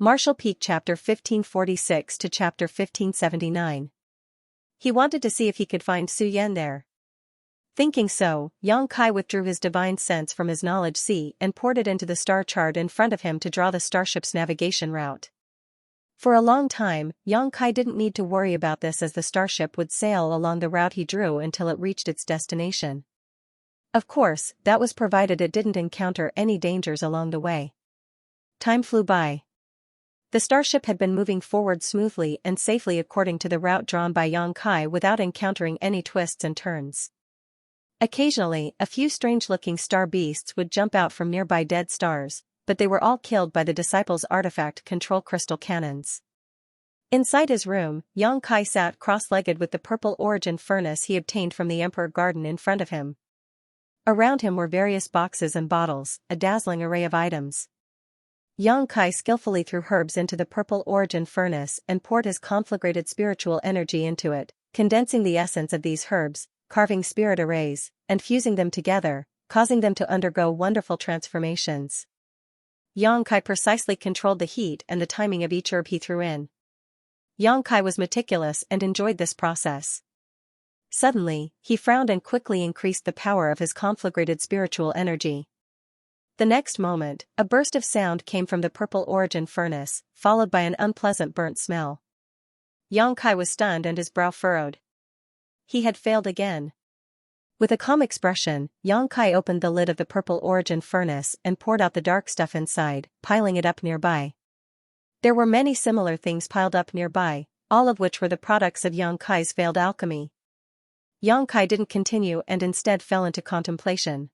Martial Peak Chapter 1546 to Chapter 1579. He wanted to see if he could find Su Yan there. Thinking so, Yang Kai withdrew his divine sense from his knowledge sea and poured it into the star chart in front of him to draw the starship's navigation route. For a long time, Yang Kai didn't need to worry about this as the starship would sail along the route he drew until it reached its destination. Of course, that was provided it didn't encounter any dangers along the way. Time flew by. The starship had been moving forward smoothly and safely according to the route drawn by Yang Kai without encountering any twists and turns. Occasionally, a few strange-looking star beasts would jump out from nearby dead stars, but they were all killed by the disciples' artifact control crystal cannons. Inside his room, Yang Kai sat cross-legged with the purple origin furnace he obtained from the Emperor Garden in front of him. Around him were various boxes and bottles, a dazzling array of items. Yang Kai skillfully threw herbs into the purple origin furnace and poured his conflagrated spiritual energy into it, condensing the essence of these herbs, carving spirit arrays, and fusing them together, causing them to undergo wonderful transformations. Yang Kai precisely controlled the heat and the timing of each herb he threw in. Yang Kai was meticulous and enjoyed this process. Suddenly, he frowned and quickly increased the power of his conflagrated spiritual energy. The next moment, a burst of sound came from the purple origin furnace, followed by an unpleasant burnt smell. Yang Kai was stunned and his brow furrowed. He had failed again. With a calm expression, Yang Kai opened the lid of the purple origin furnace and poured out the dark stuff inside, piling it up nearby. There were many similar things piled up nearby, all of which were the products of Yang Kai's failed alchemy. Yang Kai didn't continue and instead fell into contemplation.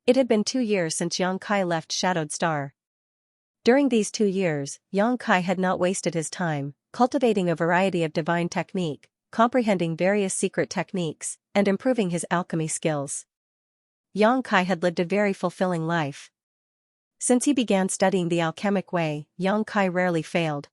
It had been 2 years since Yang Kai left Shadowed Star. During these 2 years, Yang Kai had not wasted his time, cultivating a variety of divine technique, comprehending various secret techniques, and improving his alchemy skills. Yang Kai had lived a very fulfilling life. Since he began studying the alchemic way, Yang Kai rarely failed.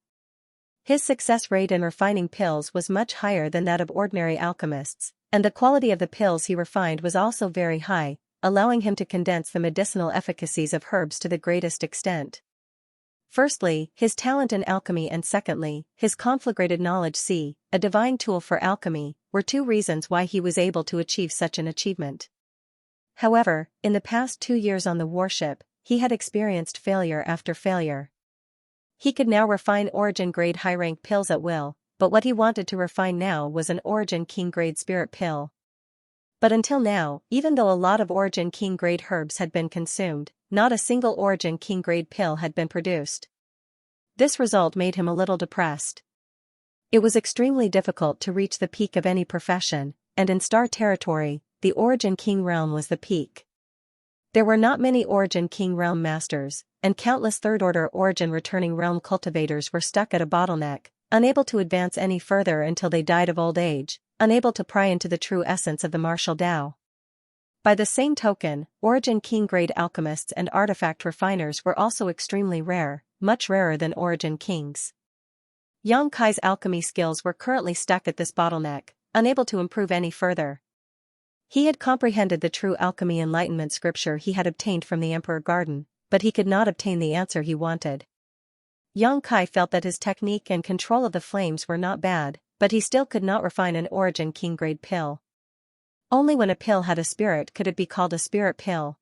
His success rate in refining pills was much higher than that of ordinary alchemists, and the quality of the pills he refined was also very high, allowing him to condense the medicinal efficacies of herbs to the greatest extent. Firstly, his talent in alchemy, and secondly, his conflagrated knowledge sea, a divine tool for alchemy, were 2 reasons why he was able to achieve such an achievement. However, in the past 2 years on the warship, he had experienced failure after failure. He could now refine origin-grade high-rank pills at will, but what he wanted to refine now was an origin king-grade spirit pill. But until now, even though a lot of origin king-grade herbs had been consumed, not a single origin king-grade pill had been produced. This result made him a little depressed. It was extremely difficult to reach the peak of any profession, and in Star Territory, the Origin King realm was the peak. There were not many Origin King realm masters, and countless third-order Origin returning realm cultivators were stuck at a bottleneck, unable to advance any further until they died of old age, unable to pry into the true essence of the martial Tao. By the same token, Origin King-grade alchemists and artifact refiners were also extremely rare, much rarer than Origin Kings. Yang Kai's alchemy skills were currently stuck at this bottleneck, unable to improve any further. He had comprehended the true alchemy enlightenment scripture he had obtained from the Emperor Garden, but he could not obtain the answer he wanted. Yang Kai felt that his technique and control of the flames were not bad, but he still could not refine an Origin King-grade pill. Only when a pill had a spirit could it be called a spirit pill.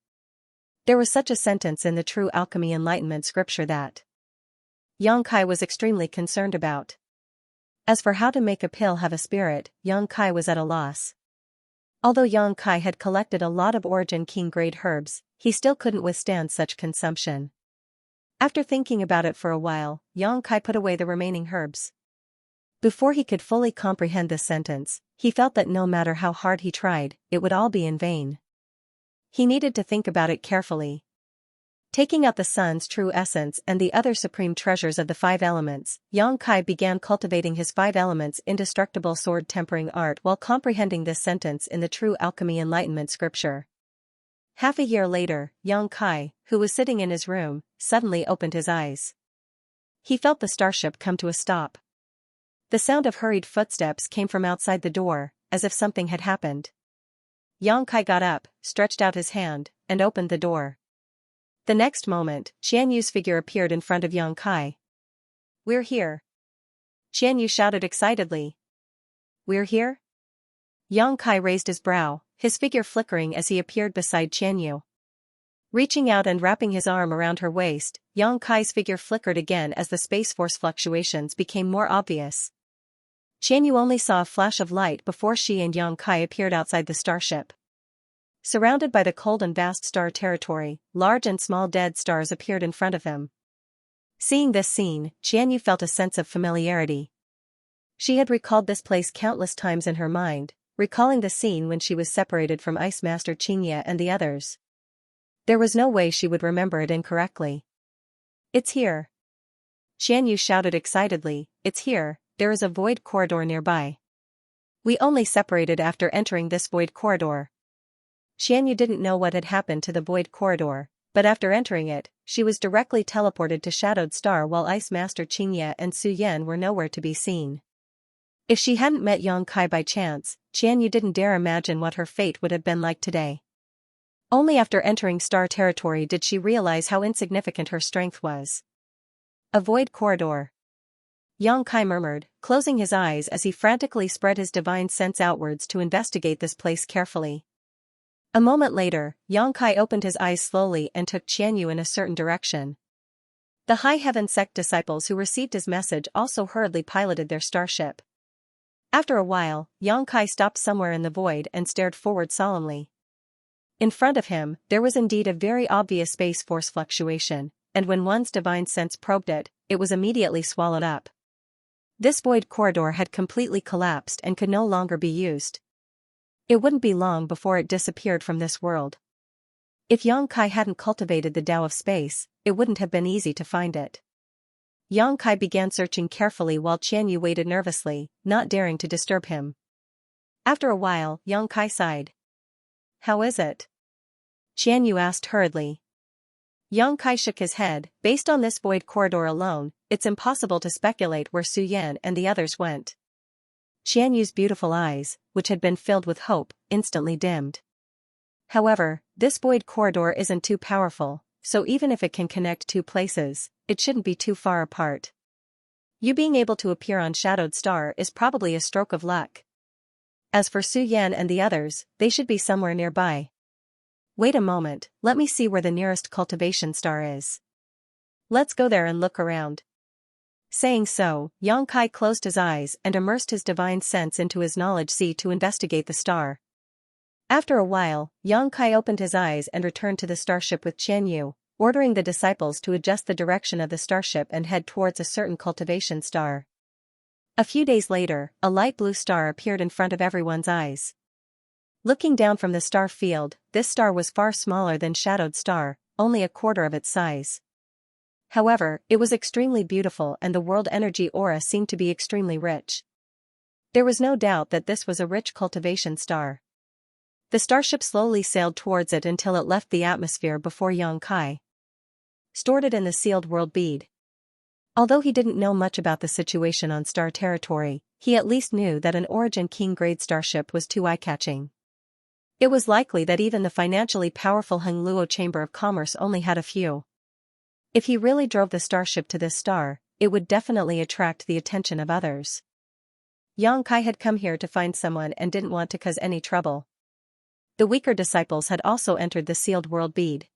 There was such a sentence in the true alchemy enlightenment scripture that Yang Kai was extremely concerned about. As for how to make a pill have a spirit, Yang Kai was at a loss. Although Yang Kai had collected a lot of Origin King-grade herbs, he still couldn't withstand such consumption. After thinking about it for a while, Yang Kai put away the remaining herbs. Before he could fully comprehend this sentence, he felt that no matter how hard he tried, it would all be in vain. He needed to think about it carefully. Taking out the sun's true essence and the other supreme treasures of the 5 elements, Yang Kai began cultivating his 5 elements indestructible sword tempering art while comprehending this sentence in the true alchemy enlightenment scripture. Half a year later, Yang Kai, who was sitting in his room, suddenly opened his eyes. He felt the starship come to a stop. The sound of hurried footsteps came from outside the door, as if something had happened. Yang Kai got up, stretched out his hand, and opened the door. The next moment, Xianyu's figure appeared in front of Yang Kai. We're here. Xianyu shouted excitedly. We're here? Yang Kai raised his brow, his figure flickering as he appeared beside Xianyu. Reaching out and wrapping his arm around her waist, Yang Kai's figure flickered again as the space force fluctuations became more obvious. Xianyu only saw a flash of light before she and Yang Kai appeared outside the starship. Surrounded by the cold and vast star territory, large and small dead stars appeared in front of him. Seeing this scene, Xianyu felt a sense of familiarity. She had recalled this place countless times in her mind, recalling the scene when she was separated from Ice Master Xianxia and the others. There was no way she would remember it incorrectly. It's here. Xianyu shouted excitedly, it's here, there is a void corridor nearby. We only separated after entering this void corridor. Xianyu didn't know what had happened to the void corridor, but after entering it, she was directly teleported to Shadowed Star while Ice Master Xianxia and Su Yan were nowhere to be seen. If she hadn't met Yang Kai by chance, Xianyu didn't dare imagine what her fate would have been like today. Only after entering star territory did she realize how insignificant her strength was. A void corridor. Yang Kai murmured, closing his eyes as he frantically spread his divine sense outwards to investigate this place carefully. A moment later, Yang Kai opened his eyes slowly and took Xianyu in a certain direction. The High Heaven sect disciples who received his message also hurriedly piloted their starship. After a while, Yang Kai stopped somewhere in the void and stared forward solemnly. In front of him, there was indeed a very obvious space force fluctuation, and when one's divine sense probed it, it was immediately swallowed up. This void corridor had completely collapsed and could no longer be used. It wouldn't be long before it disappeared from this world. If Yang Kai hadn't cultivated the Tao of space, it wouldn't have been easy to find it. Yang Kai began searching carefully while Xianyu waited nervously, not daring to disturb him. After a while, Yang Kai sighed. How is it? Xianyu asked hurriedly. Yang Kai shook his head, based on this void corridor alone, it's impossible to speculate where Su Yan and the others went. Xianyu's beautiful eyes, which had been filled with hope, instantly dimmed. However, this void corridor isn't too powerful, so even if it can connect two places, it shouldn't be too far apart. You being able to appear on Shadowed Star is probably a stroke of luck. As for Su Yan and the others, they should be somewhere nearby. Wait a moment, let me see where the nearest cultivation star is. Let's go there and look around. Saying so, Yang Kai closed his eyes and immersed his divine sense into his knowledge sea to investigate the star. After a while, Yang Kai opened his eyes and returned to the starship with Xianyu, ordering the disciples to adjust the direction of the starship and head towards a certain cultivation star. A few days later, a light blue star appeared in front of everyone's eyes. Looking down from the star field, this star was far smaller than Shadowed Star, only a quarter of its size. However, it was extremely beautiful and the world energy aura seemed to be extremely rich. There was no doubt that this was a rich cultivation star. The starship slowly sailed towards it until it left the atmosphere before Yang Kai stored it in the sealed world bead. Although he didn't know much about the situation on star territory, he at least knew that an Origin King-grade starship was too eye-catching. It was likely that even the financially powerful Hengluo Chamber of Commerce only had a few. If he really drove the starship to this star, it would definitely attract the attention of others. Yang Kai had come here to find someone and didn't want to cause any trouble. The weaker disciples had also entered the sealed world bead.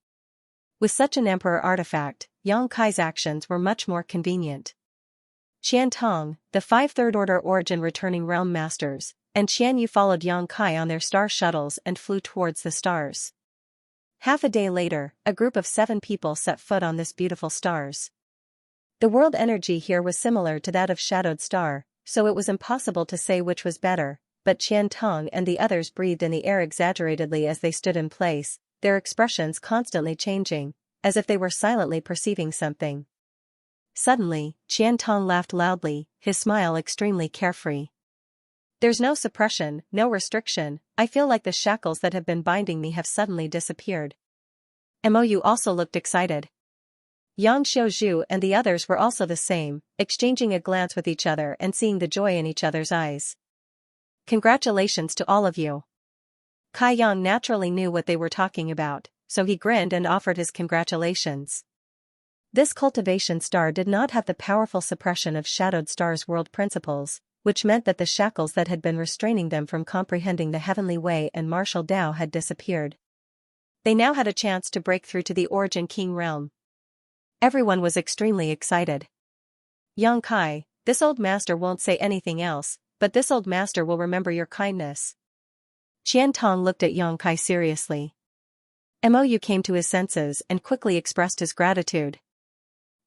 With such an emperor artifact, Yang Kai's actions were much more convenient. Qian Tong, the 5 third-order origin returning realm masters, and Xianyu followed Yang Kai on their star shuttles and flew towards the stars. Half a day later, a group of 7 people set foot on this beautiful stars. The world energy here was similar to that of Shadowed Star, so it was impossible to say which was better, but Qian Tong and the others breathed in the air exaggeratedly as they stood in place, their expressions constantly changing, as if they were silently perceiving something. Suddenly, Qian Tong laughed loudly, his smile extremely carefree. There's no suppression, no restriction, I feel like the shackles that have been binding me have suddenly disappeared. Mou also looked excited. Yang Xiaozhu and the others were also the same, exchanging a glance with each other and seeing the joy in each other's eyes. Congratulations to all of you. Kai Yang naturally knew what they were talking about, so he grinned and offered his congratulations. This cultivation star did not have the powerful suppression of Shadowed Star's world principles, which meant that the shackles that had been restraining them from comprehending the heavenly way and martial Tao had disappeared. They now had a chance to break through to the Origin King realm. Everyone was extremely excited. Yang Kai, this old master won't say anything else, but this old master will remember your kindness. Qian Tong looked at Yang Kai seriously. Mou came to his senses and quickly expressed his gratitude.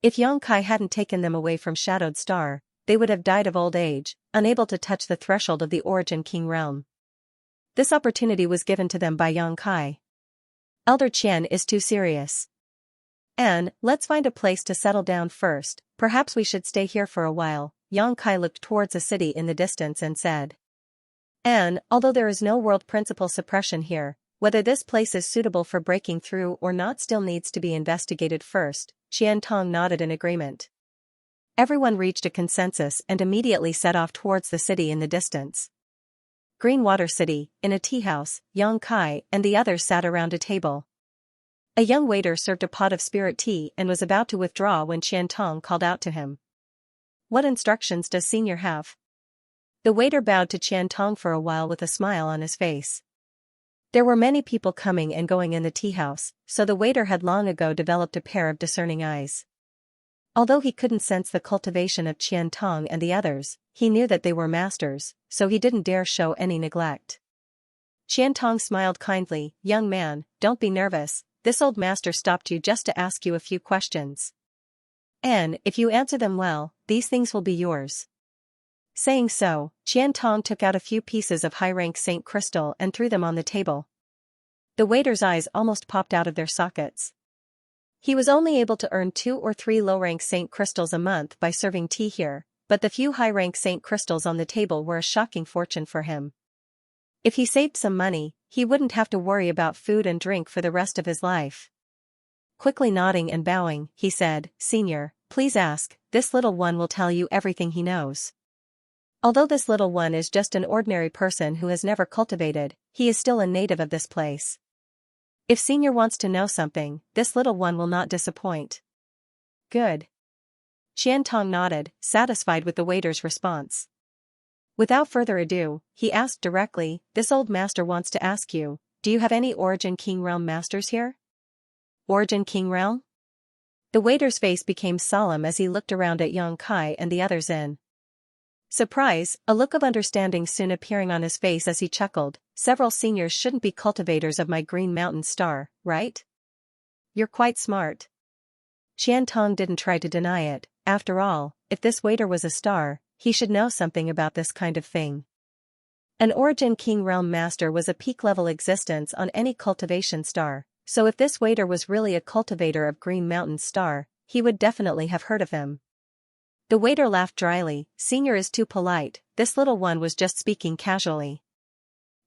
If Yang Kai hadn't taken them away from Shadowed Star, they would have died of old age, unable to touch the threshold of the Origin King realm. This opportunity was given to them by Yang Kai. Elder Qian is too serious. Anne, let's find a place to settle down first, perhaps we should stay here for a while. Yang Kai looked towards a city in the distance and said. Anne, although there is no world principle suppression here, whether this place is suitable for breaking through or not still needs to be investigated first. Qian Tong nodded in agreement. Everyone reached a consensus and immediately set off towards the city in the distance. Greenwater City, in a tea house, Yang Kai and the others sat around a table. A young waiter served a pot of spirit tea and was about to withdraw when Qian Tong called out to him. What instructions does Senior have? The waiter bowed to Qian Tong for a while with a smile on his face. There were many people coming and going in the tea house, so the waiter had long ago developed a pair of discerning eyes. Although he couldn't sense the cultivation of Qian Tong and the others, he knew that they were masters, so he didn't dare show any neglect. Qian Tong smiled kindly. Young man, don't be nervous, this old master stopped you just to ask you a few questions. And, if you answer them well, these things will be yours. Saying so, Qian Tong took out a few pieces of high-rank Saint crystal and threw them on the table. The waiter's eyes almost popped out of their sockets. He was only able to earn 2 or 3 low-rank Saint crystals a month by serving tea here, but the few high-rank Saint crystals on the table were a shocking fortune for him. If he saved some money, he wouldn't have to worry about food and drink for the rest of his life. Quickly nodding and bowing, he said, Senior, please ask, this little one will tell you everything he knows. Although this little one is just an ordinary person who has never cultivated, he is still a native of this place. If Senior wants to know something, this little one will not disappoint. Good. Qian Tong nodded, satisfied with the waiter's response. Without further ado, he asked directly, this old master wants to ask you, do you have any Origin King Realm masters here? Origin King Realm? The waiter's face became solemn as he looked around at Yang Kai and the others in surprise, a look of understanding soon appearing on his face as he chuckled. Several seniors shouldn't be cultivators of my Green Mountain Star, right? You're quite smart. Qian Tong didn't try to deny it. After all, if this waiter was a star, he should know something about this kind of thing. An Origin King Realm Master was a peak-level existence on any cultivation star, so if this waiter was really a cultivator of Green Mountain Star, he would definitely have heard of him. The waiter laughed dryly. Senior is too polite, this little one was just speaking casually.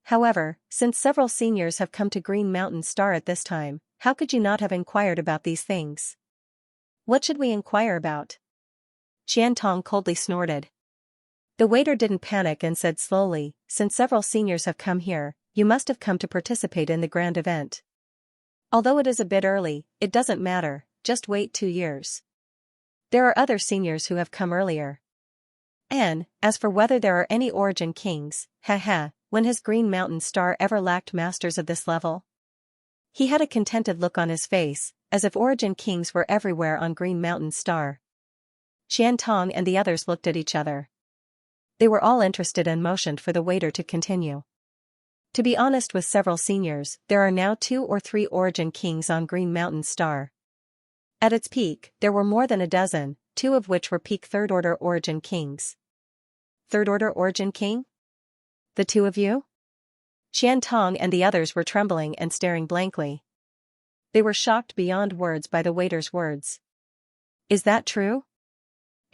However, since several seniors have come to Green Mountain Star at this time, how could you not have inquired about these things? What should we inquire about? Qian Tong coldly snorted. The waiter didn't panic and said slowly, since several seniors have come here, you must have come to participate in the grand event. Although it is a bit early, it doesn't matter, just wait 2 years. There are other seniors who have come earlier. And, as for whether there are any Origin Kings, when has Green Mountain Star ever lacked masters of this level? He had a contented look on his face, as if Origin Kings were everywhere on Green Mountain Star. Qian Tong and the others looked at each other. They were all interested and motioned for the waiter to continue. To be honest, with several seniors, there are now 2 or 3 Origin Kings on Green Mountain Star. At its peak, there were more than a dozen, 2 of which were peak 3rd Order Origin Kings. 3rd Order Origin King? The 2 of you? Qian Tong and the others were trembling and staring blankly. They were shocked beyond words by the waiter's words. Is that true?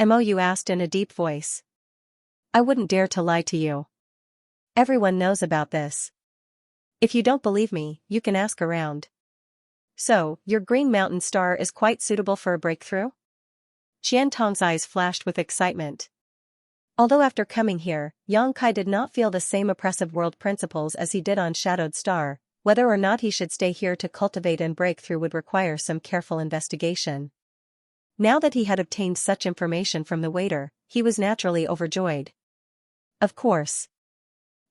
Mou asked in a deep voice. I wouldn't dare to lie to you. Everyone knows about this. If you don't believe me, you can ask around. So, your Green Mountain Star is quite suitable for a breakthrough? Qian Tong's eyes flashed with excitement. Although after coming here, Yang Kai did not feel the same oppressive world principles as he did on Shadowed Star, whether or not he should stay here to cultivate and break through would require some careful investigation. Now that he had obtained such information from the waiter, he was naturally overjoyed. Of course.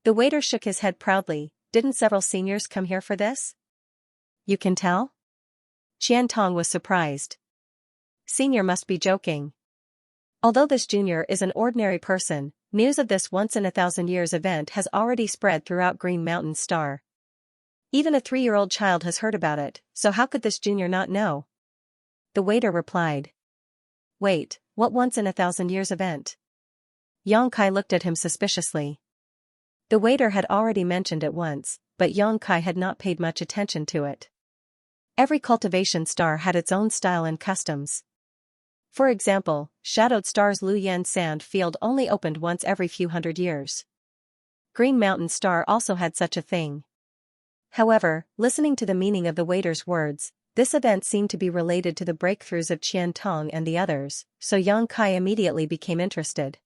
The waiter shook his head proudly. Didn't several seniors come here for this? You can tell? Qiantong was surprised. Senior must be joking. Although this junior is an ordinary person, news of this once-in-a-thousand-years event has already spread throughout Green Mountain Star. Even a 3-year-old child has heard about it, so how could this junior not know? The waiter replied. Wait, what once-in-a-thousand-years event? Yang Kai looked at him suspiciously. The waiter had already mentioned it once, but Yang Kai had not paid much attention to it. Every cultivation star had its own style and customs. For example, Shadowed Star's Luyan Sand Field only opened once every few hundred years. Green Mountain Star also had such a thing. However, listening to the meaning of the waiter's words, this event seemed to be related to the breakthroughs of Qiantong and the others, so Yang Kai immediately became interested.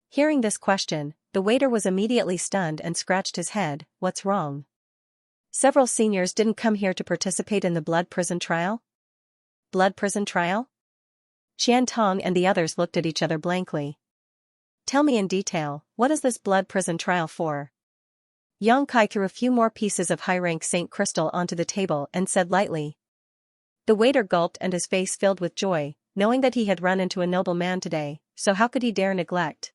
Hearing this question, the waiter was immediately stunned and scratched his head. What's wrong? Several seniors didn't come here to participate in the blood prison trial? Blood prison trial? Qiantong and the others looked at each other blankly. Tell me in detail, what is this blood prison trial for? Yang Kai threw a few more pieces of high-rank Saint Crystal onto the table and said lightly. The waiter gulped and his face filled with joy, knowing that he had run into a noble man today, so how could he dare neglect?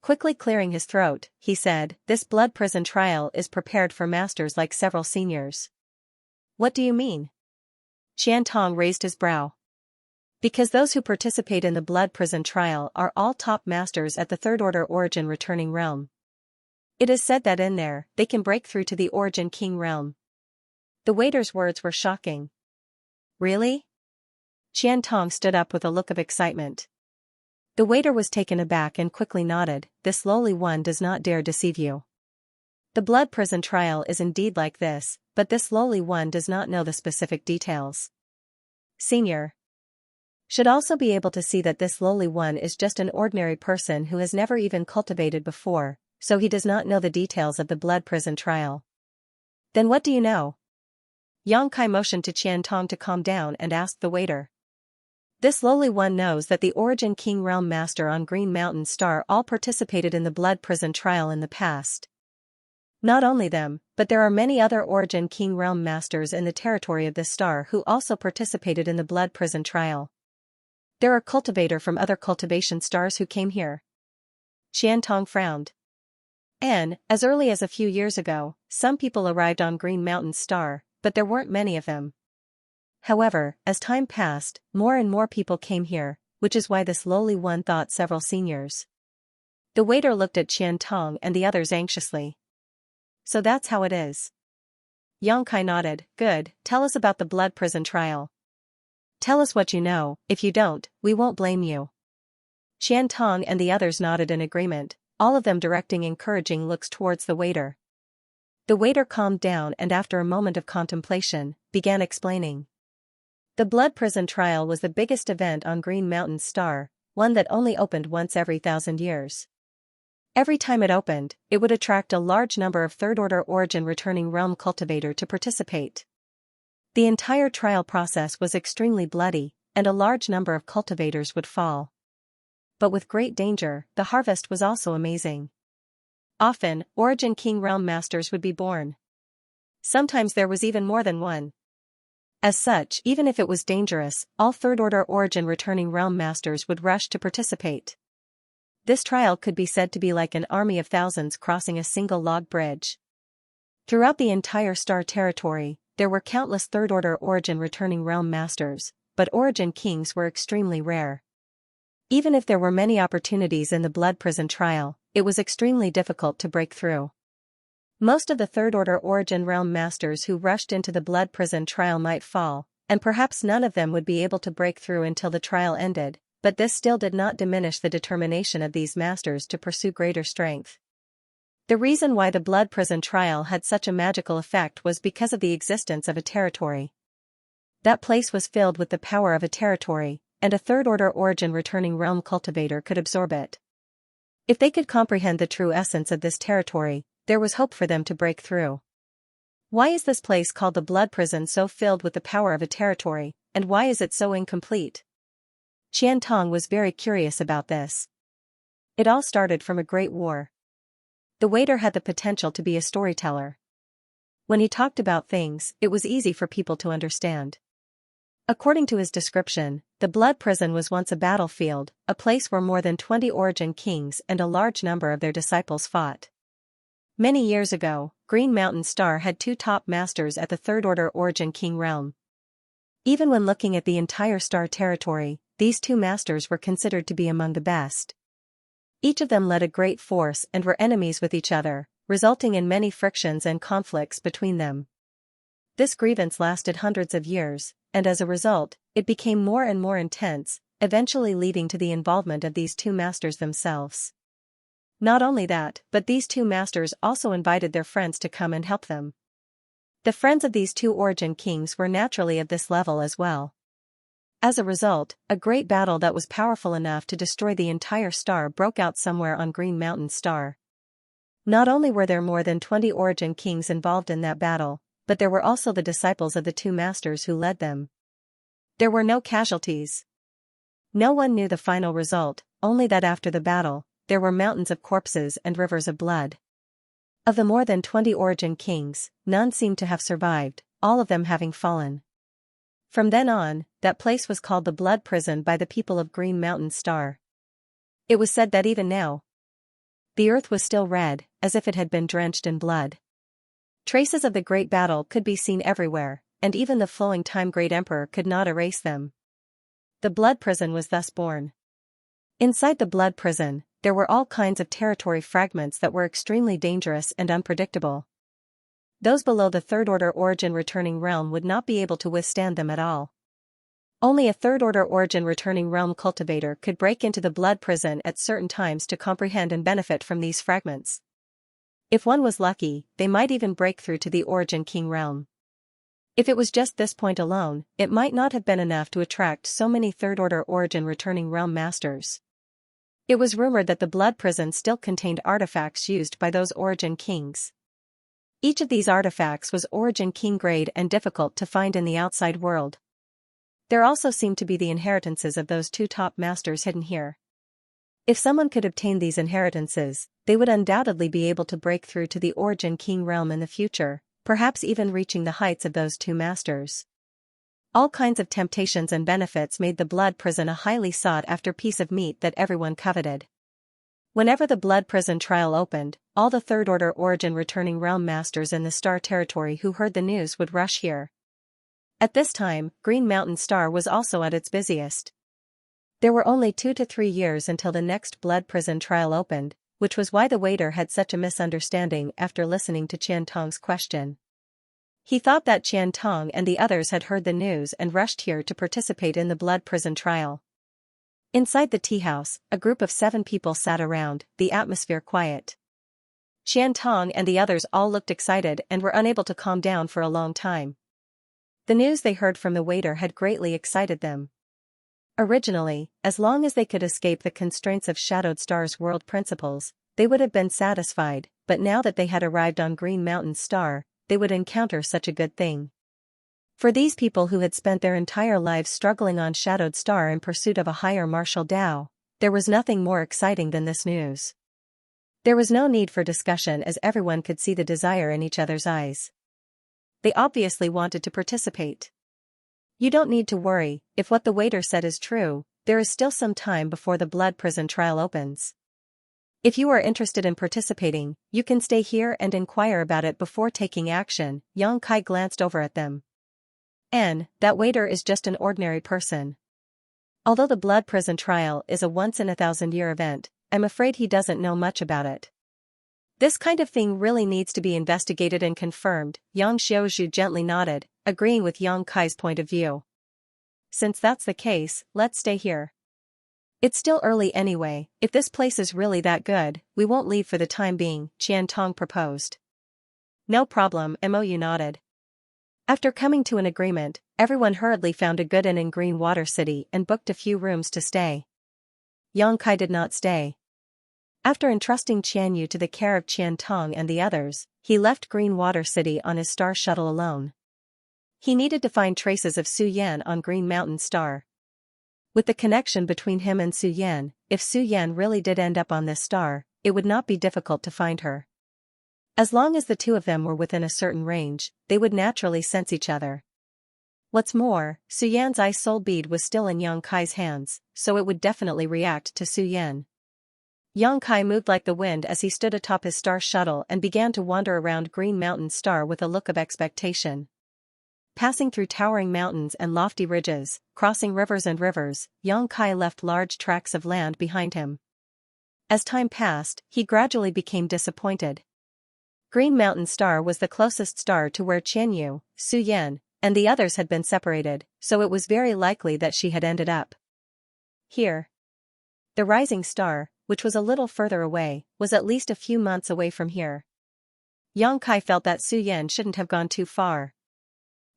Quickly clearing his throat, he said, this blood prison trial is prepared for masters like several seniors. What do you mean? Qiantong raised his brow. Because those who participate in the blood prison trial are all top masters at the Third Order Origin Returning Realm. It is said that in there, they can break through to the Origin King Realm. The waiter's words were shocking. Really? Qiantong stood up with a look of excitement. The waiter was taken aback and quickly nodded. This lowly one does not dare deceive you. The blood prison trial is indeed like this, but this lowly one does not know the specific details. Senior should also be able to see that this lowly one is just an ordinary person who has never even cultivated before, so he does not know the details of the blood prison trial. Then what do you know? Yang Kai motioned to Qiantong to calm down and asked the waiter. This lowly one knows that the Origin King Realm Master on Green Mountain Star all participated in the blood prison trial in the past. Not only them, but there are many other Origin King Realm Masters in the territory of this star who also participated in the blood prison trial. There are cultivators from other cultivation stars who came here. Qiantong frowned. And, as early as a few years ago, some people arrived on Green Mountain Star, but there weren't many of them. However, as time passed, more and more people came here, which is why this lowly one thought several seniors. The waiter looked at Qiantong and the others anxiously. So that's how it is. Yang Kai nodded. Good, tell us about the blood prison trial. Tell us what you know. If you don't, we won't blame you. Qiantong and the others nodded in agreement, all of them directing encouraging looks towards the waiter. The waiter calmed down and after a moment of contemplation, began explaining. The blood prison trial was the biggest event on Green Mountain Star, one that only opened once every 1,000 years. Every time it opened, it would attract a large number of Third Order Origin Returning Realm cultivator to participate. The entire trial process was extremely bloody, and a large number of cultivators would fall. But with great danger, the harvest was also amazing. Often, Origin King Realm Masters would be born. Sometimes there was even more than one. As such, even if it was dangerous, all Third Order Origin Returning Realm Masters would rush to participate. This trial could be said to be like an army of thousands crossing a single log bridge. Throughout the entire star territory, there were countless Third Order Origin Returning Realm Masters, but Origin Kings were extremely rare. Even if there were many opportunities in the blood prison trial, it was extremely difficult to break through. Most of the Third Order Origin Realm Masters who rushed into the blood prison trial might fall, and perhaps none of them would be able to break through until the trial ended, but this still did not diminish the determination of these masters to pursue greater strength. The reason why the blood prison trial had such a magical effect was because of the existence of a territory. That place was filled with the power of a territory, and a Third Order Origin Returning Realm cultivator could absorb it. If they could comprehend the true essence of this territory, there was hope for them to break through. Why is this place called the Blood Prison so filled with the power of a territory, and why is it so incomplete? Xianxia was very curious about this. It all started from a great war. The waiter had the potential to be a storyteller. When he talked about things, it was easy for people to understand. According to his description, the Blood Prison was once a battlefield, a place where more than 20 origin kings and a large number of their disciples fought. Many years ago, Green Mountain Star had two top masters at the Third Order Origin King realm. Even when looking at the entire star territory, these two masters were considered to be among the best. Each of them led a great force and were enemies with each other, resulting in many frictions and conflicts between them. This grievance lasted hundreds of years, and as a result, it became more and more intense, eventually leading to the involvement of these two masters themselves. Not only that, but these two masters also invited their friends to come and help them. The friends of these two origin kings were naturally of this level as well. As a result, a great battle that was powerful enough to destroy the entire star broke out somewhere on Green Mountain Star. Not only were there more than 20 origin kings involved in that battle, but there were also the disciples of the two masters who led them. There were no casualties. No one knew the final result, only that after the battle, there were mountains of corpses and rivers of blood. Of the more than 20 origin kings, none seemed to have survived, all of them having fallen. From then on, that place was called the Blood Prison by the people of Green Mountain Star. It was said that even now, the earth was still red, as if it had been drenched in blood. Traces of the great battle could be seen everywhere, and even the flowing time Great Emperor could not erase them. The Blood Prison was thus born. Inside the Blood Prison, there were all kinds of territory fragments that were extremely dangerous and unpredictable. Those below the Third Order Origin Returning Realm would not be able to withstand them at all. Only a Third Order Origin Returning Realm cultivator could break into the Blood Prison at certain times to comprehend and benefit from these fragments. If one was lucky, they might even break through to the Origin King realm. If it was just this point alone, it might not have been enough to attract so many Third Order Origin Returning Realm masters. It was rumored that the Blood Prison still contained artifacts used by those Origin Kings. Each of these artifacts was Origin King grade and difficult to find in the outside world. There also seemed to be the inheritances of those two top masters hidden here. If someone could obtain these inheritances, they would undoubtedly be able to break through to the Origin King realm in the future, perhaps even reaching the heights of those two masters. All kinds of temptations and benefits made the Blood Prison a highly sought-after piece of meat that everyone coveted. Whenever the Blood Prison trial opened, all the Third Order Origin Returning Realm masters in the Star Territory who heard the news would rush here. At this time, Green Mountain Star was also at its busiest. There were only 2 to 3 years until the next Blood Prison trial opened, which was why the waiter had such a misunderstanding after listening to Qiantong's question. He thought that Qiantong and the others had heard the news and rushed here to participate in the Blood Prison trial. Inside the tea house, a group of 7 people sat around, the atmosphere quiet. Qiantong and the others all looked excited and were unable to calm down for a long time. The news they heard from the waiter had greatly excited them. Originally, as long as they could escape the constraints of Shadowed Star's world principles, they would have been satisfied, but now that they had arrived on Green Mountain Star, they would encounter such a good thing. For these people who had spent their entire lives struggling on Shadowed Star in pursuit of a higher martial Tao, there was nothing more exciting than this news. There was no need for discussion as everyone could see the desire in each other's eyes. They obviously wanted to participate. You don't need to worry, if what the waiter said is true, there is still some time before the Blood Prison trial opens. If you are interested in participating, you can stay here and inquire about it before taking action. Yang Kai glanced over at them. That waiter is just an ordinary person. Although the Blood Prison trial is a once-in-a-thousand-year event, I'm afraid he doesn't know much about it. This kind of thing really needs to be investigated and confirmed. Yang Xiaozhu gently nodded, agreeing with Yang Kai's point of view. Since that's the case, let's stay here. It's still early anyway. If this place is really that good, we won't leave for the time being, Qiantong proposed. No problem, Mou nodded. After coming to an agreement, everyone hurriedly found a good inn in Green Water City and booked a few rooms to stay. Yang Kai did not stay. After entrusting Qianyu to the care of Qiantong and the others, he left Green Water City on his star shuttle alone. He needed to find traces of Su Yan on Green Mountain Star. With the connection between him and Su Yan, if Su Yan really did end up on this star, it would not be difficult to find her. As long as the two of them were within a certain range, they would naturally sense each other. What's more, Su Yan's ice soul bead was still in Yang Kai's hands, so it would definitely react to Su Yan. Yang Kai moved like the wind as he stood atop his star shuttle and began to wander around Green Mountain Star with a look of expectation. Passing through towering mountains and lofty ridges, crossing rivers and rivers, Yang Kai left large tracts of land behind him. As time passed, he gradually became disappointed. Green Mountain Star was the closest star to where Qianyu, Su Yan, and the others had been separated, so it was very likely that she had ended up here. The rising star, which was a little further away, was at least a few months away from here. Yang Kai felt that Su Yan shouldn't have gone too far.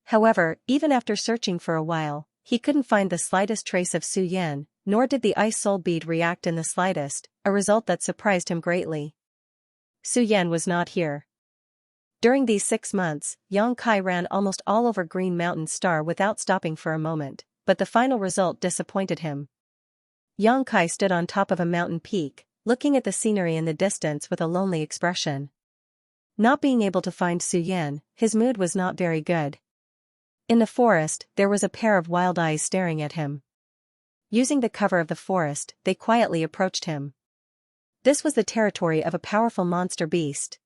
However, even after searching for a while, he couldn't find the slightest trace of Su Yan, nor did the ice soul bead react in the slightest, a result that surprised him greatly. Su Yan was not here. During these 6 months, Yang Kai ran almost all over Green Mountain Star without stopping for a moment, but the final result disappointed him. Yang Kai stood on top of a mountain peak, looking at the scenery in the distance with a lonely expression. Not being able to find Su Yan, his mood was not very good. In the forest, there was a pair of wild eyes staring at him. Using the cover of the forest, they quietly approached him. This was the territory of a powerful monster beast.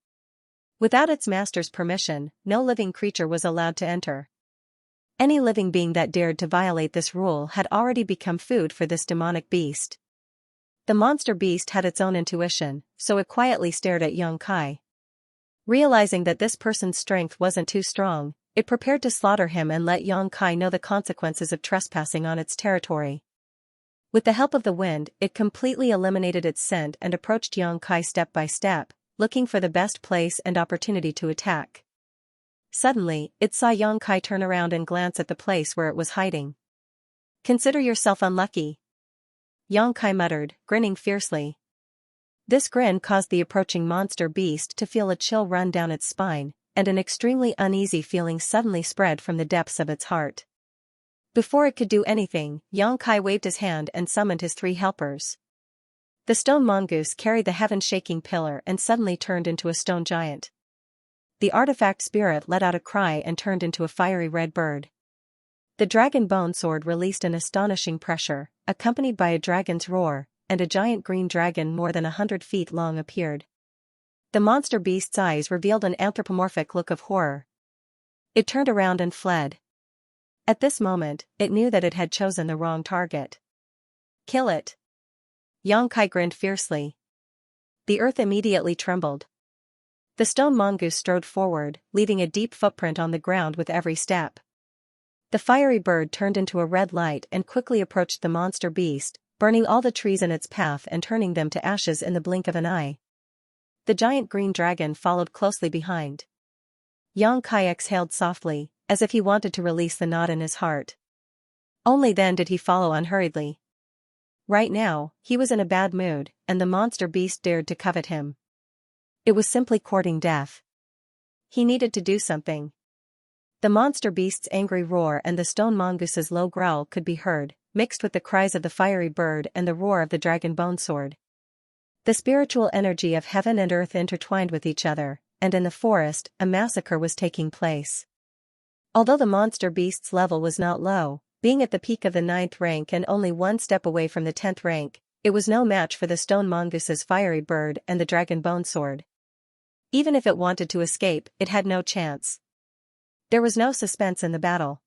Without its master's permission, no living creature was allowed to enter. Any living being that dared to violate this rule had already become food for this demonic beast. The monster beast had its own intuition, so it quietly stared at Yang Kai. Realizing that this person's strength wasn't too strong, it prepared to slaughter him and let Yang Kai know the consequences of trespassing on its territory. With the help of the wind, it completely eliminated its scent and approached Yang Kai step by step, looking for the best place and opportunity to attack. Suddenly, it saw Yang Kai turn around and glance at the place where it was hiding. "Consider yourself unlucky," Yang Kai muttered, grinning fiercely. This grin caused the approaching monster beast to feel a chill run down its spine, and an extremely uneasy feeling suddenly spread from the depths of its heart. Before it could do anything, Yang Kai waved his hand and summoned his 3 helpers. The stone mongoose carried the heaven-shaking pillar and suddenly turned into a stone giant. The artifact spirit let out a cry and turned into a fiery red bird. The dragon bone sword released an astonishing pressure, accompanied by a dragon's roar, and a giant green dragon more than 100 feet long appeared. The monster beast's eyes revealed an anthropomorphic look of horror. It turned around and fled. At this moment, it knew that it had chosen the wrong target. "Kill it!" Yang Kai grinned fiercely. The earth immediately trembled. The stone mongoose strode forward, leaving a deep footprint on the ground with every step. The fiery bird turned into a red light and quickly approached the monster beast, burning all the trees in its path and turning them to ashes in the blink of an eye. The giant green dragon followed closely behind. Yang Kai exhaled softly, as if he wanted to release the knot in his heart. Only then did he follow unhurriedly. Right now, he was in a bad mood, and the monster beast dared to covet him. It was simply courting death. He needed to do something. The monster beast's angry roar and the stone mongoose's low growl could be heard, mixed with the cries of the fiery bird and the roar of the dragon bone sword. The spiritual energy of heaven and earth intertwined with each other, and in the forest, a massacre was taking place. Although the monster beast's level was not low, being at the peak of the 9th rank and only 1 step away from the 10th rank, it was no match for the stone mongoose's fiery bird and the dragon bone sword. Even if it wanted to escape, it had no chance. There was no suspense in the battle.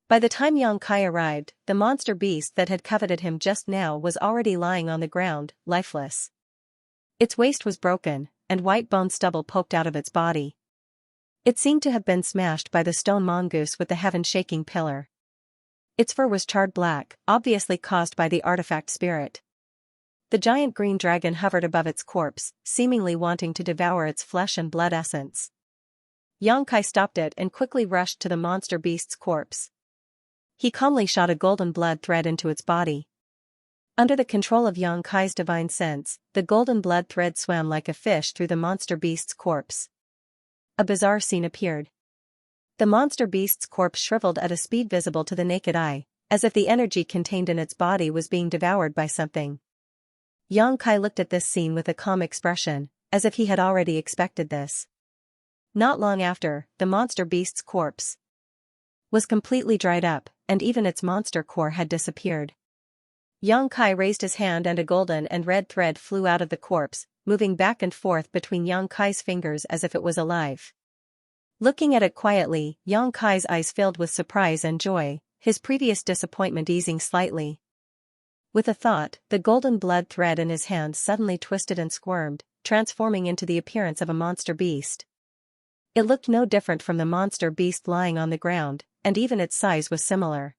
By the time Yang Kai arrived, the monster beast that had coveted him just now was already lying on the ground, lifeless. Its waist was broken, and white bone stubble poked out of its body. It seemed to have been smashed by the stone mongoose with the heaven-shaking pillar. Its fur was charred black, obviously caused by the artifact spirit. The giant green dragon hovered above its corpse, seemingly wanting to devour its flesh and blood essence. Yang Kai stopped it and quickly rushed to the monster beast's corpse. He calmly shot a golden blood thread into its body. Under the control of Yang Kai's divine sense, the golden blood thread swam like a fish through the monster beast's corpse. A bizarre scene appeared. The monster beast's corpse shriveled at a speed visible to the naked eye, as if the energy contained in its body was being devoured by something. Yang Kai looked at this scene with a calm expression, as if he had already expected this. Not long after, the monster beast's corpse was completely dried up, and even its monster core had disappeared. Yang Kai raised his hand and a golden and red thread flew out of the corpse, moving back and forth between Yang Kai's fingers as if it was alive. Looking at it quietly, Yang Kai's eyes filled with surprise and joy, his previous disappointment easing slightly. With a thought, the golden blood thread in his hand suddenly twisted and squirmed, transforming into the appearance of a monster beast. It looked no different from the monster beast lying on the ground, and even its size was similar.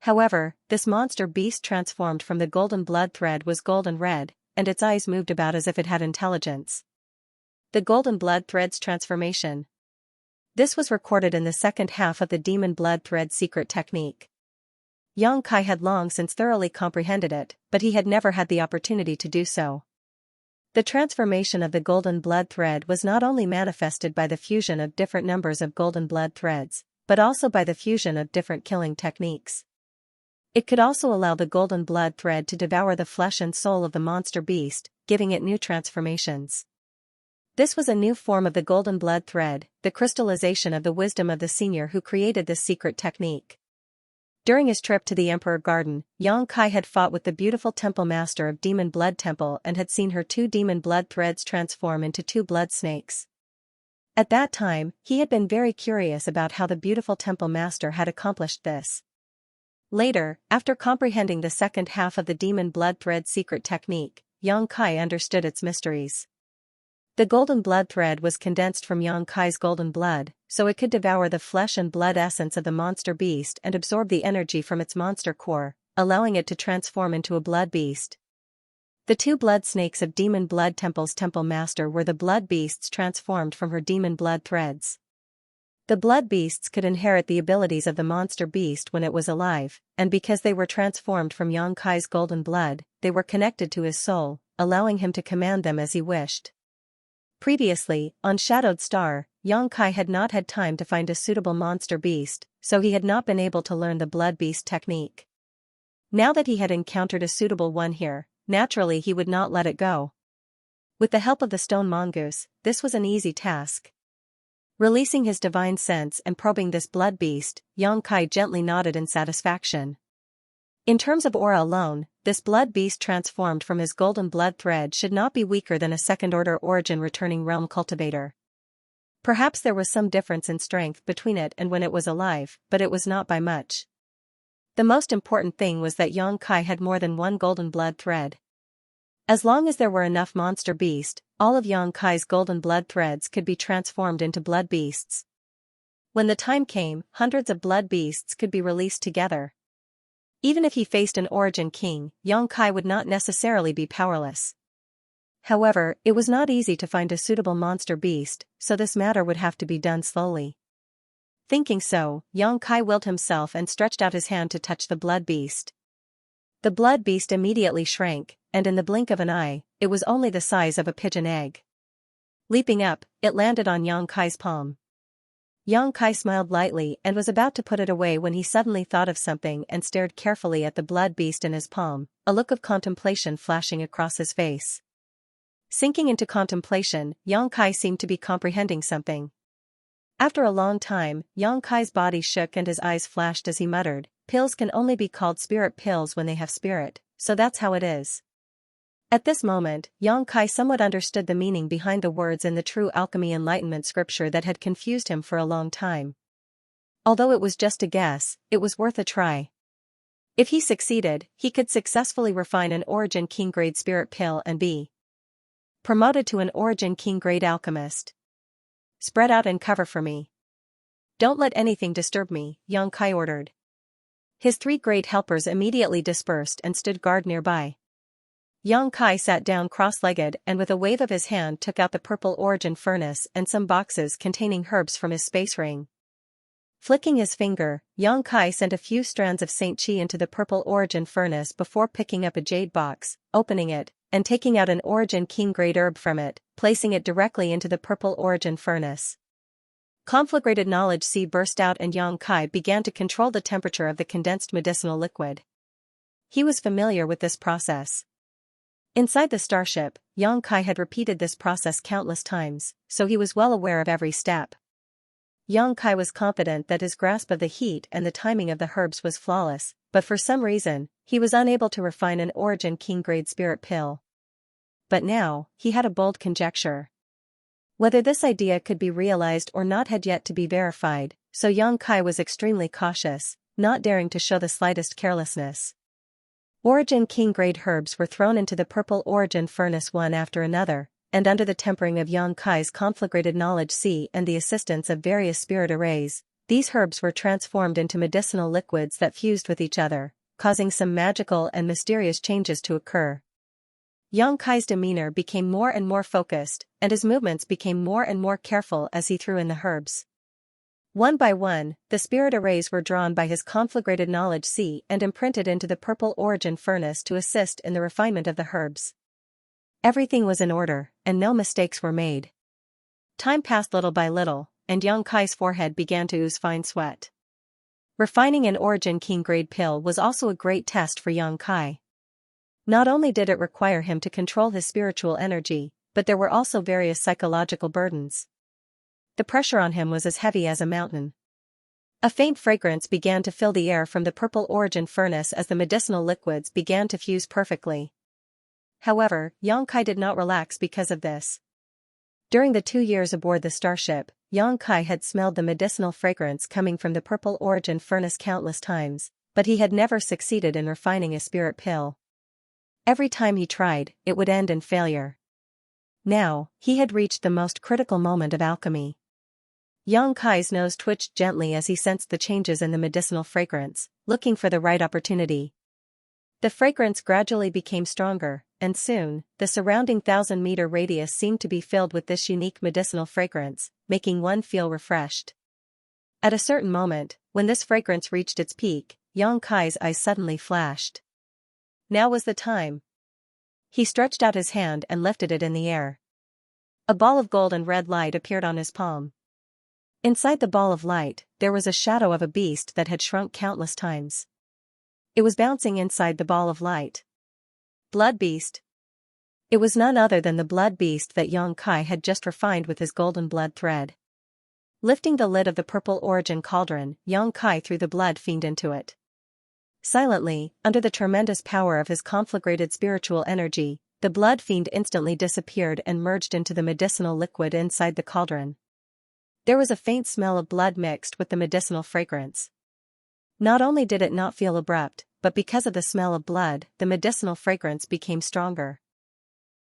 However, this monster beast transformed from the golden blood thread was golden red, and its eyes moved about as if it had intelligence. The golden blood thread's transformation. This was recorded in the second half of the demon blood thread secret technique. Yang Kai had long since thoroughly comprehended it, but he had never had the opportunity to do so. The transformation of the golden blood thread was not only manifested by the fusion of different numbers of golden blood threads, but also by the fusion of different killing techniques. It could also allow the golden blood thread to devour the flesh and soul of the monster beast, giving it new transformations. This was a new form of the golden blood thread, the crystallization of the wisdom of the senior who created this secret technique. During his trip to the Emperor Garden, Yang Kai had fought with the beautiful temple master of Demon Blood Temple and had seen her 2 demon blood threads transform into 2 blood snakes. At that time, he had been very curious about how the beautiful temple master had accomplished this. Later, after comprehending the second half of the demon blood thread secret technique, Yang Kai understood its mysteries. The golden blood thread was condensed from Yang Kai's golden blood, so it could devour the flesh and blood essence of the monster beast and absorb the energy from its monster core, allowing it to transform into a blood beast. The 2 blood snakes of Demon Blood Temple's temple master were the blood beasts transformed from her demon blood threads. The blood beasts could inherit the abilities of the monster beast when it was alive, and because they were transformed from Yang Kai's golden blood, they were connected to his soul, allowing him to command them as he wished. Previously, on Shadowed Star, Yang Kai had not had time to find a suitable monster beast, so he had not been able to learn the blood beast technique. Now that he had encountered a suitable one here, naturally he would not let it go. With the help of the stone mongoose, this was an easy task. Releasing his divine sense and probing this blood beast, Yang Kai gently nodded in satisfaction. In terms of aura alone, this blood beast transformed from his golden blood thread should not be weaker than a second-order origin returning realm cultivator. Perhaps there was some difference in strength between it and when it was alive, but it was not by much. The most important thing was that Yang Kai had more than 1 golden blood thread. As long as there were enough monster beast, all of Yang Kai's golden blood threads could be transformed into blood beasts. When the time came, hundreds of blood beasts could be released together. Even if he faced an origin king, Yang Kai would not necessarily be powerless. However, it was not easy to find a suitable monster beast, so this matter would have to be done slowly. Thinking so, Yang Kai willed himself and stretched out his hand to touch the blood beast. The blood beast immediately shrank, and in the blink of an eye, it was only the size of a pigeon egg. Leaping up, it landed on Yang Kai's palm. Yang Kai smiled lightly and was about to put it away when he suddenly thought of something and stared carefully at the blood beast in his palm, a look of contemplation flashing across his face. Sinking into contemplation, Yang Kai seemed to be comprehending something. After a long time, Yang Kai's body shook and his eyes flashed as he muttered, "Pills can only be called spirit pills when they have spirit, so that's how it is." At this moment, Yang Kai somewhat understood the meaning behind the words in the True Alchemy Enlightenment scripture that had confused him for a long time. Although it was just a guess, it was worth a try. If he succeeded, he could successfully refine an Origin King grade spirit pill and be promoted to an Origin King grade alchemist. "Spread out and cover for me. Don't let anything disturb me," Yang Kai ordered. His 3 great helpers immediately dispersed and stood guard nearby. Yang Kai sat down cross-legged and with a wave of his hand took out the purple origin furnace and some boxes containing herbs from his space ring. Flicking his finger, Yang Kai sent a few strands of Saint Chi into the purple origin furnace before picking up a jade box, opening it, and taking out an Origin King grade herb from it, placing it directly into the purple origin furnace. Conflagrated knowledge C burst out and Yang Kai began to control the temperature of the condensed medicinal liquid. He was familiar with this process. Inside the starship, Yang Kai had repeated this process countless times, so he was well aware of every step. Yang Kai was confident that his grasp of the heat and the timing of the herbs was flawless, but for some reason, he was unable to refine an Origin King-grade spirit pill. But now, he had a bold conjecture. Whether this idea could be realized or not had yet to be verified, so Yang Kai was extremely cautious, not daring to show the slightest carelessness. Origin King-grade herbs were thrown into the purple Origin furnace one after another, and under the tempering of Yang Kai's conflagrated knowledge C and the assistance of various spirit arrays, these herbs were transformed into medicinal liquids that fused with each other, causing some magical and mysterious changes to occur. Yang Kai's demeanor became more and more focused, and his movements became more and more careful as he threw in the herbs. One by one, the spirit arrays were drawn by his conflagrated knowledge C and imprinted into the purple Origin furnace to assist in the refinement of the herbs. Everything was in order, and no mistakes were made. Time passed little by little, and Yang Kai's forehead began to ooze fine sweat. Refining an Origin King-grade pill was also a great test for Yang Kai. Not only did it require him to control his spiritual energy, but there were also various psychological burdens. The pressure on him was as heavy as a mountain. A faint fragrance began to fill the air from the purple Origin furnace as the medicinal liquids began to fuse perfectly. However, Yang Kai did not relax because of this. During the 2 years aboard the starship, Yang Kai had smelled the medicinal fragrance coming from the purple Origin furnace countless times, but he had never succeeded in refining a spirit pill. Every time he tried, it would end in failure. Now, he had reached the most critical moment of alchemy. Yang Kai's nose twitched gently as he sensed the changes in the medicinal fragrance, looking for the right opportunity. The fragrance gradually became stronger, and soon, the surrounding 1,000-meter radius seemed to be filled with this unique medicinal fragrance, making one feel refreshed. At a certain moment, when this fragrance reached its peak, Yang Kai's eyes suddenly flashed. Now was the time. He stretched out his hand and lifted it in the air. A ball of gold and red light appeared on his palm. Inside the ball of light, there was a shadow of a beast that had shrunk countless times. It was bouncing inside the ball of light. Blood beast. It was none other than the blood beast that Yang Kai had just refined with his golden blood thread. Lifting the lid of the purple Origin cauldron, Yang Kai threw the blood fiend into it. Silently, under the tremendous power of his conflagrated spiritual energy, the blood fiend instantly disappeared and merged into the medicinal liquid inside the cauldron. There was a faint smell of blood mixed with the medicinal fragrance. Not only did it not feel abrupt, but because of the smell of blood, the medicinal fragrance became stronger.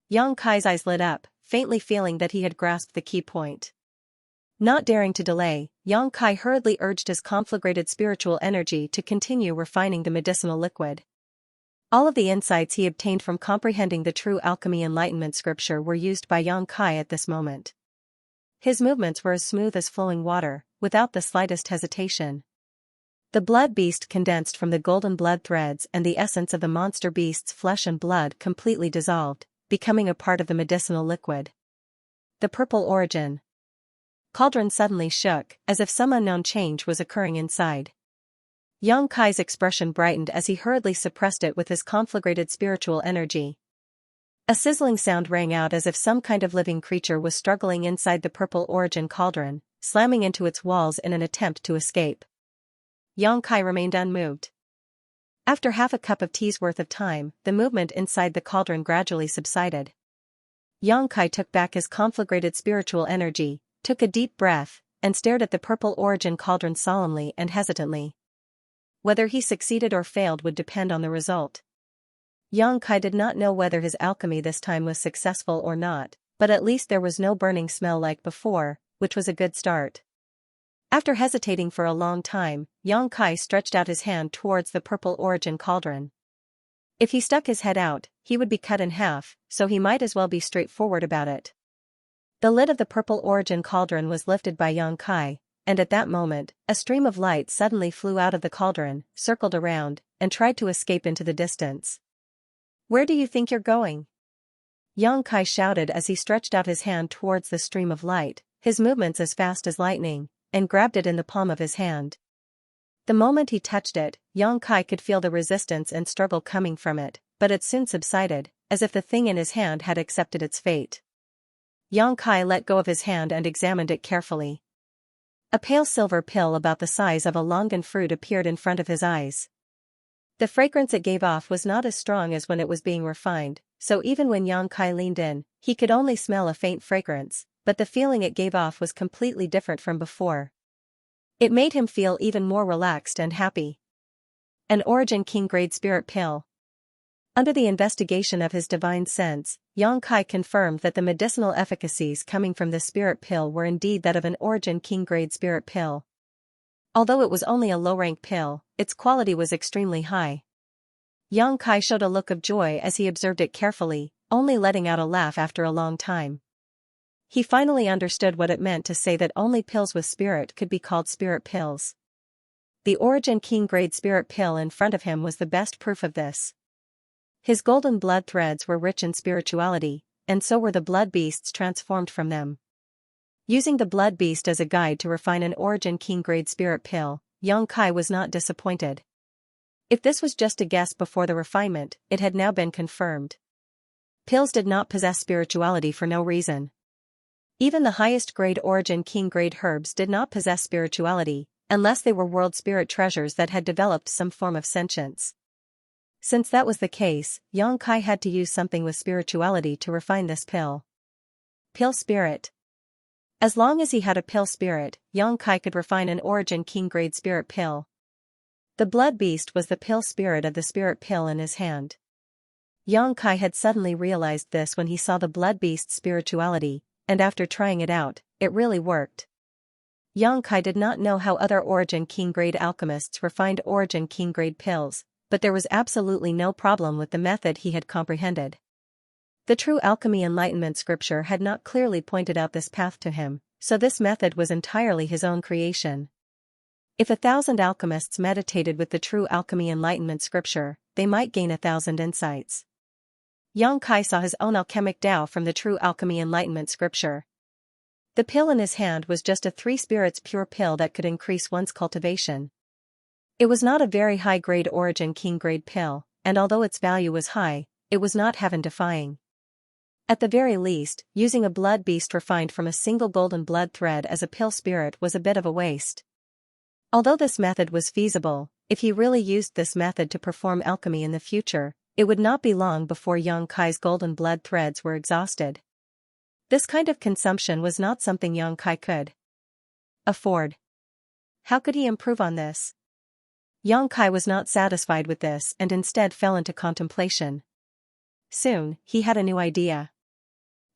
Yang Kai's eyes lit up, faintly feeling that he had grasped the key point. Not daring to delay, Yang Kai hurriedly urged his conflagrated spiritual energy to continue refining the medicinal liquid. All of the insights he obtained from comprehending the true alchemy enlightenment scripture were used by Yang Kai at this moment. His movements were as smooth as flowing water, without the slightest hesitation. The blood beast condensed from the golden blood threads and the essence of the monster beast's flesh and blood completely dissolved, becoming a part of the medicinal liquid. The purple Origin cauldron suddenly shook, as if some unknown change was occurring inside. Yang Kai's expression brightened as he hurriedly suppressed it with his conflagrated spiritual energy. A sizzling sound rang out as if some kind of living creature was struggling inside the purple Origin cauldron, slamming into its walls in an attempt to escape. Yang Kai remained unmoved. After half a cup of tea's worth of time, the movement inside the cauldron gradually subsided. Yang Kai took back his conflagrated spiritual energy, took a deep breath, and stared at the purple Origin cauldron solemnly and hesitantly. Whether he succeeded or failed would depend on the result. Yang Kai did not know whether his alchemy this time was successful or not, but at least there was no burning smell like before, which was a good start. After hesitating for a long time, Yang Kai stretched out his hand towards the purple Origin cauldron. If he stuck his head out, he would be cut in half, so he might as well be straightforward about it. The lid of the purple Origin cauldron was lifted by Yang Kai, and at that moment, a stream of light suddenly flew out of the cauldron, circled around, and tried to escape into the distance. "Where do you think you're going?" Yang Kai shouted as he stretched out his hand towards the stream of light, his movements as fast as lightning, and grabbed it in the palm of his hand. The moment he touched it, Xianxia could feel the resistance and struggle coming from it, but it soon subsided, as if the thing in his hand had accepted its fate. Xianxia let go of his hand and examined it carefully. A pale silver pill about the size of a longan fruit appeared in front of his eyes. The fragrance it gave off was not as strong as when it was being refined, so even when Xianxia leaned in, he could only smell a faint fragrance, but the feeling it gave off was completely different from before. It made him feel even more relaxed and happy. An Origin King grade spirit pill. Under the investigation of his divine sense, Xianxia confirmed that the medicinal efficacies coming from the spirit pill were indeed that of an Origin King grade spirit pill. Although it was only a low-rank pill, its quality was extremely high. Xianxia showed a look of joy as he observed it carefully, only letting out a laugh after a long time. He finally understood what it meant to say that only pills with spirit could be called spirit pills. The Origin King grade spirit pill in front of him was the best proof of this. His golden blood threads were rich in spirituality, and so were the blood beasts transformed from them. Using the blood beast as a guide to refine an Origin King grade spirit pill, Xianxia was not disappointed. If this was just a guess before the refinement, it had now been confirmed. Pills did not possess spirituality for no reason. Even the highest grade Origin King grade herbs did not possess spirituality, unless they were world spirit treasures that had developed some form of sentience. Since that was the case, Xianxia had to use something with spirituality to refine this pill. Pill spirit. As long as he had a pill spirit, Xianxia could refine an Origin King grade spirit pill. The blood beast was the pill spirit of the spirit pill in his hand. Xianxia had suddenly realized this when he saw the blood beast's spirituality, and after trying it out, it really worked. Xianxia did not know how other Origin King grade alchemists refined Origin King grade pills, but there was absolutely no problem with the method he had comprehended. The true alchemy enlightenment scripture had not clearly pointed out this path to him, so this method was entirely his own creation. If 1,000 alchemists meditated with the true alchemy enlightenment scripture, they might gain 1,000 insights. Xianxia saw his own alchemic Tao from the true alchemy enlightenment scripture. The pill in his hand was just a 3 spirits pure pill that could increase one's cultivation. It was not a very high-grade Origin King grade pill, and although its value was high, it was not heaven-defying. At the very least, using a blood beast refined from a single golden blood thread as a pill spirit was a bit of a waste. Although this method was feasible, if he really used this method to perform alchemy in the future, it would not be long before Xianxia's golden blood threads were exhausted. This kind of consumption was not something Xianxia could afford. How could he improve on this? Xianxia was not satisfied with this and instead fell into contemplation. Soon, he had a new idea.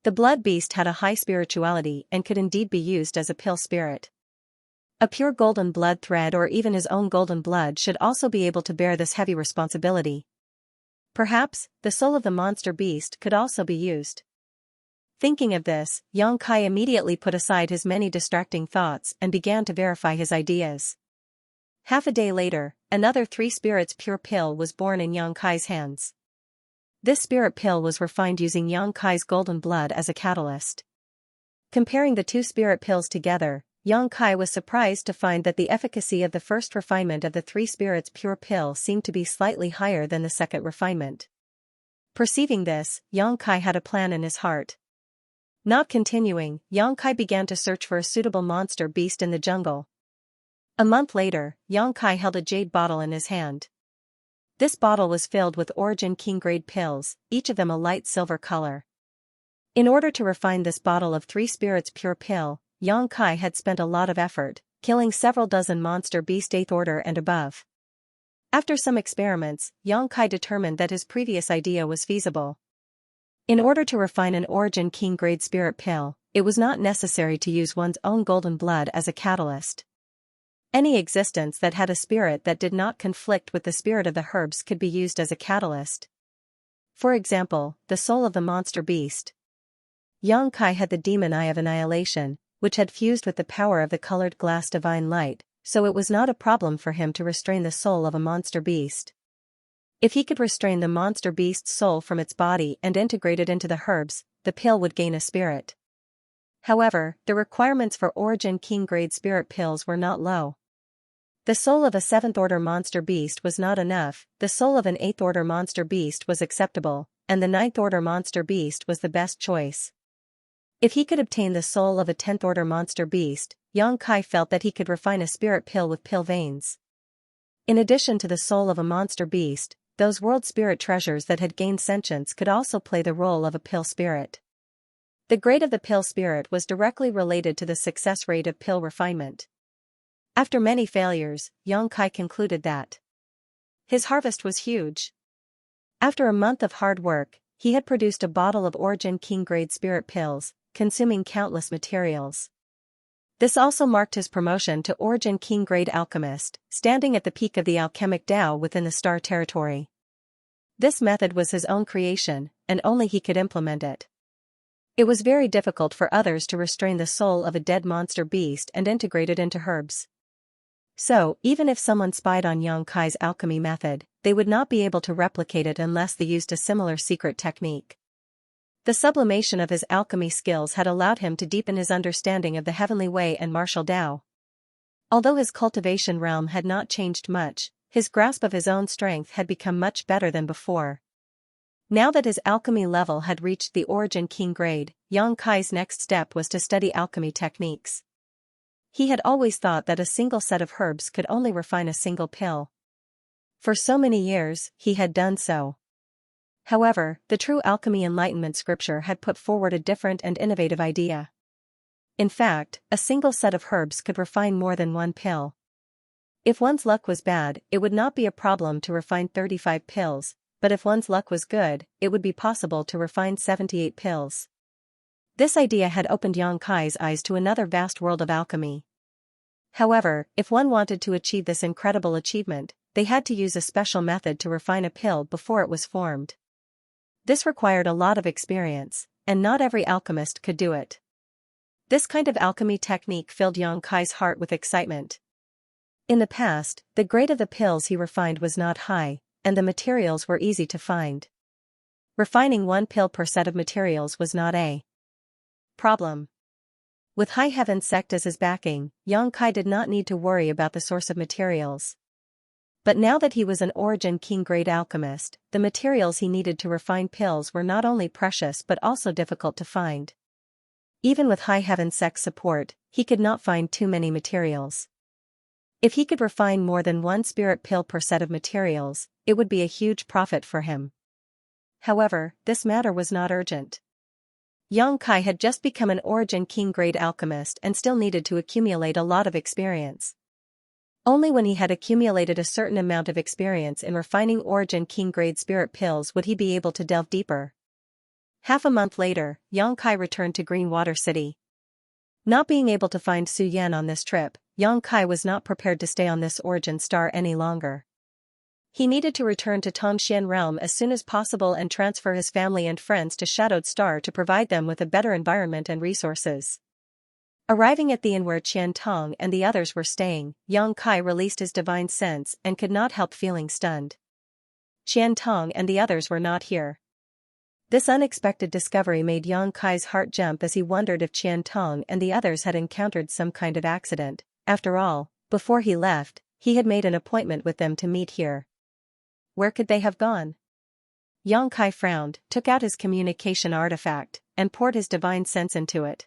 The blood beast had a high spirituality and could indeed be used as a pill spirit. A pure golden blood thread or even his own golden blood should also be able to bear this heavy responsibility. Perhaps, the soul of the monster beast could also be used. Thinking of this, Xianxia immediately put aside his many distracting thoughts and began to verify his ideas. Half a day later, another 3 spirits pure pill was born in Xianxia's hands. This spirit pill was refined using Xianxia's golden blood as a catalyst. Comparing the 2 spirit pills together, Xianxia was surprised to find that the efficacy of the first refinement of the 3 spirits pure pill seemed to be slightly higher than the second refinement. Perceiving this, Xianxia had a plan in his heart. Not continuing, Xianxia began to search for a suitable monster beast in the jungle. A month later, Xianxia held a jade bottle in his hand. This bottle was filled with Origin King grade pills, each of them a light silver color. In order to refine this bottle of 3 spirits pure pill, Xianxia had spent a lot of effort, killing several dozen monster beast 8th order and above. After some experiments, Xianxia determined that his previous idea was feasible. In order to refine an Origin King grade spirit pill, it was not necessary to use one's own golden blood as a catalyst. Any existence that had a spirit that did not conflict with the spirit of the herbs could be used as a catalyst. For example, the soul of the monster beast. Xianxia had the demon eye of annihilation, which had fused with the power of the colored glass divine light, so it was not a problem for him to restrain the soul of a monster beast. If he could restrain the monster beast's soul from its body and integrate it into the herbs, the pill would gain a spirit. However, the requirements for Origin King-grade spirit pills were not low. The soul of a 7th-order monster beast was not enough, the soul of an 8th-order monster beast was acceptable, and the 9th-order monster beast was the best choice. If he could obtain the soul of a 10th-order monster beast, Yang Kai felt that he could refine a spirit pill with pill veins. In addition to the soul of a monster beast, those world spirit treasures that had gained sentience could also play the role of a pill spirit. The grade of the pill spirit was directly related to the success rate of pill refinement. After many failures, Yang Kai concluded that his harvest was huge. After a month of hard work, he had produced a bottle of Origin King-grade spirit pills, consuming countless materials. This also marked his promotion to Origin King-grade alchemist, standing at the peak of the alchemic Tao within the star territory. This method was his own creation, and only he could implement it. It was very difficult for others to restrain the soul of a dead monster beast and integrate it into herbs. So, even if someone spied on Yang Kai's alchemy method, they would not be able to replicate it unless they used a similar secret technique. The sublimation of his alchemy skills had allowed him to deepen his understanding of the heavenly way and martial Tao. Although his cultivation realm had not changed much, his grasp of his own strength had become much better than before. Now that his alchemy level had reached the Origin King grade, Yang Kai's next step was to study alchemy techniques. He had always thought that a single set of herbs could only refine a single pill. For so many years, he had done so. However, the true alchemy enlightenment scripture had put forward a different and innovative idea. In fact, a single set of herbs could refine more than one pill. If one's luck was bad, it would not be a problem to refine 35 pills, but if one's luck was good, it would be possible to refine 78 pills. This idea had opened Yang Kai's eyes to another vast world of alchemy. However, if one wanted to achieve this incredible achievement, they had to use a special method to refine a pill before it was formed. This required a lot of experience, and not every alchemist could do it. This kind of alchemy technique filled Yang Kai's heart with excitement. In the past, the grade of the pills he refined was not high, and the materials were easy to find. Refining one pill per set of materials was not a problem. With High Heaven Sect as his backing, Yang Kai did not need to worry about the source of materials. But now that he was an Origin King-grade alchemist, the materials he needed to refine pills were not only precious but also difficult to find. Even with High Heaven Sect's support, he could not find too many materials. If he could refine more than one spirit pill per set of materials, it would be a huge profit for him. However, this matter was not urgent. Yang Kai had just become an Origin King-grade alchemist and still needed to accumulate a lot of experience. Only when he had accumulated a certain amount of experience in refining Origin King-grade spirit pills would he be able to delve deeper. Half a month later, Yang Kai returned to Green Water City. Not being able to find Su Yan on this trip, Yang Kai was not prepared to stay on this Origin star any longer. He needed to return to Tongxian realm as soon as possible and transfer his family and friends to Shadowed Star to provide them with a better environment and resources. Arriving at the inn where Qian Tong and the others were staying, Yang Kai released his divine sense and could not help feeling stunned. Qian Tong and the others were not here. This unexpected discovery made Yang Kai's heart jump as he wondered if Qian Tong and the others had encountered some kind of accident. After all, before he left, he had made an appointment with them to meet here. Where could they have gone? Yang Kai frowned, took out his communication artifact, and poured his divine sense into it.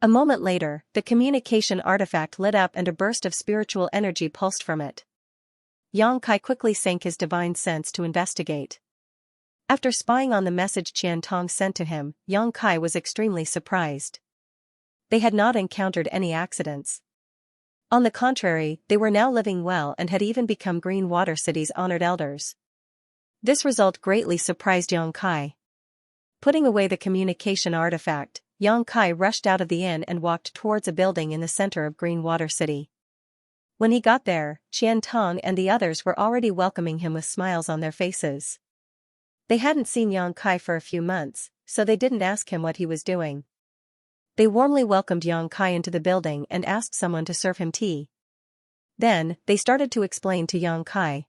A moment later, the communication artifact lit up and a burst of spiritual energy pulsed from it. Yang Kai quickly sank his divine sense to investigate. After spying on the message Qian Tong sent to him, Yang Kai was extremely surprised. They had not encountered any accidents. On the contrary, they were now living well and had even become Green Water City's honored elders. This result greatly surprised Yang Kai. Putting away the communication artifact, Yang Kai rushed out of the inn and walked towards a building in the center of Green Water City. When he got there, Qian Tong and the others were already welcoming him with smiles on their faces. They hadn't seen Yang Kai for a few months, so they didn't ask him what he was doing. They warmly welcomed Yang Kai into the building and asked someone to serve him tea. Then, they started to explain to Yang Kai.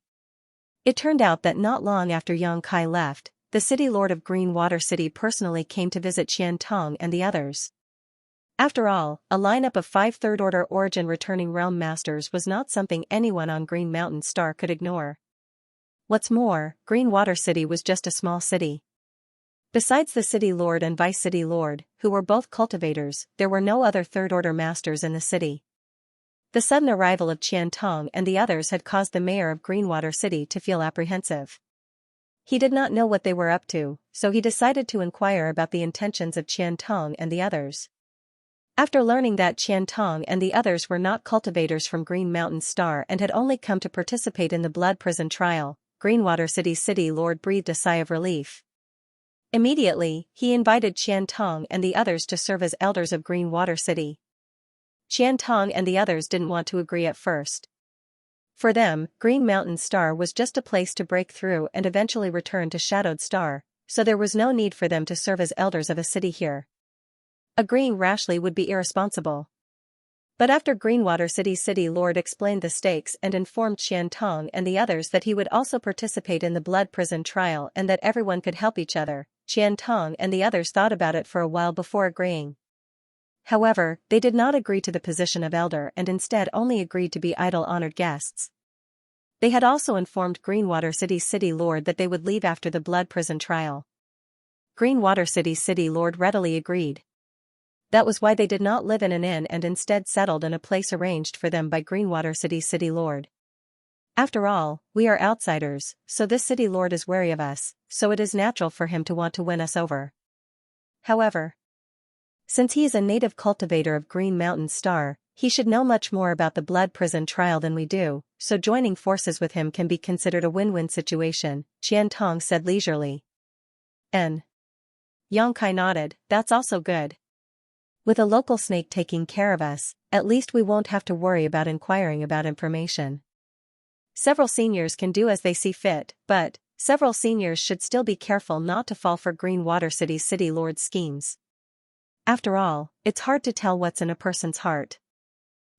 It turned out that not long after Yang Kai left, the city lord of Green Water City personally came to visit Qian Tong and the others. After all, a lineup of 5 third-order origin returning realm masters was not something anyone on Green Mountain Star could ignore. What's more, Green Water City was just a small city. Besides the City Lord and Vice City Lord, who were both cultivators, there were no other third-order masters in the city. The sudden arrival of Qian Tong and the others had caused the mayor of Greenwater City to feel apprehensive. He did not know what they were up to, so he decided to inquire about the intentions of Qian Tong and the others. After learning that Qian Tong and the others were not cultivators from Green Mountain Star and had only come to participate in the Blood Prison trial, Greenwater City's City Lord breathed a sigh of relief. Immediately, he invited Qian Tong and the others to serve as elders of Greenwater City. Qian Tong and the others didn't want to agree at first. For them, Green Mountain Star was just a place to break through and eventually return to Shadowed Star, so there was no need for them to serve as elders of a city here. Agreeing rashly would be irresponsible. But after Greenwater City's City Lord explained the stakes and informed Qian Tong and the others that he would also participate in the Blood Prison trial and that everyone could help each other, Qian Tong and the others thought about it for a while before agreeing. However, they did not agree to the position of elder and instead only agreed to be idle honored guests. They had also informed Greenwater City's City Lord that they would leave after the Blood Prison trial. Greenwater City's City Lord readily agreed. That was why they did not live in an inn and instead settled in a place arranged for them by Greenwater City's City Lord. After all, we are outsiders, so this City Lord is wary of us, so it is natural for him to want to win us over. However, since he is a native cultivator of Green Mountain Star, he should know much more about the Blood Prison trial than we do, so joining forces with him can be considered a win-win situation, Qian Tong said leisurely. Xianxia nodded, that's also good. With a local snake taking care of us, at least we won't have to worry about inquiring about information. Several seniors can do as they see fit, but several seniors should still be careful not to fall for Greenwater City's City Lord's schemes. After all, it's hard to tell what's in a person's heart.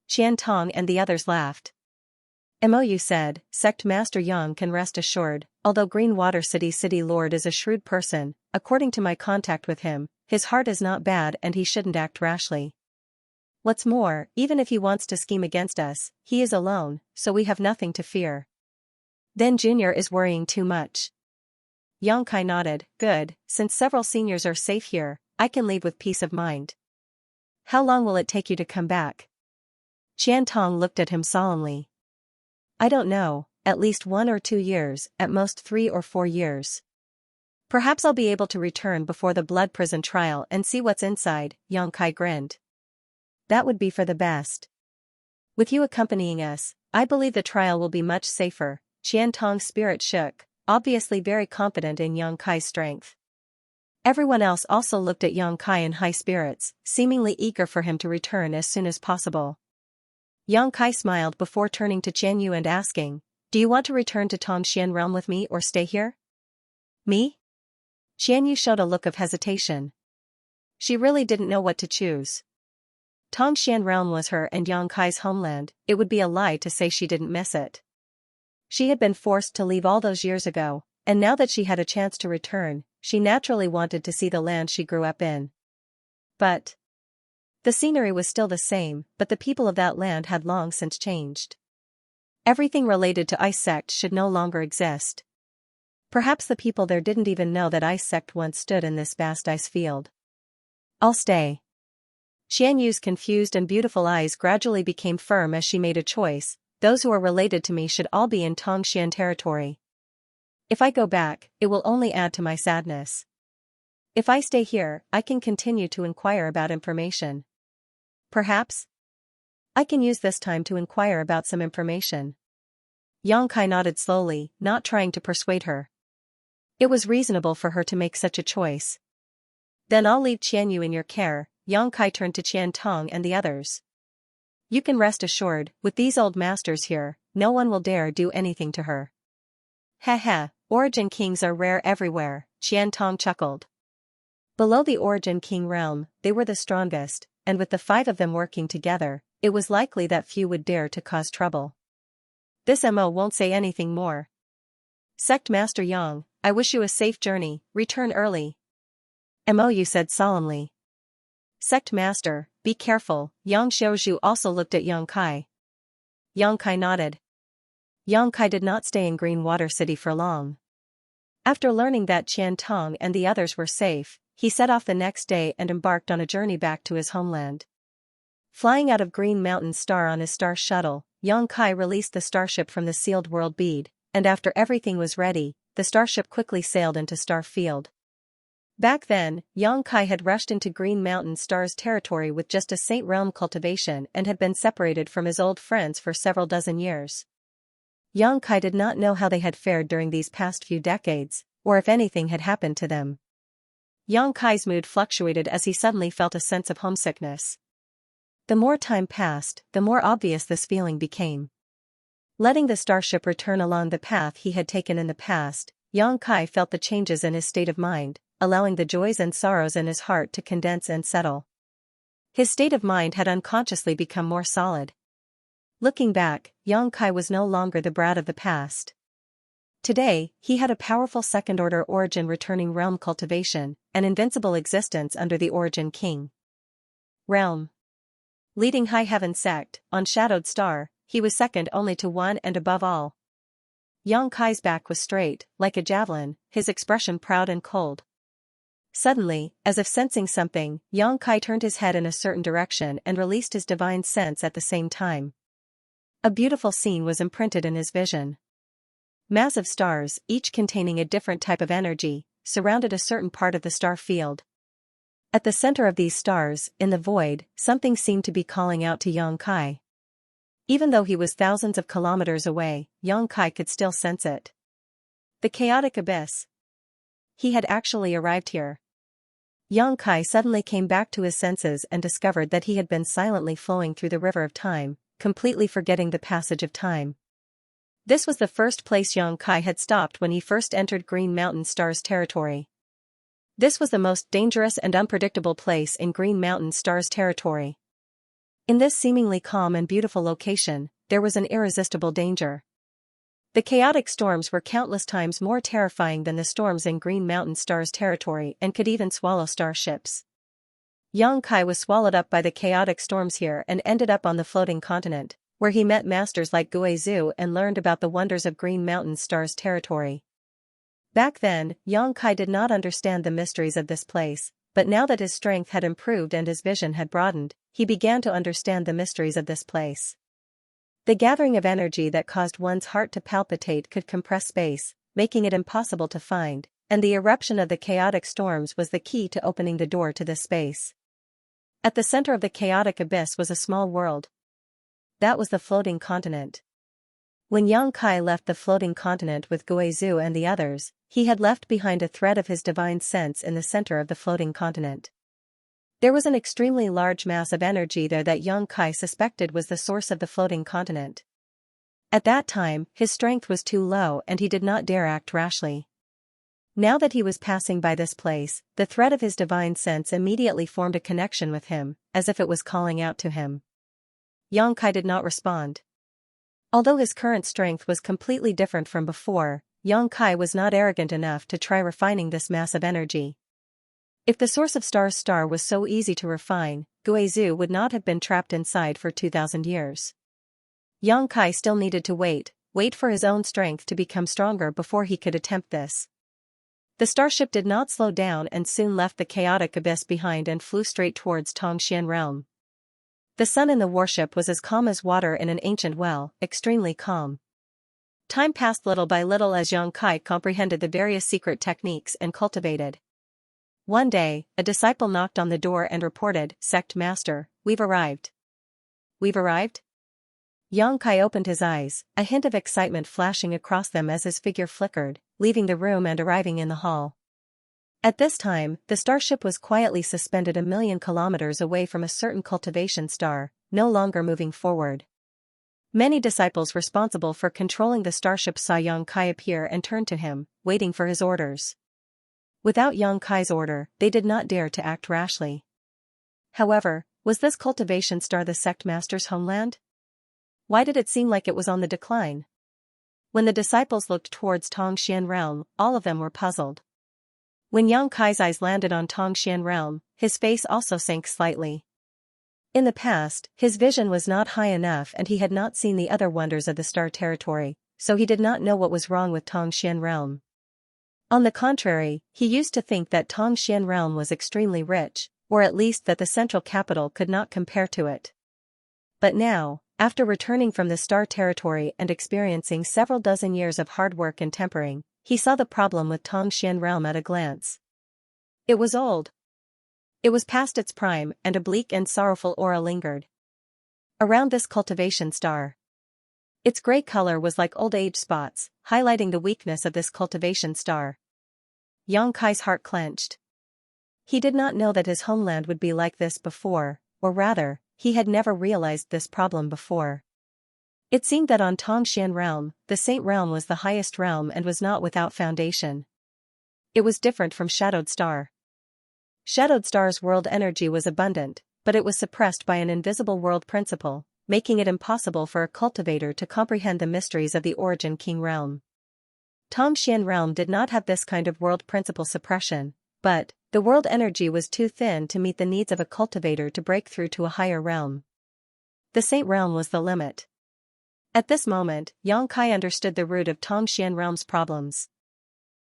Qian Tong and the others laughed. Mou said, Sect Master Yang can rest assured, although Greenwater City's City Lord is a shrewd person, according to my contact with him, his heart is not bad and he shouldn't act rashly. What's more, even if he wants to scheme against us, he is alone, so we have nothing to fear. Then Junior is worrying too much. Xianxia nodded, good, since several seniors are safe here, I can leave with peace of mind. How long will it take you to come back? Qian Tong looked at him solemnly. I don't know, at least 1 or 2 years, at most 3 or 4 years. Perhaps I'll be able to return before the Blood Prison trial and see what's inside, Xianxia grinned. That would be for the best. With you accompanying us, I believe the trial will be much safer. Qian Tong's spirit shook, obviously very confident in Xianxia's strength. Everyone else also looked at Xianxia in high spirits, seemingly eager for him to return as soon as possible. Xianxia smiled before turning to Qian Yu and asking, do you want to return to Tongxian realm with me or stay here? Me? Qian Yu showed a look of hesitation. She really didn't know what to choose. Tongxian realm was her and Xianxia's homeland, it would be a lie to say she didn't miss it. She had been forced to leave all those years ago, and now that she had a chance to return, she naturally wanted to see the land she grew up in. But the scenery was still the same, but the people of that land had long since changed. Everything related to Ice Sect should no longer exist. Perhaps the people there didn't even know that Ice Sect once stood in this vast ice field. I'll stay. Qian Yu's confused and beautiful eyes gradually became firm as she made a choice, those who are related to me should all be in Tongxian territory. If I go back, it will only add to my sadness. If I stay here, I can continue to inquire about information. Perhaps I can use this time to inquire about some information. Xianxia nodded slowly, not trying to persuade her. It was reasonable for her to make such a choice. Then I'll leave Qian Yu in your care, Xianxia turned to Qian Tong and the others. You can rest assured, with these old masters here, no one will dare do anything to her. Heh, Origin Kings are rare everywhere, Qian Tong chuckled. Below the Origin King realm, they were the strongest, and with the 5 of them working together, it was likely that few would dare to cause trouble. This Mo won't say anything more. Sect Master Yang, I wish you a safe journey, return early. Mou said solemnly. Sect Master, be careful. Yang Xiaozhu also looked at Yang Kai. Yang Kai nodded. Yang Kai did not stay in Green Water City for long. After learning that Qian Tong and the others were safe, he set off the next day and embarked on a journey back to his homeland. Flying out of Green Mountain Star on his star shuttle, Yang Kai released the starship from the sealed world bead, and after everything was ready, the starship quickly sailed into Star Field. Back then, Yang Kai had rushed into Green Mountain Star's territory with just a Saint Realm cultivation and had been separated from his old friends for several dozen years. Yang Kai did not know how they had fared during these past few decades, or if anything had happened to them. Yang Kai's mood fluctuated as he suddenly felt a sense of homesickness. The more time passed, the more obvious this feeling became. Letting the starship return along the path he had taken in the past, Yang Kai felt the changes in his state of mind, allowing the joys and sorrows in his heart to condense and settle. His state of mind had unconsciously become more solid. Looking back, Yang Kai was no longer the brat of the past. Today, he had a powerful second-order origin returning realm cultivation, an invincible existence under the Origin King. Realm. Leading High Heaven Sect, on Shadowed Star, he was second only to one and above all. Yang Kai's back was straight, like a javelin, his expression proud and cold. Suddenly, as if sensing something, Yang Kai turned his head in a certain direction and released his divine sense at the same time. A beautiful scene was imprinted in his vision. Massive stars, each containing a different type of energy, surrounded a certain part of the star field. At the center of these stars, in the void, something seemed to be calling out to Yang Kai. Even though he was thousands of kilometers away, Yang Kai could still sense it. The chaotic abyss. He had actually arrived here. Yang Kai suddenly came back to his senses and discovered that he had been silently flowing through the river of time, completely forgetting the passage of time. This was the first place Yang Kai had stopped when he first entered Green Mountain Star's territory. This was the most dangerous and unpredictable place in Green Mountain Star's territory. In this seemingly calm and beautiful location, there was an irresistible danger. The chaotic storms were countless times more terrifying than the storms in Green Mountain Star's territory and could even swallow starships. Yang Kai was swallowed up by the chaotic storms here and ended up on the floating continent, where he met masters like Guizhu and learned about the wonders of Green Mountain Star's territory. Back then, Yang Kai did not understand the mysteries of this place, but now that his strength had improved and his vision had broadened, he began to understand the mysteries of this place. The gathering of energy that caused one's heart to palpitate could compress space, making it impossible to find, and the eruption of the chaotic storms was the key to opening the door to this space. At the center of the chaotic abyss was a small world. That was the floating continent. When Yang Kai left the floating continent with Guizhu and the others, he had left behind a thread of his divine sense in the center of the floating continent. There was an extremely large mass of energy there that Yang Kai suspected was the source of the floating continent. At that time, his strength was too low and he did not dare act rashly. Now that he was passing by this place, the thread of his divine sense immediately formed a connection with him, as if it was calling out to him. Yang Kai did not respond. Although his current strength was completely different from before, Yang Kai was not arrogant enough to try refining this mass of energy. If the source of Star's star was so easy to refine, Guizhu would not have been trapped inside for 2,000 years. Yang Kai still needed to wait for his own strength to become stronger before he could attempt this. The starship did not slow down and soon left the chaotic abyss behind and flew straight towards Tongxian realm. The sun in the warship was as calm as water in an ancient well, extremely calm. Time passed little by little as Yang Kai comprehended the various secret techniques and cultivated. One day, a disciple knocked on the door and reported, "Sect Master, we've arrived." "We've arrived?" Yang Kai opened his eyes, a hint of excitement flashing across them as his figure flickered, leaving the room and arriving in the hall. At this time, the starship was quietly suspended 1,000,000 kilometers away from a certain cultivation star, no longer moving forward. Many disciples responsible for controlling the starship saw Yang Kai appear and turned to him, waiting for his orders. Without Yang Kai's order, they did not dare to act rashly. However, was this cultivation star the sect master's homeland? Why did it seem like it was on the decline? When the disciples looked towards Tongxian realm, all of them were puzzled. When Yang Kai's eyes landed on Tongxian realm, his face also sank slightly. In the past, his vision was not high enough and he had not seen the other wonders of the star territory, so he did not know what was wrong with Tongxian realm. On the contrary, he used to think that Tongxian realm was extremely rich, or at least that the central capital could not compare to it. But now, after returning from the star territory and experiencing several dozen years of hard work and tempering, he saw the problem with Tongxian realm at a glance. It was old. It was past its prime and a bleak and sorrowful aura lingered around this cultivation star. Its gray color was like old age spots, highlighting the weakness of this cultivation star. Yang Kai's heart clenched. He did not know that his homeland would be like this before, or rather, he had never realized this problem before. It seemed that on Tongxian realm, the Saint realm was the highest realm and was not without foundation. It was different from Shadowed Star. Shadowed Star's world energy was abundant, but it was suppressed by an invisible world principle, making it impossible for a cultivator to comprehend the mysteries of the Origin King realm. Tongxian realm did not have this kind of world principle suppression, but the world energy was too thin to meet the needs of a cultivator to break through to a higher realm. The Saint realm was the limit. At this moment, Yang Kai understood the root of Tongxian realm's problems.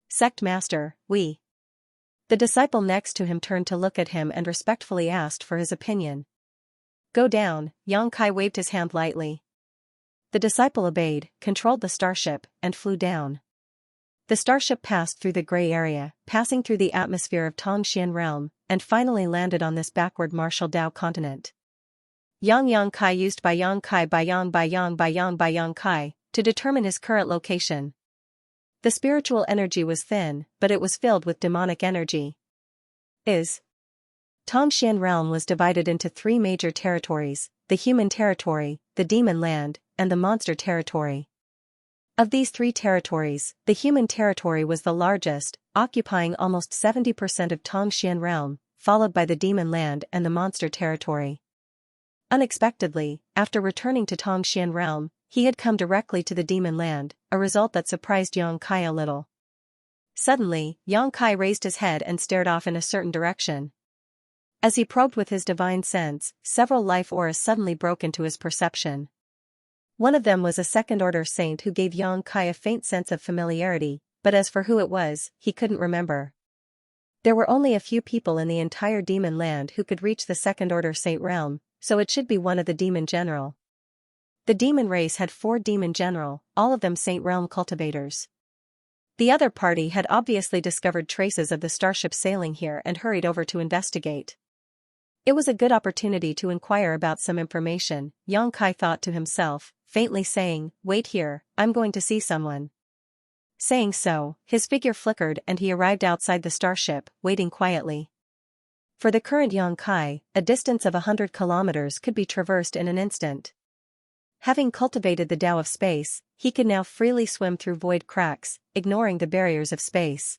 Sect Master, we. The disciple next to him turned to look at him and respectfully asked for his opinion. Go down, Yang Kai waved his hand lightly. The disciple obeyed, controlled the starship, and flew down. The starship passed through the gray area, passing through the atmosphere of Tongxian realm, and finally landed on this backward Martial Dao continent. Yang Kai used by Yang Kai to determine his current location. The spiritual energy was thin, but it was filled with demonic energy. Tongxian realm was divided into 3 major territories: the human territory, the demon land, and the monster territory. Of these 3 territories, the human territory was the largest, occupying almost 70% of Tongxian realm, followed by the demon land and the monster territory. Unexpectedly, after returning to Tongxian realm, he had come directly to the demon land, a result that surprised Yang Kai a little. Suddenly, Yang Kai raised his head and stared off in a certain direction. As he probed with his divine sense, several life auras suddenly broke into his perception. One of them was a second-order saint who gave Yang Kai a faint sense of familiarity, but as for who it was, he couldn't remember. There were only a few people in the entire demon land who could reach the second-order saint realm, so it should be one of the demon general. The demon race had 4 demon general, all of them saint realm cultivators. The other party had obviously discovered traces of the starship sailing here and hurried over to investigate. It was a good opportunity to inquire about some information, Yang Kai thought to himself, faintly saying, "Wait here, I'm going to see someone." Saying so, his figure flickered and he arrived outside the starship, waiting quietly. For the current Yang Kai, a distance of 100 kilometers could be traversed in an instant. Having cultivated the Tao of space, he could now freely swim through void cracks, ignoring the barriers of space.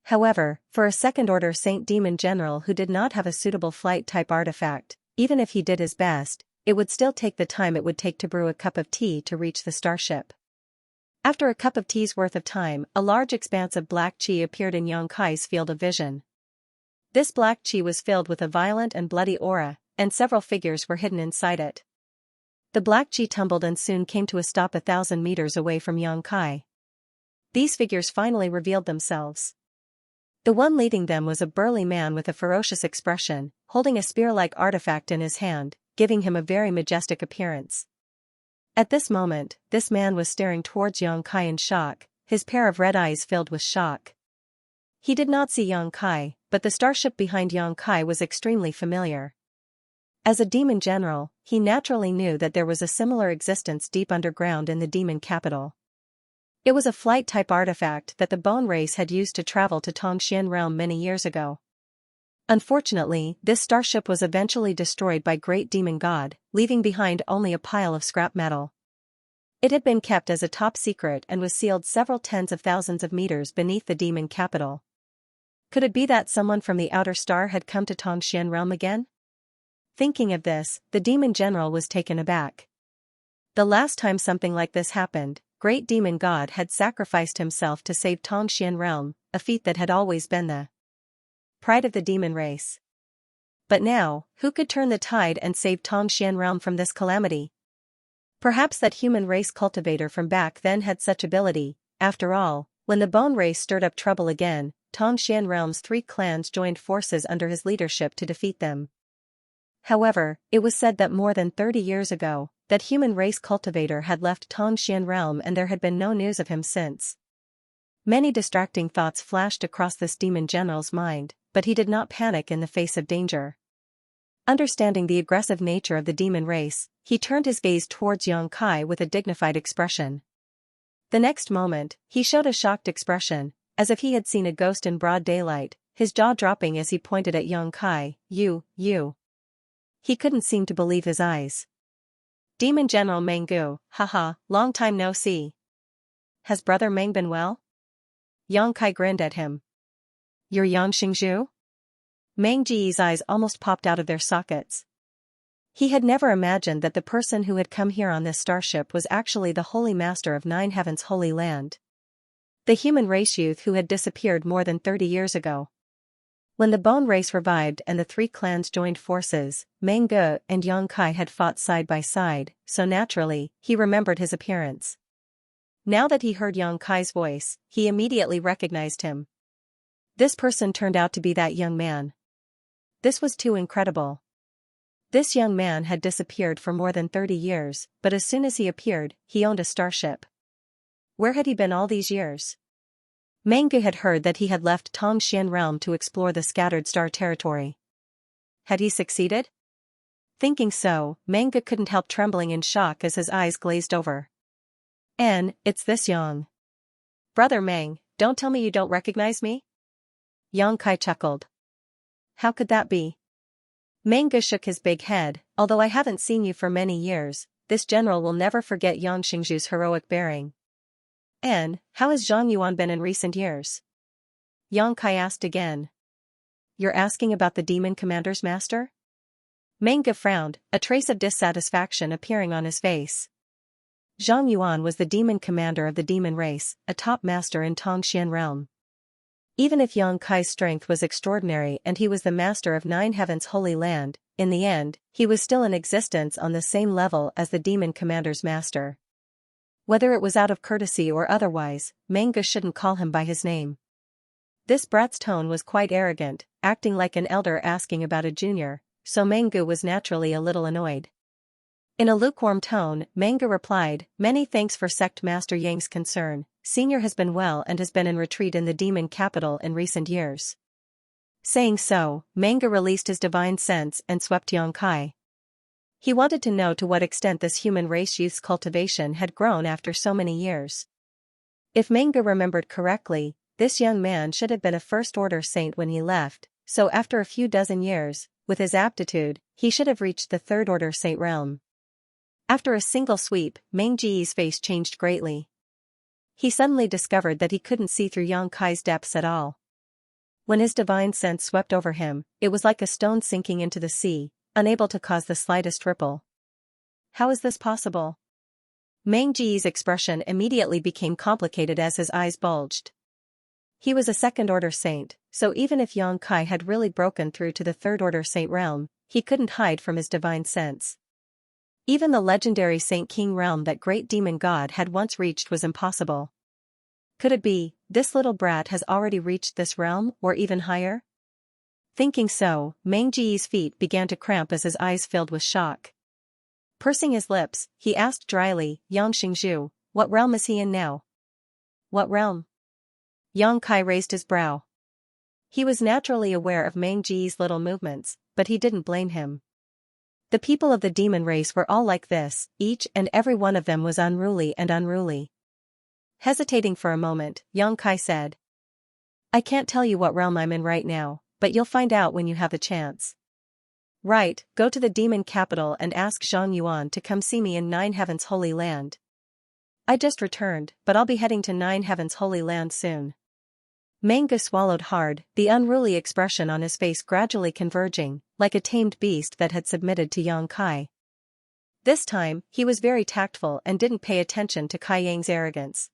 However, for a second-order Saint Demon General who did not have a suitable flight-type artifact, even if he did his best, it would still take the time it would take to brew a cup of tea to reach the starship. After a cup of tea's worth of time, a large expanse of black chi appeared in Yang Kai's field of vision. This black chi was filled with a violent and bloody aura, and several figures were hidden inside it. The black chi tumbled and soon came to a stop 1,000 meters away from Yang Kai. These figures finally revealed themselves. The one leading them was a burly man with a ferocious expression, holding a spear-like artifact in his hand, giving him a very majestic appearance. At this moment, this man was staring towards Yang Kai in shock, his pair of red eyes filled with shock. He did not see Yang Kai, but the starship behind Yang Kai was extremely familiar. As a demon general, he naturally knew that there was a similar existence deep underground in the demon capital. It was a flight-type artifact that the bone race had used to travel to Tongxian realm many years ago. Unfortunately, this starship was eventually destroyed by Great Demon God, leaving behind only a pile of scrap metal. It had been kept as a top secret and was sealed several tens of thousands of meters beneath the demon capital. Could it be that someone from the outer star had come to Tongxian realm again? Thinking of this, the demon general was taken aback. The last time something like this happened, great demon god had sacrificed himself to save Tongxian realm, a feat that had always been the pride of the demon race. But now, who could turn the tide and save Tongxian realm from this calamity? Perhaps that human race cultivator from back then had such ability. After all, when the bone race stirred up trouble again, Tongxian realm's 3 clans joined forces under his leadership to defeat them. However, it was said that more than 30 years ago, that human race cultivator had left Tongxian realm and there had been no news of him since. Many distracting thoughts flashed across this demon general's mind, but he did not panic in the face of danger. Understanding the aggressive nature of the demon race, he turned his gaze towards Xianxia with a dignified expression. The next moment, he showed a shocked expression, as if he had seen a ghost in broad daylight, his jaw dropping as he pointed at Xianxia. You. He couldn't seem to believe his eyes. Demon General Menggu, haha, long time no see. Has Brother Meng been well? Xianxia grinned at him. You're Yang Xingzhu? Meng Ji's eyes almost popped out of their sockets. He had never imagined that the person who had come here on this starship was actually the Holy Master of 9 Heavens' Holy Land. The human race youth who had disappeared more than 30 years ago. When the bone race revived and the 3 clans joined forces, Menggu and Xianxia had fought side by side, so naturally, he remembered his appearance. Now that he heard Xianxia's voice, he immediately recognized him. This person turned out to be that young man. This was too incredible. This young man had disappeared for more than 30 years, but as soon as he appeared, he owned a starship. Where had he been all these years? Menggu had heard that he had left Tongxian realm to explore the scattered star territory. Had he succeeded? Thinking so, Menggu couldn't help trembling in shock as his eyes glazed over. It's this Yang. Brother Meng, don't tell me you don't recognize me? Xianxia chuckled. How could that be? Menggu shook his big head. Although I haven't seen you for many years, this general will never forget Yang Xingzhu's heroic bearing. And, how has Zhang Yuan been in recent years? Xianxia asked again. You're asking about the demon commander's master? Menggu frowned, a trace of dissatisfaction appearing on his face. Zhang Yuan was the demon commander of the demon race, a top master in Tongxian realm. Even if Xianxia's strength was extraordinary and he was the master of 9 Heavens' Holy Land, in the end, he was still in existence on the same level as the demon commander's master. Whether it was out of courtesy or otherwise, Menggu shouldn't call him by his name. This brat's tone was quite arrogant, acting like an elder asking about a junior, so Menggu was naturally a little annoyed. In a lukewarm tone, Menggu replied, Many thanks for Sect Master Yang's concern. Senior has been well and has been in retreat in the demon capital in recent years. Saying so, Menggu released his divine sense and swept Xianxia. He wanted to know to what extent this human race youth's cultivation had grown after so many years. If Menggu remembered correctly, this young man should have been a first-order saint when he left, so after a few dozen years, with his aptitude, he should have reached the third-order saint realm. After a single sweep, Meng Ji's face changed greatly. He suddenly discovered that he couldn't see through Xianxia's depths at all. When his divine sense swept over him, it was like a stone sinking into the sea, unable to cause the slightest ripple. How is this possible? Meng Ji's expression immediately became complicated as his eyes bulged. He was a second-order saint, so even if Xianxia had really broken through to the third-order saint realm, he couldn't hide from his divine sense. Even the legendary Saint King realm that great demon god had once reached was impossible. Could it be, this little brat has already reached this realm, or even higher? Thinking so, Meng Ji's feet began to cramp as his eyes filled with shock. Pursing his lips, he asked dryly, Yang Xingzhu, what realm is he in now? What realm? Xianxia raised his brow. He was naturally aware of Meng Ji's little movements, but he didn't blame him. The people of the demon race were all like this, each and every one of them was unruly. Hesitating for a moment, Xianxia said. I can't tell you what realm I'm in right now, but you'll find out when you have the chance. Right, go to the demon capital and ask Zhang Yuan to come see me in 9 Heavens' Holy Land. I just returned, but I'll be heading to 9 Heavens' Holy Land soon. Menggu swallowed hard, the unruly expression on his face gradually converging, like a tamed beast that had submitted to Xianxia. This time, he was very tactful and didn't pay attention to Kai Yang's arrogance.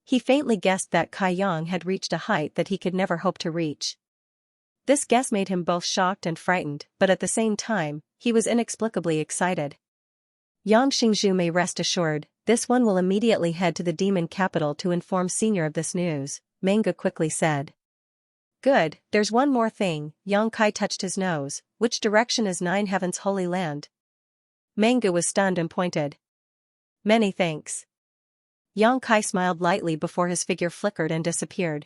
He faintly guessed that Kai Yang had reached a height that he could never hope to reach. This guess made him both shocked and frightened, but at the same time, he was inexplicably excited. Yang Xingzhu may rest assured, this one will immediately head to the demon capital to inform Senior of this news, Manga quickly said. Good, there's one more thing. Yang Kai touched his nose. Which direction is Nine Heaven's holy land? Manga was stunned and pointed. Many thanks. Yang Kai smiled lightly before his figure flickered and disappeared.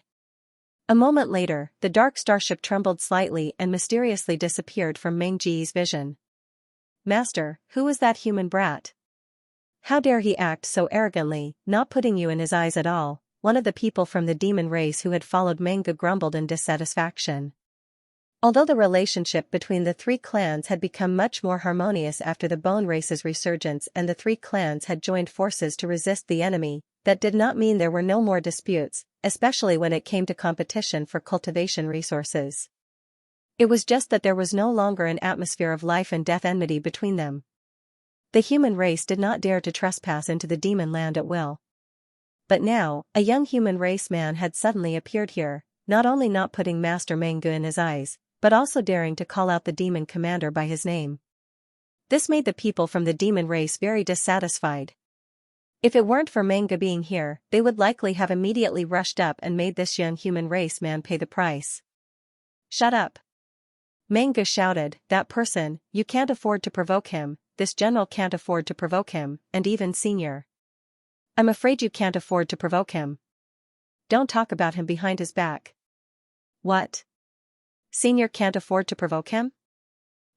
A moment later, the dark starship trembled slightly and mysteriously disappeared from Meng Ji's vision. Master, who is that human brat? How dare he act so arrogantly, not putting you in his eyes at all? One of the people from the demon race who had followed Manga grumbled in dissatisfaction. Although the relationship between the three clans had become much more harmonious after the Bone Race's resurgence and the three clans had joined forces to resist the enemy, that did not mean there were no more disputes, especially when it came to competition for cultivation resources. It was just that there was no longer an atmosphere of life and death enmity between them. The human race did not dare to trespass into the demon land at will. But now, a young human race man had suddenly appeared here, not only not putting Master Manga in his eyes, but also daring to call out the demon commander by his name. This made the people from the demon race very dissatisfied. If it weren't for Manga being here, they would likely have immediately rushed up and made this young human race man pay the price. Shut up! Manga shouted, that person, you can't afford to provoke him, this general can't afford to provoke him, and even Senior. I'm afraid you can't afford to provoke him. Don't talk about him behind his back. What? Senior can't afford to provoke him?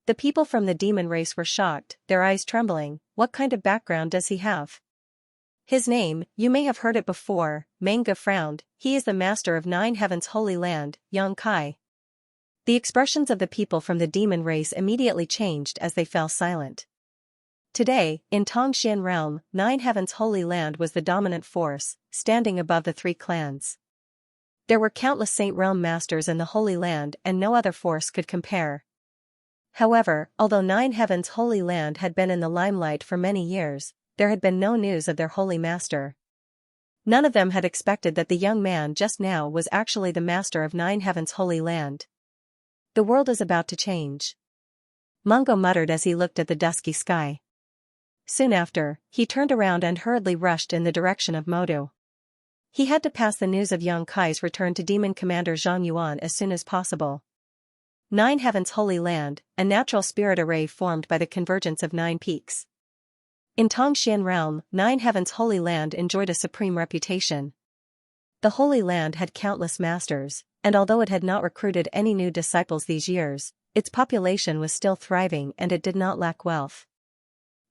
The people from the demon race were shocked, their eyes trembling. What kind of background does he have? His name, you may have heard it before. Manga frowned. He is the master of Nine Heaven's holy land, Yang Kai. The expressions of the people from the demon race immediately changed as they fell silent. Today, in Tongxian realm, Nine Heaven's holy land was the dominant force, standing above the three clans. There were countless Saint Realm masters in the holy land and no other force could compare. However, although Nine Heaven's holy land had been in the limelight for many years, there had been no news of their holy master. None of them had expected that the young man just now was actually the master of Nine Heaven's holy land. The world is about to change. Mungo muttered as he looked at the dusky sky. Soon after, he turned around and hurriedly rushed in the direction of Modu. He had to pass the news of Yang Kai's return to Demon Commander Zhang Yuan as soon as possible. Nine Heaven's holy land, a natural spirit array formed by the convergence of 9 peaks. In Tongxian realm, Nine Heaven's holy land enjoyed a supreme reputation. The holy land had countless masters, and although it had not recruited any new disciples these years, its population was still thriving and it did not lack wealth.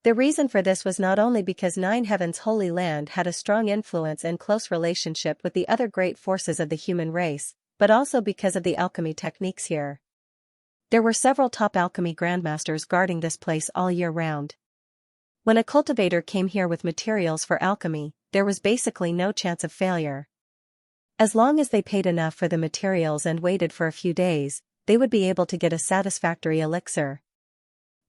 The reason for this was not only because Nine Heaven's holy land had a strong influence and close relationship with the other great forces of the human race, but also because of the alchemy techniques here. There were several top alchemy grandmasters guarding this place all year round. When a cultivator came here with materials for alchemy, there was basically no chance of failure. As long as they paid enough for the materials and waited for a few days, they would be able to get a satisfactory elixir.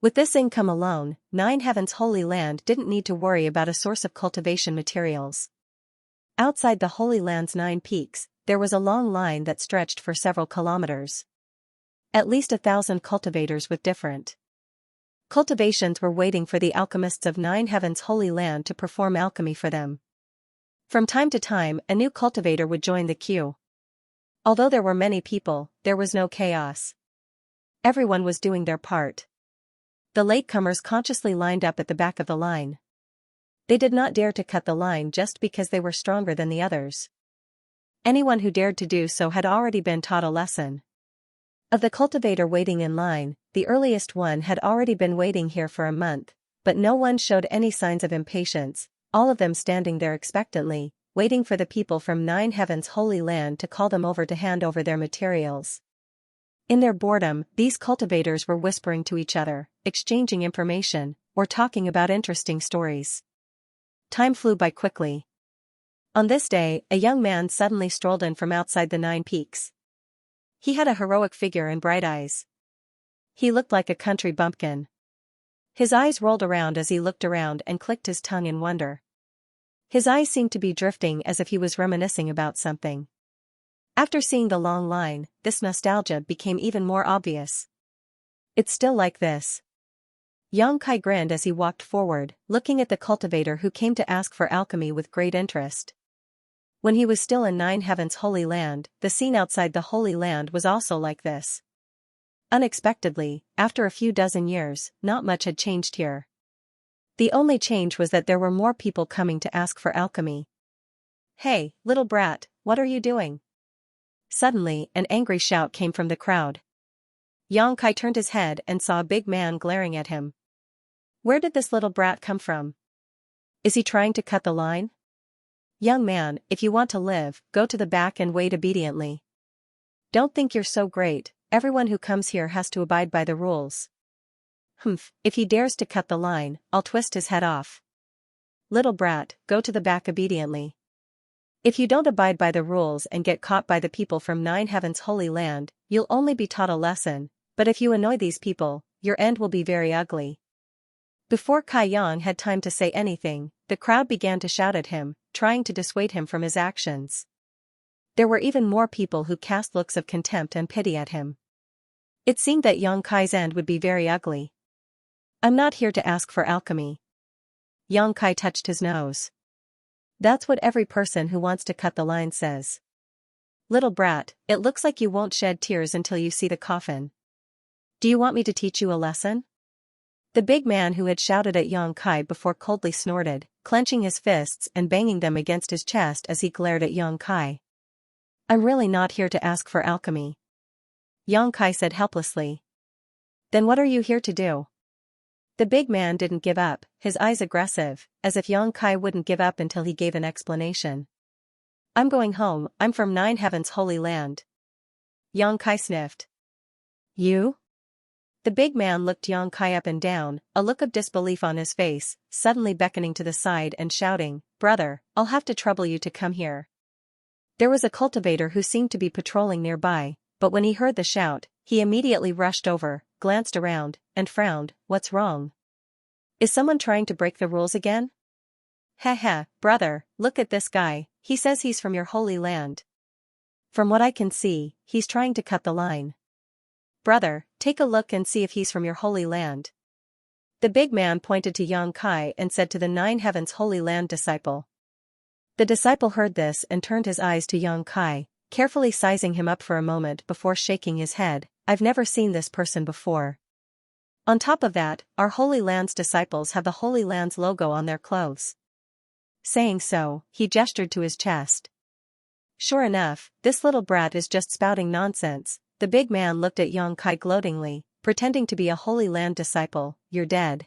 With this income alone, Nine Heaven's holy land didn't need to worry about a source of cultivation materials. Outside the holy land's 9 peaks, there was a long line that stretched for several kilometers. At least 1,000 cultivators with different cultivations were waiting for the alchemists of Nine Heaven's holy land to perform alchemy for them. From time to time, a new cultivator would join the queue. Although there were many people, there was no chaos. Everyone was doing their part. The latecomers consciously lined up at the back of the line. They did not dare to cut the line just because they were stronger than the others. Anyone who dared to do so had already been taught a lesson. Of the cultivator waiting in line, the earliest one had already been waiting here for a month, but no one showed any signs of impatience, all of them standing there expectantly, waiting for the people from Nine Heaven's holy land to call them over to hand over their materials. In their boredom, these cultivators were whispering to each other, exchanging information, or talking about interesting stories. Time flew by quickly. On this day, a young man suddenly strolled in from outside the 9 peaks. He had a heroic figure and bright eyes. He looked like a country bumpkin. His eyes rolled around as he looked around and clicked his tongue in wonder. His eyes seemed to be drifting as if he was reminiscing about something. After seeing the long line, this nostalgia became even more obvious. It's still like this. Yang Kai grinned as he walked forward, looking at the cultivator who came to ask for alchemy with great interest. When he was still in Nine Heaven's Holy Land, the scene outside the Holy Land was also like this. Unexpectedly, after a few dozen years, not much had changed here. The only change was that there were more people coming to ask for alchemy. "Hey, little brat, what are you doing?" Suddenly, an angry shout came from the crowd. Yang Kai turned his head and saw a big man glaring at him. Where did this little brat come from? Is he trying to cut the line? Young man, if you want to live, go to the back and wait obediently. Don't think you're so great, everyone who comes here has to abide by the rules. Humph, if he dares to cut the line, I'll twist his head off. Little brat, go to the back obediently. If you don't abide by the rules and get caught by the people from Nine Heaven's Holy Land, you'll only be taught a lesson, but if you annoy these people, your end will be very ugly. Before Kai Yan had time to say anything, the crowd began to shout at him, trying to dissuade him from his actions. There were even more people who cast looks of contempt and pity at him. It seemed that Yang Kai's end would be very ugly. I'm not here to ask for alchemy. Yang Kai touched his nose. That's what every person who wants to cut the line says. Little brat, it looks like you won't shed tears until you see the coffin. Do you want me to teach you a lesson? The big man who had shouted at Yang Kai before coldly snorted, clenching his fists and banging them against his chest as he glared at Yang Kai. I'm really not here to ask for alchemy. Yang Kai said helplessly. Then what are you here to do? The big man didn't give up, his eyes aggressive, as if Yang Kai wouldn't give up until he gave an explanation. I'm going home, I'm from Nine Heaven's Holy Land. Yang Kai sniffed. You? The big man looked Yang Kai up and down, a look of disbelief on his face, suddenly beckoning to the side and shouting, Brother, I'll have to trouble you to come here. There was a cultivator who seemed to be patrolling nearby, but when he heard the shout, he immediately rushed over, glanced around, and frowned. What's wrong? Is someone trying to break the rules again? Heh, brother, look at this guy, he says he's from your holy land. From what I can see, he's trying to cut the line. Brother, take a look and see if he's from your holy land. The big man pointed to Yang Kai and said to the Nine Heaven's Holy Land disciple. The disciple heard this and turned his eyes to Yang Kai, carefully sizing him up for a moment before shaking his head. I've never seen this person before. On top of that, our Holy Land's disciples have the Holy Land's logo on their clothes. Saying so, he gestured to his chest. Sure enough, this little brat is just spouting nonsense. The big man looked at Yang Kai gloatingly, pretending to be a Holy Land disciple. You're dead.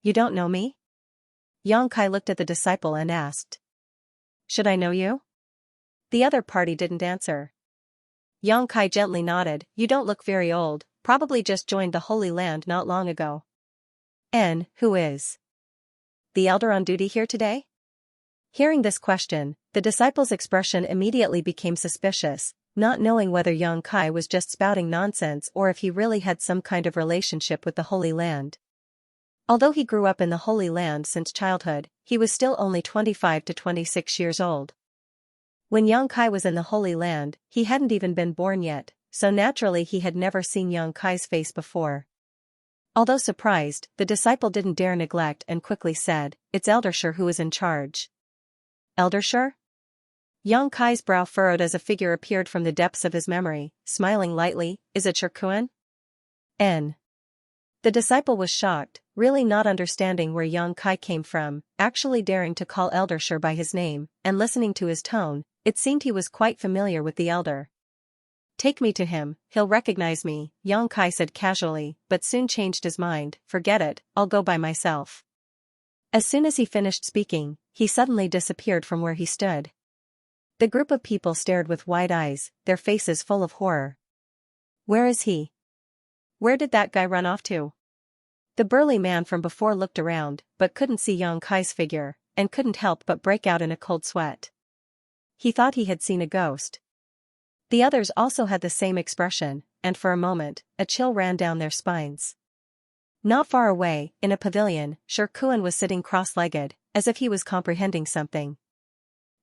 You don't know me? Yang Kai looked at the disciple and asked. Should I know you? The other party didn't answer. Yang Kai gently nodded. You don't look very old, probably just joined the Holy Land not long ago. And who is the elder on duty here today? Hearing this question, the disciple's expression immediately became suspicious, not knowing whether Yang Kai was just spouting nonsense or if he really had some kind of relationship with the Holy Land. Although he grew up in the Holy Land since childhood, he was still only 25 to 26 years old. When Yang Kai was in the Holy Land, he hadn't even been born yet, so naturally he had never seen Yang Kai's face before. Although surprised, the disciple didn't dare neglect and quickly said, It's Eldershire who is in charge. Eldershire? Yang Kai's brow furrowed as a figure appeared from the depths of his memory, smiling lightly. Is it Shirkuan? N. The disciple was shocked, really not understanding where Yang Kai came from, actually daring to call Eldershire by his name, and listening to his tone, it seemed he was quite familiar with the elder. Take me to him, he'll recognize me, Yang Kai said casually, but soon changed his mind. Forget it, I'll go by myself. As soon as he finished speaking, he suddenly disappeared from where he stood. The group of people stared with wide eyes, their faces full of horror. Where is he? Where did that guy run off to? The burly man from before looked around, but couldn't see Yang Kai's figure, and couldn't help but break out in a cold sweat. He thought he had seen a ghost. The others also had the same expression, and for a moment, a chill ran down their spines. Not far away, in a pavilion, Shirkuan was sitting cross-legged, as if he was comprehending something.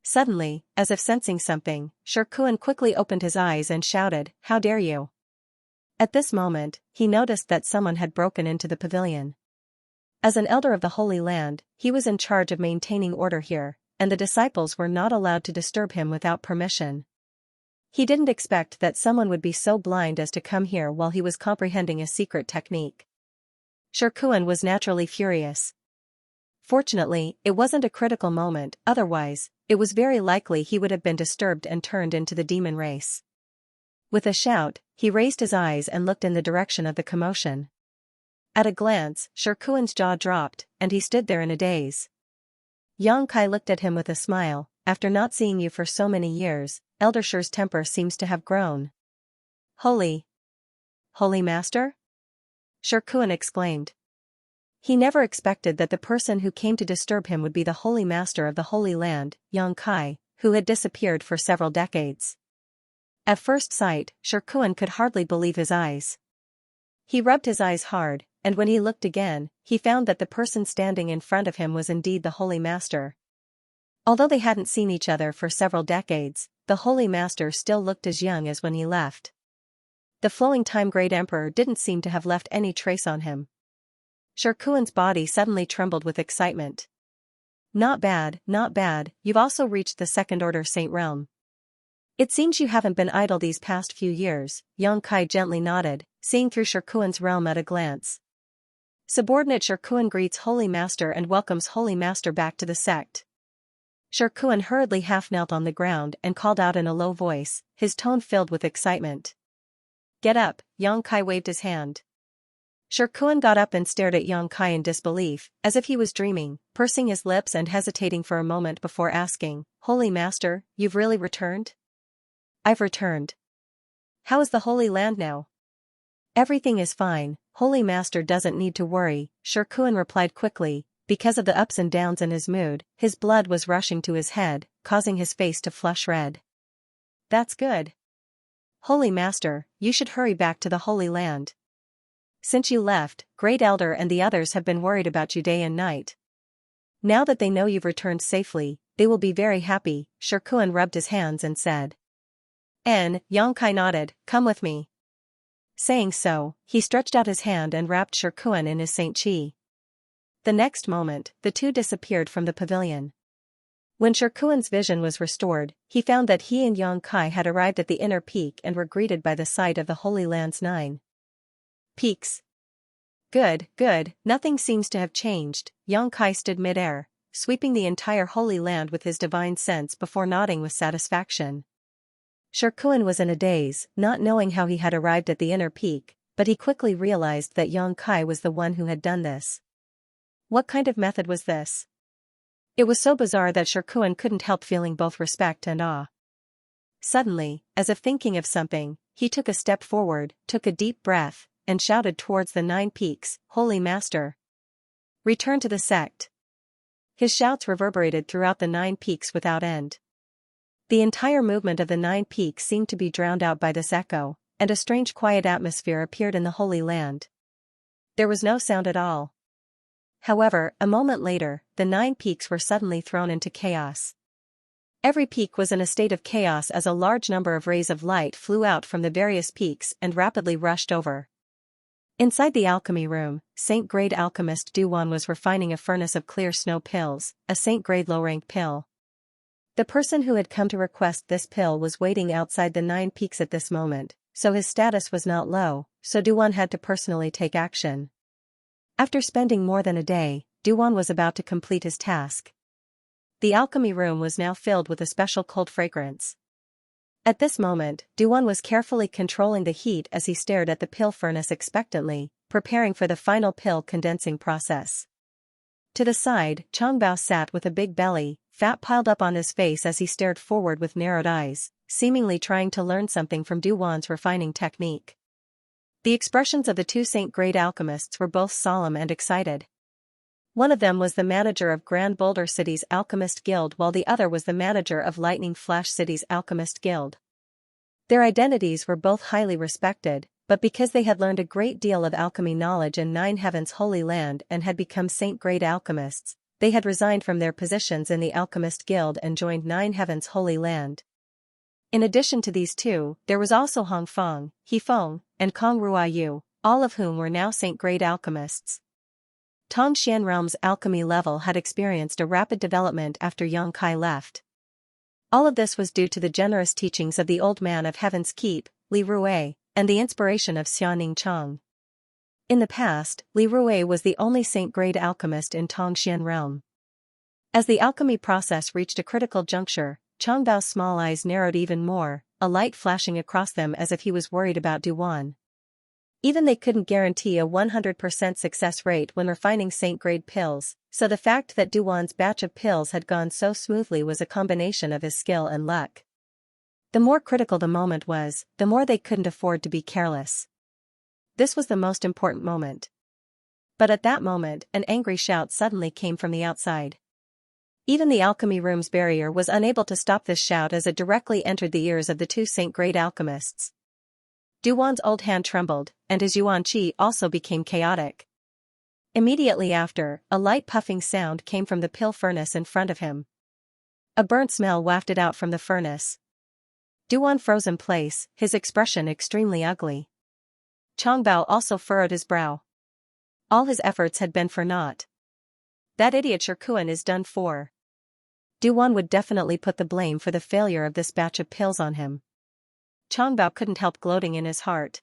Suddenly, as if sensing something, Shirkuan quickly opened his eyes and shouted, "How dare you!" At this moment, he noticed that someone had broken into the pavilion. As an elder of the Holy Land, he was in charge of maintaining order here, and the disciples were not allowed to disturb him without permission. He didn't expect that someone would be so blind as to come here while he was comprehending a secret technique. Shirkuan was naturally furious. Fortunately, it wasn't a critical moment, otherwise, it was very likely he would have been disturbed and turned into the demon race. With a shout, he raised his eyes and looked in the direction of the commotion. At a glance, Shirkuan's jaw dropped, and he stood there in a daze. Xianxia looked at him with a smile. "After not seeing you for so many years, Elder Shi's temper seems to have grown." Holy Master?" Shirkuan exclaimed. He never expected that the person who came to disturb him would be the Holy Master of the Holy Land, Xianxia, who had disappeared for several decades. At first sight, Shirkuan could hardly believe his eyes. He rubbed his eyes hard, and when he looked again, he found that the person standing in front of him was indeed the Holy Master. Although they hadn't seen each other for several decades, the Holy Master still looked as young as when he left. The flowing time-great Emperor didn't seem to have left any trace on him. Shirkuan's body suddenly trembled with excitement. Not bad, you've also reached the Second Order Saint realm. It seems you haven't been idle these past few years," Xianxia gently nodded, seeing through Shirkuan's realm at a glance. Subordinate Shirkuan greets Holy Master and welcomes Holy Master back to the sect. Shirkuan hurriedly half-knelt on the ground and called out in a low voice, his tone filled with excitement. "Get up," Xianxia waved his hand. Shirkuan got up and stared at Xianxia in disbelief, as if he was dreaming, pursing his lips and hesitating for a moment before asking, "Holy Master, you've really returned?" "I've returned. How is the Holy Land now?" "Everything is fine, Holy Master doesn't need to worry," Shirkuan replied quickly. Because of the ups and downs in his mood, his blood was rushing to his head, causing his face to flush red. "That's good. Holy Master, you should hurry back to the Holy Land. Since you left, Great Elder and the others have been worried about you day and night. Now that they know you've returned safely, they will be very happy," Shirkuan rubbed his hands and said. Xianxia nodded, "Come with me." Saying so, he stretched out his hand and wrapped Shirkuan in his Saint Chi. The next moment, the two disappeared from the pavilion. When Shirkuan's vision was restored, he found that he and Xianxia had arrived at the inner peak and were greeted by the sight of the Holy Land's 9 peaks. Good, nothing seems to have changed." Xianxia stood mid-air, sweeping the entire Holy Land with his divine sense before nodding with satisfaction. Shirkuan was in a daze, not knowing how he had arrived at the inner peak, but he quickly realized that Xianxia was the one who had done this. What kind of method was this? It was so bizarre that Shirkuan couldn't help feeling both respect and awe. Suddenly, as if thinking of something, he took a step forward, took a deep breath, and shouted towards the 9 peaks, "Holy Master! Return to the sect!" His shouts reverberated throughout the 9 peaks without end. The entire movement of the 9 peaks seemed to be drowned out by this echo, and a strange quiet atmosphere appeared in the Holy Land. There was no sound at all. However, a moment later, the 9 peaks were suddenly thrown into chaos. Every peak was in a state of chaos as a large number of rays of light flew out from the various peaks and rapidly rushed over. Inside the alchemy room, Saint-grade alchemist Duwan was refining a furnace of clear snow pills, a Saint-grade low-rank pill. The person who had come to request this pill was waiting outside the 9 peaks at this moment, so his status was not low, so Duwan had to personally take action. After spending more than a day, Duwan was about to complete his task. The alchemy room was now filled with a special cold fragrance. At this moment, Duwan was carefully controlling the heat as he stared at the pill furnace expectantly, preparing for the final pill condensing process. To the side, Chongbao sat with a big belly, fat piled up on his face as he stared forward with narrowed eyes, seemingly trying to learn something from Duwan's refining technique. The expressions of the two Saint-grade alchemists were both solemn and excited. One of them was the manager of Grand Boulder City's Alchemist Guild while the other was the manager of Lightning Flash City's Alchemist Guild. Their identities were both highly respected, but because they had learned a great deal of alchemy knowledge in Nine Heavens' Holy Land and had become saint-grade alchemists, they had resigned from their positions in the Alchemist Guild and joined Nine Heavens' Holy Land. In addition to these two, there was also Hong Feng, He Feng, and Kong Ruoyu, all of whom were now saint-grade alchemists. Tongxian Realm's alchemy level had experienced a rapid development after Yang Kai left. All of this was due to the generous teachings of the Old Man of Heaven's Keep, Li Rui, and the inspiration of Xianing Chang. In the past, Li Rui was the only saint-grade alchemist in Tongxian Realm. As the alchemy process reached a critical juncture, Chang Bao's small eyes narrowed even more, a light flashing across them as if he was worried about Duan. Even they couldn't guarantee a 100% success rate when refining saint-grade pills, so the fact that Duan's batch of pills had gone so smoothly was a combination of his skill and luck. The more critical the moment was, the more they couldn't afford to be careless. This was the most important moment. But at that moment, an angry shout suddenly came from the outside. Even the alchemy room's barrier was unable to stop this shout as it directly entered the ears of the two saint-grade alchemists. Duan's old hand trembled, and his yuan qi also became chaotic. Immediately after, a light puffing sound came from the pill furnace in front of him. A burnt smell wafted out from the furnace. Duan froze in place, his expression extremely ugly. Chang Bao also furrowed his brow. All his efforts had been for naught. That idiot Shirkuan is done for. Duan would definitely put the blame for the failure of this batch of pills on him. Chang Bao couldn't help gloating in his heart.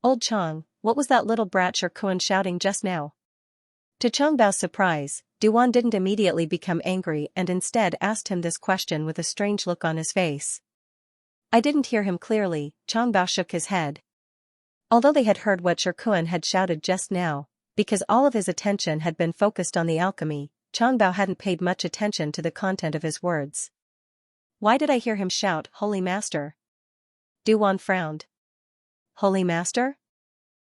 Old Chang, what was that little brat Shirkuan shouting just now? To Chang Bao's surprise, Duan didn't immediately become angry and instead asked him this question with a strange look on his face. I didn't hear him clearly, Chang Bao shook his head. Although they had heard what Shirkuan had shouted just now, because all of his attention had been focused on the alchemy, Chang Bao hadn't paid much attention to the content of his words. Why did I hear him shout, Holy Master? Duan frowned. Holy Master?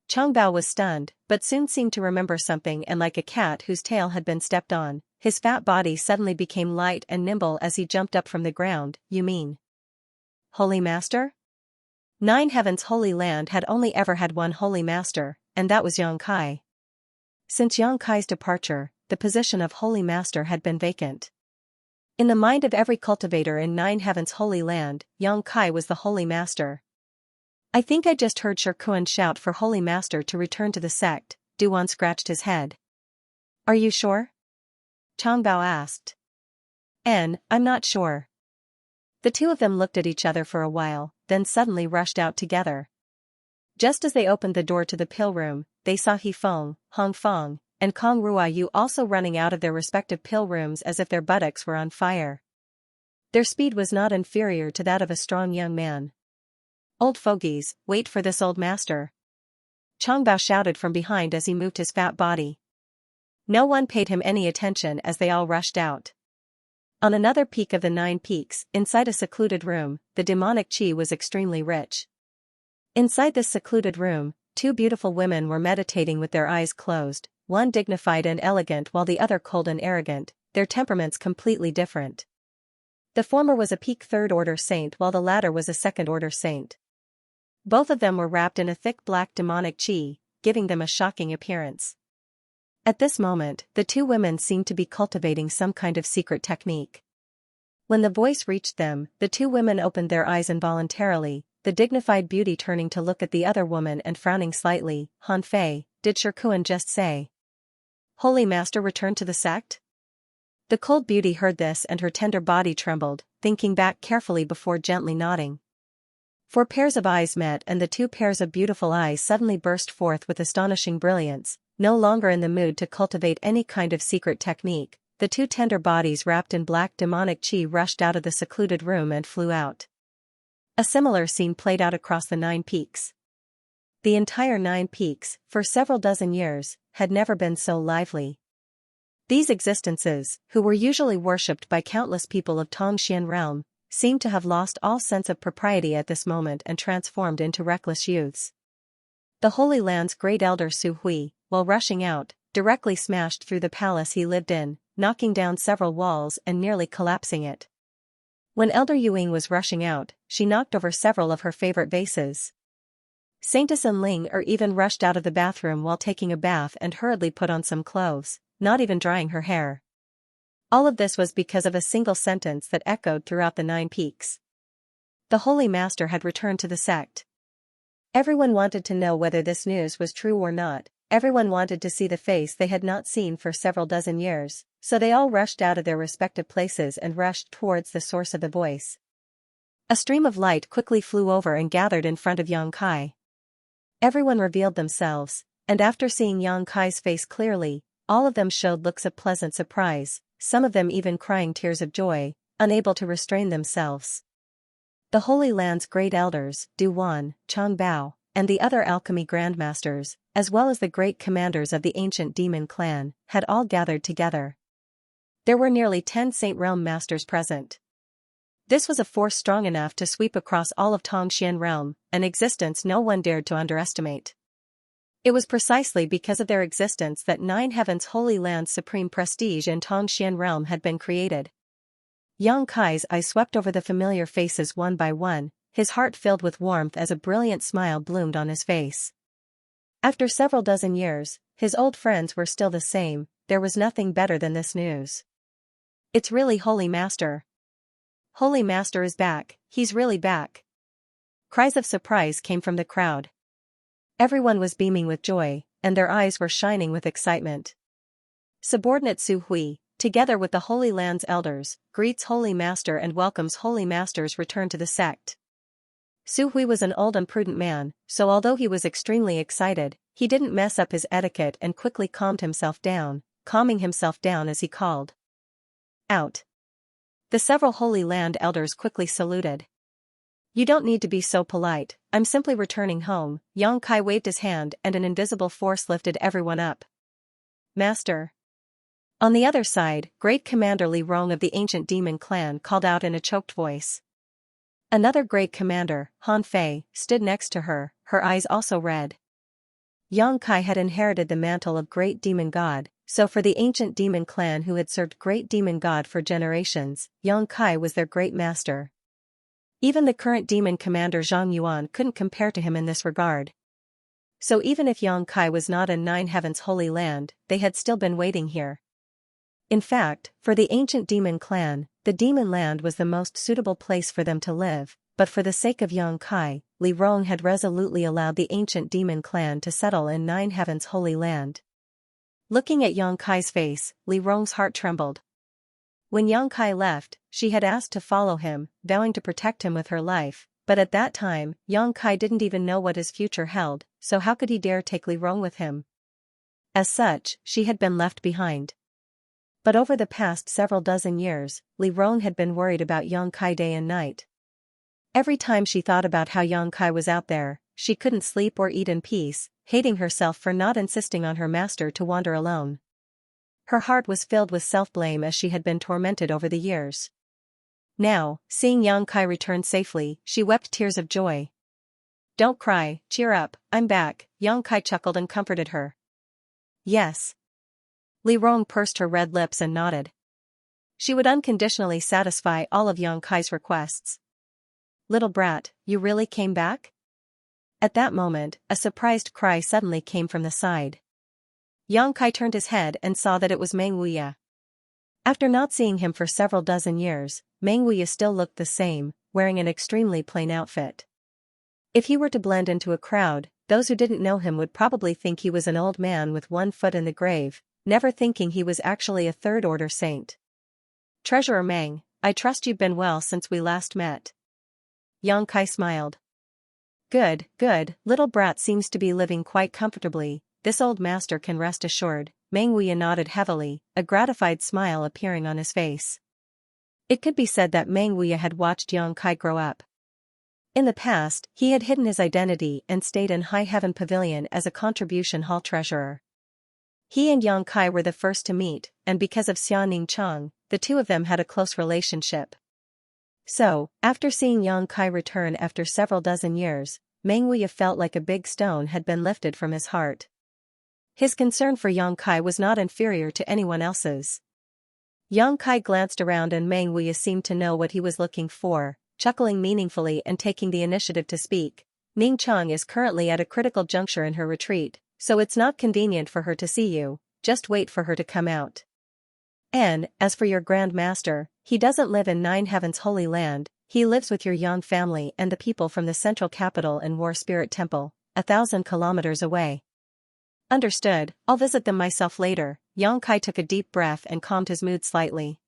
Chang Bao was stunned, but soon seemed to remember something and like a cat whose tail had been stepped on, his fat body suddenly became light and nimble as he jumped up from the ground. You mean Holy Master? Nine Heavens' Holy Land had only ever had one Holy Master, and that was Yang Kai. Since Yang Kai's departure, the position of Holy Master had been vacant. In the mind of every cultivator in Nine Heavens' Holy Land, Yang Kai was the Holy Master. I think I just heard Shirkuan shout for Holy Master to return to the sect. Duan scratched his head. Are you sure? Chang Bao asked. I'm not sure. The two of them looked at each other for a while, then suddenly rushed out together. Just as they opened the door to the pill room, they saw He Feng, Hong Feng, and Kong Ruoyu also running out of their respective pill rooms as if their buttocks were on fire. Their speed was not inferior to that of a strong young man. Old fogies, wait for this old master. Chang Bao shouted from behind as he moved his fat body. No one paid him any attention as they all rushed out. On another peak of the 9 peaks, inside a secluded room, the demonic qi was extremely rich. Inside this secluded room, 2 beautiful women were meditating with their eyes closed, one dignified and elegant while the other cold and arrogant, their temperaments completely different. The former was a peak 3rd order saint while the latter was a 2nd order saint. Both of them were wrapped in a thick black demonic qi, giving them a shocking appearance. At this moment, the 2 women seemed to be cultivating some kind of secret technique. When the voice reached them, the 2 women opened their eyes involuntarily, the dignified beauty turning to look at the other woman and frowning slightly. Han Fei, did Shirkuan just say Holy Master returned to the sect? The cold beauty heard this and her tender body trembled, thinking back carefully before gently nodding. 4 pairs of eyes met and the 2 pairs of beautiful eyes suddenly burst forth with astonishing brilliance. No longer in the mood to cultivate any kind of secret technique, the 2 tender bodies wrapped in black demonic qi rushed out of the secluded room and flew out. A similar scene played out across the 9 peaks. The entire 9 peaks, for several dozen years, had never been so lively. These existences, who were usually worshipped by countless people of Tongxian Realm, seemed to have lost all sense of propriety at this moment and transformed into reckless youths. The Holy Land's great elder Su Hui, while rushing out, directly smashed through the palace he lived in, knocking down several walls and nearly collapsing it. When Elder Yuing was rushing out, she knocked over several of her favorite vases. Saintess and Ling even rushed out of the bathroom while taking a bath and hurriedly put on some clothes, not even drying her hair. All of this was because of a single sentence that echoed throughout the 9 peaks. The Holy Master had returned to the sect. Everyone wanted to know whether this news was true or not. Everyone wanted to see the face they had not seen for several dozen years, so they all rushed out of their respective places and rushed towards the source of the voice. A stream of light quickly flew over and gathered in front of Yang Kai. Everyone revealed themselves, and after seeing Yang Kai's face clearly, all of them showed looks of pleasant surprise, some of them even crying tears of joy, unable to restrain themselves. The Holy Land's great elders, Du Wan, Chang Bao, and the other alchemy grandmasters, as well as the great commanders of the ancient demon clan, had all gathered together. There were nearly 10 Saint Realm masters present. This was a force strong enough to sweep across all of Tongxian Realm, an existence no one dared to underestimate. It was precisely because of their existence that 9 Heavens Holy Land's supreme prestige in Tongxian Realm had been created. Yang Kai's eyes swept over the familiar faces one by one, his heart filled with warmth as a brilliant smile bloomed on his face. After several dozen years, his old friends were still the same. There was nothing better than this news. It's really Holy Master. Holy Master is back, he's really back. Cries of surprise came from the crowd. Everyone was beaming with joy, and their eyes were shining with excitement. Subordinate Su Hui, together with the Holy Land's elders, greets Holy Master and welcomes Holy Master's return to the sect. Su Hui was an old and prudent man, so although he was extremely excited, he didn't mess up his etiquette and quickly calming himself down as he called out. The several Holy Land elders quickly saluted. You don't need to be so polite, I'm simply returning home. Yang Kai waved his hand and an invisible force lifted everyone up. Master. On the other side, Great Commander Li Rong of the ancient demon clan called out in a choked voice. Another great commander, Han Fei, stood next to her, her eyes also red. Yang Kai had inherited the mantle of Great Demon God, so for the ancient demon clan who had served Great Demon God for generations, Yang Kai was their great master. Even the current demon commander Zhang Yuan couldn't compare to him in this regard. So even if Yang Kai was not in 9 Heavens Holy Land, they had still been waiting here. In fact, for the ancient demon clan, the demon land was the most suitable place for them to live, but for the sake of Yang Kai, Li Rong had resolutely allowed the ancient demon clan to settle in 9 Heavens Holy Land. Looking at Yang Kai's face, Li Rong's heart trembled. When Yang Kai left, she had asked to follow him, vowing to protect him with her life, but at that time, Yang Kai didn't even know what his future held, so how could he dare take Li Rong with him? As such, she had been left behind. But over the past several dozen years, Li Rong had been worried about Yang Kai day and night. Every time she thought about how Yang Kai was out there, she couldn't sleep or eat in peace, hating herself for not insisting on her master to wander alone. Her heart was filled with self-blame as she had been tormented over the years. Now, seeing Yang Kai return safely, she wept tears of joy. Don't cry, cheer up, I'm back, Yang Kai chuckled and comforted her. Yes. Li Rong pursed her red lips and nodded. She would unconditionally satisfy all of Yang Kai's requests. Little brat, you really came back? At that moment, a surprised cry suddenly came from the side. Yang Kai turned his head and saw that it was Meng Wuya. After not seeing him for several dozen years, Meng Wuya still looked the same, wearing an extremely plain outfit. If he were to blend into a crowd, those who didn't know him would probably think he was an old man with one foot in the grave, never thinking he was actually a third-order saint. Treasurer Meng, I trust you've been well since we last met. Yang Kai smiled. Good, little brat seems to be living quite comfortably, this old master can rest assured. Meng Wuya nodded heavily, a gratified smile appearing on his face. It could be said that Meng Wuya had watched Yang Kai grow up. In the past, he had hidden his identity and stayed in High Heaven Pavilion as a contribution hall treasurer. He and Yang Kai were the first to meet, and because of Xianing Chang, the two of them had a close relationship. So, after seeing Yang Kai return after several dozen years, Meng Wuya felt like a big stone had been lifted from his heart. His concern for Yang Kai was not inferior to anyone else's. Yang Kai glanced around and Meng Wuya seemed to know what he was looking for, chuckling meaningfully and taking the initiative to speak. Ning Chang is currently at a critical juncture in her retreat, so it's not convenient for her to see you, just wait for her to come out. And, as for your Grand Master, he doesn't live in Nine Heavens Holy Land, he lives with your Yang family and the people from the central capital in War Spirit Temple, 1,000 kilometers away. Understood, I'll visit them myself later. Yang Kai took a deep breath and calmed his mood slightly.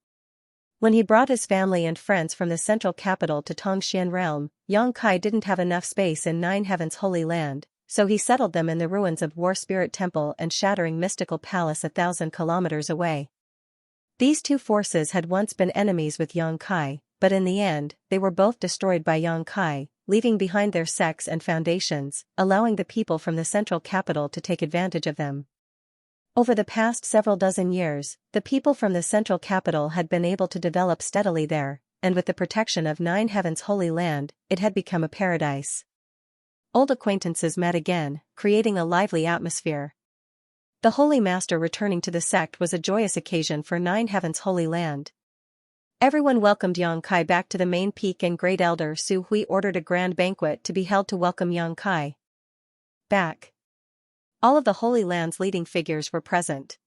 When he brought his family and friends from the central capital to Tongxian realm, Yang Kai didn't have enough space in Nine Heavens Holy Land, so he settled them in the ruins of War Spirit Temple and Shattering Mystical Palace 1,000 kilometers away. These two forces had once been enemies with Yang Kai, but in the end, they were both destroyed by Yang Kai, leaving behind their sects and foundations, allowing the people from the central capital to take advantage of them. Over the past several dozen years, the people from the central capital had been able to develop steadily there, and with the protection of Nine Heavens Holy Land, it had become a paradise. Old acquaintances met again, creating a lively atmosphere. The Holy Master returning to the sect was a joyous occasion for Nine Heavens Holy Land. Everyone welcomed Yang Kai back to the main peak, and Great Elder Su Hui ordered a grand banquet to be held to welcome Yang Kai back. All of the Holy Land's leading figures were present.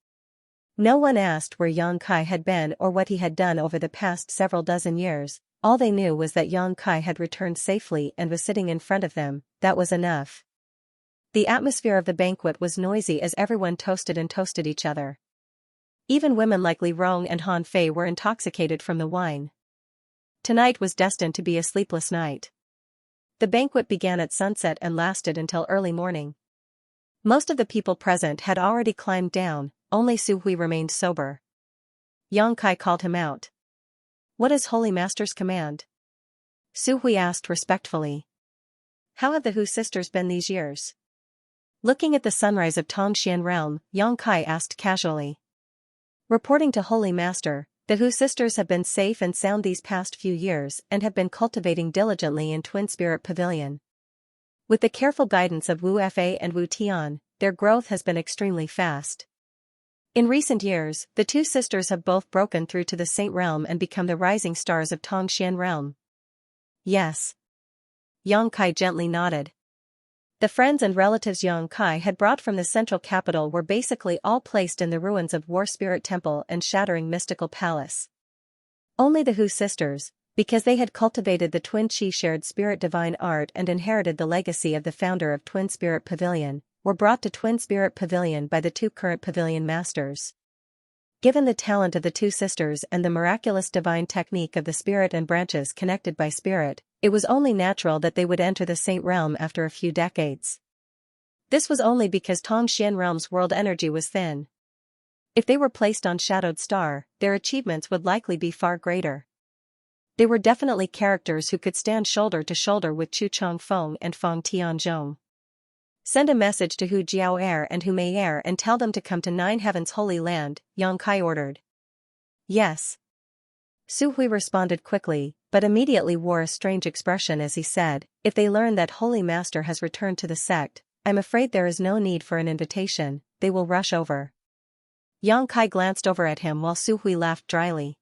No one asked where Yang Kai had been or what he had done over the past several dozen years. All they knew was that Yang Kai had returned safely and was sitting in front of them. That was enough. The atmosphere of the banquet was noisy as everyone toasted each other. Even women like Li Rong and Han Fei were intoxicated from the wine. Tonight was destined to be a sleepless night. The banquet began at sunset and lasted until early morning. Most of the people present had already climbed down, only Su Hui remained sober. Yang Kai called him out. "What is Holy Master's command?" Su Hui asked respectfully. "How have the Hu sisters been these years?" Looking at the sunrise of Tongxian realm, Yang Kai asked casually. Reporting to Holy Master, the Hu sisters have been safe and sound these past few years and have been cultivating diligently in Twin Spirit Pavilion. With the careful guidance of Wu Fa and Wu Tian, their growth has been extremely fast. In recent years, the two sisters have both broken through to the Saint Realm and become the rising stars of Tongxian Realm. Yes. Yang Kai gently nodded. The friends and relatives Yang Kai had brought from the central capital were basically all placed in the ruins of War Spirit Temple and Shattering Mystical Palace. Only the Hu sisters, because they had cultivated the Twin Chi shared spirit divine art and inherited the legacy of the founder of Twin Spirit Pavilion, were brought to Twin Spirit Pavilion by the two current pavilion masters. Given the talent of the two sisters and the miraculous divine technique of the spirit and branches connected by spirit, it was only natural that they would enter the Saint Realm after a few decades. This was only because Tongxian Realm's world energy was thin. If they were placed on Shadowed Star, their achievements would likely be far greater. They were definitely characters who could stand shoulder to shoulder with Chu Chongfeng and Feng Tianzhong. Send a message to Hu Jiao'er and Hu Mei'er and tell them to come to Nine Heavens Holy Land, Yang Kai ordered. Yes. Su Hui responded quickly, but immediately wore a strange expression as he said, "If they learn that Holy Master has returned to the sect, I'm afraid there is no need for an invitation, they will rush over." Yang Kai glanced over at him while Su Hui laughed dryly.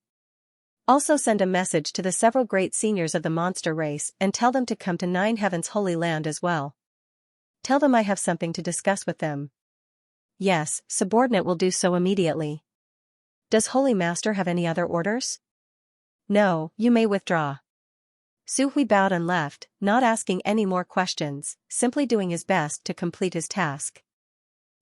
Also send a message to the several great seniors of the monster race and tell them to come to Nine Heavens Holy Land as well. Tell them I have something to discuss with them. Yes, subordinate will do so immediately. Does Holy Master have any other orders? No, you may withdraw. Su Hui bowed and left, not asking any more questions, simply doing his best to complete his task.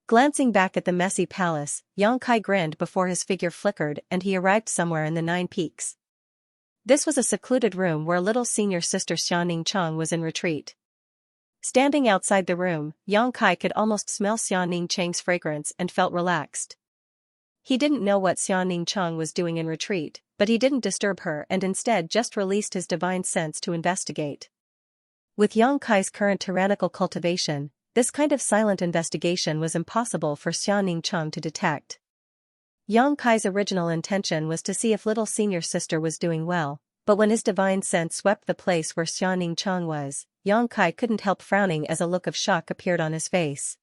Glancing back at the messy palace, Yang Kai grinned before his figure flickered and he arrived somewhere in the Nine Peaks. This was a secluded room where little senior sister Xianning Chang was in retreat. Standing outside the room, Yang Kai could almost smell Xianning Chang's fragrance and felt relaxed. He didn't know what Xianning Chang was doing in retreat, but he didn't disturb her and instead just released his divine sense to investigate. With Yang Kai's current tyrannical cultivation, this kind of silent investigation was impossible for Xianning Chang to detect. Yang Kai's original intention was to see if little senior sister was doing well, but when his divine sense swept the place where Xianning Chang was, Yang Kai couldn't help frowning as a look of shock appeared on his face.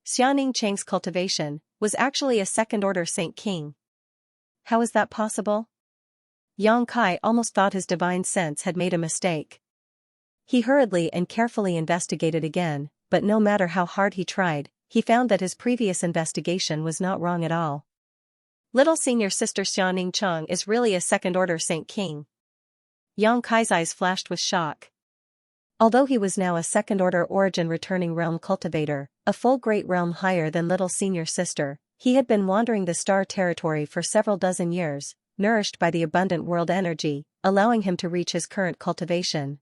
Xianning Chang's cultivation was actually a second-order Saint King. How is that possible? Yang Kai almost thought his divine sense had made a mistake. He hurriedly and carefully investigated again, but no matter how hard he tried, he found that his previous investigation was not wrong at all. Little senior sister Xianxia is really a second-order Saint King. Yang Kai's eyes flashed with shock. Although he was now a second-order origin returning realm cultivator, a full great realm higher than little senior sister, he had been wandering the star territory for several dozen years, nourished by the abundant world energy, allowing him to reach his current cultivation.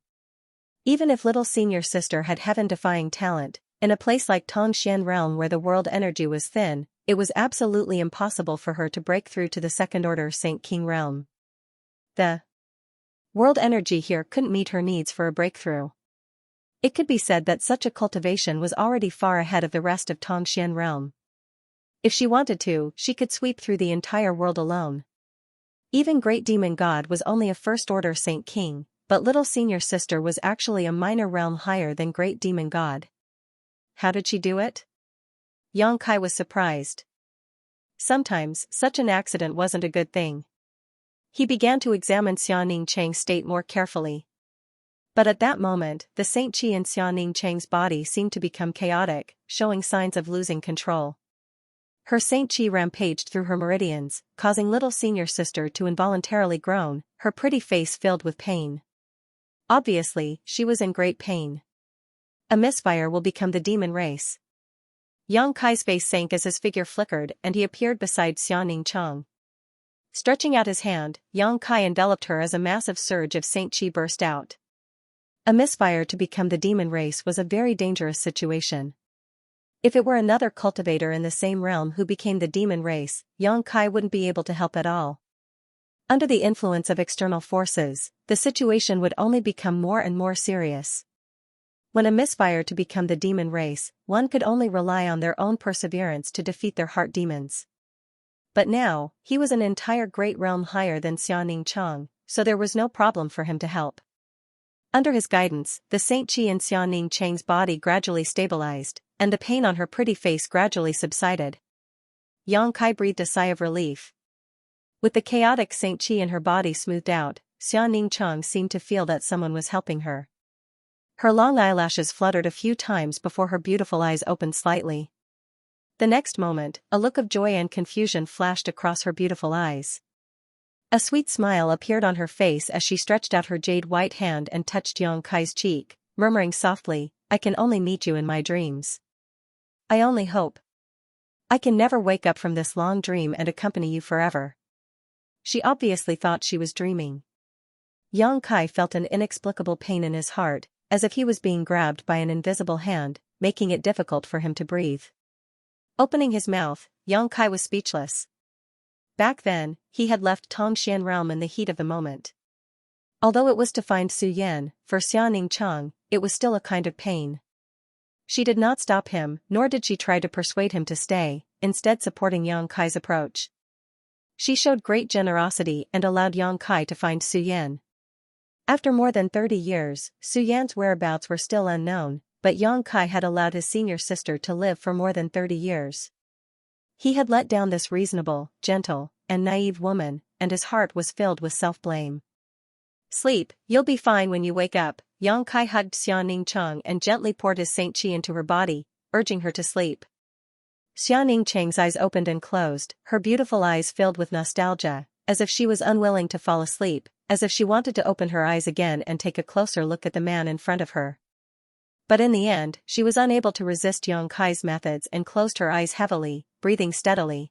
Even if little senior sister had heaven-defying talent, in a place like Tongxian realm where the world energy was thin, it was absolutely impossible for her to break through to the second-order Saint King realm. The world energy here couldn't meet her needs for a breakthrough. It could be said that such a cultivation was already far ahead of the rest of Tongxian realm. If she wanted to, she could sweep through the entire world alone. Even Great Demon God was only a first-order Saint King, but little senior sister was actually a minor realm higher than Great Demon God. How did she do it? Yang Kai was surprised. Sometimes, such an accident wasn't a good thing. He began to examine Xianxia's state more carefully. But at that moment, the Saint Qi in Xianxia's body seemed to become chaotic, showing signs of losing control. Her Saint Qi rampaged through her meridians, causing little senior sister to involuntarily groan, her pretty face filled with pain. Obviously, she was in great pain. A misfire will become the demon race. Yang Kai's face sank as his figure flickered and he appeared beside Xianxia. Stretching out his hand, Yang Kai enveloped her as a massive surge of Saint Qi burst out. A misfire to become the demon race was a very dangerous situation. If it were another cultivator in the same realm who became the demon race, Yang Kai wouldn't be able to help at all. Under the influence of external forces, the situation would only become more and more serious. When a misfire to become the demon race, one could only rely on their own perseverance to defeat their heart demons. But now, he was an entire great realm higher than Xianxia, so there was no problem for him to help. Under his guidance, the Saint Qi in Xianxia's body gradually stabilized, and the pain on her pretty face gradually subsided. Yang Kai breathed a sigh of relief. With the chaotic Saint Qi in her body smoothed out, Xianxia seemed to feel that someone was helping her. Her long eyelashes fluttered a few times before her beautiful eyes opened slightly. The next moment, a look of joy and confusion flashed across her beautiful eyes. A sweet smile appeared on her face as she stretched out her jade-white hand and touched Yang Kai's cheek, murmuring softly, "I can only meet you in my dreams. I only hope I can never wake up from this long dream and accompany you forever." She obviously thought she was dreaming. Yang Kai felt an inexplicable pain in his heart, as if he was being grabbed by an invisible hand, making it difficult for him to breathe. Opening his mouth, Yang Kai was speechless. Back then, he had left Tongxian realm in the heat of the moment. Although it was to find Su Yan, for Xianxia, it was still a kind of pain. She did not stop him, nor did she try to persuade him to stay, instead supporting Yang Kai's approach. She showed great generosity and allowed Yang Kai to find Su Yan. After more than 30 years, Su Yan's whereabouts were still unknown, but Yang Kai had allowed his senior sister to live for more than 30 years. He had let down this reasonable, gentle, and naive woman, and his heart was filled with self-blame. "Sleep, you'll be fine when you wake up." Yang Kai hugged Xianxia and gently poured his Saint Qi into her body, urging her to sleep. Xianxia's eyes opened and closed, her beautiful eyes filled with nostalgia, as if she was unwilling to fall asleep, as if she wanted to open her eyes again and take a closer look at the man in front of her. But in the end, she was unable to resist Yang Kai's methods and closed her eyes heavily, breathing steadily.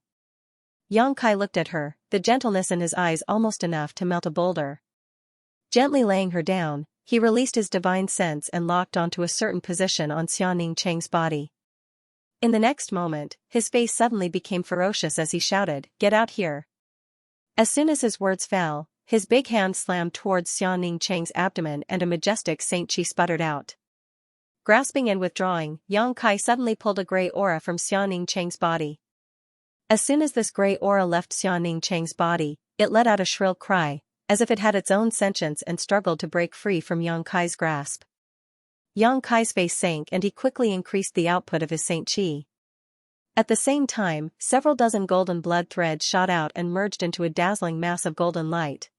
Yang Kai looked at her, the gentleness in his eyes almost enough to melt a boulder. Gently laying her down, he released his divine sense and locked onto a certain position on Xianxia's body. In the next moment, his face suddenly became ferocious as he shouted, "Get out here!" As soon as his words fell, his big hand slammed towards Xianxia's abdomen and a majestic Saint Qi sputtered out. Grasping and withdrawing, Yang Kai suddenly pulled a grey aura from Xianxia's body. As soon as this grey aura left Xianxia's body, it let out a shrill cry, as if it had its own sentience and struggled to break free from Yang Kai's grasp. Yang Kai's face sank and he quickly increased the output of his Saint Qi. At the same time, several dozen golden blood threads shot out and merged into a dazzling mass of golden light.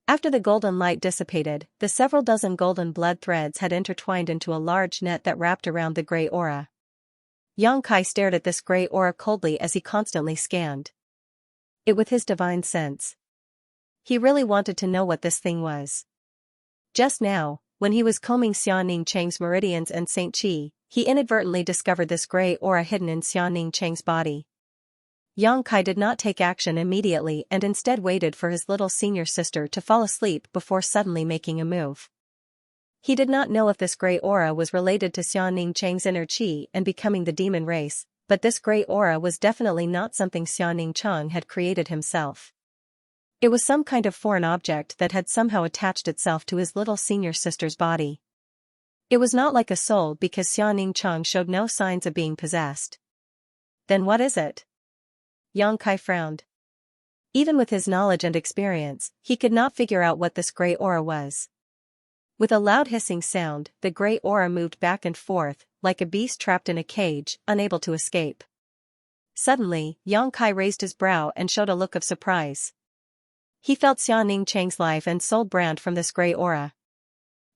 After the golden light dissipated, the several dozen golden blood threads had intertwined into a large net that wrapped around the gray aura. Yang Kai stared at this gray aura coldly as he constantly scanned it with his divine sense. He really wanted to know what this thing was. Just now, when he was combing Xianning Cheng's meridians and St. Qi, he inadvertently discovered this gray aura hidden in Xianning Cheng's body. Yang Kai did not take action immediately and instead waited for his little senior sister to fall asleep before suddenly making a move. He did not know if this gray aura was related to Xianning Cheng's inner qi and becoming the demon race, but this gray aura was definitely not something Xianning Cheng had created himself. It was some kind of foreign object that had somehow attached itself to his little senior sister's body. It was not like a soul because Xianning Cheng showed no signs of being possessed. Then what is it? Yang Kai frowned. Even with his knowledge and experience, he could not figure out what this gray aura was. With a loud hissing sound, the gray aura moved back and forth, like a beast trapped in a cage, unable to escape. Suddenly, Yang Kai raised his brow and showed a look of surprise. He felt Xianning Cheng's life and soul brand from this gray aura.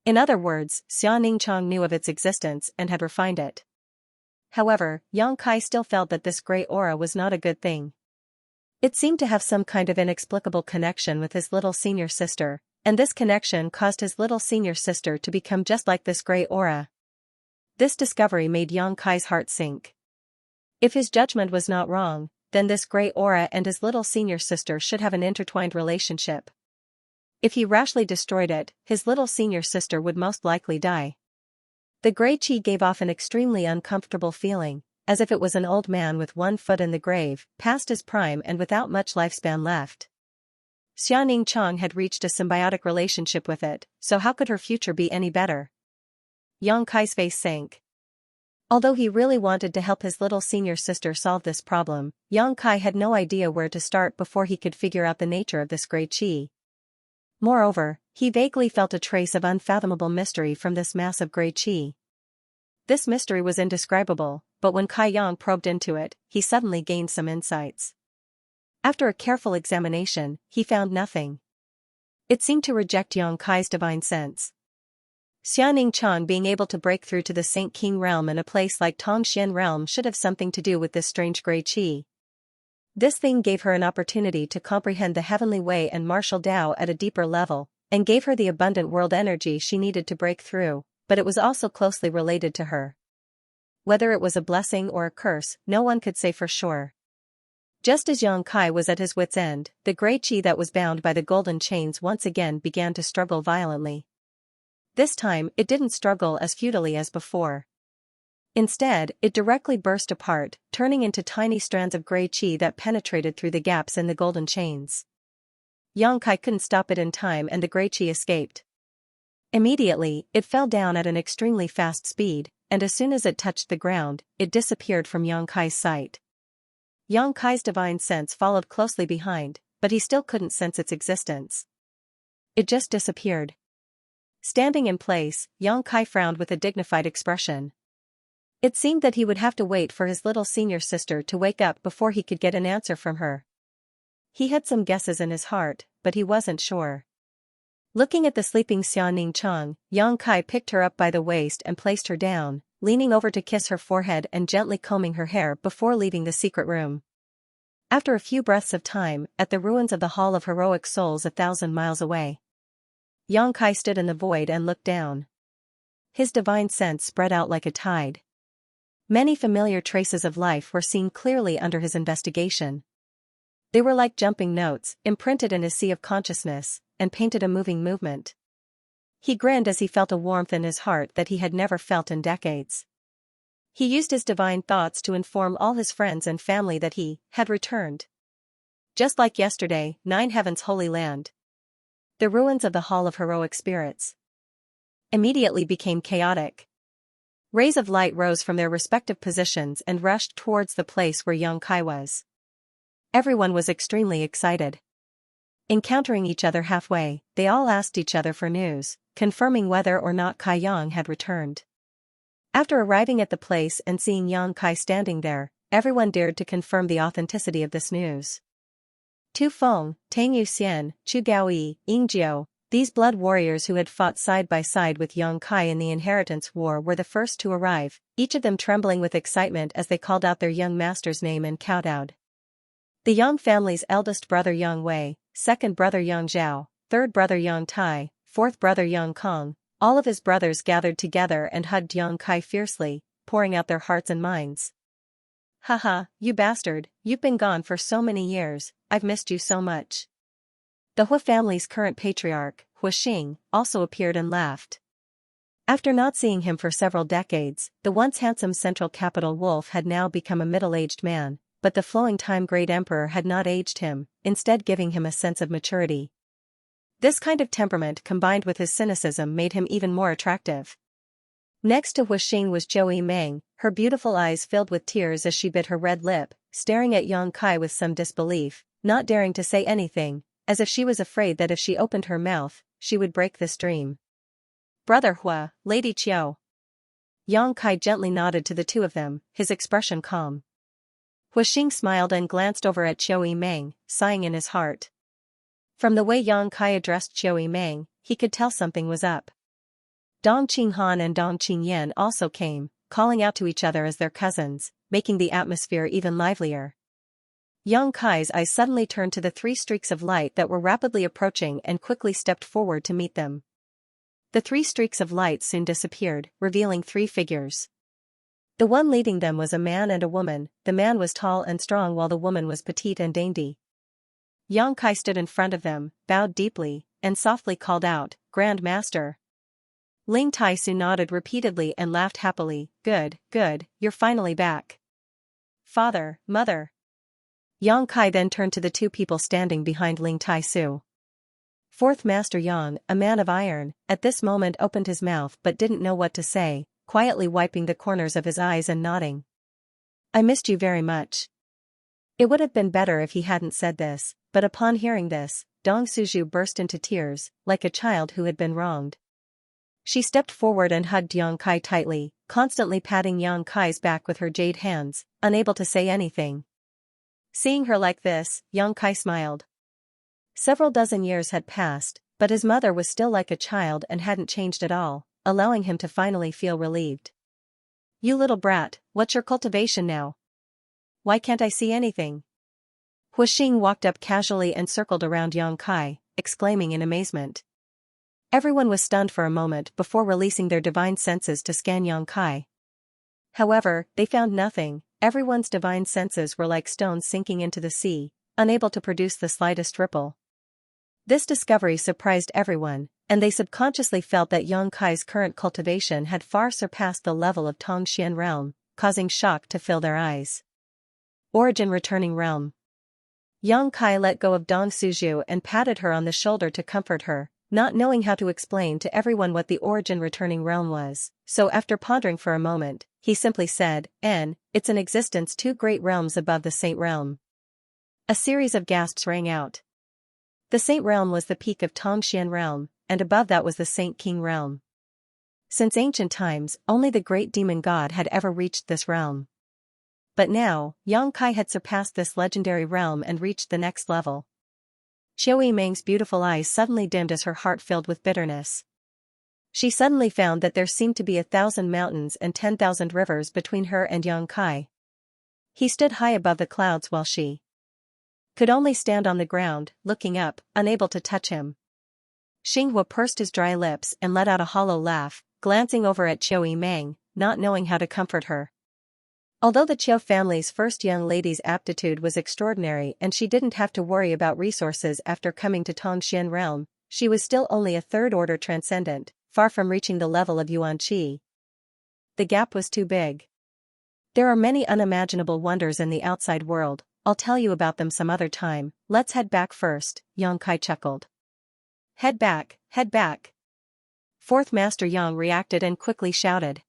In other words, Xianning Cheng knew of its existence and had refined it. However, Yang Kai still felt that this gray aura was not a good thing. It seemed to have some kind of inexplicable connection with his little senior sister, and this connection caused his little senior sister to become just like this gray aura. This discovery made Yang Kai's heart sink. If his judgment was not wrong, then this gray aura and his little senior sister should have an intertwined relationship. If he rashly destroyed it, his little senior sister would most likely die. The gray qi gave off an extremely uncomfortable feeling, as if it was an old man with one foot in the grave, past his prime and without much lifespan left. Xianning Cheng had reached a symbiotic relationship with it, so how could her future be any better? Yang Kai's face sank. Although he really wanted to help his little senior sister solve this problem, Yang Kai had no idea where to start before he could figure out the nature of this gray qi. Moreover, he vaguely felt a trace of unfathomable mystery from this mass of gray qi. This mystery was indescribable, but when Kai Yang probed into it, he suddenly gained some insights. After a careful examination, he found nothing. It seemed to reject Yang Kai's divine sense. Xianning Cheng being able to break through to the Saint King realm in a place like Tongxian realm should have something to do with this strange gray qi. This thing gave her an opportunity to comprehend the heavenly way and martial Tao at a deeper level, and gave her the abundant world energy she needed to break through, but it was also closely related to her. Whether it was a blessing or a curse, no one could say for sure. Just as Yang Kai was at his wit's end, the gray qi that was bound by the golden chains once again began to struggle violently. This time, it didn't struggle as futilely as before. Instead, it directly burst apart, turning into tiny strands of gray qi that penetrated through the gaps in the golden chains. Yang Kai couldn't stop it in time and the gray qi escaped. Immediately, it fell down at an extremely fast speed, and as soon as it touched the ground, it disappeared from Yang Kai's sight. Yang Kai's divine sense followed closely behind, but he still couldn't sense its existence. It just disappeared. Standing in place, Yang Kai frowned with a dignified expression. It seemed that he would have to wait for his little senior sister to wake up before he could get an answer from her. He had some guesses in his heart, but he wasn't sure. Looking at the sleeping Xianning Cheng, Yang Kai picked her up by the waist and placed her down, leaning over to kiss her forehead and gently combing her hair before leaving the secret room. After a few breaths of time, at the ruins of the Hall of Heroic Souls 1,000 miles away, Yang Kai stood in the void and looked down. His divine sense spread out like a tide. Many familiar traces of life were seen clearly under his investigation. They were like jumping notes, imprinted in his sea of consciousness, and painted a moving movement. He grinned as he felt a warmth in his heart that he had never felt in decades. He used his divine thoughts to inform all his friends and family that he had returned. Just like yesterday, Nine Heaven's holy land. The ruins of the Hall of Heroic Spirits immediately became chaotic. Rays of light rose from their respective positions and rushed towards the place where Yang Kai was. Everyone was extremely excited. Encountering each other halfway, they all asked each other for news, confirming whether or not Kai Yang had returned. After arriving at the place and seeing Yang Kai standing there, everyone dared to confirm the authenticity of this news. Tu Feng, Tang Yuxian, Chu Gaoyi, Ying Jiao, these blood warriors who had fought side by side with Yang Kai in the Inheritance War were the first to arrive, each of them trembling with excitement as they called out their young master's name and kowtowed. The Yang family's eldest brother Yang Wei, second brother Yang Zhao, third brother Yang Tai, fourth brother Yang Kong, all of his brothers gathered together and hugged Yang Kai fiercely, pouring out their hearts and minds. Haha, you bastard, you've been gone for so many years, I've missed you so much. The Hu family's current patriarch, Hu Xing, also appeared and laughed. After not seeing him for several decades, the once handsome central capital wolf had now become a middle-aged man, but the flowing time great emperor had not aged him, instead giving him a sense of maturity. This kind of temperament combined with his cynicism made him even more attractive. Next to Hu Xing was Zhou Meng, her beautiful eyes filled with tears as she bit her red lip, staring at Yang Kai with some disbelief, not daring to say anything, as if she was afraid that if she opened her mouth, she would break the stream. Brother Hua, Lady Qiao. Yang Kai gently nodded to the two of them, his expression calm. Hu Xing smiled and glanced over at Zhou Meng, sighing in his heart. From the way Yang Kai addressed Zhou Meng, he could tell something was up. Dong Qinghan and Dong Qingyan also came, calling out to each other as their cousins, making the atmosphere even livelier. Yang Kai's eyes suddenly turned to the three streaks of light that were rapidly approaching and quickly stepped forward to meet them. The three streaks of light soon disappeared, revealing three figures. The one leading them was a man and a woman, the man was tall and strong while the woman was petite and dainty. Yang Kai stood in front of them, bowed deeply, and softly called out, "Grand Master." Ling Taisu nodded repeatedly and laughed happily, "Good, good, you're finally back. Father, mother." Yang Kai then turned to the two people standing behind Ling Taisu. Fourth Master Yang, a man of iron, at this moment opened his mouth but didn't know what to say, quietly wiping the corners of his eyes and nodding. "I missed you very much." It would have been better if he hadn't said this, but upon hearing this, Dong Suju burst into tears, like a child who had been wronged. She stepped forward and hugged Yang Kai tightly, constantly patting Yang Kai's back with her jade hands, unable to say anything. Seeing her like this, Yang Kai smiled. Several dozen years had passed, but his mother was still like a child and hadn't changed at all, allowing him to finally feel relieved. "You little brat, what's your cultivation now? Why can't I see anything?" Hu Xing walked up casually and circled around Yang Kai, exclaiming in amazement. Everyone was stunned for a moment before releasing their divine senses to scan Yang Kai. However, they found nothing. Everyone's divine senses were like stones sinking into the sea, unable to produce the slightest ripple. This discovery surprised everyone, and they subconsciously felt that Yang Kai's current cultivation had far surpassed the level of Tongxian realm, causing shock to fill their eyes. Origin returning realm. Yang Kai let go of Dong Suju and patted her on the shoulder to comfort her, not knowing how to explain to everyone what the origin returning realm was, so after pondering for a moment, he simply said, "It's an existence 2 great realms above the Saint Realm." A series of gasps rang out. The Saint Realm was the peak of Tongxian Realm, and above that was the Saint King Realm. Since ancient times, only the great demon god had ever reached this realm. But now, Yang Kai had surpassed this legendary realm and reached the next level. Zhou Meng's beautiful eyes suddenly dimmed as her heart filled with bitterness. She suddenly found that there seemed to be 1,000 mountains and 10,000 rivers between her and Yang Kai. He stood high above the clouds while she could only stand on the ground, looking up, unable to touch him. Xinghua pursed his dry lips and let out a hollow laugh, glancing over at Zhou Meng, not knowing how to comfort her. Although the Qiu family's first young lady's aptitude was extraordinary and she didn't have to worry about resources after coming to Tongxian Realm, she was still only a third-order transcendent, far from reaching the level of Yuan Qi. The gap was too big. There are many unimaginable wonders in the outside world, I'll tell you about them some other time, let's head back first, Yang Kai chuckled. Head back, head back. Fourth Master Yang reacted and quickly shouted.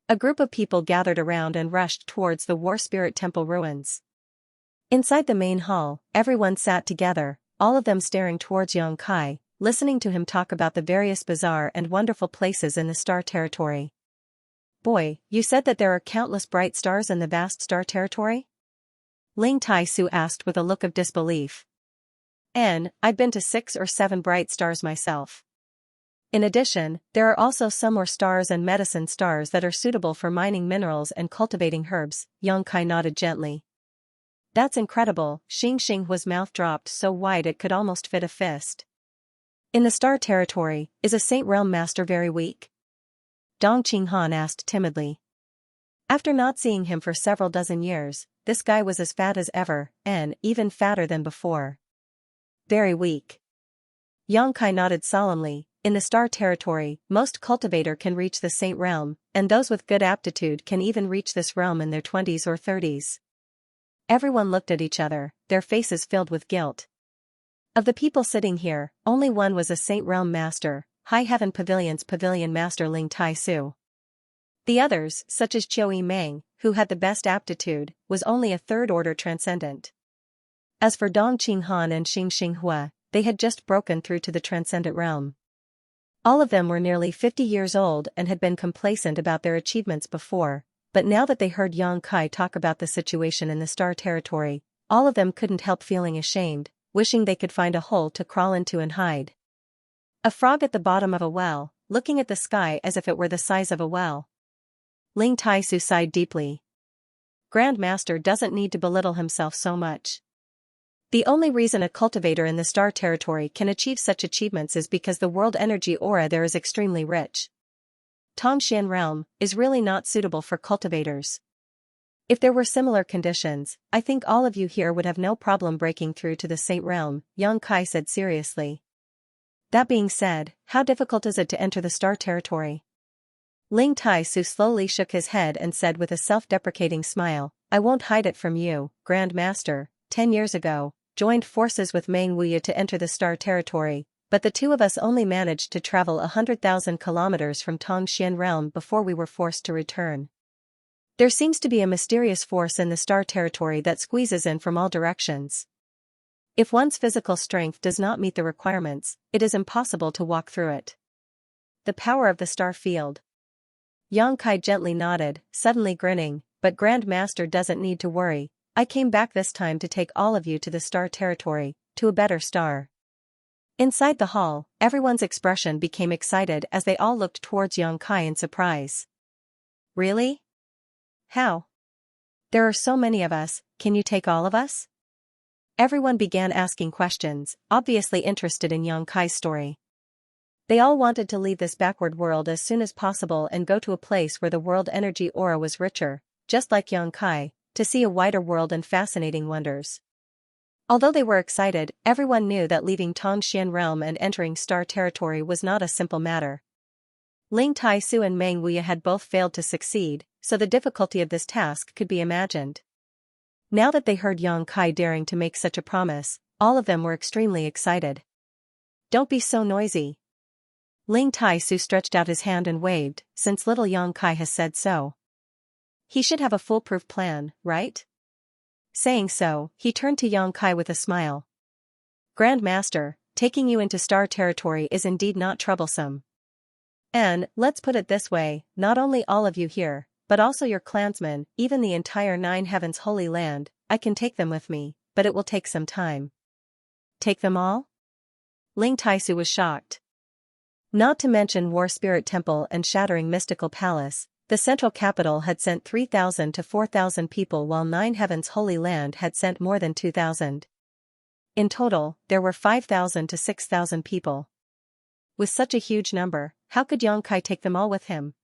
A group of people gathered around and rushed towards the War Spirit Temple ruins. Inside the main hall, everyone sat together, all of them staring towards Yang Kai, listening to him talk about the various bizarre and wonderful places in the star territory. Boy, you said that there are countless bright stars in the vast star territory? Ling Tai Su asked with a look of disbelief. And I've been to 6 or 7 bright stars myself. In addition, there are also some more stars and medicine stars that are suitable for mining minerals and cultivating herbs. Yongkai nodded gently. That's incredible. Xianxia's mouth dropped so wide it could almost fit a fist. In the star territory, is a Saint Realm master very weak? Dong Qinghan asked timidly. After not seeing him for several dozen years, this guy was as fat as ever, and even fatter than before. Very weak. Yongkai nodded solemnly. In the star territory, most cultivator can reach the Saint Realm, and those with good aptitude can even reach this realm in their 20s or 30s. Everyone looked at each other, their faces filled with guilt. Of the people sitting here, only one was a Saint Realm master, High Heaven Pavilion's pavilion master Ling Tai Su. The others, such as Qiu Meng, who had the best aptitude, was only a third-order transcendent. As for Dong Qinghan and Xianxia, they had just broken through to the transcendent realm. All of them were nearly 50 years old and had been complacent about their achievements before, but now that they heard Yongkai talk about the situation in the star territory, all of them couldn't help feeling ashamed, wishing they could find a hole to crawl into and hide. A frog at the bottom of a well, looking at the sky as if it were the size of a well. Ling Tai Su sighed deeply. Grand Master doesn't need to belittle himself so much. The only reason a cultivator in the star territory can achieve such achievements is because the world energy aura there is extremely rich. Tongxian realm is really not suitable for cultivators. If there were similar conditions, I think all of you here would have no problem breaking through to the Saint Realm, Yongkai said seriously. That being said, how difficult is it to enter the star territory? Ling Tai Su slowly shook his head and said with a self-deprecating smile, I won't hide it from you, Grand Master. 10 years ago, joined forces with Meng Wuya to enter the star territory, but the two of us only managed to travel 100,000 kilometers from Tongxian realm before we were forced to return. There seems to be a mysterious force in the star territory that squeezes in from all directions. If one's physical strength does not meet the requirements, it is impossible to walk through it. The power of the star field. Yongkai gently nodded, suddenly grinning, but Grand Master doesn't need to worry. I came back this time to take all of you to the star territory, to a better star. Inside the hall, everyone's expression became excited as they all looked towards Yongkai in surprise. Really? How? There are so many of us, can you take all of us? Everyone began asking questions, obviously interested in Yongkai's story. They all wanted to leave this backward world as soon as possible and go to a place where the world energy aura was richer, just like Yongkai, to see a wider world and fascinating wonders. Although they were excited, everyone knew that leaving Tongxian realm and entering star territory was not a simple matter. Ling Tai Su and Meng Wuya had both failed to succeed, so the difficulty of this task could be imagined. Now that they heard Yongkai daring to make such a promise, all of them were extremely excited. Don't be so noisy. Ling Tai Su stretched out his hand and waved, since little Yongkai has said so. He should have a foolproof plan, right? Saying so, he turned to Yongkai with a smile. Grand Master, taking you into star territory is indeed not troublesome. And, let's put it this way, not only all of you here, but also your clansmen, even the entire 9 Heavens Holy Land, I can take them with me, but it will take some time. Take them all? Ling Tai Su was shocked. Not to mention War Spirit Temple and Shattering Mystical Palace, the central capital had sent 3,000 to 4,000 people while 9 Heavens Holy Land had sent more than 2,000. In total, there were 5,000 to 6,000 people. With such a huge number, how could Yongkai take them all with him?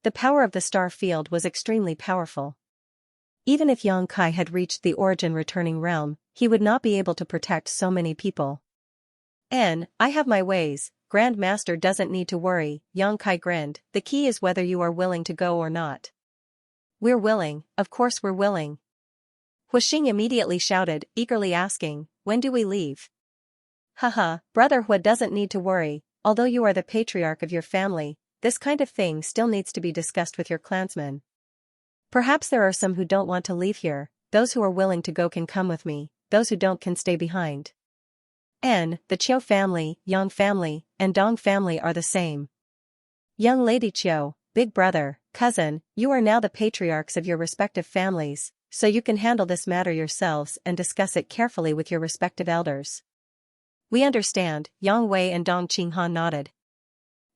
The power of the star field was extremely powerful. Even if Yongkai had reached the origin returning realm, he would not be able to protect so many people. And, I have my ways. Grand Master doesn't need to worry, Yongkai grinned, the key is whether you are willing to go or not. We're willing, of course we're willing. Huixing immediately shouted, eagerly asking, when do we leave? Haha, Brother Hua doesn't need to worry, although you are the patriarch of your family, this kind of thing still needs to be discussed with your clansmen. Perhaps there are some who don't want to leave here, those who are willing to go can come with me, those who don't can stay behind. And, the Qiu family, Yang family, and Dong family are the same. Young Lady Qiu, big brother, cousin, you are now the patriarchs of your respective families, so you can handle this matter yourselves and discuss it carefully with your respective elders. We understand, Yang Wei and Dong Qinghan nodded.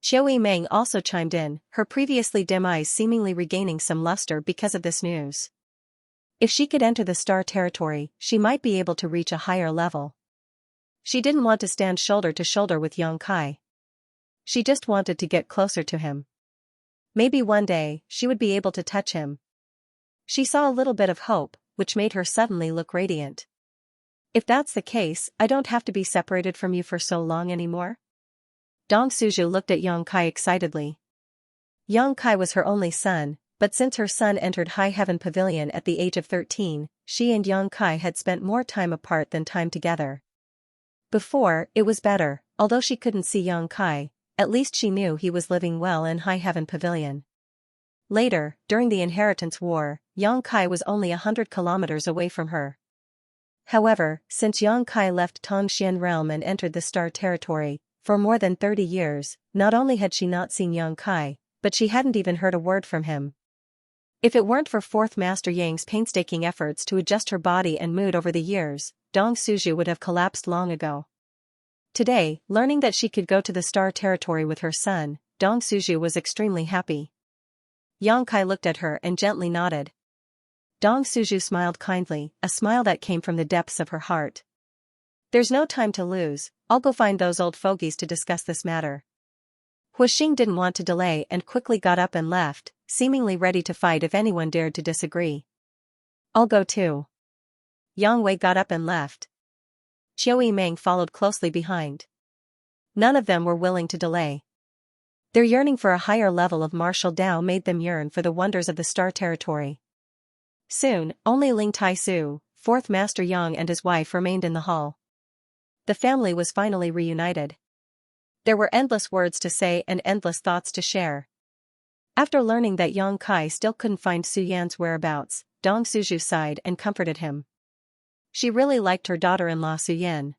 Xiao Meng also chimed in, her previously dim eyes seemingly regaining some luster because of this news. If she could enter the star territory, she might be able to reach a higher level. She didn't want to stand shoulder to shoulder with Yang Kai. She just wanted to get closer to him. Maybe one day, she would be able to touch him. She saw a little bit of hope, which made her suddenly look radiant. If that's the case, I don't have to be separated from you for so long anymore? Dong Suju looked at Yang Kai excitedly. Yang Kai was her only son, but since her son entered High Heaven Pavilion at the age of 13, she and Yang Kai had spent more time apart than time together. Before, it was better, although she couldn't see Yang Kai, at least she knew he was living well in High Heaven Pavilion. Later, during the Inheritance War, Yang Kai was only 100 kilometers away from her. However, since Yang Kai left Tongxian Realm and entered the Star Territory, for more than 30 years, not only had she not seen Yang Kai, but she hadn't even heard a word from him. If it weren't for Fourth Master Yang's painstaking efforts to adjust her body and mood over the years, Dong Suju would have collapsed long ago. Today, learning that she could go to the Star Territory with her son, Dong Suju was extremely happy. Yang Kai looked at her and gently nodded. Dong Suju smiled kindly, a smile that came from the depths of her heart. There's no time to lose, I'll go find those old fogies to discuss this matter. Huixing didn't want to delay and quickly got up and left, seemingly ready to fight if anyone dared to disagree. I'll go too. Yang Wei got up and left. Xiao Meng followed closely behind. None of them were willing to delay. Their yearning for a higher level of martial Dao made them yearn for the wonders of the Star Territory. Soon, only Ling Tai-su, Fourth Master Yang and his wife remained in the hall. The family was finally reunited. There were endless words to say and endless thoughts to share. After learning that Yang Kai still couldn't find Su Yan's whereabouts, Dong Suju sighed and comforted him. She really liked her daughter-in-law Su Yan.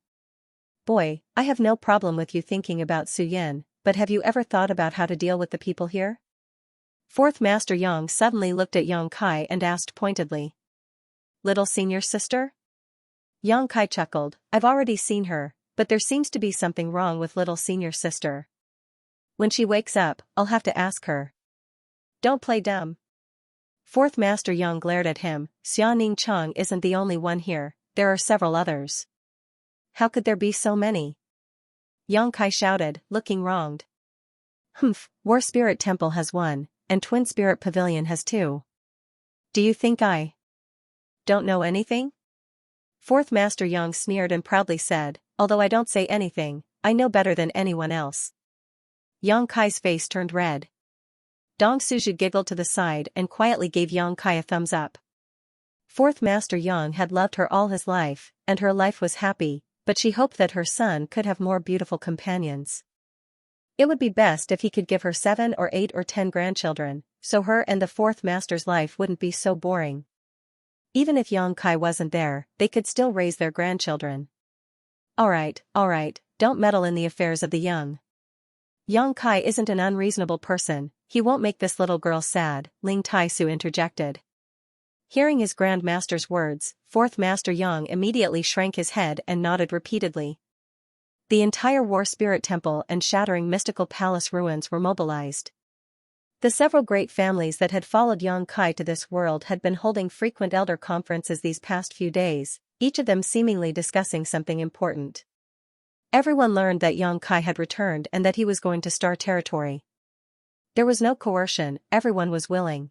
Boy, I have no problem with you thinking about Su Yan, but have you ever thought about how to deal with the people here? Fourth Master Yang suddenly looked at Yang Kai and asked pointedly. Little senior sister? Yang Kai chuckled, I've already seen her, but there seems to be something wrong with little senior sister. When she wakes up, I'll have to ask her. Don't play dumb. Fourth Master Yang glared at him, Xianing Chang isn't the only one here, there are several others. How could there be so many? Yang Kai shouted, looking wronged. Humph, War Spirit Temple has one, and Twin Spirit Pavilion has two. Do you think I don't know anything? Fourth Master Yang sneered and proudly said, although I don't say anything, I know better than anyone else. Yang Kai's face turned red. Dong Suju giggled to the side and quietly gave Yang Kai a thumbs up. Fourth Master Yang had loved her all his life, and her life was happy, but she hoped that her son could have more beautiful companions. It would be best if he could give her 7 or 8 or 10 grandchildren, so her and the Fourth Master's life wouldn't be so boring. Even if Yang Kai wasn't there, they could still raise their grandchildren. Alright, don't meddle in the affairs of the young. Yang Kai isn't an unreasonable person, he won't make this little girl sad, Ling Tai-su interjected. Hearing his Grand Master's words, Fourth Master Yang immediately shrank his head and nodded repeatedly. The entire War Spirit Temple and shattering mystical palace ruins were mobilized. The several great families that had followed Yang Kai to this world had been holding frequent elder conferences these past few days, each of them seemingly discussing something important. Everyone learned that Yang Kai had returned and that he was going to Star Territory. There was no coercion, everyone was willing.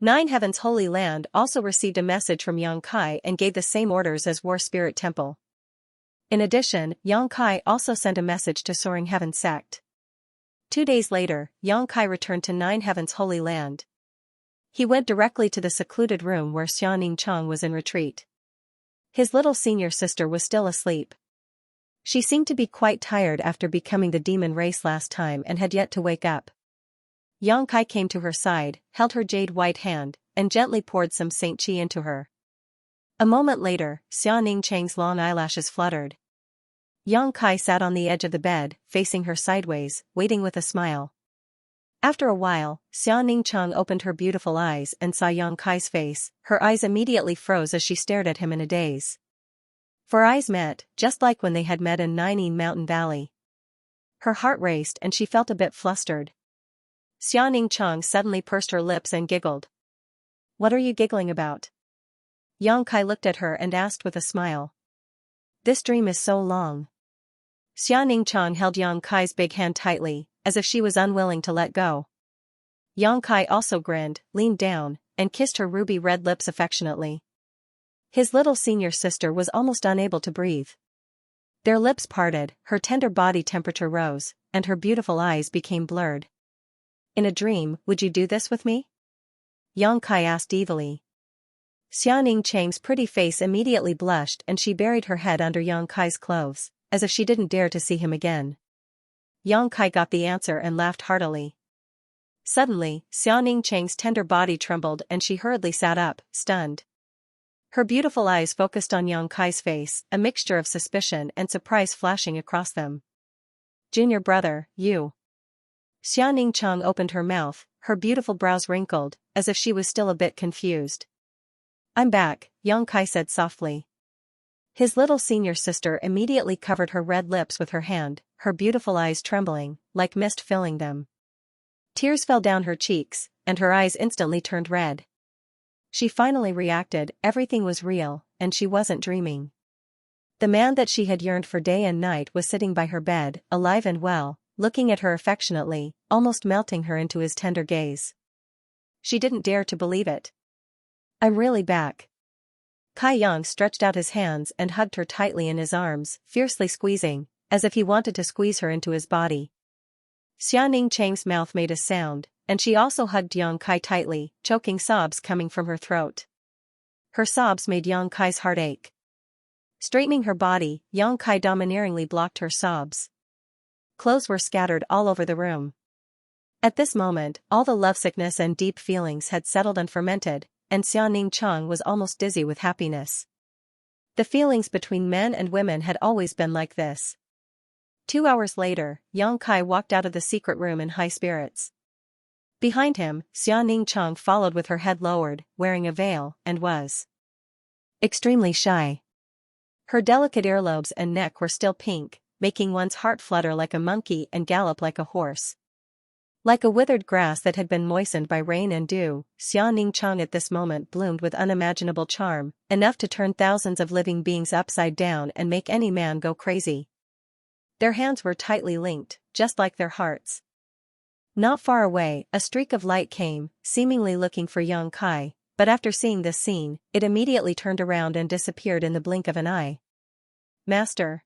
Nine Heaven's Holy Land also received a message from Yang Kai and gave the same orders as War Spirit Temple. In addition, Yang Kai also sent a message to Soaring Heaven Sect. 2 days later, Yang Kai returned to Nine Heaven's Holy Land. He went directly to the secluded room where Xianing Chang was in retreat. His little senior sister was still asleep. She seemed to be quite tired after becoming the demon race last time and had yet to wake up. Yang Kai came to her side, held her jade white hand, and gently poured some Saint Qi into her. A moment later, Xianing Chang's long eyelashes fluttered. Yang Kai sat on the edge of the bed, facing her sideways, waiting with a smile. After a while, Xianing Chang opened her beautiful eyes and saw Yang Kai's face, her eyes immediately froze as she stared at him in a daze. For eyes met, just like when they had met in Nining Mountain Valley. Her heart raced and she felt a bit flustered. Xianxia suddenly pursed her lips and giggled. What are you giggling about? Yang Kai looked at her and asked with a smile. This dream is so long. Xianxia held Yang Kai's big hand tightly, as if she was unwilling to let go. Yang Kai also grinned, leaned down, and kissed her ruby-red lips affectionately. His little senior sister was almost unable to breathe. Their lips parted, her tender body temperature rose, and her beautiful eyes became blurred. In a dream, would you do this with me? Yang Kai asked evilly. Xianxia's pretty face immediately blushed and she buried her head under Yang Kai's clothes, as if she didn't dare to see him again. Yang Kai got the answer and laughed heartily. Suddenly, Xianxia's tender body trembled and she hurriedly sat up, stunned. Her beautiful eyes focused on Yang Kai's face, a mixture of suspicion and surprise flashing across them. Junior brother, you. Xianxia opened her mouth, her beautiful brows wrinkled, as if she was still a bit confused. I'm back, Yang Kai said softly. His little senior sister immediately covered her red lips with her hand, her beautiful eyes trembling, like mist filling them. Tears fell down her cheeks, and her eyes instantly turned red. She finally reacted, everything was real, and she wasn't dreaming. The man that she had yearned for day and night was sitting by her bed, alive and well, looking at her affectionately, almost melting her into his tender gaze. She didn't dare to believe it. I'm really back. Kai Yang stretched out his hands and hugged her tightly in his arms, fiercely squeezing, as if he wanted to squeeze her into his body. Xianxia's mouth made a sound, and she also hugged Yang Kai tightly, choking sobs coming from her throat. Her sobs made Yang Kai's heart ache. Straightening her body, Yang Kai domineeringly blocked her sobs. Clothes were scattered all over the room. At this moment, all the lovesickness and deep feelings had settled and fermented, and Xianxia was almost dizzy with happiness. The feelings between men and women had always been like this. 2 hours later, Yang Kai walked out of the secret room in high spirits. Behind him, Xianxia followed with her head lowered, wearing a veil, and was extremely shy. Her delicate earlobes and neck were still pink, making one's heart flutter like a monkey and gallop like a horse. Like a withered grass that had been moistened by rain and dew, Xianxia at this moment bloomed with unimaginable charm, enough to turn thousands of living beings upside down and make any man go crazy. Their hands were tightly linked, just like their hearts. Not far away, a streak of light came, seemingly looking for Yang Kai, but after seeing this scene, it immediately turned around and disappeared in the blink of an eye. Master,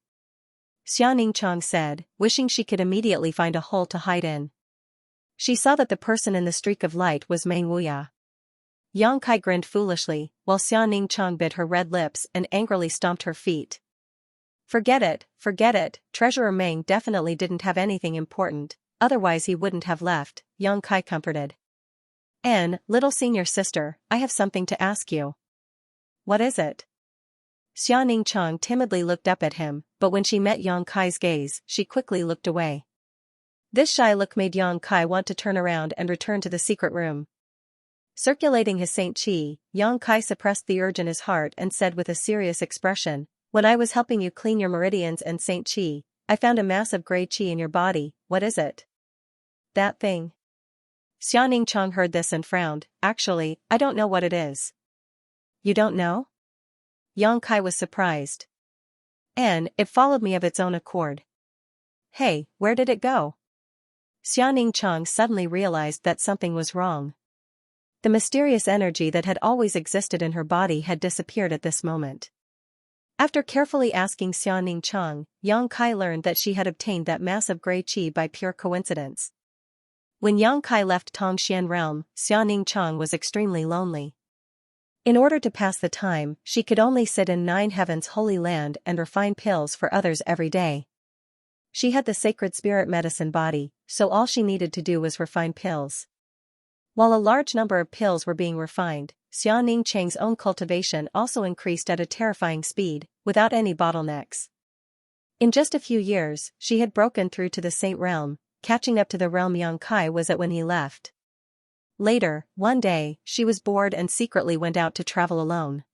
Xianxia said, wishing she could immediately find a hole to hide in. She saw that the person in the streak of light was Meng Wuya. Yang Kai grinned foolishly, while Xianxia bit her red lips and angrily stomped her feet. Forget it, Treasurer Meng definitely didn't have anything important, otherwise he wouldn't have left, Yang Kai comforted. Little senior sister, I have something to ask you. What is it? Xianxia timidly looked up at him, but when she met Yang Kai's gaze, she quickly looked away. This shy look made Yang Kai want to turn around and return to the secret room. Circulating his Saint Qi, Yang Kai suppressed the urge in his heart and said with a serious expression, when I was helping you clean your meridians and Saint Qi, I found a massive gray Qi in your body, what is it? That thing. Xianxia heard this and frowned, actually, I don't know what it is. You don't know? Yang Kai was surprised. It followed me of its own accord. Hey, where did it go? Xianxia suddenly realized that something was wrong. The mysterious energy that had always existed in her body had disappeared at this moment. After carefully asking Xianxia, Yang Kai learned that she had obtained that massive gray qi by pure coincidence. When Yang Kai left Tongxian realm, Xianxia was extremely lonely. In order to pass the time, she could only sit in 9 Heaven's holy land and refine pills for others every day. She had the sacred spirit medicine body, so all she needed to do was refine pills. While a large number of pills were being refined, Xianxia's own cultivation also increased at a terrifying speed, without any bottlenecks. In just a few years, she had broken through to the Saint realm, catching up to the realm Yang Kai was at when he left. Later, one day, she was bored and secretly went out to travel alone.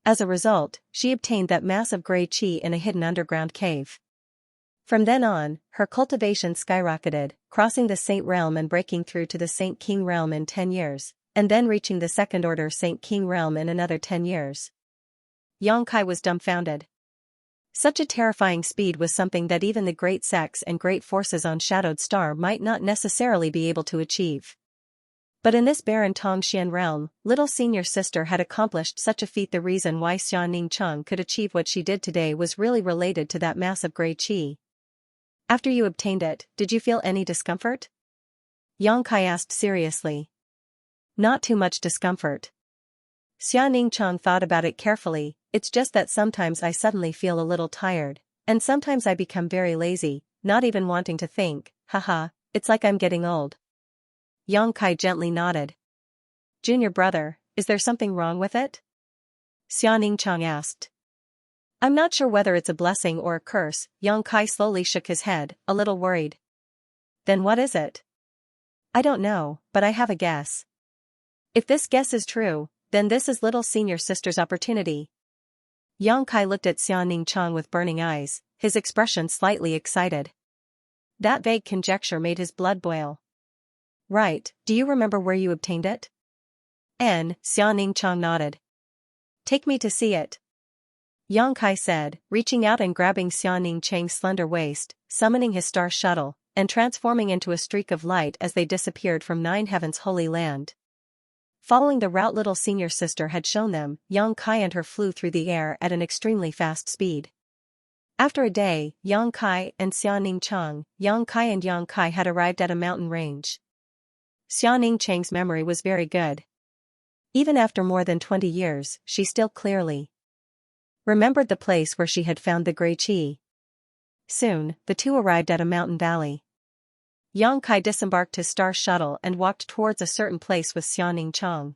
As a result, she obtained that massive gray qi in a hidden underground cave. From then on, her cultivation skyrocketed, crossing the Saint realm and breaking through to the Saint King realm in 10 years, and then reaching the second order Saint King realm in another 10 years. Yang Kai was dumbfounded. Such a terrifying speed was something that even the great sects and great forces on Shadowed Star might not necessarily be able to achieve. But in this barren Tongxian realm, little senior sister had accomplished such a feat. The reason why Xianxia could achieve what she did today was really related to that massive gray qi. After you obtained it, did you feel any discomfort? Yang Kai asked seriously. Not too much discomfort. Xianxia thought about it carefully. It's just that sometimes I suddenly feel a little tired, and sometimes I become very lazy, not even wanting to think. Haha, it's like I'm getting old. Yang Kai gently nodded. Junior brother, is there something wrong with it? Xianxia asked. I'm not sure whether it's a blessing or a curse. Yang Kai slowly shook his head, a little worried. Then what is it? I don't know, but I have a guess. If this guess is true, then this is little senior sister's opportunity. Yang Kai looked at Xianxia with burning eyes, his expression slightly excited. That vague conjecture made his blood boil. Right, do you remember where you obtained it? Xianxia nodded. Take me to see it. Yang Kai said, reaching out and grabbing Xianxia's slender waist, summoning his star shuttle, and transforming into a streak of light as they disappeared from Nine Heaven's holy land. Following the route little senior sister had shown them, Yang Kai and her flew through the air at an extremely fast speed. After a day, Yang Kai and Yang Kai had arrived at a mountain range. Xianxia's memory was very good. Even after more than 20 years, she still clearly remembered the place where she had found the gray qi. Soon, the two arrived at a mountain valley. Yang Kai disembarked his star shuttle and walked towards a certain place with Xianxia.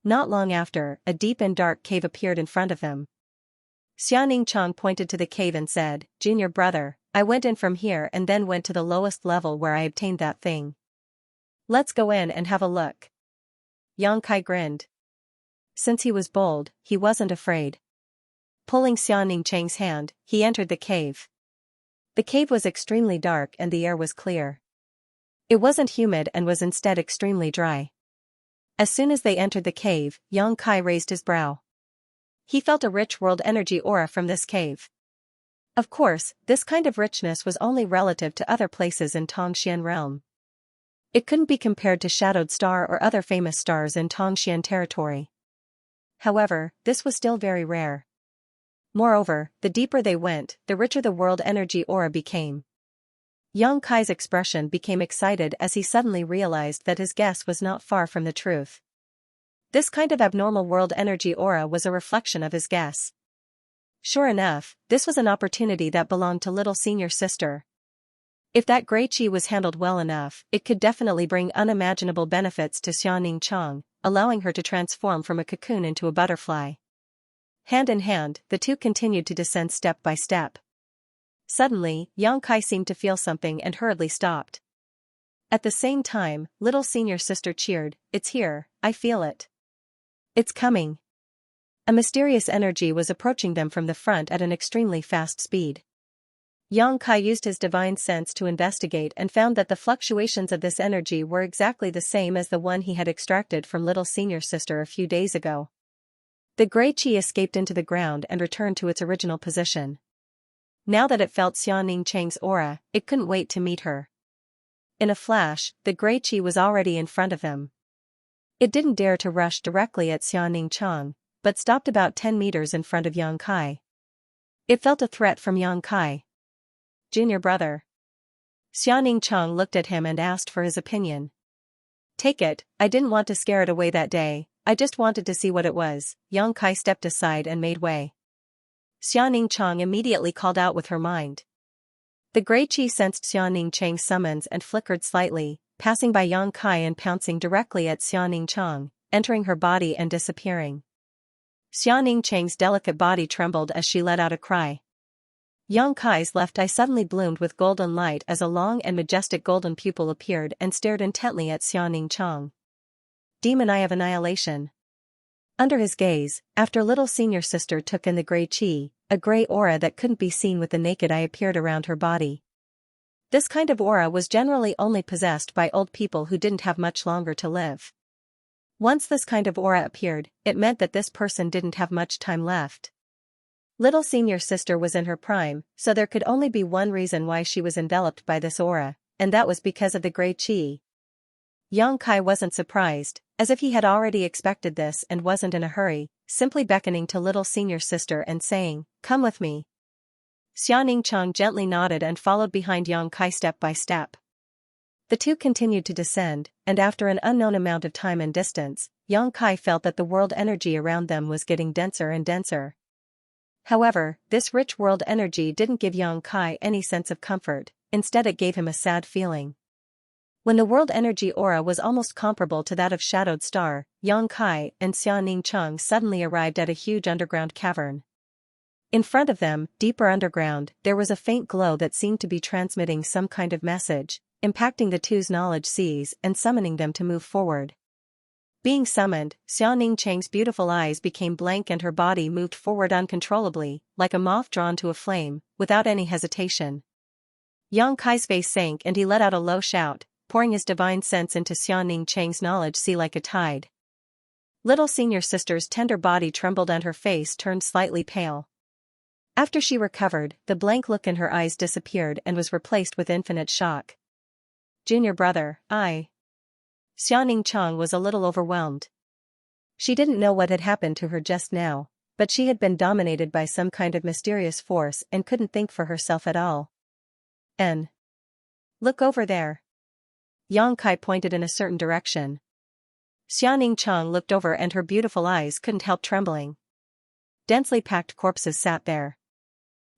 Not long after, a deep and dark cave appeared in front of them. Xianxia pointed to the cave and said, Junior brother, I went in from here and then went to the lowest level where I obtained that thing. Let's go in and have a look. Yang Kai grinned. Since he was bold, he wasn't afraid. Pulling Xianxia's hand, he entered the cave. The cave was extremely dark and the air was clear. It wasn't humid and was instead extremely dry. As soon as they entered the cave, Yang Kai raised his brow. He felt a rich world energy aura from this cave. Of course, this kind of richness was only relative to other places in Tongxian realm. It couldn't be compared to Shadowed Star or other famous stars in Tongxian territory. However, this was still very rare. Moreover, the deeper they went, the richer the world energy aura became. Yang Kai's expression became excited as he suddenly realized that his guess was not far from the truth. This kind of abnormal world energy aura was a reflection of his guess. Sure enough, this was an opportunity that belonged to little senior sister. If that gray qi was handled well enough, it could definitely bring unimaginable benefits to Xianxia, allowing her to transform from a cocoon into a butterfly. Hand in hand, the two continued to descend step by step. Suddenly, Yang Kai seemed to feel something and hurriedly stopped. At the same time, little senior sister cheered, It's here, I feel it. It's coming. A mysterious energy was approaching them from the front at an extremely fast speed. Yang Kai used his divine sense to investigate and found that the fluctuations of this energy were exactly the same as the one he had extracted from little senior sister a few days ago. The gray qi escaped into the ground and returned to its original position. Now that it felt Xianxia's aura, it couldn't wait to meet her. In a flash, the gray qi was already in front of him. It didn't dare to rush directly at Xianxia, but stopped about 10 meters in front of Yang Kai. It felt a threat from Yang Kai. Junior brother. Xianxia looked at him and asked for his opinion. Take it, I didn't want to scare it away that day, I just wanted to see what it was. Yang Kai stepped aside and made way. Xianxia immediately called out with her mind. The gray qi sensed Xianxia's summons and flickered slightly, passing by Yang Kai and pouncing directly at Xianxia, entering her body and disappearing. Xianxia's delicate body trembled as she let out a cry. Yang Kai's left eye suddenly bloomed with golden light as a long and majestic golden pupil appeared and stared intently at Xianxia. Demon Eye of Annihilation. Under his gaze, after little senior sister took in the gray chi, a gray aura that couldn't be seen with the naked eye appeared around her body. This kind of aura was generally only possessed by old people who didn't have much longer to live. Once this kind of aura appeared, it meant that this person didn't have much time left. Little senior sister was in her prime, so there could only be one reason why she was enveloped by this aura, and that was because of the gray chi. Yang Kai wasn't surprised, as if he had already expected this and wasn't in a hurry, simply beckoning to little senior sister and saying, "Come with me." Xianxia gently nodded and followed behind Yang Kai step by step. The two continued to descend, and after an unknown amount of time and distance, Yang Kai felt that the world energy around them was getting denser and denser. However, this rich world energy didn't give Yang Kai any sense of comfort, instead it gave him a sad feeling. When the world energy aura was almost comparable to that of Shadowed Star, Yang Kai and Xianxia suddenly arrived at a huge underground cavern. In front of them, deeper underground, there was a faint glow that seemed to be transmitting some kind of message, impacting the two's knowledge seas and summoning them to move forward. Being summoned, Xianxia's beautiful eyes became blank and her body moved forward uncontrollably, like a moth drawn to a flame, without any hesitation. Yang Kai's face sank and he let out a low shout, pouring his divine sense into Xianxia's knowledge sea like a tide. Little senior sister's tender body trembled and her face turned slightly pale. After she recovered, the blank look in her eyes disappeared and was replaced with infinite shock. "Junior brother, Xianxia was a little overwhelmed. She didn't know what had happened to her just now, but she had been dominated by some kind of mysterious force and couldn't think for herself at all. Look over there." Yang Kai pointed in a certain direction. Xianxia looked over and her beautiful eyes couldn't help trembling. Densely packed corpses sat there.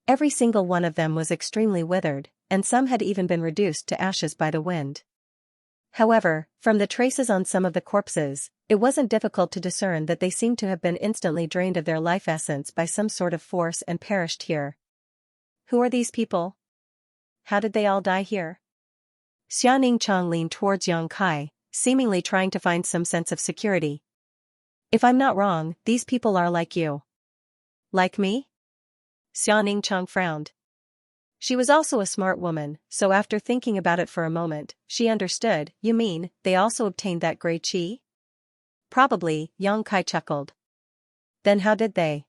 Every single one of them was extremely withered, and some had even been reduced to ashes by the wind. However, from the traces on some of the corpses, it wasn't difficult to discern that they seemed to have been instantly drained of their life essence by some sort of force and perished here. Who are these people? How did they all die here? Xianxia leaned towards Yang Kai, seemingly trying to find some sense of security. "If I'm not wrong, these people are like you." "Like me?" Xianxia frowned. She was also a smart woman, so after thinking about it for a moment, she understood. "You mean, they also obtained that gray chi?" "Probably," Yang Kai chuckled. "Then how did they?"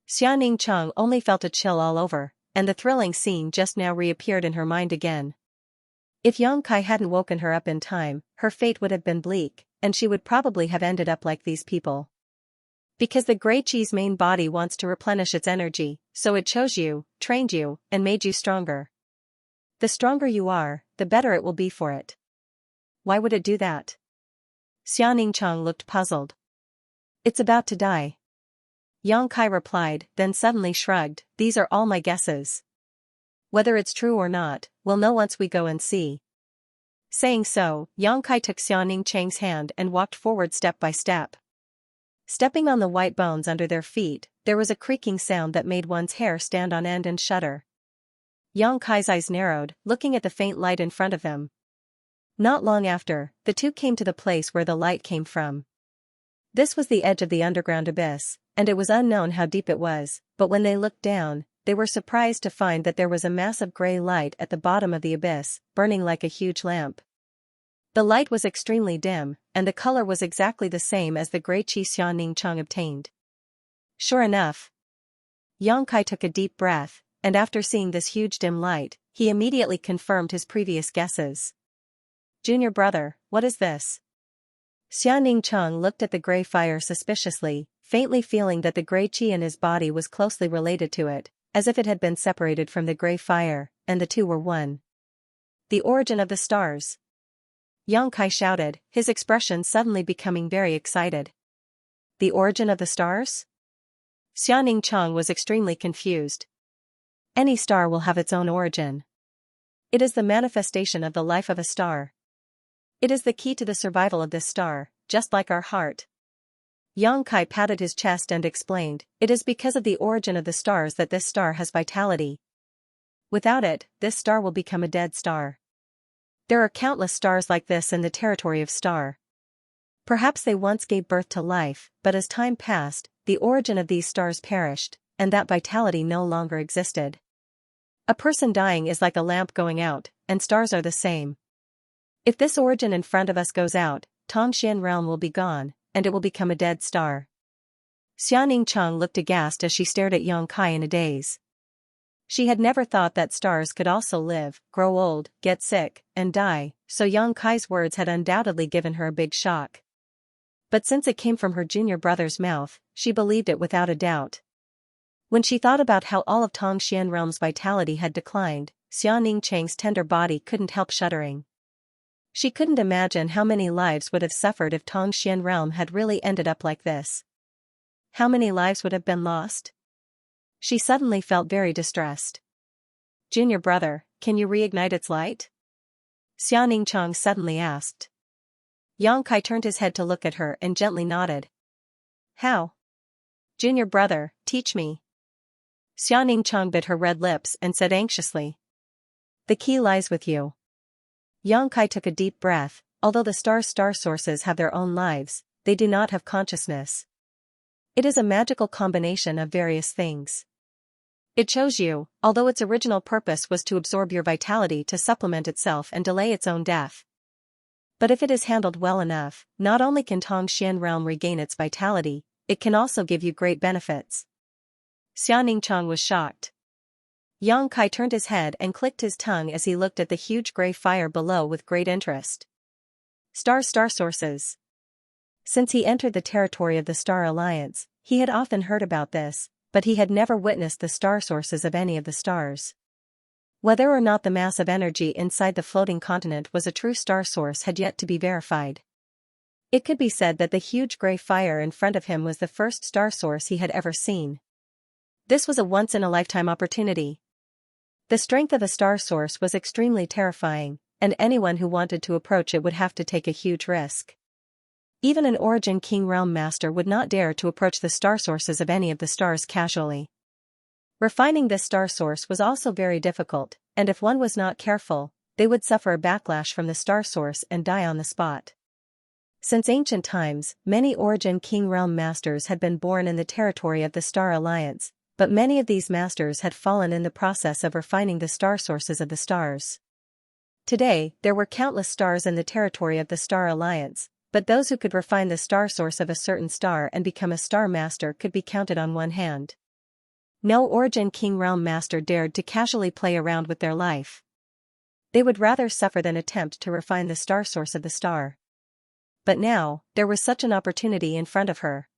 Xianxia only felt a chill all over, and the thrilling scene just now reappeared in her mind again. If Yang Kai hadn't woken her up in time, her fate would have been bleak, and she would probably have ended up like these people. Because the gray chi's main body wants to replenish its energy, so it chose you, trained you, and made you stronger. The stronger you are, the better it will be for it. Why would it do that? Xianxia looked puzzled. "It's about to die." Yang Kai replied, then suddenly shrugged. "These are all my guesses. Whether it's true or not, we'll know once we go and see." Saying so, Yang Kai took Xianxia's hand and walked forward step by step. Stepping on the white bones under their feet, there was a creaking sound that made one's hair stand on end and shudder. Yang Kai's eyes narrowed, looking at the faint light in front of them. Not long after, the two came to the place where the light came from. This was the edge of the underground abyss, and it was unknown how deep it was, but when they looked down, they were surprised to find that there was a massive gray light at the bottom of the abyss, burning like a huge lamp. The light was extremely dim, and the color was exactly the same as the gray chi Xianxia obtained. Sure enough. Yang Kai took a deep breath, and after seeing this huge dim light, he immediately confirmed his previous guesses. "Junior brother, what is this?" Xianxia looked at the gray fire suspiciously, faintly feeling that the gray chi in his body was closely related to it, as if it had been separated from the gray fire, and the two were one. "The origin of the stars." Yang Kai shouted, his expression suddenly becoming very excited. "The origin of the stars?" Xianxia was extremely confused. Any star will have its own origin. It is the manifestation of the life of a star. It is the key to the survival of this star, just like our heart. Yang Kai patted his chest and explained, "It is because of the origin of the stars that this star has vitality. Without it, this star will become a dead star. There are countless stars like this in the territory of star." Perhaps they once gave birth to life, but as time passed, the origin of these stars perished, and that vitality no longer existed. A person dying is like a lamp going out, and stars are the same. If this origin in front of us goes out, Tongxian realm will be gone, and it will become a dead star. Xianxia looked aghast as she stared at Yang Kai in a daze. She had never thought that stars could also live, grow old, get sick, and die, so Yang Kai's words had undoubtedly given her a big shock. But since it came from her junior brother's mouth, she believed it without a doubt. When she thought about how all of Tongxian realm's vitality had declined, Xianxia's tender body couldn't help shuddering. She couldn't imagine how many lives would have suffered if Tongxian realm had really ended up like this. How many lives would have been lost? She suddenly felt very distressed. Junior brother, can you reignite its light? Xianxia suddenly asked. Yang Kai turned his head to look at her and gently nodded. How? Junior brother, teach me. Xianxia bit her red lips and said anxiously. The key lies with you. Yang Kai took a deep breath. Although the star sources have their own lives, they do not have consciousness. It is a magical combination of various things. It chose you, although its original purpose was to absorb your vitality to supplement itself and delay its own death. But if it is handled well enough, not only can Tongxian realm regain its vitality, it can also give you great benefits. Xianxia was shocked. Yang Kai turned his head and clicked his tongue as he looked at the huge gray fire below with great interest. Star sources. Since he entered the territory of the Star Alliance, he had often heard about this, but he had never witnessed the star sources of any of the stars. Whether or not the mass of energy inside the floating continent was a true star source had yet to be verified. It could be said that the huge gray fire in front of him was the first star source he had ever seen. This was a once-in-a-lifetime opportunity. The strength of a star source was extremely terrifying, and anyone who wanted to approach it would have to take a huge risk. Even an Origin King Realm Master would not dare to approach the star sources of any of the stars casually. Refining this star source was also very difficult, and if one was not careful, they would suffer a backlash from the star source and die on the spot. Since ancient times, many Origin King Realm Masters had been born in the territory of the Star Alliance, but many of these masters had fallen in the process of refining the star sources of the stars. Today, there were countless stars in the territory of the Star Alliance, but those who could refine the star source of a certain star and become a star master could be counted on one hand. No Origin King Realm Master dared to casually play around with their life. They would rather suffer than attempt to refine the star source of the star. But now, there was such an opportunity in front of her.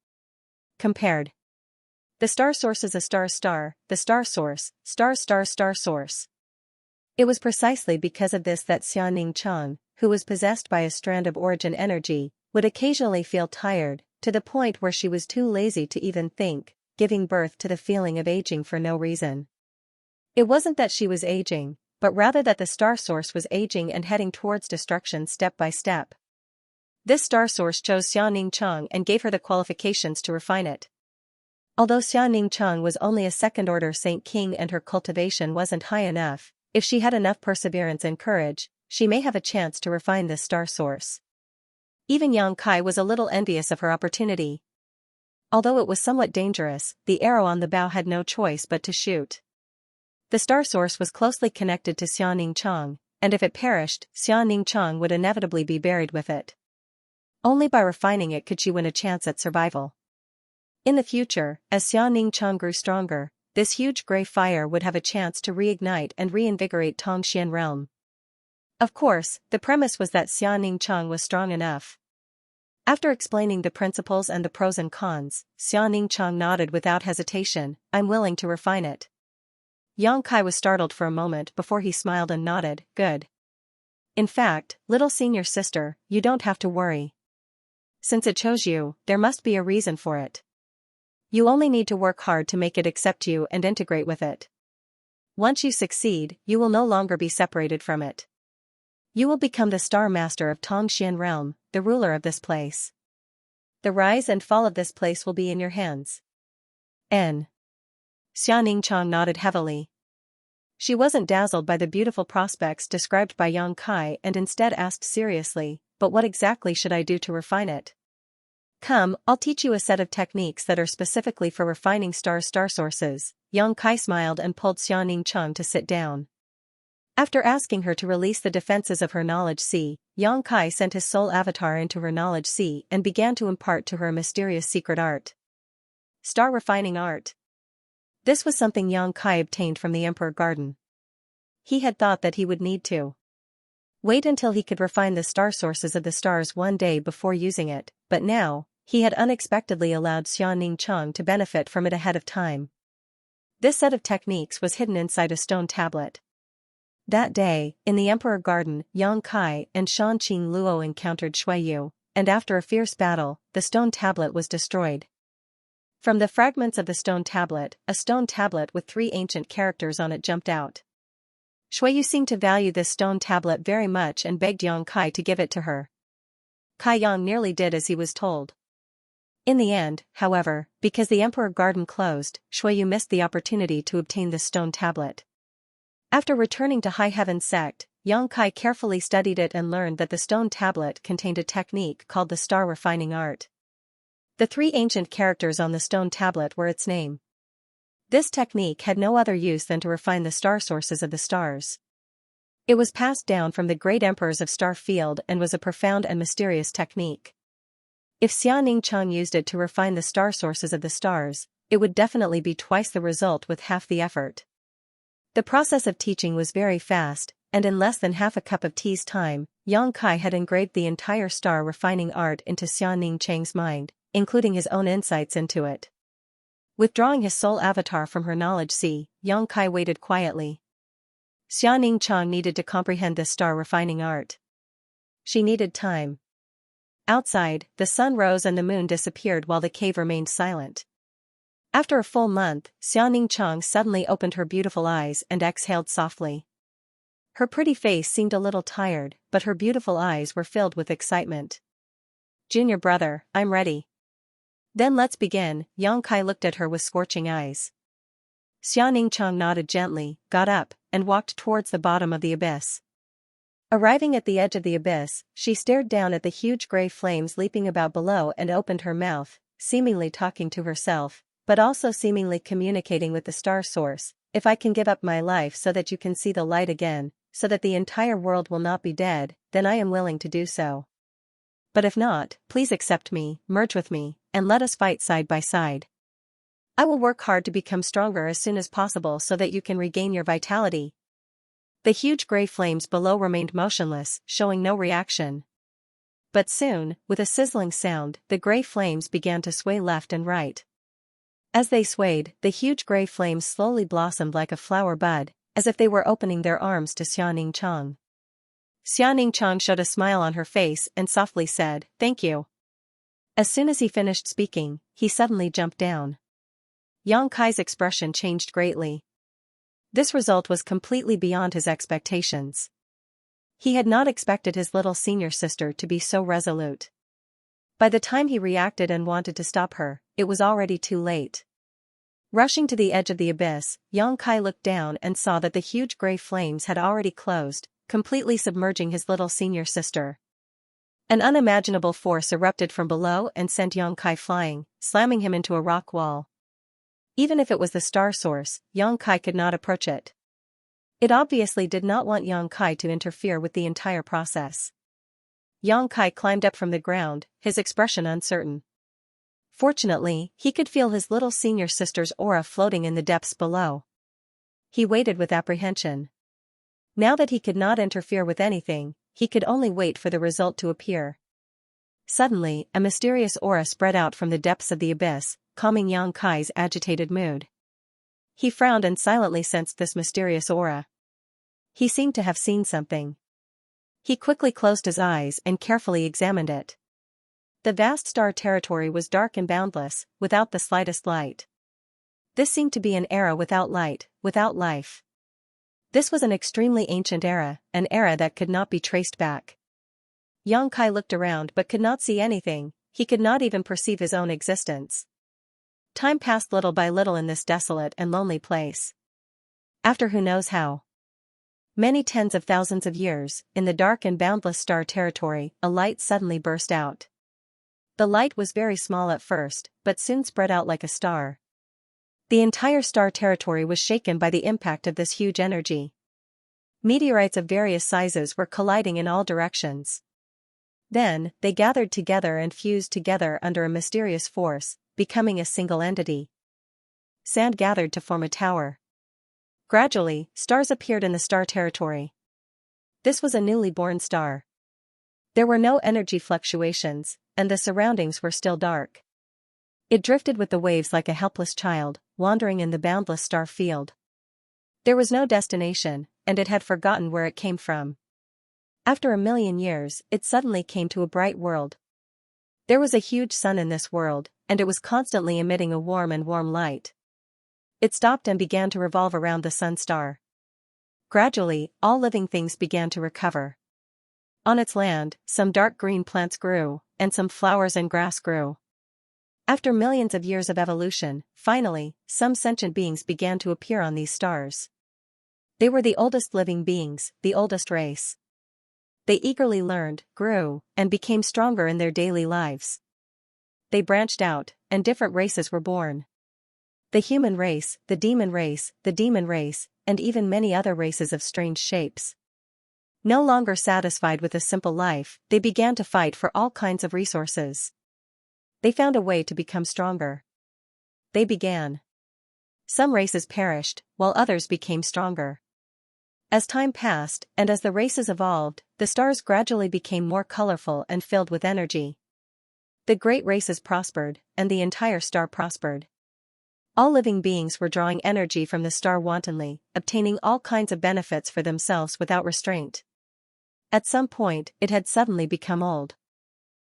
Compared. The star source is a star, the star source, star source. It was precisely because of this that Xianxia, who was possessed by a strand of origin energy, would occasionally feel tired, to the point where she was too lazy to even think, giving birth to the feeling of aging for no reason. It wasn't that she was aging, but rather that the star source was aging and heading towards destruction step by step. This star source chose Xianxia and gave her the qualifications to refine it. Although Xianxia was only a second-order Saint King and her cultivation wasn't high enough, if she had enough perseverance and courage, she may have a chance to refine this star source. Even Yang Kai was a little envious of her opportunity. Although it was somewhat dangerous, the arrow on the bow had no choice but to shoot. The star source was closely connected to Xianxia, and if it perished, Xianxia would inevitably be buried with it. Only by refining it could she win a chance at survival. In the future, as Xianxia grew stronger, this huge gray fire would have a chance to reignite and reinvigorate Tongxian realm. Of course, the premise was that Xianxia was strong enough. After explaining the principles and the pros and cons, Xianxia nodded without hesitation, I'm willing to refine it. Yang Kai was startled for a moment before he smiled and nodded, good. In fact, little senior sister, you don't have to worry. Since it chose you, there must be a reason for it. You only need to work hard to make it accept you and integrate with it. Once you succeed, you will no longer be separated from it. You will become the Star Master of Tongxian Realm, the ruler of this place. The rise and fall of this place will be in your hands. Xianxia nodded heavily. She wasn't dazzled by the beautiful prospects described by Yang Kai and instead asked seriously, but what exactly should I do to refine it? Come, I'll teach you a set of techniques that are specifically for refining star sources. Yang Kai smiled and pulled Xianxia to sit down. After asking her to release the defenses of her knowledge sea, Yang Kai sent his soul avatar into her knowledge sea and began to impart to her a mysterious secret art. Star refining art. This was something Yang Kai obtained from the Emperor Garden. He had thought that he would need to wait until he could refine the star sources of the stars one day before using it, but now, he had unexpectedly allowed Xianxia to benefit from it ahead of time. This set of techniques was hidden inside a stone tablet. That day, in the Emperor Garden, Yang Kai and Shanqing Luo encountered Xueyu, and after a fierce battle, the stone tablet was destroyed. From the fragments of the stone tablet, a stone tablet with 3 ancient characters on it jumped out. Xueyu seemed to value this stone tablet very much and begged Yang Kai to give it to her. Kai Yang nearly did as he was told. In the end, however, because the Emperor Garden closed, Xueyu missed the opportunity to obtain this stone tablet. After returning to High Heaven Sect, Yang Kai carefully studied it and learned that the stone tablet contained a technique called the star refining art. The 3 ancient characters on the stone tablet were its name. This technique had no other use than to refine the star sources of the stars. It was passed down from the great emperors of Star Field and was a profound and mysterious technique. If Xianxia used it to refine the star sources of the stars, it would definitely be twice the result with half the effort. The process of teaching was very fast, and in less than half a cup of tea's time, Yang Kai had engraved the entire star refining art into Xianxia's mind, including his own insights into it. Withdrawing his soul avatar from her knowledge sea, Yang Kai waited quietly. Xianxia needed to comprehend this star refining art. She needed time. Outside, the sun rose and the moon disappeared while the cave remained silent. After a full month, Xianxia suddenly opened her beautiful eyes and exhaled softly. Her pretty face seemed a little tired, but her beautiful eyes were filled with excitement. "Junior brother, I'm ready." "Then let's begin." Yang Kai looked at her with scorching eyes. Xianxia nodded gently, got up, and walked towards the bottom of the abyss. Arriving at the edge of the abyss, she stared down at the huge gray flames leaping about below and opened her mouth, seemingly talking to herself, but also seemingly communicating with the star source. "If I can give up my life so that you can see the light again, so that the entire world will not be dead, then I am willing to do so. But if not, please accept me, merge with me, and let us fight side by side. I will work hard to become stronger as soon as possible so that you can regain your vitality." The huge gray flames below remained motionless, showing no reaction. But soon, with a sizzling sound, the gray flames began to sway left and right. As they swayed, the huge gray flames slowly blossomed like a flower bud, as if they were opening their arms to Xianxia. Xianxia showed a smile on her face and softly said, "Thank you." As soon as he finished speaking, he suddenly jumped down. Yang Kai's expression changed greatly. This result was completely beyond his expectations. He had not expected his little senior sister to be so resolute. By the time he reacted and wanted to stop her, it was already too late. Rushing to the edge of the abyss, Yang Kai looked down and saw that the huge gray flames had already closed, completely submerging his little senior sister. An unimaginable force erupted from below and sent Yang Kai flying, slamming him into a rock wall. Even if it was the star source, Yang Kai could not approach it. It obviously did not want Yang Kai to interfere with the entire process. Yang Kai climbed up from the ground, his expression uncertain. Fortunately, he could feel his little senior sister's aura floating in the depths below. He waited with apprehension. Now that he could not interfere with anything, he could only wait for the result to appear. Suddenly, a mysterious aura spread out from the depths of the abyss, calming Yang Kai's agitated mood. He frowned and silently sensed this mysterious aura. He seemed to have seen something. He quickly closed his eyes and carefully examined it. The vast star territory was dark and boundless, without the slightest light. This seemed to be an era without light, without life. This was an extremely ancient era, an era that could not be traced back. Yang Kai looked around but could not see anything, he could not even perceive his own existence. Time passed little by little in this desolate and lonely place. After who knows how Many tens of thousands of years, in the dark and boundless star territory, a light suddenly burst out. The light was very small at first, but soon spread out like a star. The entire star territory was shaken by the impact of this huge energy. Meteorites of various sizes were colliding in all directions. Then, they gathered together and fused together under a mysterious force, becoming a single entity. Sand gathered to form a tower. Gradually, stars appeared in the star territory. This was a newly born star. There were no energy fluctuations, and the surroundings were still dark. It drifted with the waves like a helpless child, wandering in the boundless star field. There was no destination, and it had forgotten where it came from. After 1,000,000 years, it suddenly came to a bright world. There was a huge sun in this world, and it was constantly emitting a warm light. It stopped and began to revolve around the sun star. Gradually, all living things began to recover. On its land, some dark green plants grew, and some flowers and grass grew. After millions of years of evolution, finally, some sentient beings began to appear on these stars. They were the oldest living beings, the oldest race. They eagerly learned, grew, and became stronger in their daily lives. They branched out, and different races were born. The human race, the demon race, and even many other races of strange shapes. No longer satisfied with a simple life, they began to fight for all kinds of resources. They found a way to become stronger. They began. Some races perished, while others became stronger. As time passed, and as the races evolved, the stars gradually became more colorful and filled with energy. The great races prospered, and the entire star prospered. All living beings were drawing energy from the star wantonly, obtaining all kinds of benefits for themselves without restraint. At some point, it had suddenly become old.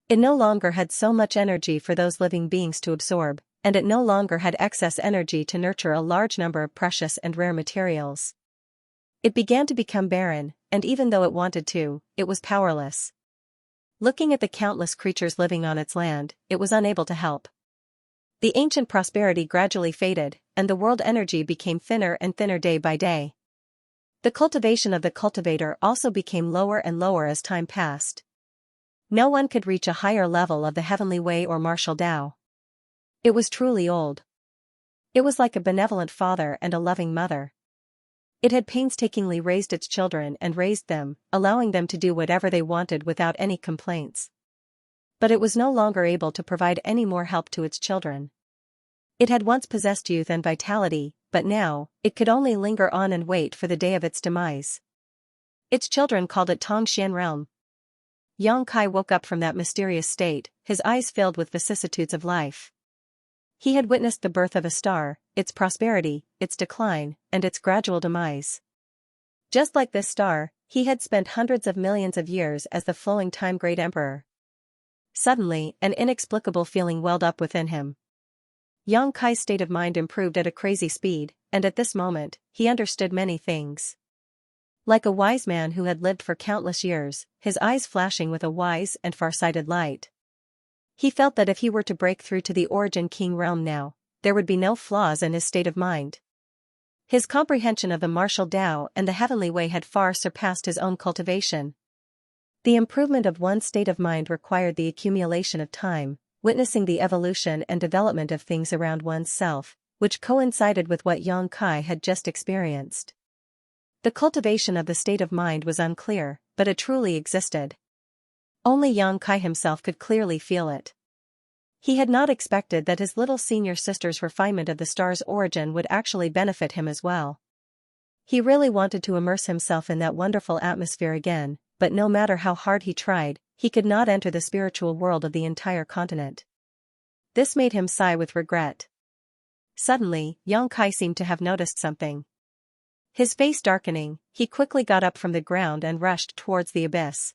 It no longer had so much energy for those living beings to absorb, and it no longer had excess energy to nurture a large number of precious and rare materials. It began to become barren, and even though it wanted to, it was powerless. Looking at the countless creatures living on its land, it was unable to help. The ancient prosperity gradually faded, and the world energy became thinner and thinner day by day. The cultivation of the cultivator also became lower and lower as time passed. No one could reach a higher level of the heavenly way or martial Tao. It was truly old. It was like a benevolent father and a loving mother. It had painstakingly raised its children and raised them, allowing them to do whatever they wanted without any complaints. But it was no longer able to provide any more help to its children. It had once possessed youth and vitality, but now, it could only linger on and wait for the day of its demise. Its children called it Tongxian realm. Xianxia woke up from that mysterious state, his eyes filled with vicissitudes of life. He had witnessed the birth of a star, its prosperity, its decline, and its gradual demise. Just like this star, he had spent hundreds of millions of years as the flowing time great emperor. Suddenly, an inexplicable feeling welled up within him. Xianxia's state of mind improved at a crazy speed, and at this moment, he understood many things. Like a wise man who had lived for countless years, his eyes flashing with a wise and far-sighted light. He felt that if he were to break through to the Origin King realm now, there would be no flaws in his state of mind. His comprehension of the martial Tao and the heavenly way had far surpassed his own cultivation. The improvement of one's state of mind required the accumulation of time, witnessing the evolution and development of things around one's self, which coincided with what Xianxia had just experienced. The cultivation of the state of mind was unclear, but it truly existed. Only Xianxia himself could clearly feel it. He had not expected that his little senior sister's refinement of the star's origin would actually benefit him as well. He really wanted to immerse himself in that wonderful atmosphere again, but no matter how hard he tried, he could not enter the spiritual world of the entire continent. This made him sigh with regret. Suddenly, Xianxia seemed to have noticed something. His face darkening, he quickly got up from the ground and rushed towards the abyss.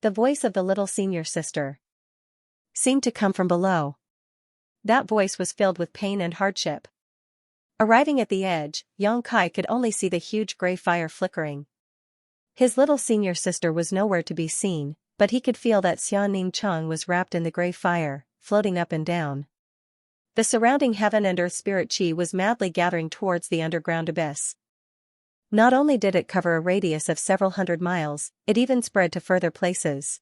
The voice of the little senior sister seemed to come from below. That voice was filled with pain and hardship. Arriving at the edge, Xianxia could only see the huge gray fire flickering. His little senior sister was nowhere to be seen, but he could feel that Xianning Cheng was wrapped in the gray fire, floating up and down. The surrounding heaven and earth spirit chi was madly gathering towards the underground abyss. Not only did it cover a radius of several hundred miles, it even spread to further places.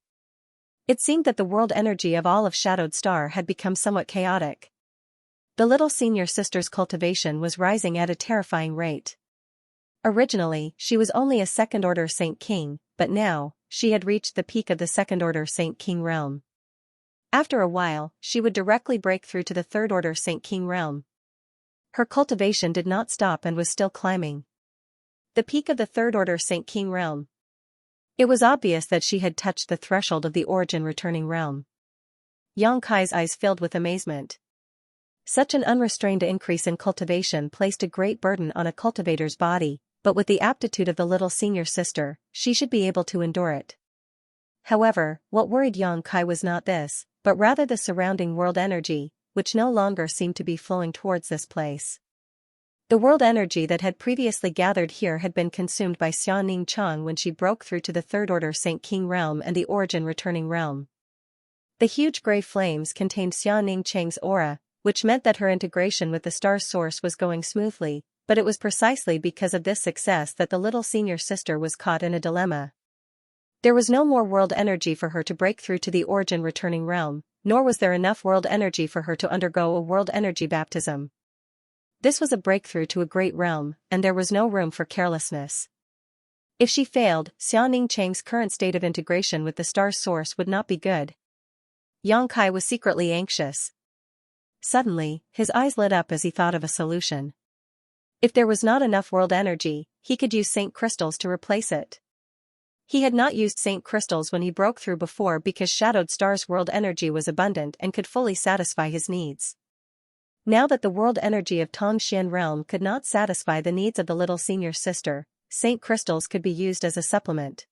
It seemed that the world energy of all of Shadowed Star had become somewhat chaotic. The little senior sister's cultivation was rising at a terrifying rate. Originally, she was only a second-order Saint King, but now, she had reached the peak of the second-order Saint King realm. After a while, she would directly break through to the third-order Saint King realm. Her cultivation did not stop and was still climbing. The peak of the third-order Saint King realm. It was obvious that she had touched the threshold of the origin-returning realm. Yang Kai's eyes filled with amazement. Such an unrestrained increase in cultivation placed a great burden on a cultivator's body, but with the aptitude of the little senior sister, she should be able to endure it. However, what worried Yang Kai was not this, but rather the surrounding world energy, which no longer seemed to be flowing towards this place. The world energy that had previously gathered here had been consumed by Xianxia when she broke through to the third-order Saint King realm and the origin-returning realm. The huge gray flames contained Xianxia's aura, which meant that her integration with the star's source was going smoothly, but it was precisely because of this success that the little senior sister was caught in a dilemma. There was no more world energy for her to break through to the origin-returning realm, nor was there enough world energy for her to undergo a world energy baptism. This was a breakthrough to a great realm, and there was no room for carelessness. If she failed, Xianxi's current state of integration with the star's source would not be good. Yang Kai was secretly anxious. Suddenly, his eyes lit up as he thought of a solution. If there was not enough world energy, he could use Saint Crystals to replace it. He had not used Saint Crystals when he broke through before because Shadowed Star's world energy was abundant and could fully satisfy his needs. Now that the world energy of Tongxian realm could not satisfy the needs of the little senior sister, Saint Crystals could be used as a supplement.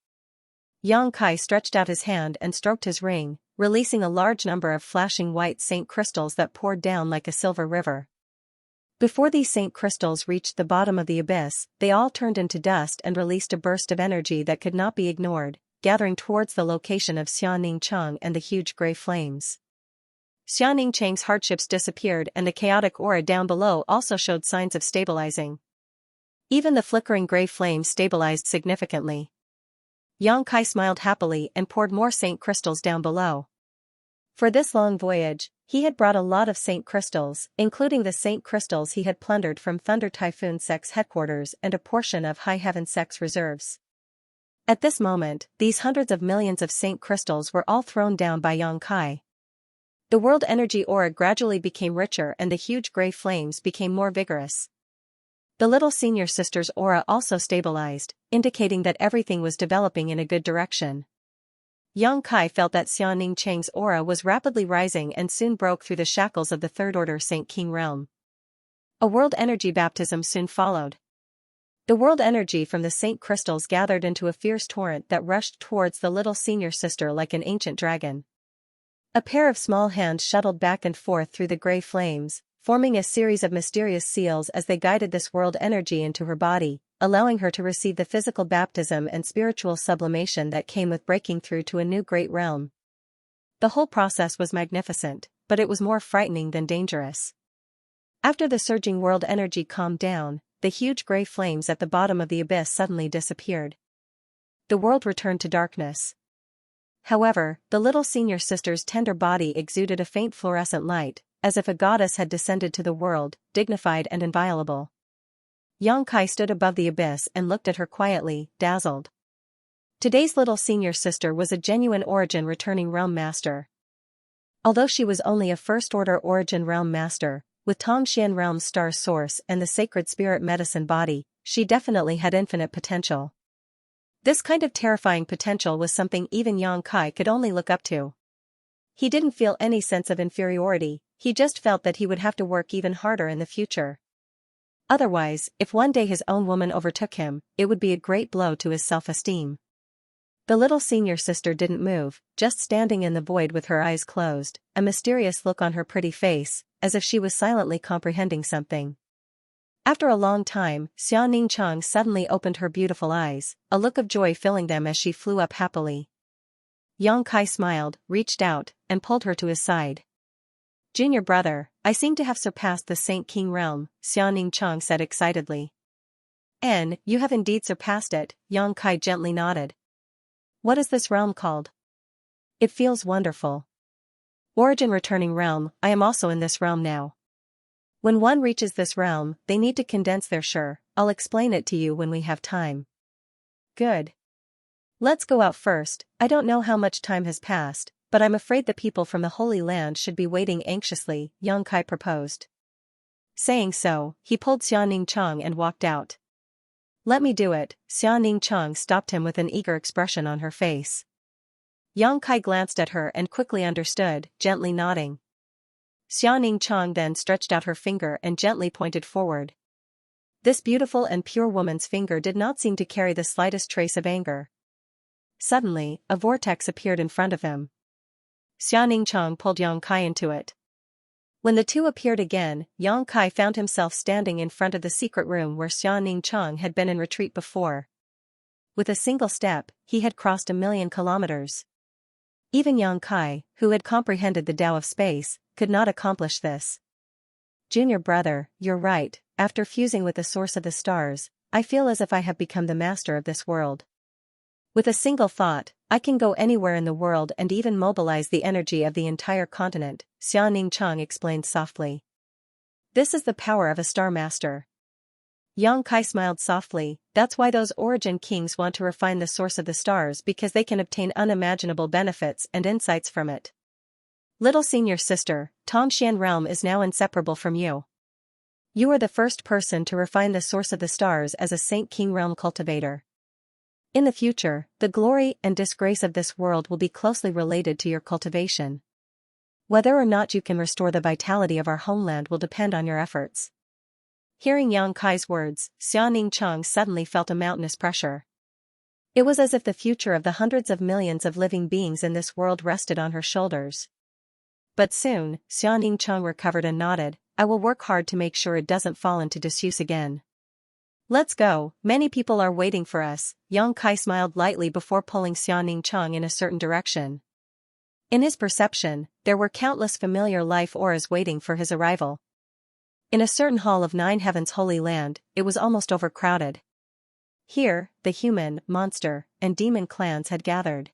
Yang Kai stretched out his hand and stroked his ring, releasing a large number of flashing white Saint Crystals that poured down like a silver river. Before these Saint Crystals reached the bottom of the abyss, they all turned into dust and released a burst of energy that could not be ignored, gathering towards the location of Xianxia and the huge gray flames. Xianxia's hardships disappeared and the chaotic aura down below also showed signs of stabilizing. Even the flickering gray flames stabilized significantly. Yang Kai smiled happily and poured more Saint Crystals down below. For this long voyage, he had brought a lot of Saint Crystals, including the Saint Crystals he had plundered from Thunder Typhoon Sect's headquarters and a portion of High Heaven Sect's reserves. At this moment, these hundreds of millions of Saint Crystals were all thrown down by Yang Kai. The world energy aura gradually became richer and the huge gray flames became more vigorous. The little senior sister's aura also stabilized, indicating that everything was developing in a good direction. Yang Kai felt that Xianxia's aura was rapidly rising and soon broke through the shackles of the third-order Saint King realm. A world energy baptism soon followed. The world energy from the Saint Crystals gathered into a fierce torrent that rushed towards the little senior sister like an ancient dragon. A pair of small hands shuttled back and forth through the gray flames, forming a series of mysterious seals as they guided this world energy into her body, allowing her to receive the physical baptism and spiritual sublimation that came with breaking through to a new great realm. The whole process was magnificent, but it was more frightening than dangerous. After the surging world energy calmed down, the huge gray flames at the bottom of the abyss suddenly disappeared. The world returned to darkness. However, the little senior sister's tender body exuded a faint fluorescent light, as if a goddess had descended to the world, dignified and inviolable. Yang Kai stood above the abyss and looked at her quietly, dazzled. Today's little senior sister was a genuine origin returning realm master. Although she was only a first-order origin realm master, with Tongxian realm's star source and the sacred spirit medicine body, she definitely had infinite potential. This kind of terrifying potential was something even Yang Kai could only look up to. He didn't feel any sense of inferiority, he just felt that he would have to work even harder in the future. Otherwise, if one day his own woman overtook him, it would be a great blow to his self-esteem. The little senior sister didn't move, just standing in the void with her eyes closed, a mysterious look on her pretty face, as if she was silently comprehending something. After a long time, Xianxia suddenly opened her beautiful eyes, a look of joy filling them as she flew up happily. Yang Kai smiled, reached out, and pulled her to his side. "Junior brother, I seem to have surpassed the Saint King realm," Xianxia said excitedly. You have indeed surpassed it, Yang Kai gently nodded. What is this realm called? It feels wonderful. Origin returning realm, I am also in this realm now. When one reaches this realm, they need to condense their sure, I'll explain it to you when we have time. Good. Let's go out first. I don't know how much time has passed, but I'm afraid the people from the Holy Land should be waiting anxiously, Yang Kai proposed. Saying so, he pulled Xiaoning Cheng and walked out. Let me do it, Xiaoning Cheng stopped him with an eager expression on her face. Yang Kai glanced at her and quickly understood, gently nodding. Xiaoning Cheng then stretched out her finger and gently pointed forward. This beautiful and pure woman's finger did not seem to carry the slightest trace of anger. Suddenly, a vortex appeared in front of him. Xiaoning Cheng pulled Yang Kai into it. When the two appeared again, Yang Kai found himself standing in front of the secret room where Xiaoning Cheng had been in retreat before. With a single step, he had crossed 1,000,000 kilometers. Even Yang Kai, who had comprehended the Tao of space, could not accomplish this. Junior brother, you're right, after fusing with the source of the stars, I feel as if I have become the master of this world. With a single thought, I can go anywhere in the world and even mobilize the energy of the entire continent, Xiaoning Cheng explained softly. This is the power of a star master. Yang Kai smiled softly, that's why those origin kings want to refine the source of the stars, because they can obtain unimaginable benefits and insights from it. Little senior sister, Tongxian realm is now inseparable from you. You are the first person to refine the source of the stars as a Saint King realm cultivator. In the future, the glory and disgrace of this world will be closely related to your cultivation. Whether or not you can restore the vitality of our homeland will depend on your efforts. Hearing Yang Kai's words, Xiaoning Cheng suddenly felt a mountainous pressure. It was as if the future of the hundreds of millions of living beings in this world rested on her shoulders. But soon, Xiaoning Cheng recovered and nodded, I will work hard to make sure it doesn't fall into disuse again. Let's go, many people are waiting for us, Yang Kai smiled lightly before pulling Xiaoning Cheng in a certain direction. In his perception, there were countless familiar life auras waiting for his arrival. In a certain hall of 9 Heavens Holy Land, it was almost overcrowded. Here, the human, monster, and demon clans had gathered.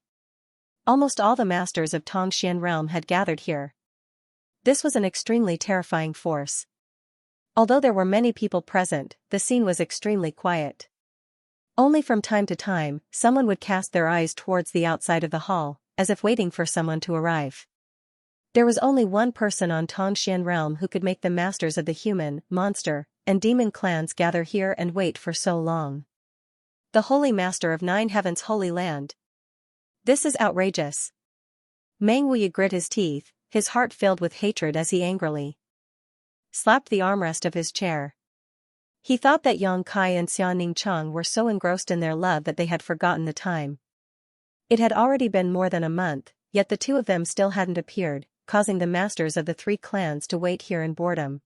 Almost all the masters of Tongxian realm had gathered here. This was an extremely terrifying force. Although there were many people present, the scene was extremely quiet. Only from time to time, someone would cast their eyes towards the outside of the hall, as if waiting for someone to arrive. There was only one person on Tongxian realm who could make the masters of the human, monster, and demon clans gather here and wait for so long. The Holy Master of 9 Heavens Holy Land. This is outrageous. Meng Wuyi grit his teeth, his heart filled with hatred as he angrily slapped the armrest of his chair. He thought that Yang Kai and Xiaoning Cheng were so engrossed in their love that they had forgotten the time. It had already been more than a month, yet the two of them still hadn't appeared, causing the masters of the 3 clans to wait here in boredom.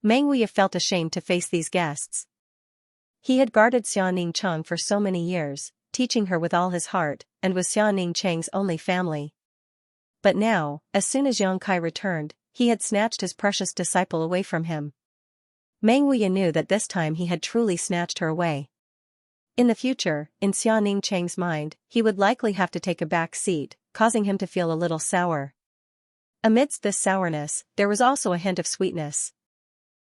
Meng Wuyi felt ashamed to face these guests. He had guarded Xiaoning Cheng for so many years, teaching her with all his heart, and was Xiaoning Cheng's only family. But now, as soon as Yang Kai returned, he had snatched his precious disciple away from him. Meng Wuyi knew that this time he had truly snatched her away. In the future, in Xiaoning Cheng's mind, he would likely have to take a back seat, causing him to feel a little sour. Amidst this sourness, there was also a hint of sweetness.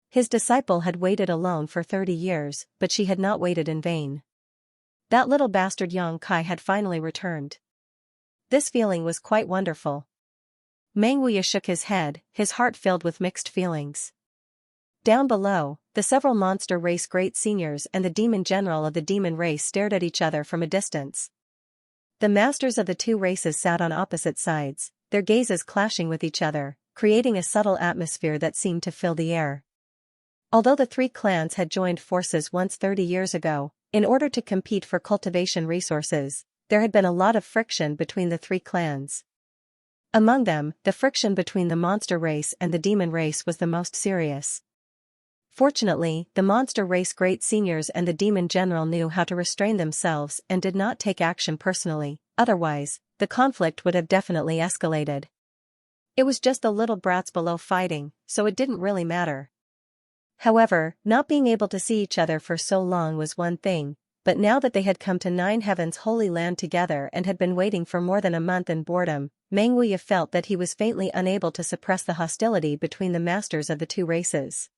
His disciple had waited alone for 30 years, but she had not waited in vain. That little bastard Yang Kai had finally returned. This feeling was quite wonderful. Meng Wuyi shook his head, his heart filled with mixed feelings. Down below, the several monster race great seniors and the demon general of the demon race stared at each other from a distance. The masters of the 2 races sat on opposite sides, their gazes clashing with each other, creating a subtle atmosphere that seemed to fill the air. Although the 3 clans had joined forces once 30 years ago, in order to compete for cultivation resources, there had been a lot of friction between the 3 clans. Among them, the friction between the monster race and the demon race was the most serious. Fortunately, the monster race great seniors and the demon general knew how to restrain themselves and did not take action personally, otherwise, the conflict would have definitely escalated. It was just the little brats below fighting, so it didn't really matter. However, not being able to see each other for so long was one thing, but now that they had come to Nine Heaven's holy land together and had been waiting for more than a month in boredom, Meng Wuya felt that he was faintly unable to suppress the hostility between the masters of the two races.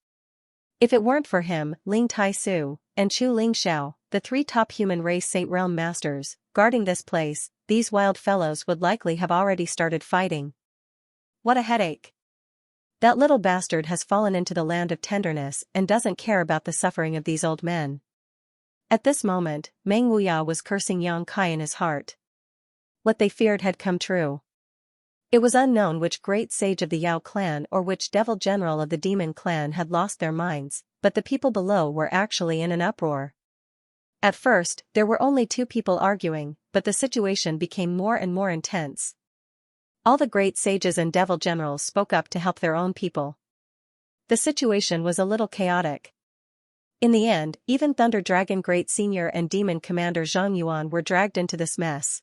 If it weren't for him, Ling Tai-su, and Chu Ling-xiao, the three top human race Saint Realm masters, guarding this place, these wild fellows would likely have already started fighting. What a headache. That little bastard has fallen into the land of tenderness and doesn't care about the suffering of these old men. At this moment, Meng Wuya was cursing Yang Kai in his heart. What they feared had come true. It was unknown which great sage of the Yao clan or which devil general of the demon clan had lost their minds, but the people below were actually in an uproar. At first, there were only two people arguing, but the situation became more and more intense. All the great sages and devil generals spoke up to help their own people. The situation was a little chaotic. In the end, even Thunder Dragon Great Senior and Demon Commander Zhang Yuan were dragged into this mess.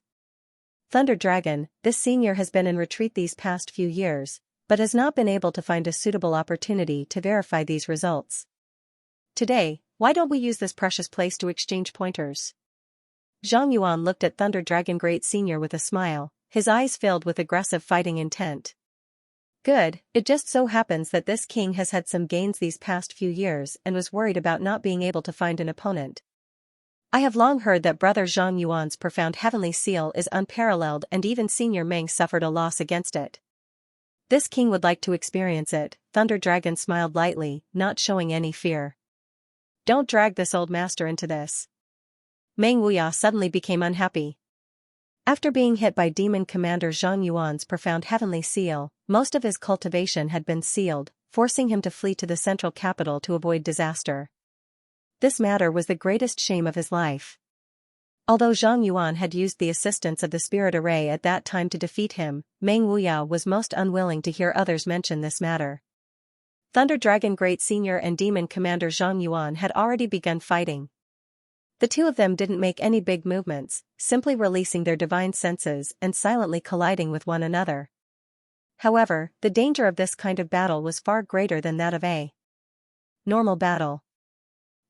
Thunder Dragon, this senior has been in retreat these past few years, but has not been able to find a suitable opportunity to verify these results. Today, why don't we use this precious place to exchange pointers? Zhang Yuan looked at Thunder Dragon Great Senior with a smile, his eyes filled with aggressive fighting intent. Good, it just so happens that this king has had some gains these past few years and was worried about not being able to find an opponent. I have long heard that Brother Zhang Yuan's profound heavenly seal is unparalleled and even Senior Meng suffered a loss against it. This king would like to experience it, Thunder Dragon smiled lightly, not showing any fear. Don't drag this old master into this. Meng Wuya suddenly became unhappy. After being hit by Demon Commander Zhang Yuan's profound heavenly seal, most of his cultivation had been sealed, forcing him to flee to the central capital to avoid disaster. This matter was the greatest shame of his life. Although Zhang Yuan had used the assistance of the spirit array at that time to defeat him, Meng Wuya was most unwilling to hear others mention this matter. Thunder Dragon Great Senior and Demon Commander Zhang Yuan had already begun fighting. The two of them didn't make any big movements, simply releasing their divine senses and silently colliding with one another. However, the danger of this kind of battle was far greater than that of a normal battle.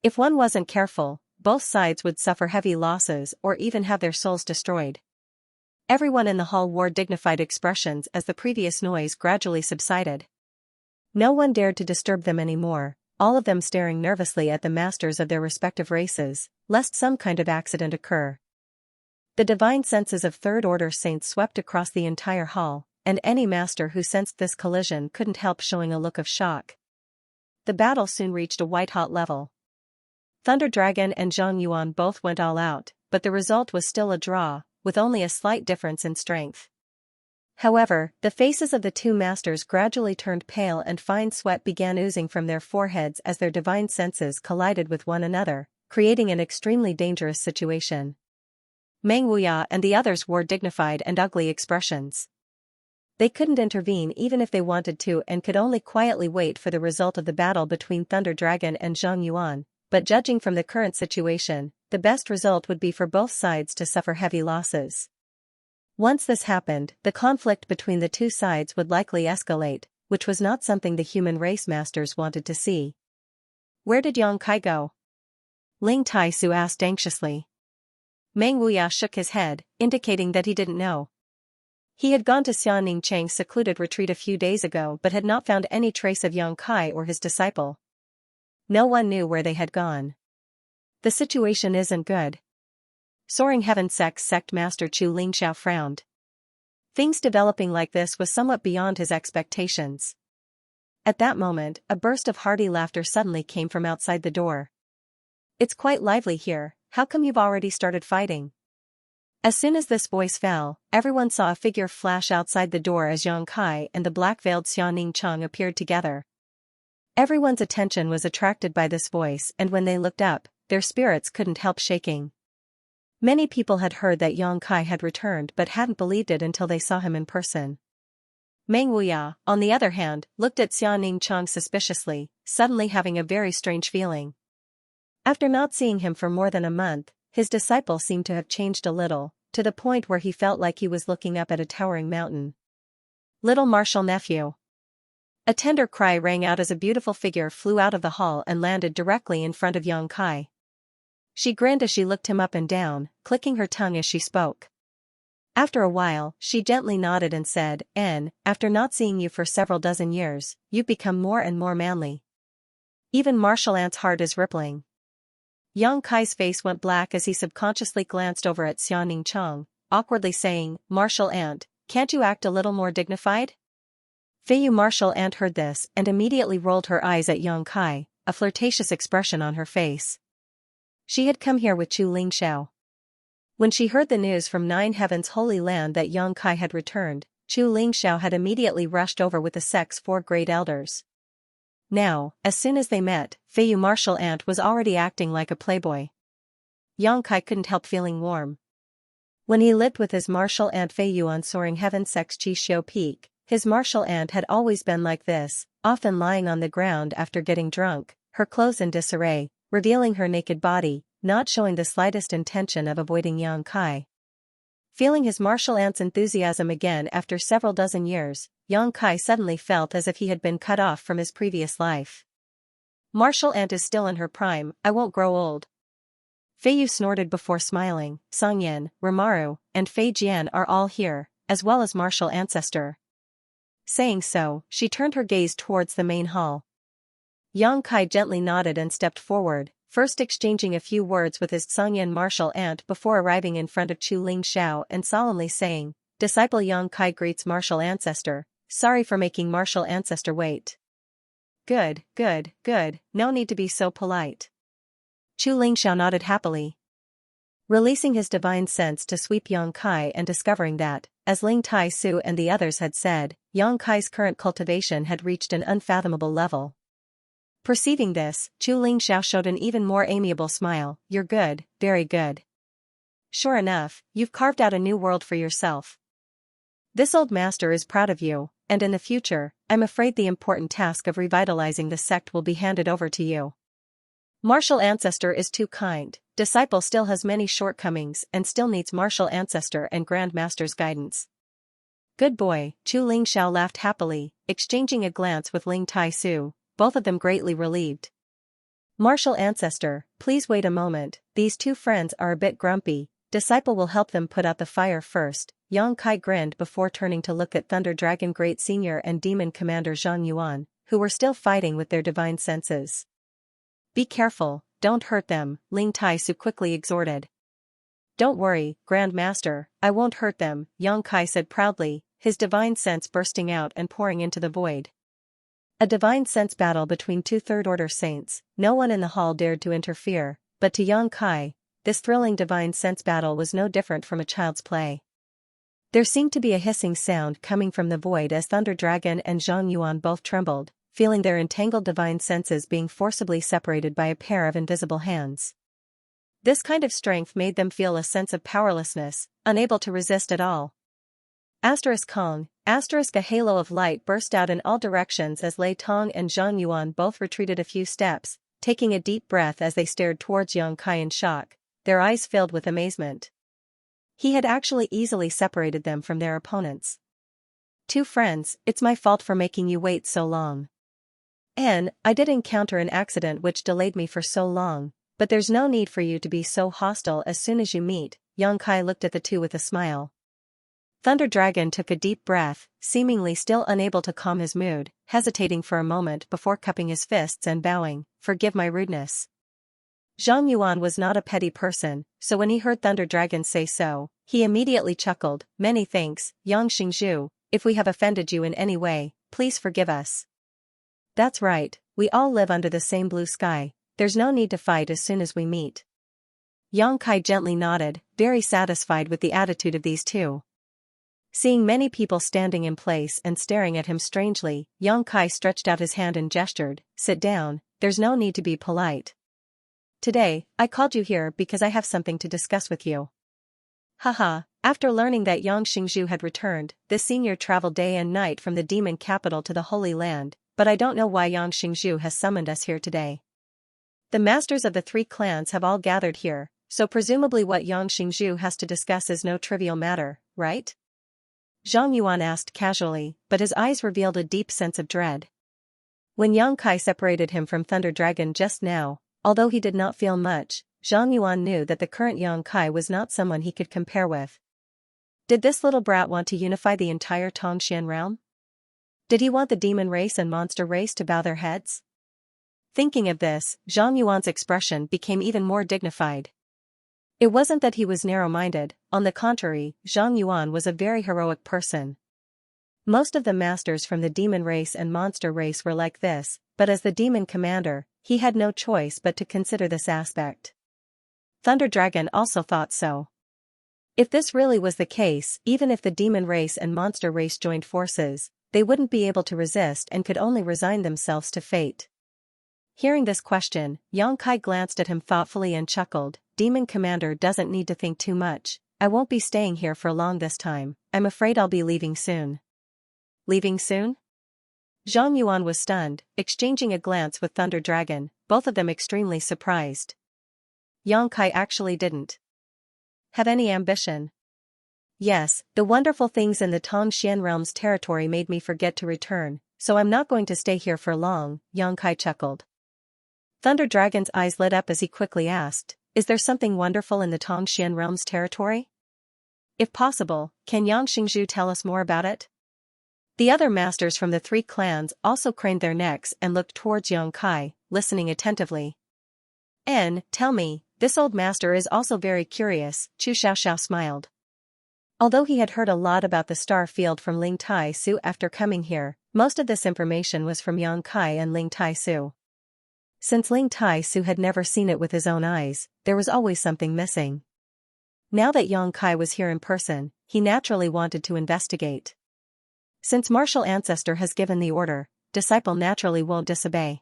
If one wasn't careful, both sides would suffer heavy losses or even have their souls destroyed. Everyone in the hall wore dignified expressions as the previous noise gradually subsided. No one dared to disturb them anymore, all of them staring nervously at the masters of their respective races, lest some kind of accident occur. The divine senses of third-order saints swept across the entire hall, and any master who sensed this collision couldn't help showing a look of shock. The battle soon reached a white-hot level. Thunder Dragon and Zhang Yuan both went all out, but the result was still a draw, with only a slight difference in strength. However, the faces of the two masters gradually turned pale and fine sweat began oozing from their foreheads as their divine senses collided with one another, creating an extremely dangerous situation. Meng Wuya and the others wore dignified and ugly expressions. They couldn't intervene even if they wanted to and could only quietly wait for the result of the battle between Thunder Dragon and Zhang Yuan, but judging from the current situation, the best result would be for both sides to suffer heavy losses. Once this happened, the conflict between the two sides would likely escalate, which was not something the human race masters wanted to see. Where did Yang Kai go? Ling Tai-su asked anxiously. Meng Wuya shook his head, indicating that he didn't know. He had gone to Xianning Chang's secluded retreat a few days ago but had not found any trace of Yang Kai or his disciple. No one knew where they had gone. The situation isn't good. Soaring Heaven sect Master Chu Lingxiao frowned. Things developing like this was somewhat beyond his expectations. At that moment, a burst of hearty laughter suddenly came from outside the door. It's quite lively here, how come you've already started fighting? As soon as this voice fell, everyone saw a figure flash outside the door as Yang Kai and the black-veiled Xianning Chang appeared together. Everyone's attention was attracted by this voice and when they looked up, their spirits couldn't help shaking. Many people had heard that Yang Kai had returned but hadn't believed it until they saw him in person. Meng Wuya, on the other hand, looked at Xianning Chang suspiciously, suddenly having a very strange feeling. After not seeing him for more than a month, his disciple seemed to have changed a little, to the point where he felt like he was looking up at a towering mountain. Little martial nephew. A tender cry rang out as a beautiful figure flew out of the hall and landed directly in front of Yang Kai. She grinned as she looked him up and down, clicking her tongue as she spoke. After a while, she gently nodded and said, after not seeing you for several dozen years, you've become more and more manly. Even Marshal Ant's heart is rippling. Yang Kai's face went black as he subconsciously glanced over at Xianxia, awkwardly saying, Marshal Ant, can't you act a little more dignified? Feiyu Marshal Ant heard this and immediately rolled her eyes at Yang Kai, a flirtatious expression on her face. She had come here with Chu Lingxiao. When she heard the news from Nine Heaven's Holy Land that Yang Kai had returned, Chu Lingxiao had immediately rushed over with the sect's 4 great elders. Now, as soon as they met, Feiyu Marshal Ant was already acting like a playboy. Yang Kai couldn't help feeling warm. When he lived with his Marshal Ant Feiyu on Soaring Heaven Sect's Qixio Peak, his Marshal Ant had always been like this, often lying on the ground after getting drunk, her clothes in disarray, revealing her naked body, not showing the slightest intention of avoiding Yang Kai. Feeling his Marshal Ant's enthusiasm again after several dozen years, Yang Kai suddenly felt as if he had been cut off from his previous life. Marshal Ant is still in her prime, I won't grow old. Feiyu snorted before smiling. Songyan, Rimaru, and Fei Jian are all here, as well as Marshal Ancestor. Saying so, she turned her gaze towards the main hall. Yang Kai gently nodded and stepped forward, first exchanging a few words with his Songyan Marshal Ant before arriving in front of Chu Lingxiao and solemnly saying, Disciple Yang Kai greets Marshal Ancestor, sorry for making Marshal Ancestor wait. Good, no need to be so polite. Chu Lingxiao nodded happily. Releasing his divine sense to sweep Yang Kai and discovering that, as Ling Tai Su and the others had said, Yang Kai's current cultivation had reached an unfathomable level. Perceiving this, Chu Lingxiao showed an even more amiable smile. You're good, very good. Sure enough, you've carved out a new world for yourself. This old master is proud of you, and in the future, I'm afraid the important task of revitalizing the sect will be handed over to you. Marshal Ancestor is too kind, disciple still has many shortcomings and still needs Marshal Ancestor and Grand Master's guidance. Good boy, Chu Lingxiao laughed happily, exchanging a glance with Ling Tai Su, both of them greatly relieved. Marshal Ancestor, please wait a moment, these two friends are a bit grumpy, disciple will help them put out the fire first. Yang Kai grinned before turning to look at Thunder Dragon Great Senior and Demon Commander Zhang Yuan, who were still fighting with their divine senses. Be careful, don't hurt them, Ling Tai Su quickly exhorted. Don't worry, Grand Master, I won't hurt them, Yang Kai said proudly, his divine sense bursting out and pouring into the void. A divine sense battle between 2 third-order saints, no one in the hall dared to interfere, but to Yang Kai, this thrilling divine sense battle was no different from a child's play. There seemed to be a hissing sound coming from the void as Thunder Dragon and Zhang Yuan both trembled, feeling their entangled divine senses being forcibly separated by a pair of invisible hands. This kind of strength made them feel a sense of powerlessness, unable to resist at all. Kong, a halo of light burst out in all directions as Lei Tong and Zhang Yuan both retreated a few steps, taking a deep breath as they stared towards Yang Kai in shock, their eyes filled with amazement. He had actually easily separated them from their opponents. Two friends, it's my fault for making you wait so long. I did encounter an accident which delayed me for so long, but there's no need for you to be so hostile as soon as you meet. Yang Kai looked at the two with a smile. Thunder Dragon took a deep breath, seemingly still unable to calm his mood, hesitating for a moment before cupping his fists and bowing, forgive my rudeness. Zhang Yuan was not a petty person, so when he heard Thunder Dragon say so, he immediately chuckled, many thanks, Yang Xingzhu, if we have offended you in any way, please forgive us. That's right, we all live under the same blue sky, there's no need to fight as soon as we meet. Yang Kai gently nodded, very satisfied with the attitude of these two. Seeing many people standing in place and staring at him strangely, Yang Kai stretched out his hand and gestured, sit down, there's no need to be polite. Today, I called you here because I have something to discuss with you. Haha, after learning that Yang Xingzhu had returned, this senior traveled day and night from the demon capital to the Holy Land, but I don't know why Yang Xingzhu has summoned us here today. The masters of the 3 clans have all gathered here, so presumably what Yang Xingzhu has to discuss is no trivial matter, right? Zhang Yuan asked casually, but his eyes revealed a deep sense of dread. When Yang Kai separated him from Thunder Dragon just now, although he did not feel much, Zhang Yuan knew that the current Yang Kai was not someone he could compare with. Did this little brat want to unify the entire Tongxian realm? Did he want the demon race and monster race to bow their heads? Thinking of this, Zhang Yuan's expression became even more dignified. It wasn't that he was narrow-minded, on the contrary, Zhang Yuan was a very heroic person. Most of the masters from the demon race and monster race were like this, but as the demon commander, he had no choice but to consider this aspect. Thunder Dragon also thought so. If this really was the case, even if the demon race and monster race joined forces, they wouldn't be able to resist and could only resign themselves to fate. Hearing this question, Yang Kai glanced at him thoughtfully and chuckled. Demon Commander doesn't need to think too much. I won't be staying here for long this time. I'm afraid I'll be leaving soon. Leaving soon? Zhang Yuan was stunned, exchanging a glance with Thunder Dragon, both of them extremely surprised. Yang Kai actually didn't have any ambition. Yes, the wonderful things in the Tongxian realm's territory made me forget to return, so I'm not going to stay here for long, Yang Kai chuckled. Thunder Dragon's eyes lit up as he quickly asked, is there something wonderful in the Tongxian realm's territory? If possible, can Yang Xingzhu tell us more about it? The other masters from the three clans also craned their necks and looked towards Yang Kai, listening attentively. Tell me, this old master is also very curious, Chu Xiaoxiao smiled. Although he had heard a lot about the star field from Ling Tai Su after coming here, most of this information was from Yang Kai and Ling Tai Su. Since Ling Tai Su had never seen it with his own eyes, there was always something missing. Now that Yang Kai was here in person, he naturally wanted to investigate. Since martial ancestor has given the order, disciple naturally won't disobey.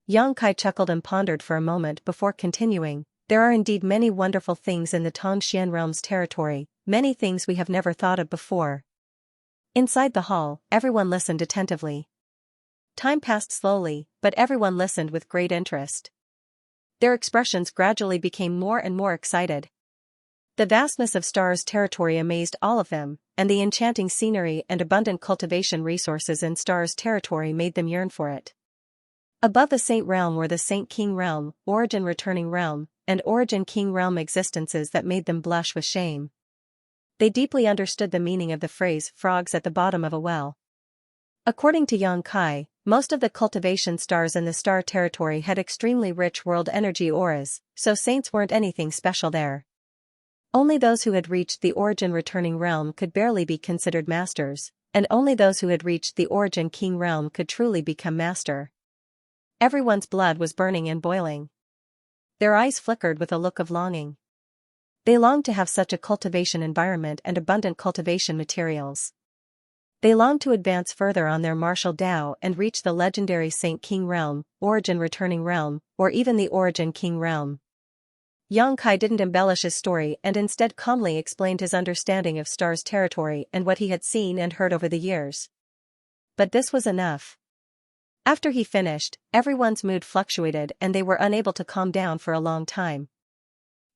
Yang Kai chuckled and pondered for a moment before continuing. There are indeed many wonderful things in the Tongxian realm's territory, many things we have never thought of before. Inside the hall, everyone listened attentively. Time passed slowly, but everyone listened with great interest. Their expressions gradually became more and more excited. The vastness of Star's territory amazed all of them, and the enchanting scenery and abundant cultivation resources in Star's territory made them yearn for it. Above the Saint Realm were the Saint King Realm, Origin Returning Realm, and Origin King Realm existences that made them blush with shame. They deeply understood the meaning of the phrase frogs at the bottom of a well. According to Yang Kai, most of the cultivation stars in the star territory had extremely rich world energy auras, so saints weren't anything special there. Only those who had reached the Origin Returning Realm could barely be considered masters, and only those who had reached the Origin King Realm could truly become master. Everyone's blood was burning and boiling. Their eyes flickered with a look of longing. They longed to have such a cultivation environment and abundant cultivation materials. They longed to advance further on their martial Dao and reach the legendary Saint King Realm, Origin Returning Realm, or even the Origin King Realm. Yang Kai didn't embellish his story and instead calmly explained his understanding of Star's territory and what he had seen and heard over the years. But this was enough. After he finished, everyone's mood fluctuated and they were unable to calm down for a long time.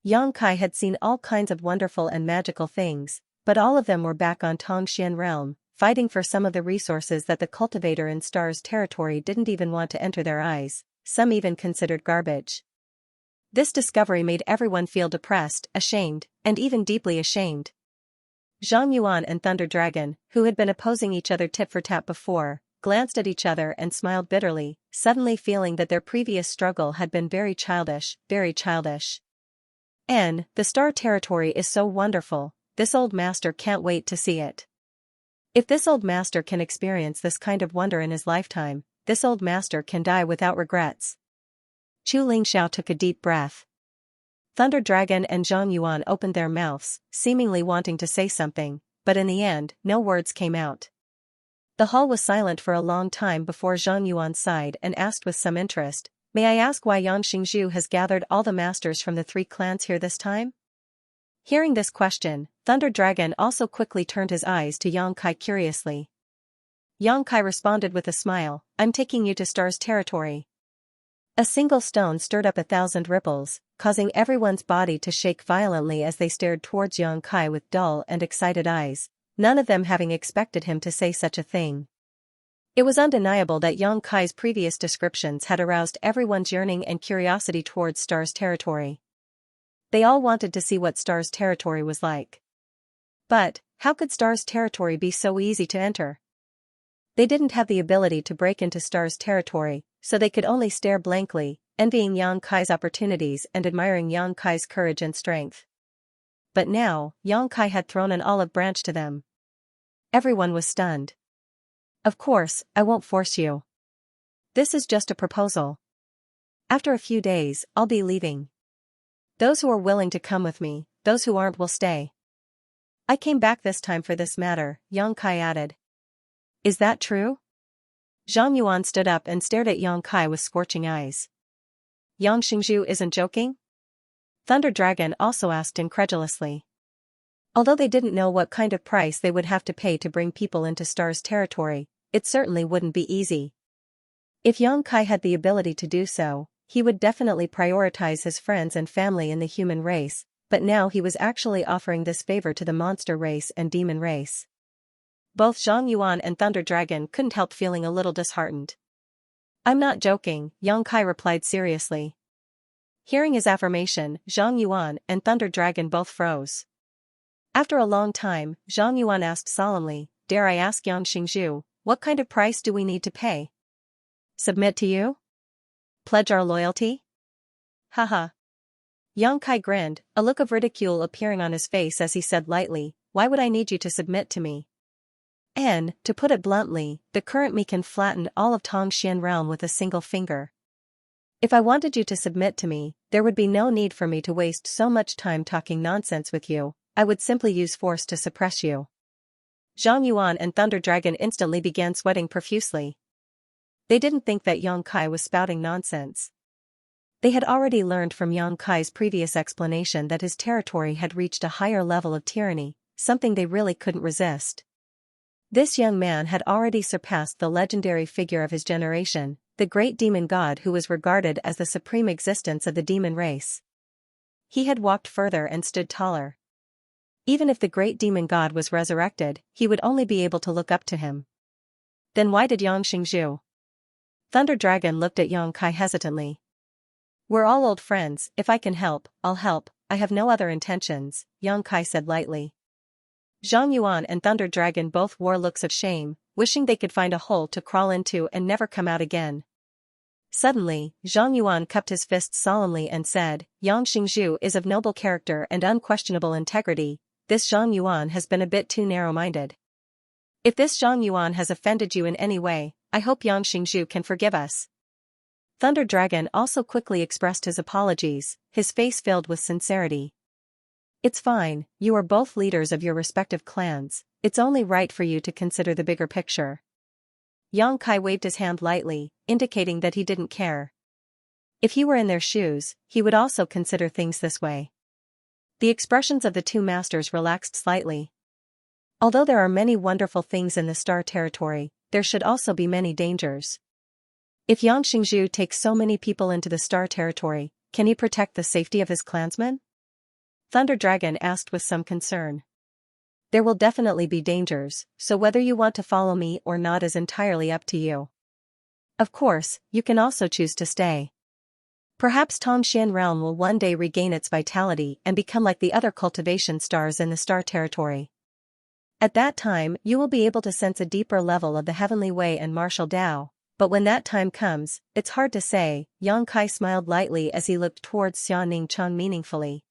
Yang Kai had seen all kinds of wonderful and magical things, but all of them were back on Tongxian Realm, fighting for some of the resources that the cultivator in Star's territory didn't even want to enter their eyes, some even considered garbage. This discovery made everyone feel depressed, ashamed, and even deeply ashamed. Zhang Yuan and Thunder Dragon, who had been opposing each other tit for tat before, glanced at each other and smiled bitterly, suddenly feeling that their previous struggle had been very childish, very childish. The star territory is so wonderful, this old master can't wait to see it. If this old master can experience this kind of wonder in his lifetime, this old master can die without regrets. Chu Lingxiao took a deep breath. Thunder Dragon and Zhang Yuan opened their mouths, seemingly wanting to say something, but in the end, no words came out. The hall was silent for a long time before Zhang Yuan sighed and asked with some interest, "May I ask why Yang Xingzhu has gathered all the masters from the three clans here this time?" Hearing this question, Thunder Dragon also quickly turned his eyes to Yang Kai curiously. Yang Kai responded with a smile, "I'm taking you to Star's territory." A single stone stirred up 1,000 ripples, causing everyone's body to shake violently as they stared towards Yang Kai with dull and excited eyes, none of them having expected him to say such a thing. It was undeniable that Yang Kai's previous descriptions had aroused everyone's yearning and curiosity towards Star's territory. They all wanted to see what Star's territory was like. But, how could Star's territory be so easy to enter? They didn't have the ability to break into Star's territory, so they could only stare blankly, envying Yang Kai's opportunities and admiring Yang Kai's courage and strength. But now, Yang Kai had thrown an olive branch to them. Everyone was stunned. Of course, I won't force you. This is just a proposal. After a few days, I'll be leaving. Those who are willing to come with me, those who aren't will stay. I came back this time for this matter, Yang Kai added. Is that true? Zhang Yuan stood up and stared at Yang Kai with scorching eyes. Yang Xingzhu isn't joking? Thunder Dragon also asked incredulously. Although they didn't know what kind of price they would have to pay to bring people into Star's territory, it certainly wouldn't be easy. If Yang Kai had the ability to do so, he would definitely prioritize his friends and family in the human race, but now he was actually offering this favor to the monster race and demon race. Both Zhang Yuan and Thunder Dragon couldn't help feeling a little disheartened. I'm not joking, Yang Kai replied seriously. Hearing his affirmation, Zhang Yuan and Thunder Dragon both froze. After a long time, Zhang Yuan asked solemnly, dare I ask Yang Xingzhu, what kind of price do we need to pay? Submit to you? Pledge our loyalty? Haha. Yang Kai grinned, a look of ridicule appearing on his face as he said lightly, why would I need you to submit to me? And, to put it bluntly, the current me can flatten all of Tongxian realm with a single finger. If I wanted you to submit to me, there would be no need for me to waste so much time talking nonsense with you, I would simply use force to suppress you. Zhang Yuan and Thunder Dragon instantly began sweating profusely. They didn't think that Yang Kai was spouting nonsense. They had already learned from Yang Kai's previous explanation that his territory had reached a higher level of tyranny, something they really couldn't resist. This young man had already surpassed the legendary figure of his generation, the great demon god who was regarded as the supreme existence of the demon race. He had walked further and stood taller. Even if the great demon god was resurrected, he would only be able to look up to him. Then why did Yang Xingzhu? Thunder Dragon looked at Yang Kai hesitantly. We're all old friends, if I can help, I'll help, I have no other intentions, Yang Kai said lightly. Zhang Yuan and Thunder Dragon both wore looks of shame, wishing they could find a hole to crawl into and never come out again. Suddenly, Zhang Yuan cupped his fists solemnly and said, Yang Xingzhu is of noble character and unquestionable integrity, this Zhang Yuan has been a bit too narrow-minded. If this Zhang Yuan has offended you in any way, I hope Yang Xingzhu can forgive us. Thunder Dragon also quickly expressed his apologies, his face filled with sincerity. It's fine, you are both leaders of your respective clans, it's only right for you to consider the bigger picture. Yang Kai waved his hand lightly, indicating that he didn't care. If he were in their shoes, he would also consider things this way. The expressions of the two masters relaxed slightly. Although there are many wonderful things in the Star Territory, there should also be many dangers. If Yang Xingzhu takes so many people into the Star Territory, can he protect the safety of his clansmen? Thunder Dragon asked with some concern. There will definitely be dangers, so whether you want to follow me or not is entirely up to you. Of course, you can also choose to stay. Perhaps Tongxian Realm will one day regain its vitality and become like the other cultivation stars in the Star Territory. At that time, you will be able to sense a deeper level of the heavenly way and martial Tao, but when that time comes, it's hard to say, Yang Kai smiled lightly as he looked towards Xianning Chang meaningfully.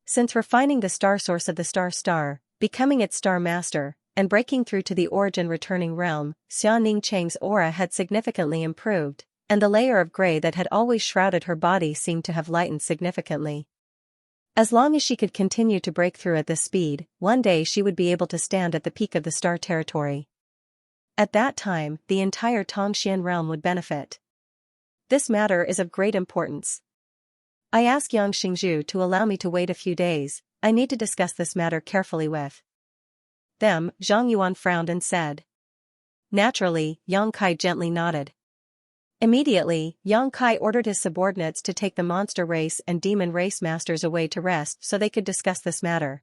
Since refining the star source of the star, becoming its star master, and breaking through to the origin returning realm, Xianning Chang's aura had significantly improved, and the layer of gray that had always shrouded her body seemed to have lightened significantly. As long as she could continue to break through at this speed, one day she would be able to stand at the peak of the Star Territory. At that time, the entire Tongxian realm would benefit. This matter is of great importance. I ask Yang Xingzhu to allow me to wait a few days, I need to discuss this matter carefully with them. Zhang Yuan frowned and said. Naturally, Yang Kai gently nodded. Immediately, Yang Kai ordered his subordinates to take the monster race and demon race masters away to rest so they could discuss this matter.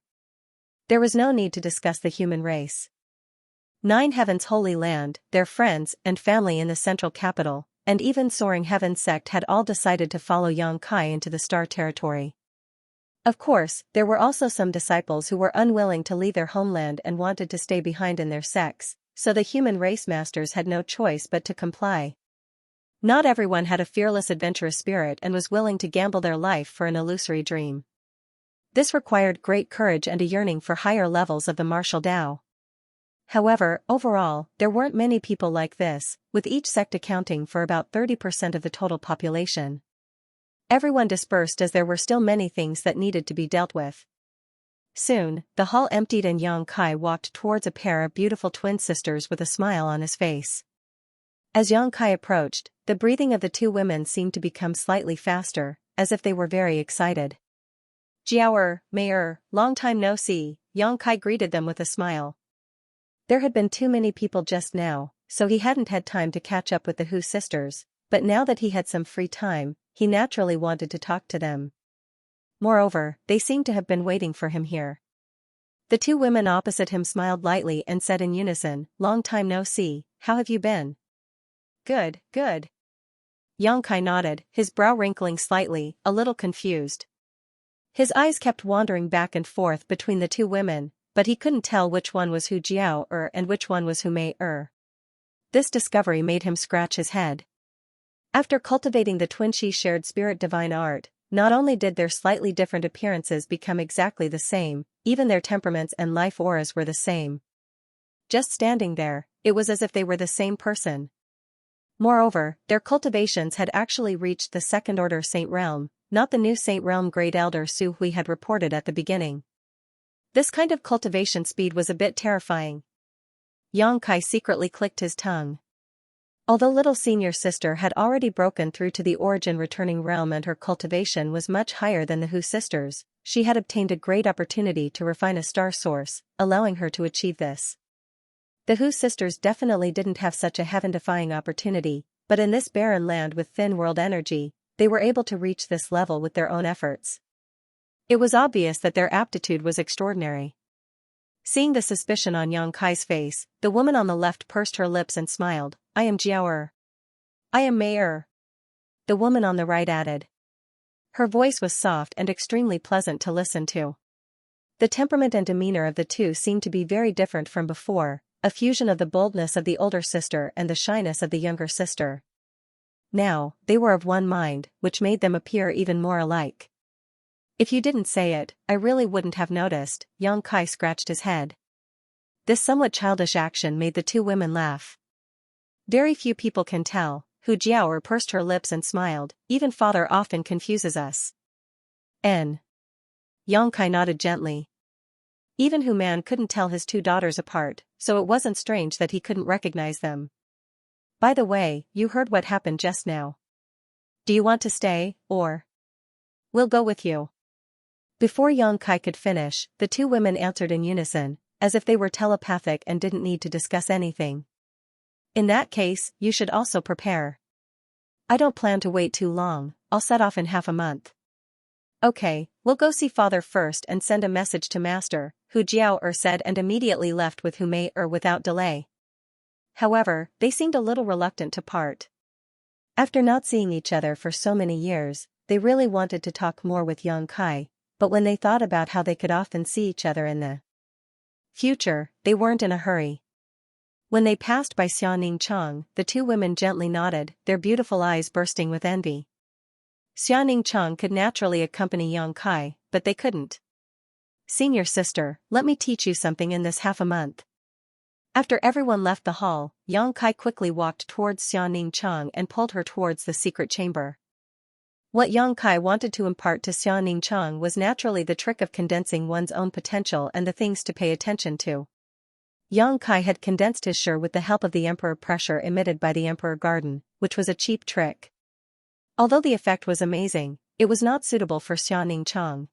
There was no need to discuss the human race. 9 Heaven's Holy Land, their friends and family in the central capital, and even Soaring Heaven sect had all decided to follow Yang Kai into the star territory. Of course, there were also some disciples who were unwilling to leave their homeland and wanted to stay behind in their sects, so the human race masters had no choice but to comply. Not everyone had a fearless adventurous spirit and was willing to gamble their life for an illusory dream. This required great courage and a yearning for higher levels of the martial Tao. However, overall, there weren't many people like this, with each sect accounting for about 30% of the total population. Everyone dispersed as there were still many things that needed to be dealt with. Soon, the hall emptied and Yang Kai walked towards a pair of beautiful twin sisters with a smile on his face. As Yang Kai approached, the breathing of the two women seemed to become slightly faster, as if they were very excited. "Jiao Mayor, long time no see," Yang Kai greeted them with a smile. There had been too many people just now, so he hadn't had time to catch up with the Hu sisters, but now that he had some free time, he naturally wanted to talk to them. Moreover, they seemed to have been waiting for him here. The two women opposite him smiled lightly and said in unison, "Long time no see, how have you been?" "Good, good." Yang Kai nodded, his brow wrinkling slightly, a little confused. His eyes kept wandering back and forth between the two women, but he couldn't tell which one was Hu Jiao and which one was Hu Mei. This discovery made him scratch his head. After cultivating the twin she shared spirit divine art, not only did their slightly different appearances become exactly the same, even their temperaments and life auras were the same. Just standing there, it was as if they were the same person. Moreover, their cultivations had actually reached the second order saint realm, not the new saint realm Great Elder Su Hui had reported at the beginning. This kind of cultivation speed was a bit terrifying. Yang Kai secretly clicked his tongue. Although little senior sister had already broken through to the origin returning realm and her cultivation was much higher than the Hu sisters, she had obtained a great opportunity to refine a star source, allowing her to achieve this. The Hu sisters definitely didn't have such a heaven-defying opportunity, but in this barren land with thin world energy, they were able to reach this level with their own efforts. It was obvious that their aptitude was extraordinary. Seeing the suspicion on Yang Kai's face, the woman on the left pursed her lips and smiled. "I am Jiao. I am Mayor." The woman on the right added. Her voice was soft and extremely pleasant to listen to. The temperament and demeanor of the two seemed to be very different from before, a fusion of the boldness of the older sister and the shyness of the younger sister. Now, they were of one mind, which made them appear even more alike. "If you didn't say it, I really wouldn't have noticed," Yang Kai scratched his head. This somewhat childish action made the two women laugh. "Very few people can tell," Hu Jiao pursed her lips and smiled, "even father often confuses us." Yang Kai nodded gently. Even Hu Man couldn't tell his two daughters apart, so it wasn't strange that he couldn't recognize them. "By the way, you heard what happened just now. Do you want to stay, or? We'll go with you." Before Yang Kai could finish, the two women answered in unison, as if they were telepathic and didn't need to discuss anything. "In that case, you should also prepare." "I don't plan to wait too long, I'll set off in half a month." "Okay, we'll go see father first and send a message to master," Hu Jiao said and immediately left with Hu Mei without delay. However, they seemed a little reluctant to part. After not seeing each other for so many years, they really wanted to talk more with Yang Kai, but when they thought about how they could often see each other in the future, they weren't in a hurry. When they passed by Xianxia, the two women gently nodded, their beautiful eyes bursting with envy. Xianxia could naturally accompany Yang Kai, but they couldn't. "Senior sister, let me teach you something in this half a month." After everyone left the hall, Yang Kai quickly walked towards Xianxia and pulled her towards the secret chamber. What Yang Kai wanted to impart to Xianxia was naturally the trick of condensing one's own potential and the things to pay attention to. Yang Kai had condensed his sure with the help of the Emperor pressure emitted by the Emperor Garden, which was a cheap trick. Although the effect was amazing, it was not suitable for Xianxia.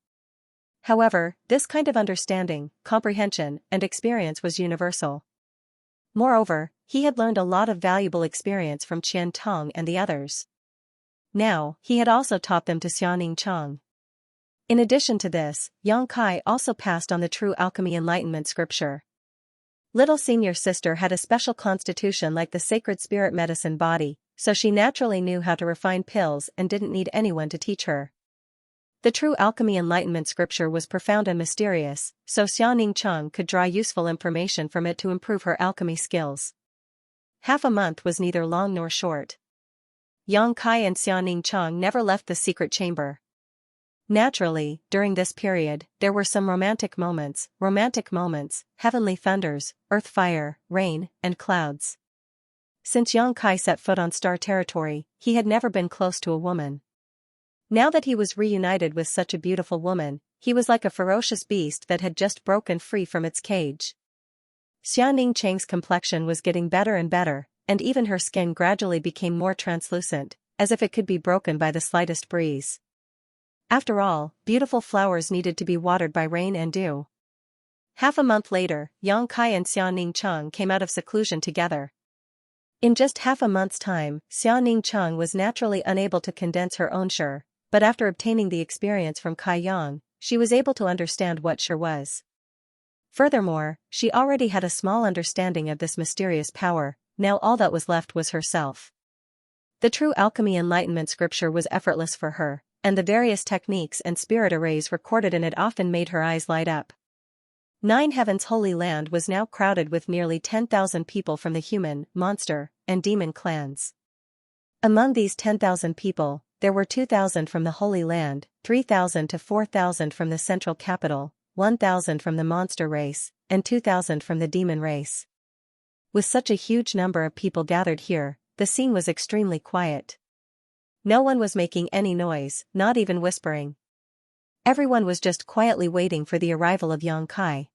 However, this kind of understanding, comprehension, and experience was universal. Moreover, he had learned a lot of valuable experience from Qian Tong and the others. Now, he had also taught them to Xianxia. In addition to this, Yang Kai also passed on the true alchemy enlightenment scripture. Little senior sister had a special constitution like the sacred spirit medicine body, so she naturally knew how to refine pills and didn't need anyone to teach her. The true alchemy enlightenment scripture was profound and mysterious, so Xianxia could draw useful information from it to improve her alchemy skills. Half a month was neither long nor short. Xianxia and Xianxia never left the secret chamber. Naturally, during this period, there were some romantic moments, heavenly thunders, earth fire, rain, and clouds. Since Xianxia set foot on star territory, he had never been close to a woman. Now that he was reunited with such a beautiful woman, he was like a ferocious beast that had just broken free from its cage. Xianxing's complexion was getting better and better, and even her skin gradually became more translucent, as if it could be broken by the slightest breeze. After all, beautiful flowers needed to be watered by rain and dew. Half a month later, Xianxia and Xianxia came out of seclusion together. In just half a month's time, Xianxia was naturally unable to condense her own sure, but after obtaining the experience from Kai Yang, she was able to understand what sure was. Furthermore, she already had a small understanding of this mysterious power, now all that was left was herself. The true alchemy enlightenment scripture was effortless for her, and the various techniques and spirit arrays recorded in it often made her eyes light up. 9 Heaven's Holy Land was now crowded with nearly 10,000 people from the human, monster, and demon clans. Among these 10,000 people, there were 2,000 from the Holy Land, 3,000 to 4,000 from the central capital, 1,000 from the monster race, and 2,000 from the demon race. With such a huge number of people gathered here, the scene was extremely quiet. No one was making any noise, not even whispering. Everyone was just quietly waiting for the arrival of Xianxia.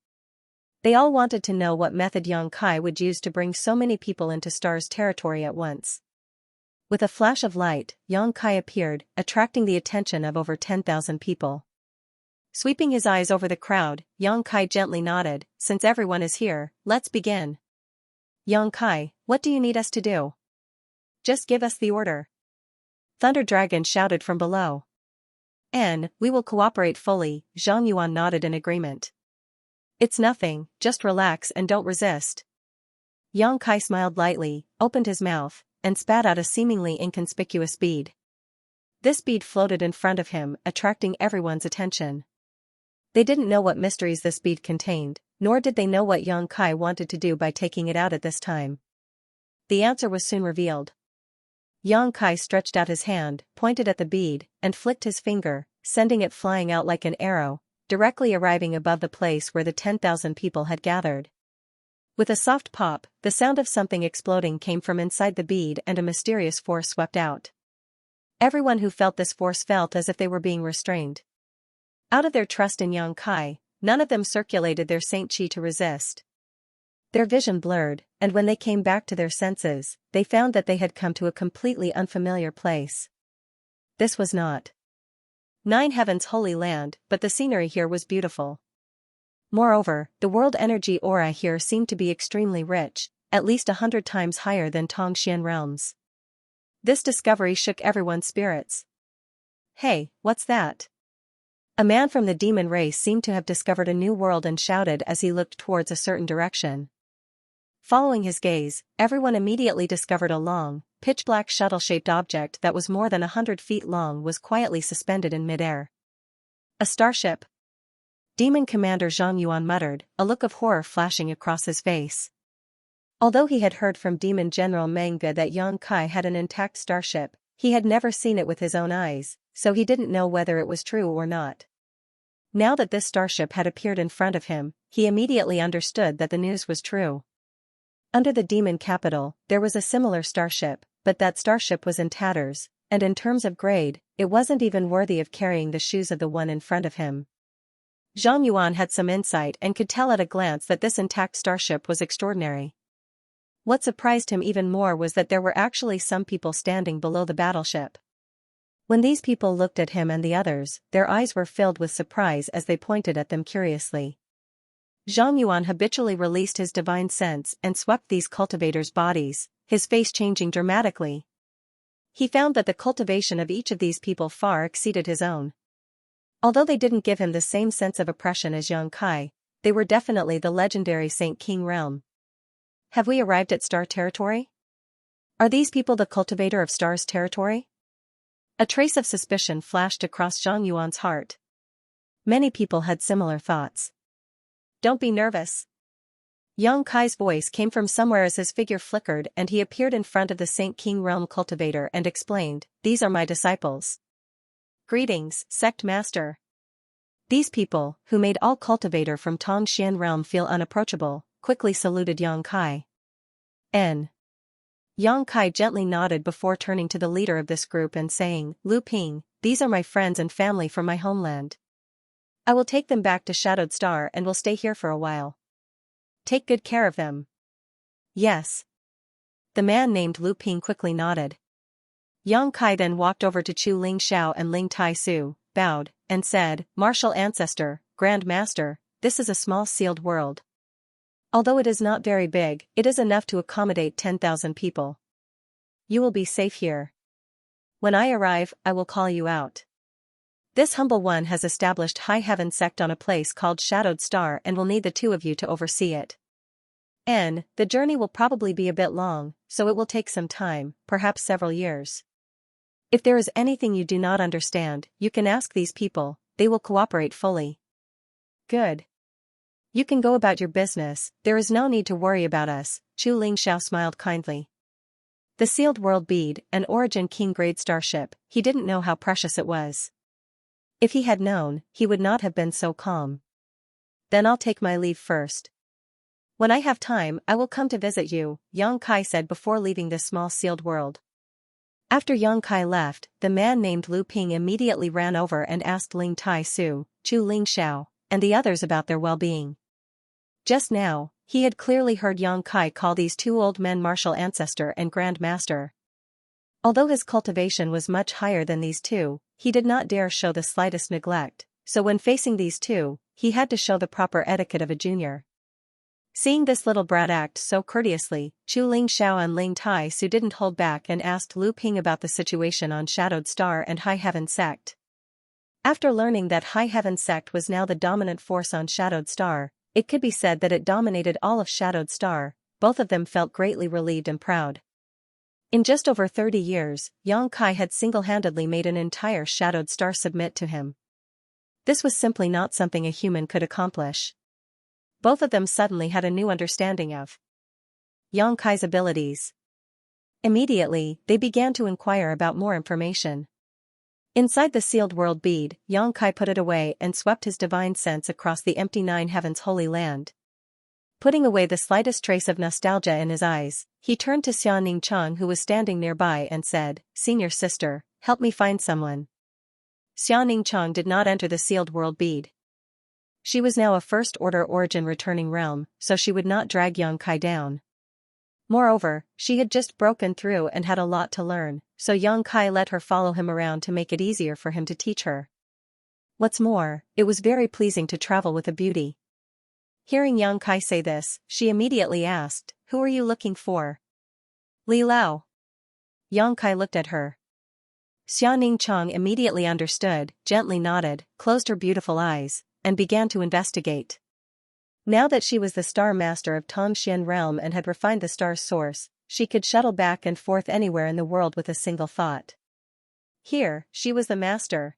They all wanted to know what method Xianxia would use to bring so many people into Star's territory at once. With a flash of light, Xianxia appeared, attracting the attention of over 10,000 people. Sweeping his eyes over the crowd, Xianxia gently nodded, "Since everyone is here, let's begin." "Xianxia, what do you need us to do?" "Just give us the order." Thunder Dragon shouted from below. We will cooperate fully," Xiangyuan nodded in agreement. "It's nothing, just relax and don't resist." Xianxia smiled lightly, opened his mouth, and spat out a seemingly inconspicuous bead. This bead floated in front of him, attracting everyone's attention. They didn't know what mysteries this bead contained, nor did they know what Xianxia wanted to do by taking it out at this time. The answer was soon revealed. Xianxia stretched out his hand, pointed at the bead, and flicked his finger, sending it flying out like an arrow, directly arriving above the place where the 10,000 people had gathered. With a soft pop, the sound of something exploding came from inside the bead and a mysterious force swept out. Everyone who felt this force felt as if they were being restrained. Out of their trust in Xianxia, none of them circulated their saint chi to resist. Their vision blurred, and when they came back to their senses, they found that they had come to a completely unfamiliar place. This was not 9 Heaven's Holy Land, but the scenery here was beautiful. Moreover, the world energy aura here seemed to be extremely rich, at least 100 times higher than Tongxian realms. This discovery shook everyone's spirits. "Hey, what's that?" A man from the demon race seemed to have discovered a new world and shouted as he looked towards a certain direction. Following his gaze, everyone immediately discovered a long, pitch-black shuttle-shaped object that was more than 100 feet long was quietly suspended in midair. "A starship?" Demon Commander Zhongyuan muttered, a look of horror flashing across his face. Although he had heard from Demon General Manga that Xianxia had an intact starship, he had never seen it with his own eyes, so he didn't know whether it was true or not. Now that this starship had appeared in front of him, he immediately understood that the news was true. Under the demon capital, there was a similar starship, but that starship was in tatters, and in terms of grade, it wasn't even worthy of carrying the shoes of the one in front of him. Zhongyuan had some insight and could tell at a glance that this intact starship was extraordinary. What surprised him even more was that there were actually some people standing below the battleship. When these people looked at him and the others, their eyes were filled with surprise as they pointed at them curiously. Zhongyuan habitually released his divine sense and swept these cultivators' bodies, his face changing dramatically. He found that the cultivation of each of these people far exceeded his own. Although they didn't give him the same sense of oppression as Xianxia, they were definitely the legendary Saint King realm. Have we arrived at star territory? Are these people the cultivator of stars territory? A trace of suspicion flashed across Zhang Yuan's heart. Many people had similar thoughts. Don't be nervous. Yang Kai's voice came from somewhere as his figure flickered and he appeared in front of the Saint King realm cultivator and explained, "These are my disciples." Greetings, sect master. These people, who made all cultivator from Tongxian realm feel unapproachable, quickly saluted Yang Kai. N. Yang Kai gently nodded before turning to the leader of this group and saying, "Lu Ping, these are my friends and family from my homeland. I will take them back to Shadowed Star and will stay here for a while. Take good care of them." Yes. The man named Lu Ping quickly nodded. Yang Kai then walked over to Chu Ling Xiao and Ling Tai Su, bowed, and said, "Martial Ancestor, Grand Master, this is a small sealed world. Although it is not very big, it is enough to accommodate 10,000 people. You will be safe here. When I arrive, I will call you out. This humble one has established High Heaven sect on a place called Shadowed Star and will need the two of you to oversee it. The journey will probably be a bit long, so it will take some time, perhaps several years. If there is anything you do not understand, you can ask these people, they will cooperate fully." "Good. You can go about your business, there is no need to worry about us," Chu Ling Xiao smiled kindly. The sealed world bead, an Origin King grade starship, he didn't know how precious it was. If he had known, he would not have been so calm. "Then I'll take my leave first. When I have time, I will come to visit you," Yang Kai said before leaving this small sealed world. After Yang Kai left, the man named Lu Ping immediately ran over and asked Ling Tai Su, Chu Ling Xiao, and the others about their well-being. Just now, he had clearly heard Yang Kai call these two old men Martial Ancestor and Grand Master. Although his cultivation was much higher than these two, he did not dare show the slightest neglect, so when facing these two, he had to show the proper etiquette of a junior. Seeing this little brat act so courteously, Chu Ling Xiao and Ling Tai Su didn't hold back and asked Lu Ping about the situation on Shadowed Star and High Heaven sect. After learning that High Heaven sect was now the dominant force on Shadowed Star, it could be said that it dominated all of Shadowed Star. Both of them felt greatly relieved and proud. In just over 30 years, Yang Kai had single-handedly made an entire Shadowed Star submit to him. This was simply not something a human could accomplish. Both of them suddenly had a new understanding of Yang Kai's abilities. Immediately, they began to inquire about more information. Inside the sealed world bead, Yang Kai put it away and swept his divine sense across the empty Nine Heavens holy land. Putting away the slightest trace of nostalgia in his eyes, he turned to Xianning Chang who was standing nearby and said, "Senior sister, help me find someone." Xianning Chang did not enter the sealed world bead. She was now a first-order origin returning realm, so she would not drag Yang Kai down. Moreover, she had just broken through and had a lot to learn, so Yang Kai let her follow him around to make it easier for him to teach her. What's more, it was very pleasing to travel with a beauty. Hearing Yang Kai say this, she immediately asked, "Who are you looking for?" "Li Lao." Yang Kai looked at her. Xianning Chang immediately understood, gently nodded, closed her beautiful eyes, and began to investigate. Now that she was the star master of Tongxian realm and had refined the star's source, she could shuttle back and forth anywhere in the world with a single thought. Here, she was the master.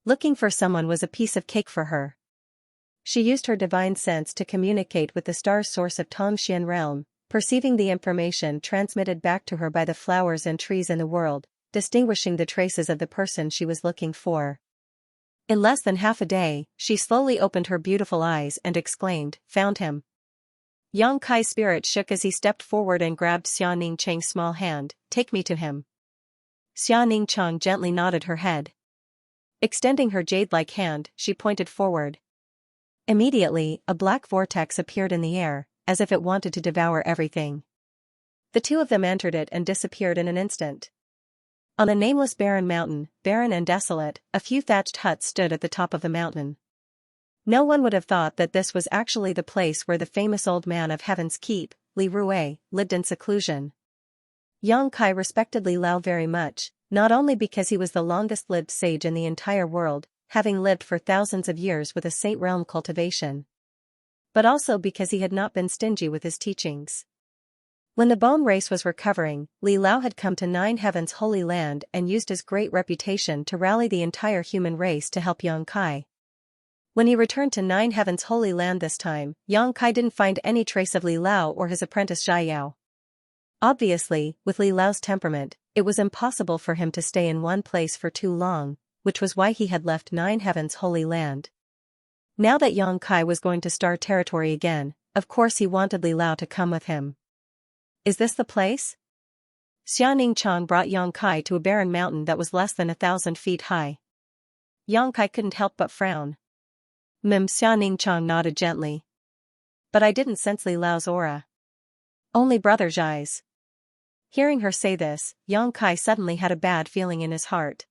Looking for someone was a piece of cake for her. She used her divine sense to communicate with the star's source of Tongxian realm, perceiving the information transmitted back to her by the flowers and trees in the world, distinguishing the traces of the person she was looking for. In less than half a day, she slowly opened her beautiful eyes and exclaimed, "Found him." Yang Kai's spirit shook as he stepped forward and grabbed Xianning Chang's small hand, "Take me to him." Xianning Chang gently nodded her head. Extending her jade-like hand, she pointed forward. Immediately, a black vortex appeared in the air, as if it wanted to devour everything. The two of them entered it and disappeared in an instant. On a nameless barren mountain, barren and desolate, a few thatched huts stood at the top of the mountain. No one would have thought that this was actually the place where the famous old man of Heaven's Keep, Li Rue, lived in seclusion. Yang Kai respected Li Lao very much, not only because he was the longest-lived sage in the entire world, having lived for thousands of years with a saint realm cultivation. but also because he had not been stingy with his teachings. When the bone race was recovering, Li Lao had come to Nine Heaven's Holy Land and used his great reputation to rally the entire human race to help Yang Kai. When he returned to Nine Heaven's Holy Land this time, Yang Kai didn't find any trace of Li Lao or his apprentice Xiao. Obviously, with Li Lao's temperament, it was impossible for him to stay in one place for too long, which was why he had left Nine Heaven's Holy Land. Now that Yang Kai was going to Star Territory again, of course he wanted Li Lao to come with him. Is this the place? Xianxia brought Yang Kai to a barren mountain that was less than 1,000 feet high. Yang Kai couldn't help but frown. Xianxia nodded gently. But I didn't sense Li Lao's aura. Only Brother Zhai's. Hearing her say this, Yang Kai suddenly had a bad feeling in his heart.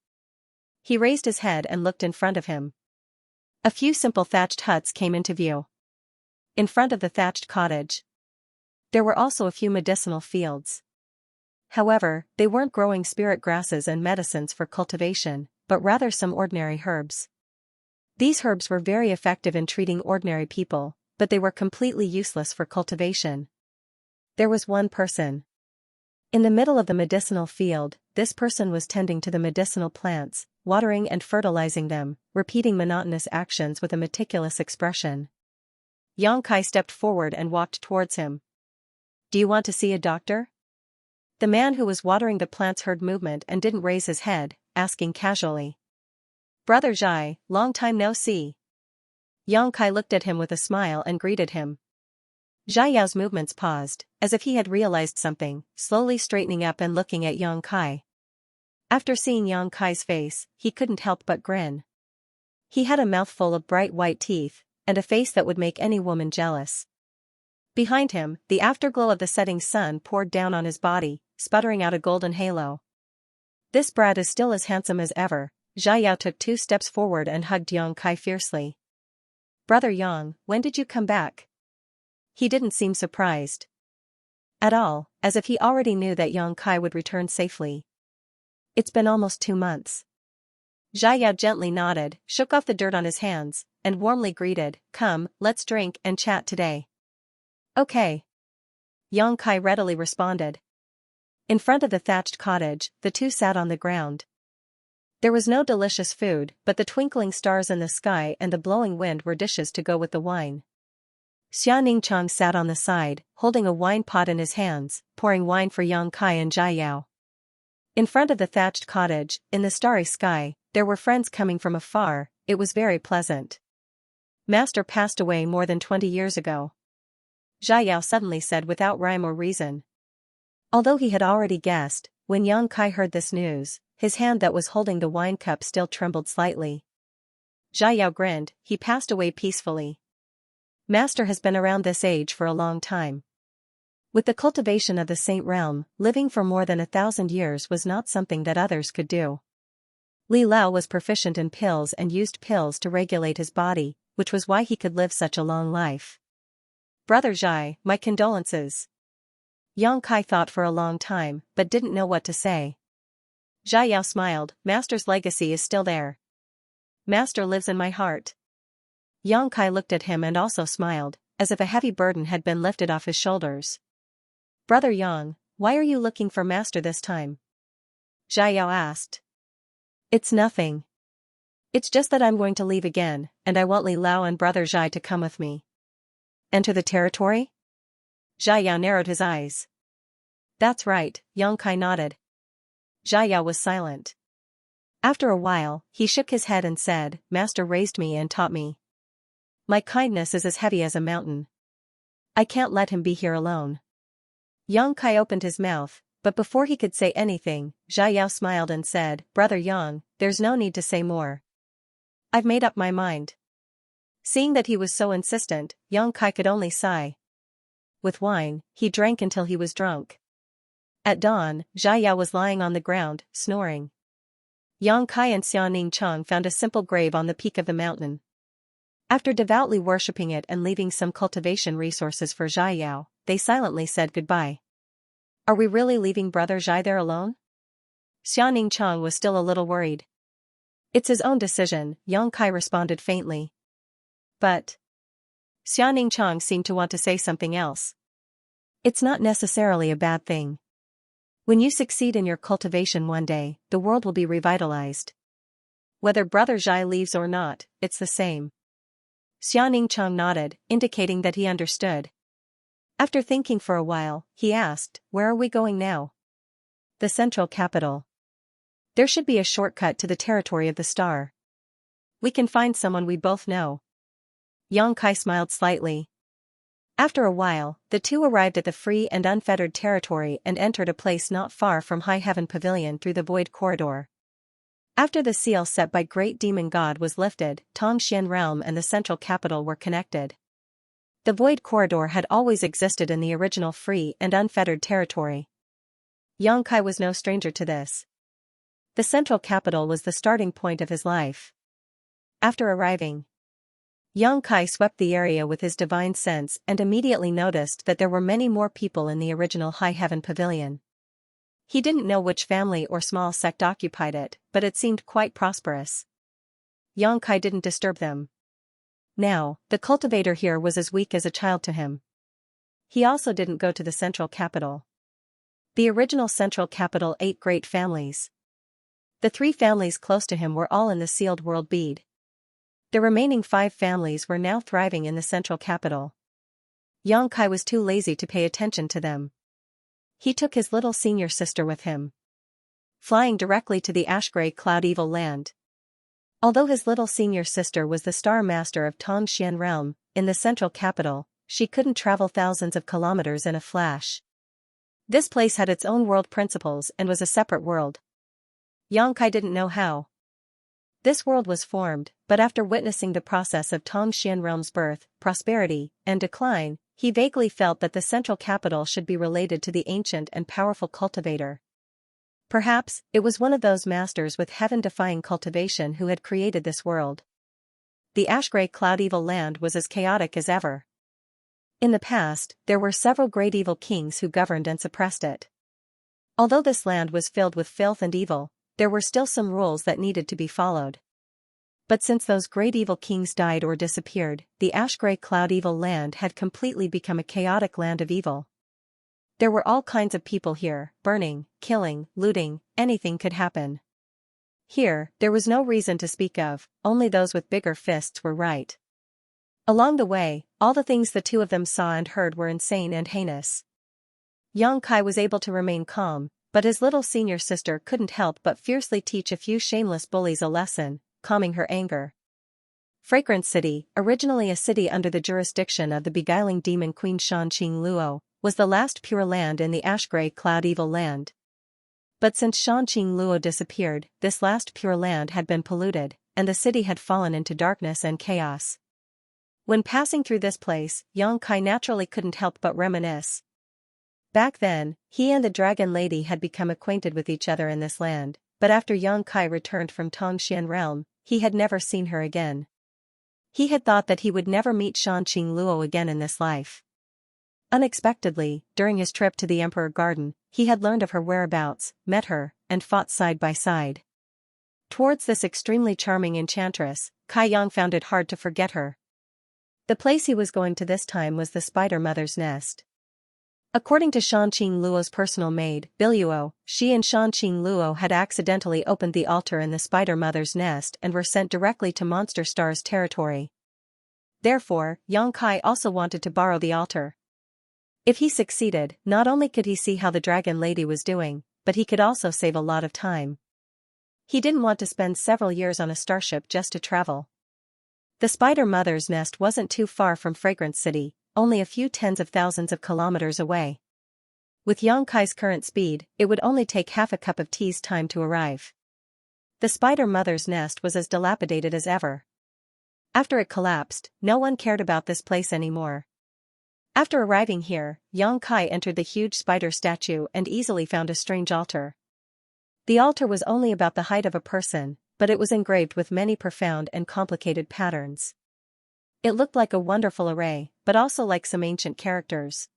He raised his head and looked in front of him. A few simple thatched huts came into view. In front of the thatched cottage, there were also a few medicinal fields. However, they weren't growing spirit grasses and medicines for cultivation, but rather some ordinary herbs. These herbs were very effective in treating ordinary people, but they were completely useless for cultivation. There was one person. In the middle of the medicinal field, this person was tending to the medicinal plants, watering and fertilizing them, repeating monotonous actions with a meticulous expression. Yang Kai stepped forward and walked towards him. Do you want to see a doctor? The man who was watering the plants heard movement and didn't raise his head, asking casually. Brother Zhai, long time no see. Yang Kai looked at him with a smile and greeted him. Zhaiyao's movements paused, as if he had realized something, slowly straightening up and looking at Yang Kai. After seeing Yang Kai's face, he couldn't help but grin. He had a mouthful of bright white teeth, and a face that would make any woman jealous. Behind him, the afterglow of the setting sun poured down on his body, sputtering out a golden halo. This brat is still as handsome as ever. Xiao took 2 steps forward and hugged Yang Kai fiercely. Brother Yang, when did you come back? He didn't seem surprised at all, as if he already knew that Yang Kai would return safely. It's been almost 2 months. Xiao gently nodded, shook off the dirt on his hands, and warmly greeted, Come, let's drink and chat today. Okay. Yang Kai readily responded. In front of the thatched cottage, the two sat on the ground. There was no delicious food, but the twinkling stars in the sky and the blowing wind were dishes to go with the wine. Xianxia sat on the side, holding a wine pot in his hands, pouring wine for Yang Kai and Xiao. In front of the thatched cottage, in the starry sky, there were friends coming from afar. It was very pleasant. Master passed away more than 20 years ago. Xiao suddenly said without rhyme or reason. Although he had already guessed, when Yang Kai heard this news, his hand that was holding the wine cup still trembled slightly. Xiao grinned, he passed away peacefully. Master has been around this age for a long time. With the cultivation of the Saint Realm, living for more than 1,000 years was not something that others could do. Li Lao was proficient in pills and used pills to regulate his body, which was why he could live such a long life. Brother Zhai, my condolences. Yang Kai thought for a long time, but didn't know what to say. Xiao smiled, Master's legacy is still there. Master lives in my heart. Yang Kai looked at him and also smiled, as if a heavy burden had been lifted off his shoulders. Brother Yang, why are you looking for Master this time? Xiao asked. It's nothing. It's just that I'm going to leave again, and I want Li Lao and Brother Zhai to come with me. Enter the territory? Xiao narrowed his eyes. That's right, Yang Kai nodded. Xiao was silent. After a while, he shook his head and said, Master raised me and taught me. My kindness is as heavy as a mountain. I can't let him be here alone. Yang Kai opened his mouth, but before he could say anything, Xiao smiled and said, Brother Yang, there's no need to say more. I've made up my mind. Seeing that he was so insistent, Yang Kai could only sigh. With wine, he drank until he was drunk. At dawn, Xiao was lying on the ground, snoring. Yang Kai and Xianxia found a simple grave on the peak of the mountain. After devoutly worshipping it and leaving some cultivation resources for Xiao, they silently said goodbye. Are we really leaving Brother Zhai there alone? Xianxia was still a little worried. It's his own decision, Yang Kai responded faintly. But Xianxia seemed to want to say something else. It's not necessarily a bad thing. When you succeed in your cultivation one day, the world will be revitalized. Whether Brother Zhai leaves or not, it's the same. Xianxia nodded, indicating that he understood. After thinking for a while, he asked, "Where are we going now?" "The central capital. There should be a shortcut to the territory of the star. We can find someone we both know." Xianxia smiled slightly. After a while, the two arrived at the free and unfettered territory and entered a place not far from High Heaven Pavilion through the void corridor. After the seal set by Great Demon God was lifted, Tongxian Realm and the central capital were connected. The void corridor had always existed in the original free and unfettered territory. Xianxia was no stranger to this. The central capital was the starting point of his life. After arriving, Xianxia swept the area with his divine sense and immediately noticed that there were many more people in the original High Heaven Pavilion. He didn't know which family or small sect occupied it, but it seemed quite prosperous. Xianxia didn't disturb them. Now, the cultivator here was as weak as a child to him. He also didn't go to the central capital. The original central capital 8 great families. The 3 families close to him were all in the sealed world bead. The remaining 5 families were now thriving in the central capital. Xianxia was too lazy to pay attention to them. He took his little senior sister with him, flying directly to the ash-gray cloud evil land. Although his little senior sister was the star master of Tongxian Realm, in the central capital, she couldn't travel thousands of kilometers in a flash. This place had its own world principles and was a separate world. Xianxia didn't know how this world was formed, but after witnessing the process of Tongxian Realm's birth, prosperity, and decline, he vaguely felt that the central capital should be related to the ancient and powerful cultivator. Perhaps, it was one of those masters with heaven-defying cultivation who had created this world. The ash-gray cloud evil land was as chaotic as ever. In the past, there were several great evil kings who governed and suppressed it. Although this land was filled with filth and evil, there were still some rules that needed to be followed. But since those great evil kings died or disappeared, the ash-gray cloud evil land had completely become a chaotic land of evil. There were all kinds of people here, burning, killing, looting, anything could happen. Here, there was no reason to speak of, only those with bigger fists were right. Along the way, all the things the two of them saw and heard were insane and heinous. Xianxia was able to remain calm, but his little senior sister couldn't help but fiercely teach a few shameless bullies a lesson, calming her anger. Fragrant City, originally a city under the jurisdiction of the beguiling demon queen Xianxia Luo, was the last pure land in the ash-gray cloud evil land. But since Xianxia Luo disappeared, this last pure land had been polluted, and the city had fallen into darkness and chaos. When passing through this place, Xianxia naturally couldn't help but reminisce. Back then, he and the dragon lady had become acquainted with each other in this land, but after Xianxia returned from Tongxian Realm, he had never seen her again. He had thought that he would never meet Xianxia Luo again in this life. Unexpectedly, during his trip to the Emperor Garden, he had learned of her whereabouts, met her, and fought side by side. Towards this extremely charming enchantress, Kai Yang found it hard to forget her. The place he was going to this time was the Spider Mother's nest. According to Xianxia Luo's personal maid, Biluo, she and Xianxia Luo had accidentally opened the altar in the Spider Mother's nest and were sent directly to Monster Star's territory. Therefore, Xianxia also wanted to borrow the altar. If he succeeded, not only could he see how the dragon lady was doing, but he could also save a lot of time. He didn't want to spend several years on a starship just to travel. The Spider Mother's nest wasn't too far from Fragrant City, only a few tens of thousands of kilometers away. With Xianxia's current speed, it would only take half a cup of tea's time to arrive. The Spider Mother's nest was as dilapidated as ever. After it collapsed, no one cared about this place anymore. After arriving here, Xianxia entered the huge spider statue and easily found a strange altar. The altar was only about the height of a person, but it was engraved with many profound and complicated patterns. It looked like a wonderful array, but also like some ancient characters.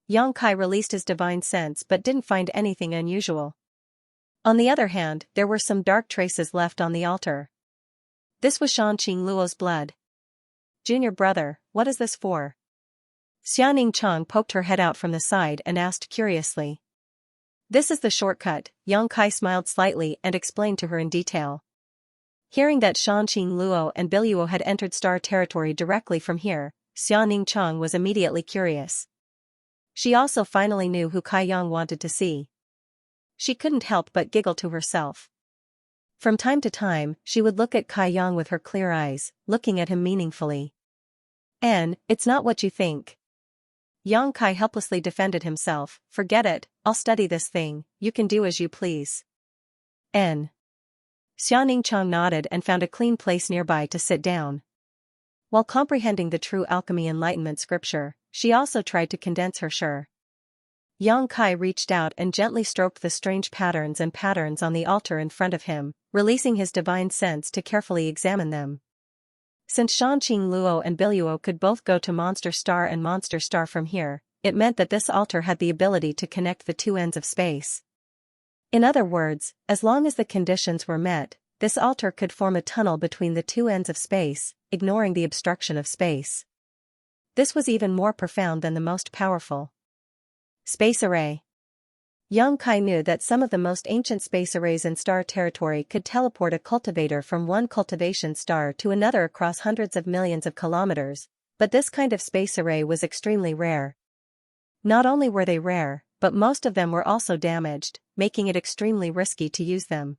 Xianxia released his divine sense but didn't find anything unusual. On the other hand, there were some dark traces left on the altar. This was Xianxia Luo's blood. Junior brother, what is this for? Xianxia poked her head out from the side and asked curiously. This is the shortcut, Yang Kai smiled slightly and explained to her in detail. Hearing that Shanqing Luo and Biluo had entered star territory directly from here, Xianxia was immediately curious. She also finally knew who Kai Yang wanted to see. She couldn't help but giggle to herself. From time to time, she would look at Kai Yang with her clear eyes, looking at him meaningfully. It's not what you think. Yang Kai helplessly defended himself. Forget it, I'll study this thing, you can do as you please. Xianxia nodded and found a clean place nearby to sit down. While comprehending the true alchemy enlightenment scripture, she also tried to condense her sure. Yang Kai reached out and gently stroked the strange patterns on the altar in front of him, releasing his divine sense to carefully examine them. Since Shanqing Luo and Biluo could both go to Monster Star and Monster Star from here, it meant that this altar had the ability to connect the two ends of space. In other words, as long as the conditions were met, this altar could form a tunnel between the two ends of space, ignoring the obstruction of space. This was even more profound than the most powerful space array. Yang Kai knew that some of the most ancient space arrays in star territory could teleport a cultivator from one cultivation star to another across hundreds of millions of kilometers, but this kind of space array was extremely rare. Not only were they rare, but most of them were also damaged, making it extremely risky to use them.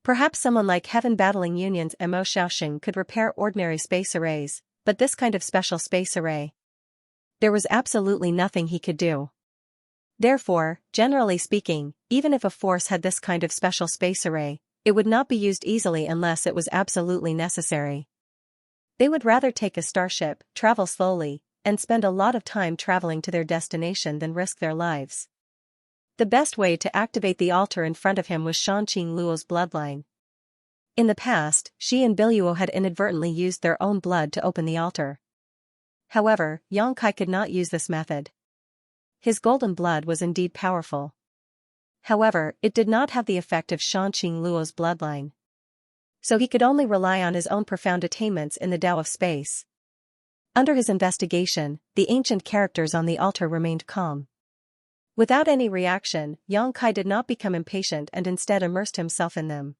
Perhaps someone like Heaven Battling Union's Mo Xiaoxing could repair ordinary space arrays, but this kind of special space array, there was absolutely nothing he could do. Therefore, generally speaking, even if a force had this kind of special space array, it would not be used easily unless it was absolutely necessary. They would rather take a starship, travel slowly, and spend a lot of time traveling to their destination than risk their lives. The best way to activate the altar in front of him was Shanqing Luo's bloodline. In the past, she and Biluo had inadvertently used their own blood to open the altar. However, Yang Kai could not use this method. His golden blood was indeed powerful. However, it did not have the effect of Shanqing Luo's bloodline. So he could only rely on his own profound attainments in the Tao of space. Under his investigation, the ancient characters on the altar remained calm. Without any reaction, Yang Kai did not become impatient and instead immersed himself in them.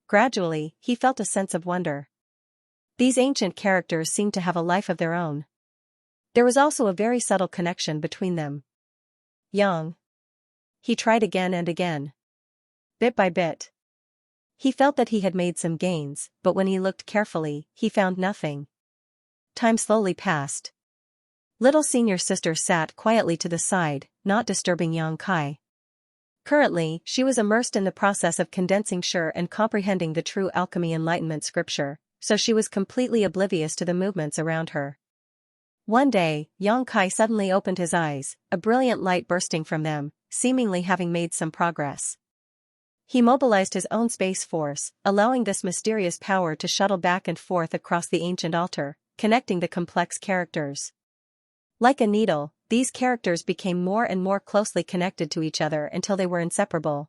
Gradually, he felt a sense of wonder. These ancient characters seemed to have a life of their own. There was also a very subtle connection between them. Yang. He tried again and again. Bit by bit. He felt that he had made some gains, but when he looked carefully, he found nothing. Time slowly passed. Little senior sister sat quietly to the side, not disturbing Yang Kai. Currently, she was immersed in the process of condensing sure and comprehending the true alchemy enlightenment scripture, so she was completely oblivious to the movements around her. One day, Yang Kai suddenly opened his eyes, a brilliant light bursting from them, seemingly having made some progress. He mobilized his own space force, allowing this mysterious power to shuttle back and forth across the ancient altar, connecting the complex characters. Like a needle, these characters became more and more closely connected to each other until they were inseparable.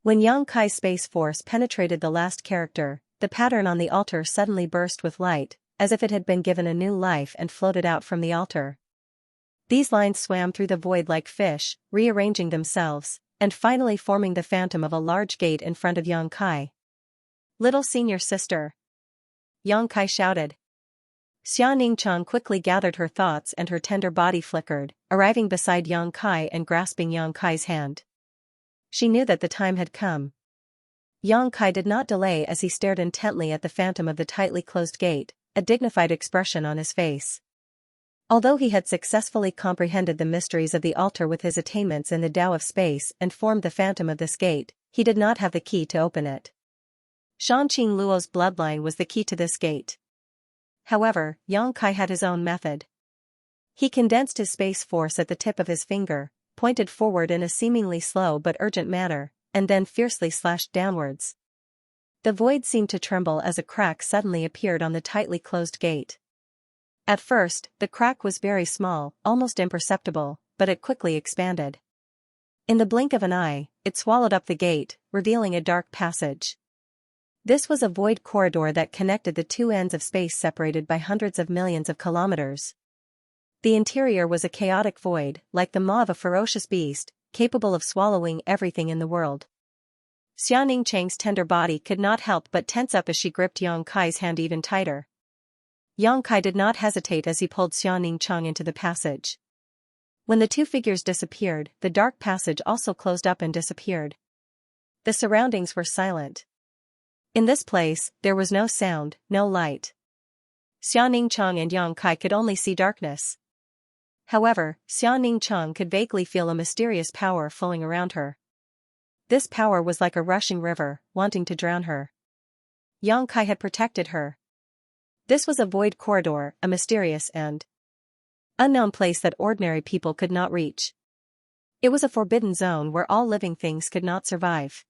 When Yang Kai's space force penetrated the last character, the pattern on the altar suddenly burst with light, as if it had been given a new life and floated out from the altar. These lines swam through the void like fish, rearranging themselves, and finally forming the phantom of a large gate in front of Yang Kai. Little senior sister. Yang Kai shouted. Xianxia quickly gathered her thoughts and her tender body flickered, arriving beside Yang Kai and grasping Yang Kai's hand. She knew that the time had come. Yang Kai did not delay as he stared intently at the phantom of the tightly closed gate, a dignified expression on his face. Although he had successfully comprehended the mysteries of the altar with his attainments in the Tao of space and formed the phantom of this gate, he did not have the key to open it. Shanqing Luo's bloodline was the key to this gate. However, Yang Kai had his own method. He condensed his space force at the tip of his finger, pointed forward in a seemingly slow but urgent manner, and then fiercely slashed downwards. The void seemed to tremble as a crack suddenly appeared on the tightly closed gate. At first, the crack was very small, almost imperceptible, but it quickly expanded. In the blink of an eye, it swallowed up the gate, revealing a dark passage. This was a void corridor that connected the two ends of space separated by hundreds of millions of kilometers. The interior was a chaotic void, like the maw of a ferocious beast, capable of swallowing everything in the world. Xianxia's tender body could not help but tense up as she gripped Yang Kai's hand even tighter. Yang Kai did not hesitate as he pulled Xianxia into the passage. When the two figures disappeared, the dark passage also closed up and disappeared. The surroundings were silent. In this place, there was no sound, no light. Xianxia and Yang Kai could only see darkness. However, Xianxia could vaguely feel a mysterious power flowing around her. This power was like a rushing river, wanting to drown her. Yang Kai had protected her. This was a void corridor, a mysterious and unknown place that ordinary people could not reach. It was a forbidden zone where all living things could not survive.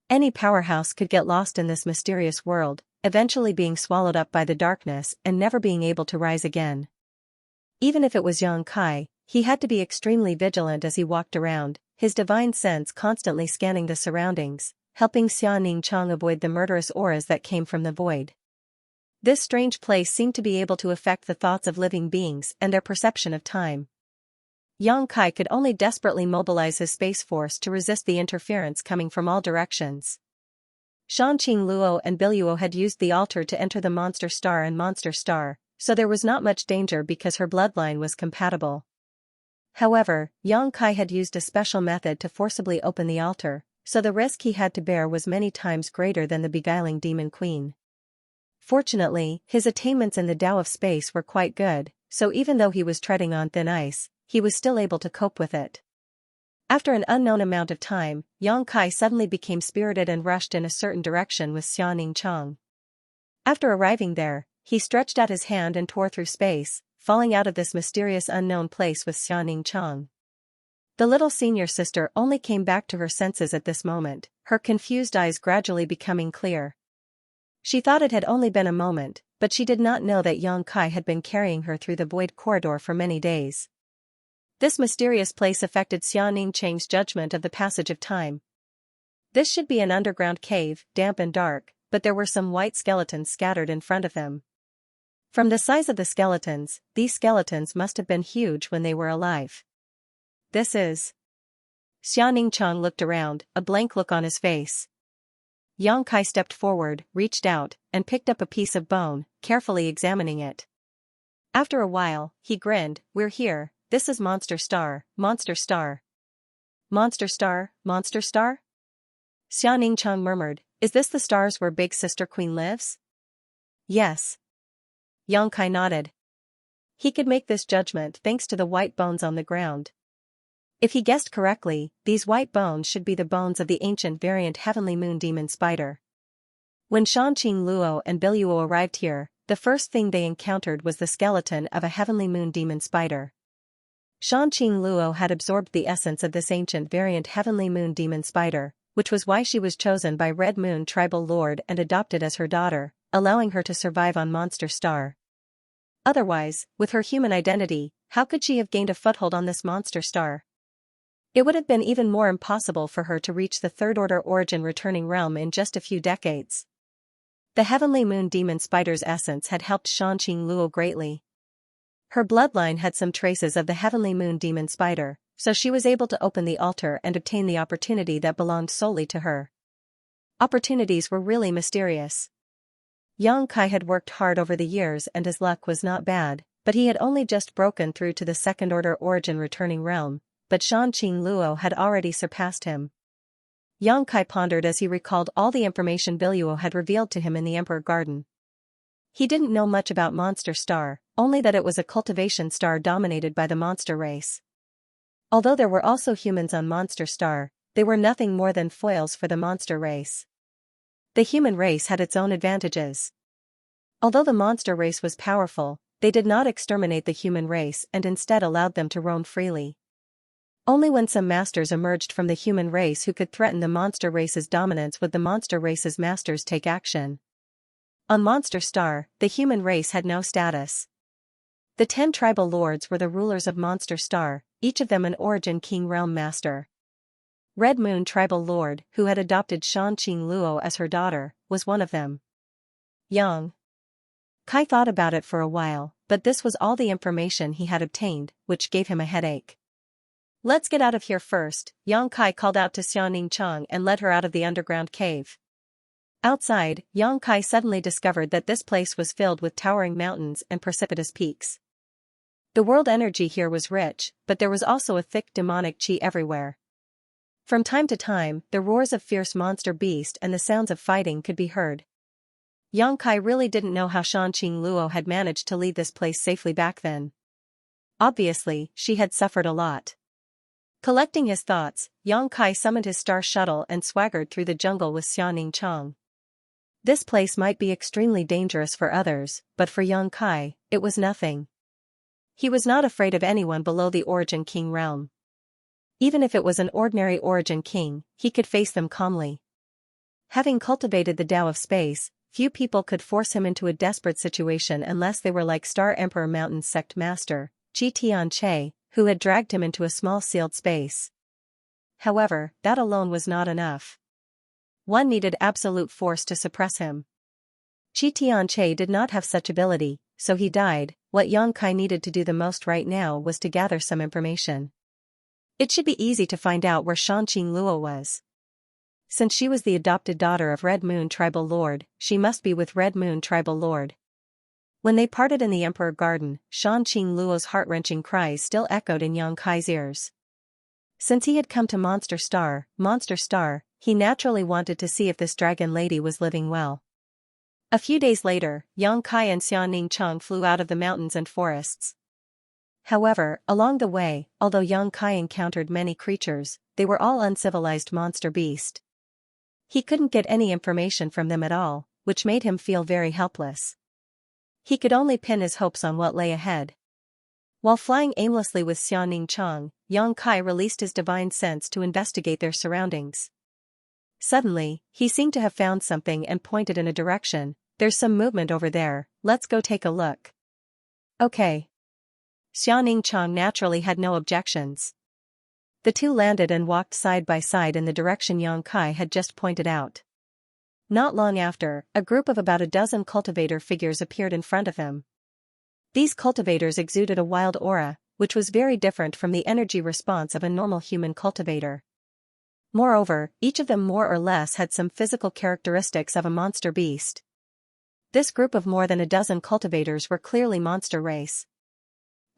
Any powerhouse could get lost in this mysterious world, eventually being swallowed up by the darkness and never being able to rise again. Even if it was Yang Kai, he had to be extremely vigilant as he walked around, his divine sense constantly scanning the surroundings, helping Xianxia avoid the murderous auras that came from the void. This strange place seemed to be able to affect the thoughts of living beings and their perception of time. Yang Kai could only desperately mobilize his space force to resist the interference coming from all directions. Shanqing Luo and Biluo had used the altar to enter the Monster Star and Monster Star, so there was not much danger because her bloodline was compatible. However, Yang Kai had used a special method to forcibly open the altar, so the risk he had to bear was many times greater than the beguiling Demon Queen. Fortunately, his attainments in the Tao of space were quite good, so even though he was treading on thin ice, he was still able to cope with it. After an unknown amount of time, Yang Kai suddenly became spirited and rushed in a certain direction with Xianxia. After arriving there, he stretched out his hand and tore through space, falling out of this mysterious unknown place with Xianxia. The little senior sister only came back to her senses at this moment, her confused eyes gradually becoming clear. She thought it had only been a moment, but she did not know that Yang Kai had been carrying her through the void corridor for many days. This mysterious place affected Xianxia's judgment of the passage of time. This should be an underground cave, damp and dark, but there were some white skeletons scattered in front of them. From the size of the skeletons, these skeletons must have been huge when they were alive. This is... Xianxia looked around, a blank look on his face. Yang Kai stepped forward, reached out, and picked up a piece of bone, carefully examining it. After a while, he grinned, "We're here, this is Monster Star, Monster Star." Monster Star, Monster Star? Xianxia murmured, "Is this the stars where Big Sister Queen lives?" "Yes." Yang Kai nodded. He could make this judgment thanks to the white bones on the ground. If he guessed correctly, these white bones should be the bones of the ancient variant Heavenly Moon Demon Spider. When Shanqing Luo and Biluo arrived here, the first thing they encountered was the skeleton of a Heavenly Moon Demon Spider. Shanqing Luo had absorbed the essence of this ancient variant Heavenly Moon Demon Spider, which was why she was chosen by Red Moon Tribal Lord and adopted as her daughter, allowing her to survive on Monster Star. Otherwise, with her human identity, how could she have gained a foothold on this Monster Star? It would have been even more impossible for her to reach the third-order origin returning realm in just a few decades. The Heavenly Moon Demon Spider's essence had helped Shanqing Luo greatly. Her bloodline had some traces of the Heavenly Moon Demon Spider, so she was able to open the altar and obtain the opportunity that belonged solely to her. Opportunities were really mysterious. Yang Kai had worked hard over the years and his luck was not bad, but he had only just broken through to the second-order origin returning realm, but Shanqing Luo had already surpassed him. Yang Kai pondered as he recalled all the information Biluo had revealed to him in the Emperor Garden. He didn't know much about Monster Star, only that it was a cultivation star dominated by the monster race. Although there were also humans on Monster Star, they were nothing more than foils for the monster race. The human race had its own advantages. Although the monster race was powerful, they did not exterminate the human race and instead allowed them to roam freely. Only when some masters emerged from the human race who could threaten the monster race's dominance would the monster race's masters take action. On Monster Star, the human race had no status. The 10 tribal lords were the rulers of Monster Star, each of them an origin king realm master. Red Moon tribal lord, who had adopted Xianxia Luo as her daughter, was one of them. Yang Kai thought about it for a while, but this was all the information he had obtained, which gave him a headache. Let's get out of here first, Yang Kai called out to Xiaoning Chang and led her out of the underground cave. Outside, Yang Kai suddenly discovered that this place was filled with towering mountains and precipitous peaks. The world energy here was rich, but there was also a thick demonic qi everywhere. From time to time, the roars of fierce monster beast and the sounds of fighting could be heard. Yang Kai really didn't know how Xianxia Luo had managed to leave this place safely back then. Obviously, she had suffered a lot. Collecting his thoughts, Yang Kai summoned his star shuttle and swaggered through the jungle with Xiaoning Chang. This place might be extremely dangerous for others, but for Yang Kai, it was nothing. He was not afraid of anyone below the Origin King realm. Even if it was an ordinary Origin King, he could face them calmly. Having cultivated the Tao of space, few people could force him into a desperate situation unless they were like Star Emperor Mountain Sect Master, Qi Tianche, who had dragged him into a small sealed space. However, that alone was not enough. One needed absolute force to suppress him. Qi Tianche did not have such ability, so he died. What Yang Kai needed to do the most right now was to gather some information. It should be easy to find out where Xianxia Luo was. Since she was the adopted daughter of Red Moon Tribal Lord, she must be with Red Moon Tribal Lord. When they parted in the Emperor Garden, Xianxia Luo's heart-wrenching cries still echoed in Yang Kai's ears. Since he had come to Monster Star, he naturally wanted to see if this dragon lady was living well. A few days later, Yang Kai and Xiaoning Chang flew out of the mountains and forests. However, along the way, although Yang Kai encountered many creatures, they were all uncivilized monster beasts. He couldn't get any information from them at all, which made him feel very helpless. He could only pin his hopes on what lay ahead. While flying aimlessly with Xiaoning Chang, Yang Kai released his divine sense to investigate their surroundings. Suddenly, he seemed to have found something and pointed in a direction. There's some movement over there, let's go take a look. Okay. Xiaoning Chang naturally had no objections. The two landed and walked side by side in the direction Yang Kai had just pointed out. Not long after, a group of about a dozen cultivator figures appeared in front of him. These cultivators exuded a wild aura, which was very different from the energy response of a normal human cultivator. Moreover, each of them more or less had some physical characteristics of a monster beast. This group of more than a dozen cultivators were clearly monster race.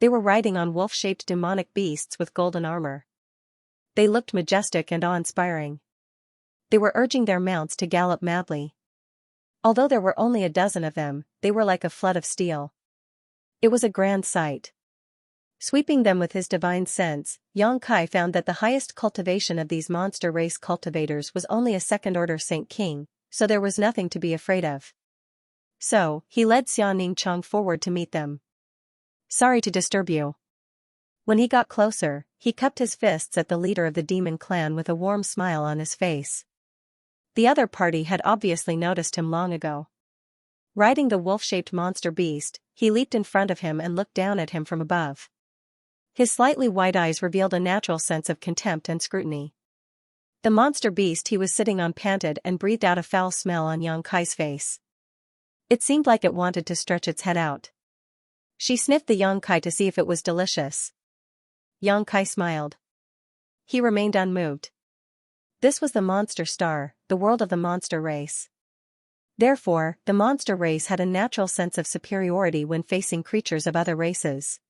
They were riding on wolf-shaped demonic beasts with golden armor. They looked majestic and awe-inspiring. They were urging their mounts to gallop madly. Although there were only a dozen of them, they were like a flood of steel. It was a grand sight. Sweeping them with his divine sense, Yang Kai found that the highest cultivation of these monster race cultivators was only a second-order Saint King, so there was nothing to be afraid of. So, he led Xiaoning Chang forward to meet them. Sorry to disturb you. When he got closer, he cupped his fists at the leader of the demon clan with a warm smile on his face. The other party had obviously noticed him long ago. Riding the wolf-shaped monster beast, he leaped in front of him and looked down at him from above. His slightly wide eyes revealed a natural sense of contempt and scrutiny. The monster beast he was sitting on panted and breathed out a foul smell on Yang Kai's face. It seemed like it wanted to stretch its head out. She sniffed the Yang Kai to see if it was delicious. Yang Kai smiled. He remained unmoved. This was the monster star, the world of the monster race. Therefore, the monster race had a natural sense of superiority when facing creatures of other races.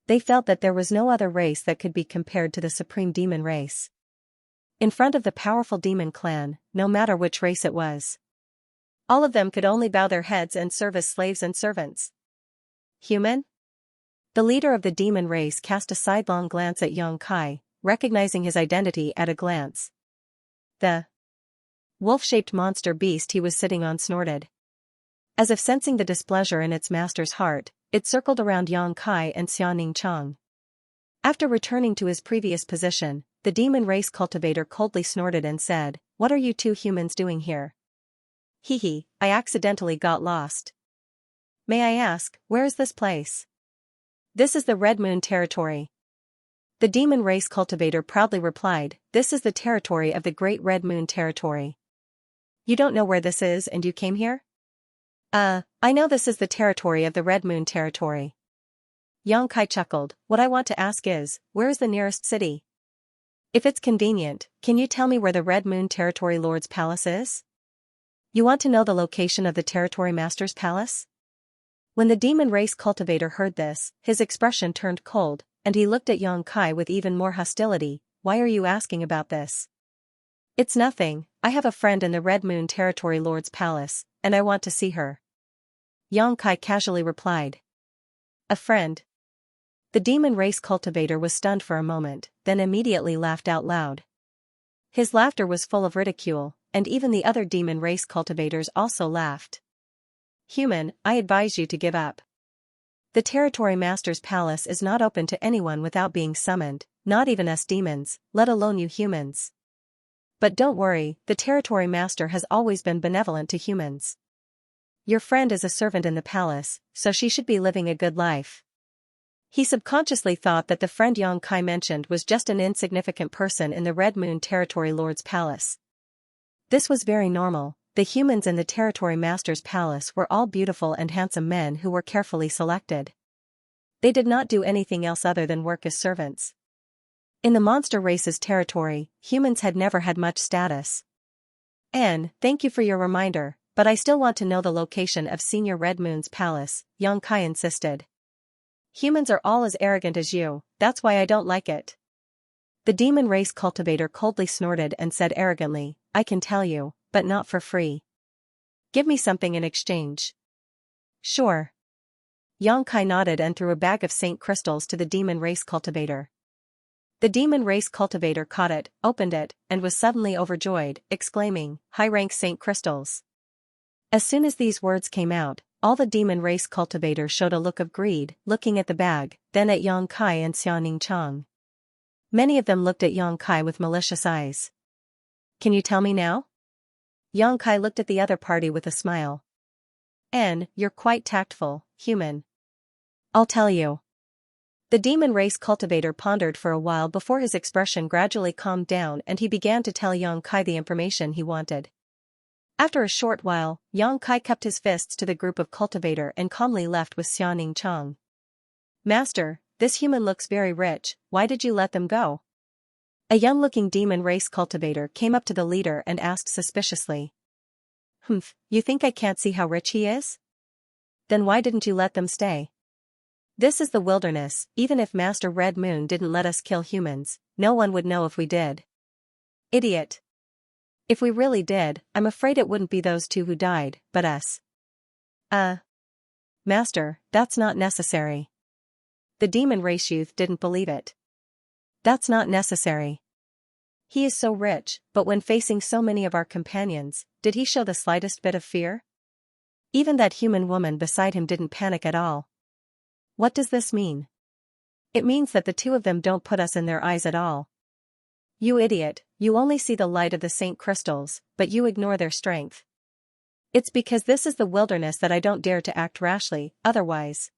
They felt that there was no other race that could be compared to the supreme demon race. In front of the powerful demon clan, no matter which race it was, all of them could only bow their heads and serve as slaves and servants. Human? The leader of the demon race cast a sidelong glance at Yang Kai, recognizing his identity at a glance. The wolf-shaped monster beast he was sitting on snorted. As if sensing the displeasure in its master's heart, it circled around Yang Kai and Xiaoning Chang. After returning to his previous position, the demon race cultivator coldly snorted and said, "What are you two humans doing here?" "Hee, I accidentally got lost." "May I ask, where is this place?" "This is the Red Moon territory." The demon race cultivator proudly replied, "This is the territory of the Great Red Moon Territory." "You don't know where this is and you came here?" I know this is the territory of the Red Moon Territory." Xianxia chuckled. "What I want to ask is, where is the nearest city? If it's convenient, can you tell me where the Red Moon Territory Lord's palace is?" "You want to know the location of the Territory Master's palace?" When the demon race cultivator heard this, his expression turned cold, and he looked at Xianxia with even more hostility. "Why are you asking about this?" "It's nothing, I have a friend in the Red Moon Territory Lord's palace, and I want to see her," Xianxia casually replied. "A friend?" The demon race cultivator was stunned for a moment, then immediately laughed out loud. His laughter was full of ridicule, and even the other demon race cultivators also laughed. "Human, I advise you to give up. The Territory Master's palace is not open to anyone without being summoned, not even us demons, let alone you humans. But don't worry, the Territory Master has always been benevolent to humans. Your friend is a servant in the palace, so she should be living a good life." He subconsciously thought that the friend Xianxia mentioned was just an insignificant person in the Red Moon Territory Lord's palace. This was very normal. The humans in the Territory Master's palace were all beautiful and handsome men who were carefully selected. They did not do anything else other than work as servants. In the monster race's territory, humans had never had much status. "Anne, thank you for your reminder, but I still want to know the location of Senior Red Moon's palace," Xianxia insisted. "Humans are all as arrogant as you, that's why I don't like it." The demon race cultivator coldly snorted and said arrogantly, "I can tell you, but not for free. Give me something in exchange." "Sure." Xianxia nodded and threw a bag of Saint crystals to the demon race cultivator. The demon race cultivator caught it, opened it, and was suddenly overjoyed, exclaiming, "High-rank Saint crystals." As soon as these words came out, all the demon race cultivators showed a look of greed, looking at the bag, then at Xianxia and Xianxia. Many of them looked at Xianxia with malicious eyes. "Can you tell me now?" Xianxia looked at the other party with a smile. "Anne, you're quite tactful, human. I'll tell you." The demon race cultivator pondered for a while before his expression gradually calmed down and he began to tell Xianxia the information he wanted. After a short while, Xianxia kept his fists to the group of cultivator and calmly left with Xianxia. "Master, this human looks very rich, why did you let them go?" A young-looking demon race cultivator came up to the leader and asked suspiciously. "Humph, you think I can't see how rich he is? Then why didn't you let them stay? This is the wilderness, even if Master Red Moon didn't let us kill humans, no one would know if we did." "Idiot. If we really did, I'm afraid it wouldn't be those two who died, but us." Master, that's not necessary." The demon race youth didn't believe it. "That's not necessary. He is so rich, but when facing so many of our companions, did he show the slightest bit of fear? Even that human woman beside him didn't panic at all." "What does this mean?" "It means that the two of them don't put us in their eyes at all." "You idiot, you only see the light of the Saint crystals, but you ignore their strength." "It's because this is the wilderness that I don't dare to act rashly, otherwise."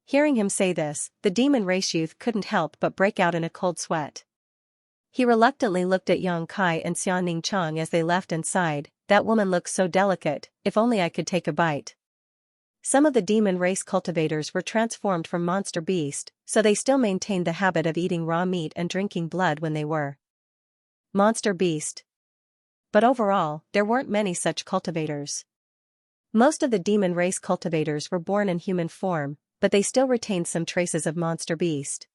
Hearing him say this, the demon race youth couldn't help but break out in a cold sweat. He reluctantly looked at Xianxia and Xianxia as they left and sighed, "That woman looks so delicate, if only I could take a bite." Some of the demon race cultivators were transformed from monster beast, so they still maintained the habit of eating raw meat and drinking blood when they were monster beast. But overall, there weren't many such cultivators. Most of the demon race cultivators were born in human form, but they still retained some traces of monster beast.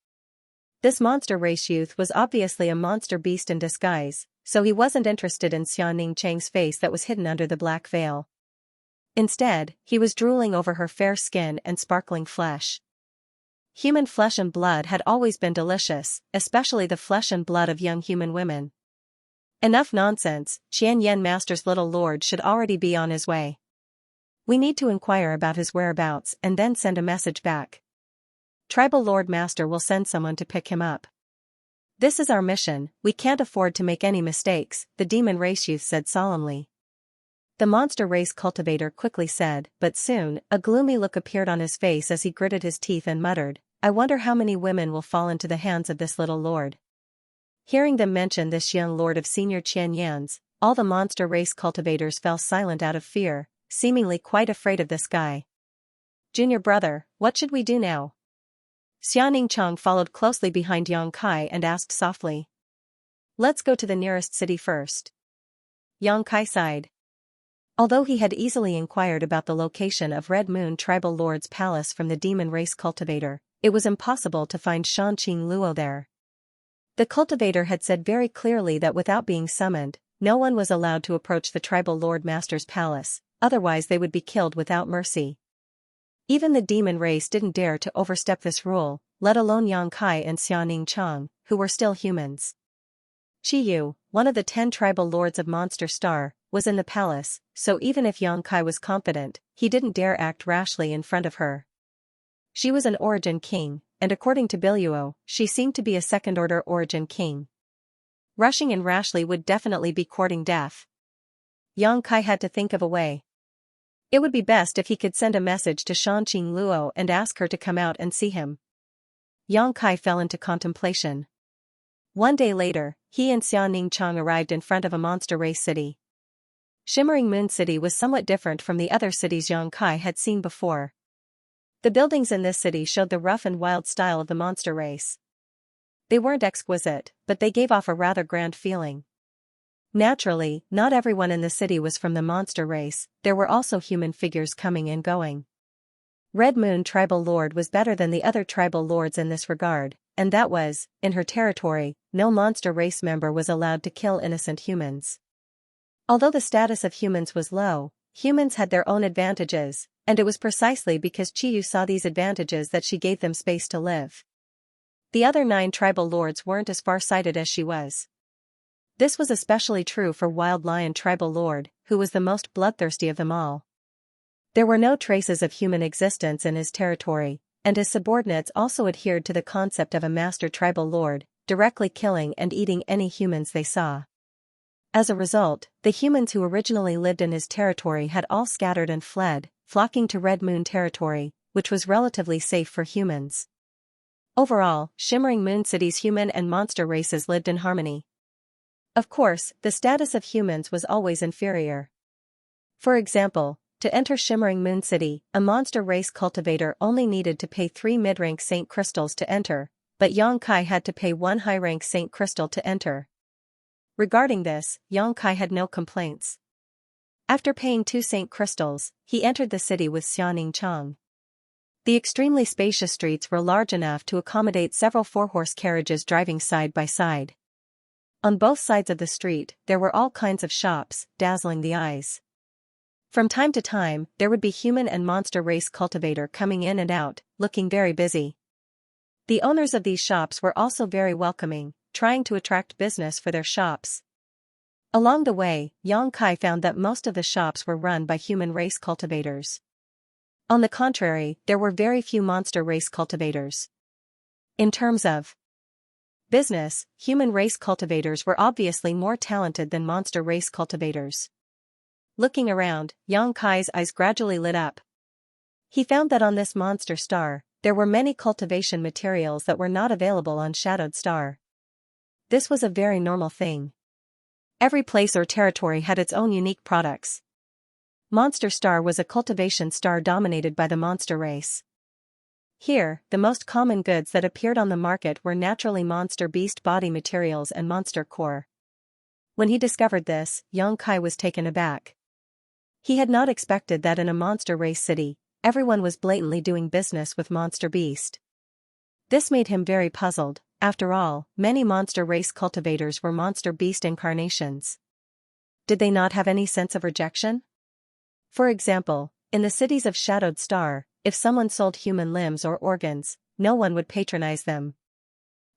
This monster race youth was obviously a monster beast in disguise, so he wasn't interested in Xianxia's face that was hidden under the black veil. Instead, he was drooling over her fair skin and sparkling flesh. Human flesh and blood had always been delicious, especially the flesh and blood of young human women. Enough nonsense, Xianyan Master's little lord should already be on his way. We need to inquire about his whereabouts and then send a message back. Tribal Lord Master will send someone to pick him up. This is our mission, we can't afford to make any mistakes, the demon race youth said solemnly. The monster race cultivator quickly said, but soon, a gloomy look appeared on his face as he gritted his teeth and muttered, I wonder how many women will fall into the hands of this little lord. Hearing them mention this young lord of Senior Xianxia's, all the monster race cultivators fell silent out of fear, seemingly quite afraid of this guy. Junior brother, what should we do now? Xianxia followed closely behind Yang Kai and asked softly. Let's go to the nearest city first. Yang Kai sighed. Although he had easily inquired about the location of Red Moon Tribal Lord's palace from the demon race cultivator, it was impossible to find Shanqing Luo there. The cultivator had said very clearly that without being summoned, no one was allowed to approach the tribal lord master's palace, otherwise they would be killed without mercy. Even the demon race didn't dare to overstep this rule, let alone Yang Kai and Xianxia, who were still humans. Qi Yu, one of the 10 tribal lords of Monster Star, was in the palace, so even if Yang Kai was confident, he didn't dare act rashly in front of her. She was an origin king, and according to Biluo, she seemed to be a second-order origin king. Rushing in rashly would definitely be courting death. Yang Kai had to think of a way. It would be best if he could send a message to Shanqing Luo and ask her to come out and see him. Yang Kai fell into contemplation. One day later, he and Xianxia arrived in front of a monster race city. Shimmering Moon City was somewhat different from the other cities Yang Kai had seen before. The buildings in this city showed the rough and wild style of the monster race. They weren't exquisite, but they gave off a rather grand feeling. Naturally, not everyone in the city was from the monster race, there were also human figures coming and going. Red Moon Tribal Lord was better than the other tribal lords in this regard, and that was, in her territory, no monster race member was allowed to kill innocent humans. Although the status of humans was low, humans had their own advantages, and it was precisely because Qi Yu saw these advantages that she gave them space to live. The other 9 tribal lords weren't as far-sighted as she was. This was especially true for Wild Lion Tribal Lord, who was the most bloodthirsty of them all. There were no traces of human existence in his territory, and his subordinates also adhered to the concept of a master tribal lord, directly killing and eating any humans they saw. As a result, the humans who originally lived in his territory had all scattered and fled, flocking to Red Moon territory, which was relatively safe for humans. Overall, Shimmering Moon City's human and monster races lived in harmony. Of course, the status of humans was always inferior. For example, to enter Shimmering Moon City, a monster race cultivator only needed to pay 3 mid-rank Saint Crystals to enter, but Yang Kai had to pay 1 high-rank Saint Crystal to enter. Regarding this, Yang Kai had no complaints. After paying 2 Saint Crystals, he entered the city with Xianxia. The extremely spacious streets were large enough to accommodate several 4-horse carriages driving side by side. On both sides of the street, there were all kinds of shops, dazzling the eyes. From time to time, there would be human and monster race cultivator coming in and out, looking very busy. The owners of these shops were also very welcoming, trying to attract business for their shops. Along the way, Yang Kai found that most of the shops were run by human race cultivators. On the contrary, there were very few monster race cultivators. In terms of business, human race cultivators were obviously more talented than monster race cultivators. Looking around, Yang Kai's eyes gradually lit up. He found that on this monster star, there were many cultivation materials that were not available on Shadowed Star. This was a very normal thing. Every place or territory had its own unique products. Monster Star was a cultivation star dominated by the monster race. Here, the most common goods that appeared on the market were naturally monster beast body materials and monster core. When he discovered this, Yang Kai was taken aback. He had not expected that in a monster race city, everyone was blatantly doing business with monster beast. This made him very puzzled. After all, many monster race cultivators were monster beast incarnations. Did they not have any sense of rejection? For example, in the cities of Shadowed Star, if someone sold human limbs or organs, no one would patronize them.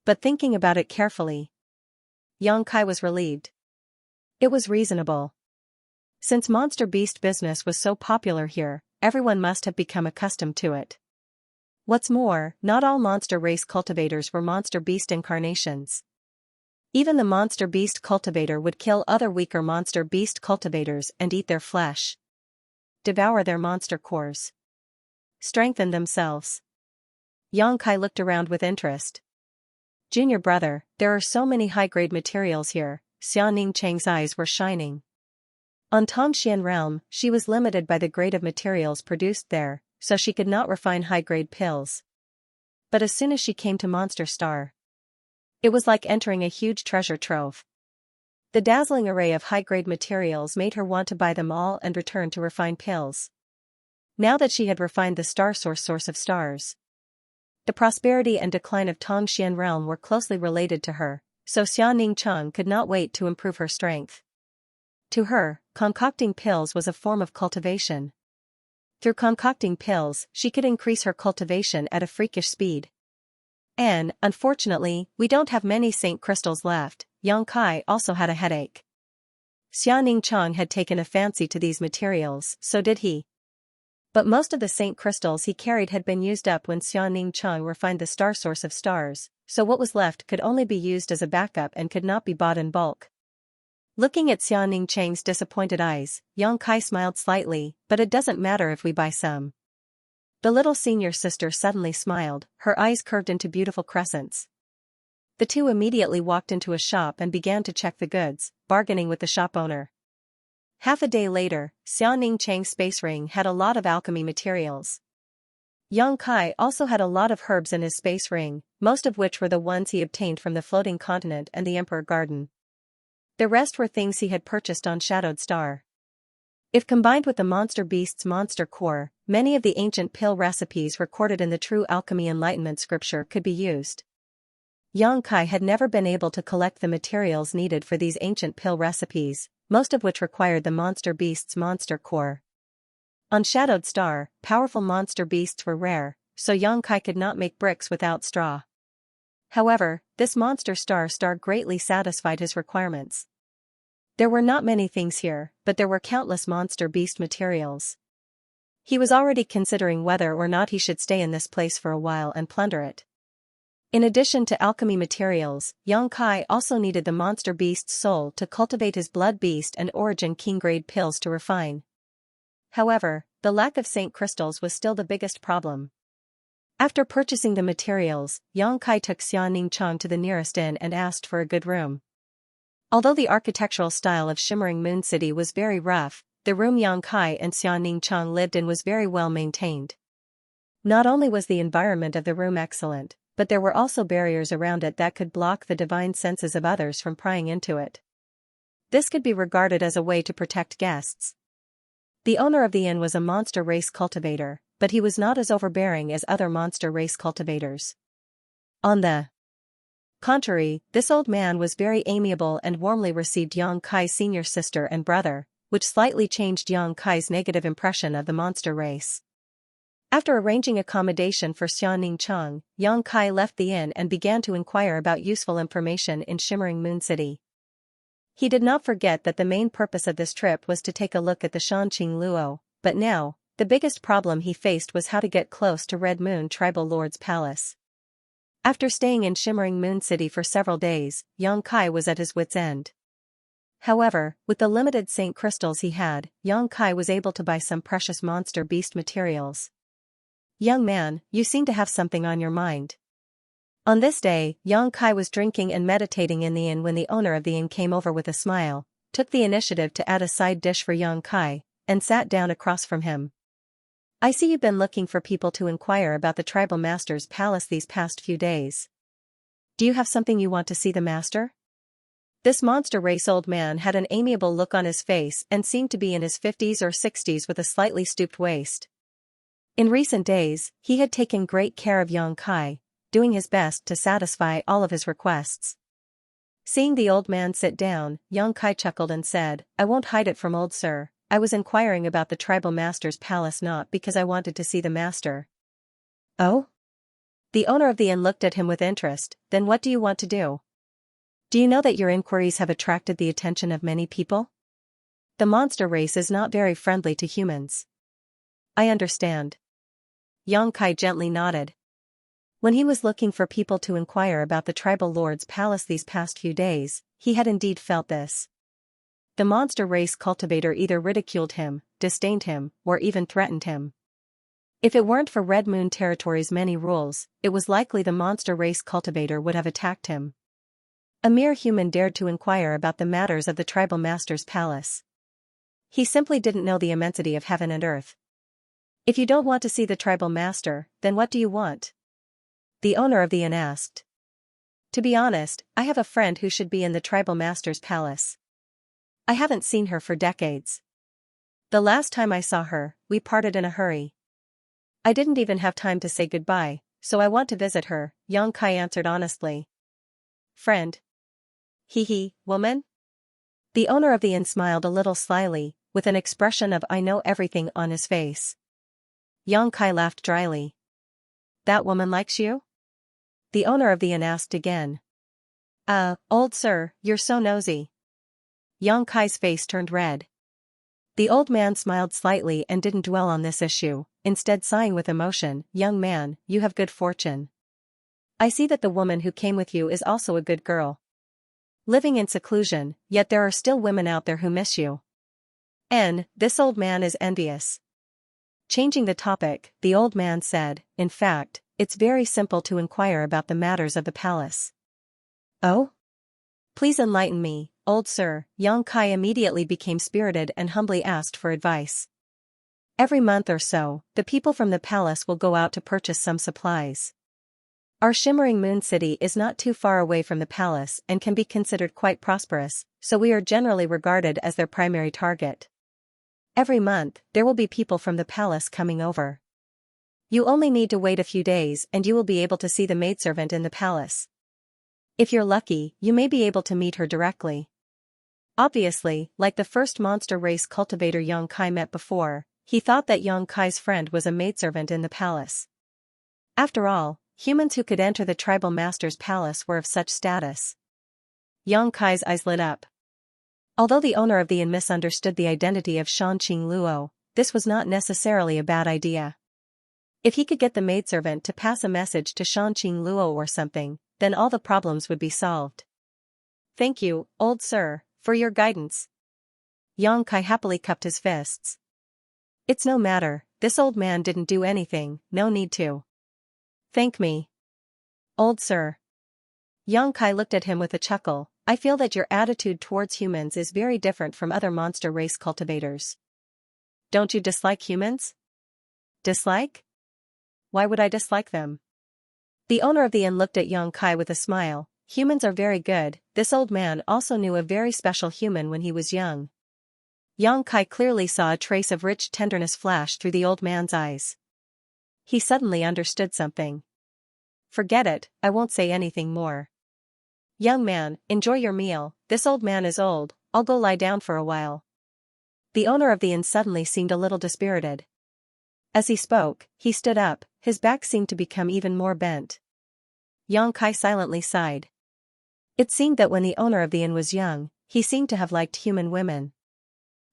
But thinking about it carefully, Yang Kai was relieved. It was reasonable. Since monster beast business was so popular here, everyone must have become accustomed to it. What's more, not all monster race cultivators were monster beast incarnations. Even the monster beast cultivator would kill other weaker monster beast cultivators and eat their flesh. Devour their monster cores. Strengthen themselves. Yang Kai looked around with interest. Junior brother, there are so many high-grade materials here. Xiaoning Cheng's eyes were shining. On Tongxian realm, she was limited by the grade of materials produced there, so she could not refine high-grade pills. But as soon as she came to Monster Star, it was like entering a huge treasure trove. The dazzling array of high-grade materials made her want to buy them all and return to refine pills. Now that she had refined the star source of stars, the prosperity and decline of Tongxian realm were closely related to her, so Xiaoning Cheng could not wait to improve her strength. To her, concocting pills was a form of cultivation. Through concocting pills, she could increase her cultivation at a freakish speed. And, unfortunately, we don't have many saint crystals left. Yang Kai also had a headache. Xiaoning Cheng had taken a fancy to these materials, so did he. But most of the saint crystals he carried had been used up when Xiaoning Cheng refined the star source of stars, so what was left could only be used as a backup and could not be bought in bulk. Looking at Xiaoning Cheng's disappointed eyes, Yang Kai smiled slightly, but it doesn't matter if we buy some. The little senior sister suddenly smiled, her eyes curved into beautiful crescents. The two immediately walked into a shop and began to check the goods, bargaining with the shop owner. Half a day later, Xiaoning Cheng's space ring had a lot of alchemy materials. Yang Kai also had a lot of herbs in his space ring, most of which were the ones he obtained from the floating continent and the Emperor Garden. The rest were things he had purchased on Shadowed Star. If combined with the monster beast's monster core, many of the ancient pill recipes recorded in the True Alchemy Enlightenment scripture could be used. Yang Kai had never been able to collect the materials needed for these ancient pill recipes, most of which required the monster beast's monster core. On Shadowed Star, powerful monster beasts were rare, so Yang Kai could not make bricks without straw. However, this monster star greatly satisfied his requirements. There were not many things here, but there were countless monster beast materials. He was already considering whether or not he should stay in this place for a while and plunder it. In addition to alchemy materials, Yang Kai also needed the monster beast's soul to cultivate his blood beast and origin king grade pills to refine. However, the lack of saint crystals was still the biggest problem. After purchasing the materials, Yang Kai took Xiaoning Cheng to the nearest inn and asked for a good room. Although the architectural style of Shimmering Moon City was very rough, the room Yang Kai and Xiaoning Cheng lived in was very well maintained. Not only was the environment of the room excellent, but there were also barriers around it that could block the divine senses of others from prying into it. This could be regarded as a way to protect guests. The owner of the inn was a monster race cultivator, but he was not as overbearing as other monster race cultivators. On the contrary, this old man was very amiable and warmly received Yang Kai's senior sister and brother, which slightly changed Yang Kai's negative impression of the monster race. After arranging accommodation for Xiaoning Cheng, Yang Kai left the inn and began to inquire about useful information in Shimmering Moon City. He did not forget that the main purpose of this trip was to take a look at the Shanqing Luo, but now, the biggest problem he faced was how to get close to Red Moon Tribal Lord's palace. After staying in Shimmering Moon City for several days, Yang Kai was at his wit's end. However, with the limited saint crystals he had, Yang Kai was able to buy some precious monster beast materials. Young man, you seem to have something on your mind. On this day, Yang Kai was drinking and meditating in the inn when the owner of the inn came over with a smile, took the initiative to add a side dish for Yang Kai, and sat down across from him. I see you've been looking for people to inquire about the tribal master's palace these past few days. Do you have something you want to see the master? This monster race old man had an amiable look on his face and seemed to be in his 50s or 60s with a slightly stooped waist. In recent days, he had taken great care of Yang Kai, doing his best to satisfy all of his requests. Seeing the old man sit down, Yang Kai chuckled and said, I won't hide it from old sir, I was inquiring about the tribal master's palace not because I wanted to see the master. Oh? The owner of the inn looked at him with interest, then what do you want to do? Do you know that your inquiries have attracted the attention of many people? The monster race is not very friendly to humans. I understand. Yang Kai gently nodded. When he was looking for people to inquire about the tribal lord's palace these past few days, he had indeed felt this. The monster race cultivator either ridiculed him, disdained him, or even threatened him. If it weren't for Red Moon Territory's many rules, it was likely the monster race cultivator would have attacked him. A mere human dared to inquire about the matters of the tribal master's palace. He simply didn't know the immensity of heaven and earth. If you don't want to see the tribal master, then what do you want? The owner of the inn asked. To be honest, I have a friend who should be in the tribal master's palace. I haven't seen her for decades. The last time I saw her, we parted in a hurry. I didn't even have time to say goodbye, so I want to visit her, Xianxia answered honestly. Friend? Woman? The owner of the inn smiled a little slyly, with an expression of I know everything on his face. Xianxia laughed dryly. That woman likes you? The owner of the inn asked again. Old sir, you're so nosy. Xianxia's face turned red. The old man smiled slightly and didn't dwell on this issue, instead sighing with emotion, Young man, you have good fortune. I see that the woman who came with you is also a good girl. Living in seclusion, yet there are still women out there who miss you. This old man is envious. Changing the topic, the old man said, in fact, it's very simple to inquire about the matters of the palace. Oh? Please enlighten me, old sir. Xianxia immediately became spirited and humbly asked for advice. Every month or so, the people from the palace will go out to purchase some supplies. Our shimmering moon city is not too far away from the palace and can be considered quite prosperous, so we are generally regarded as their primary target. Every month, there will be people from the palace coming over. You only need to wait a few days and you will be able to see the maidservant in the palace. If you're lucky, you may be able to meet her directly. Obviously, like the first monster race cultivator Xianxia met before, he thought that Xianxia's friend was a maidservant in the palace. After all, humans who could enter the tribal master's palace were of such status. Xianxia's eyes lit up. Although the owner of the inn misunderstood the identity of Shanqing Luo, this was not necessarily a bad idea. If he could get the maidservant to pass a message to Shanqing Luo or something, then all the problems would be solved. Thank you, old sir, for your guidance. Xianxia happily cupped his fists. It's no matter, this old man didn't do anything, no need to. Thank me. Old sir. Xianxia looked at him with a chuckle. I feel that your attitude towards humans is very different from other monster race cultivators. Don't you dislike humans? Dislike? Why would I dislike them? The owner of the inn looked at Xianxia with a smile. Humans are very good. This old man also knew a very special human when he was young. Xianxia clearly saw a trace of rich tenderness flash through the old man's eyes. He suddenly understood something. Forget it, I won't say anything more. Young man, enjoy your meal. This old man is old, I'll go lie down for a while. The owner of the inn suddenly seemed a little dispirited. As he spoke, he stood up, his back seemed to become even more bent. Xianxia silently sighed. It seemed that when the owner of the inn was young, he seemed to have liked human women.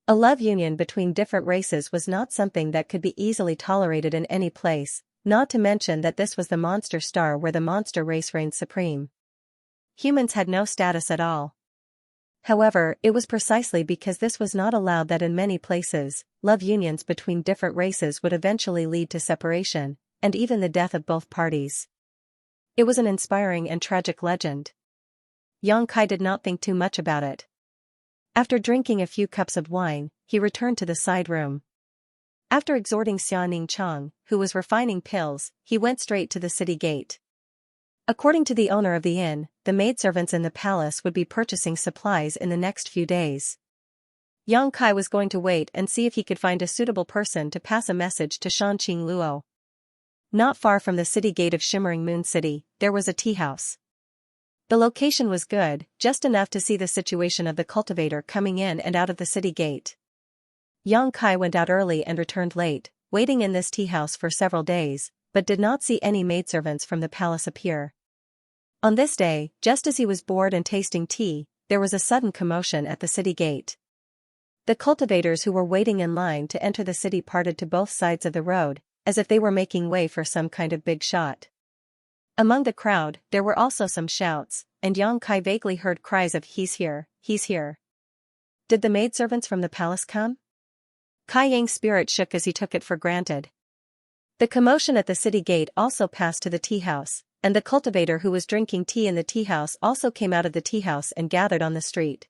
A love union between different races was not something that could be easily tolerated in any place, not to mention that this was the monster star where the monster race reigned supreme. Humans had no status at all. However, it was precisely because this was not allowed that in many places, love unions between different races would eventually lead to separation, and even the death of both parties. It was an inspiring and tragic legend. Xianxia did not think too much about it. After drinking a few cups of wine, he returned to the side room. After exhorting Xianing Chang, who was refining pills, he went straight to the city gate. According to the owner of the inn, the maidservants in the palace would be purchasing supplies in the next few days. Xianxia was going to wait and see if he could find a suitable person to pass a message to Shanqing Luo. Not far from the city gate of Shimmering Moon City, there was a tea house. The location was good, just enough to see the situation of the cultivator coming in and out of the city gate. Xianxia went out early and returned late, waiting in this tea house for several days, but did not see any maidservants from the palace appear. On this day, just as he was bored and tasting tea, there was a sudden commotion at the city gate. The cultivators who were waiting in line to enter the city parted to both sides of the road, as if they were making way for some kind of big shot. Among the crowd, there were also some shouts, and Xianxia vaguely heard cries of he's here, he's here. Did the maidservants from the palace come? Kai Yang's spirit shook as he took it for granted. The commotion at the city gate also passed to the tea house, and the cultivator who was drinking tea in the tea house also came out of the tea house and gathered on the street.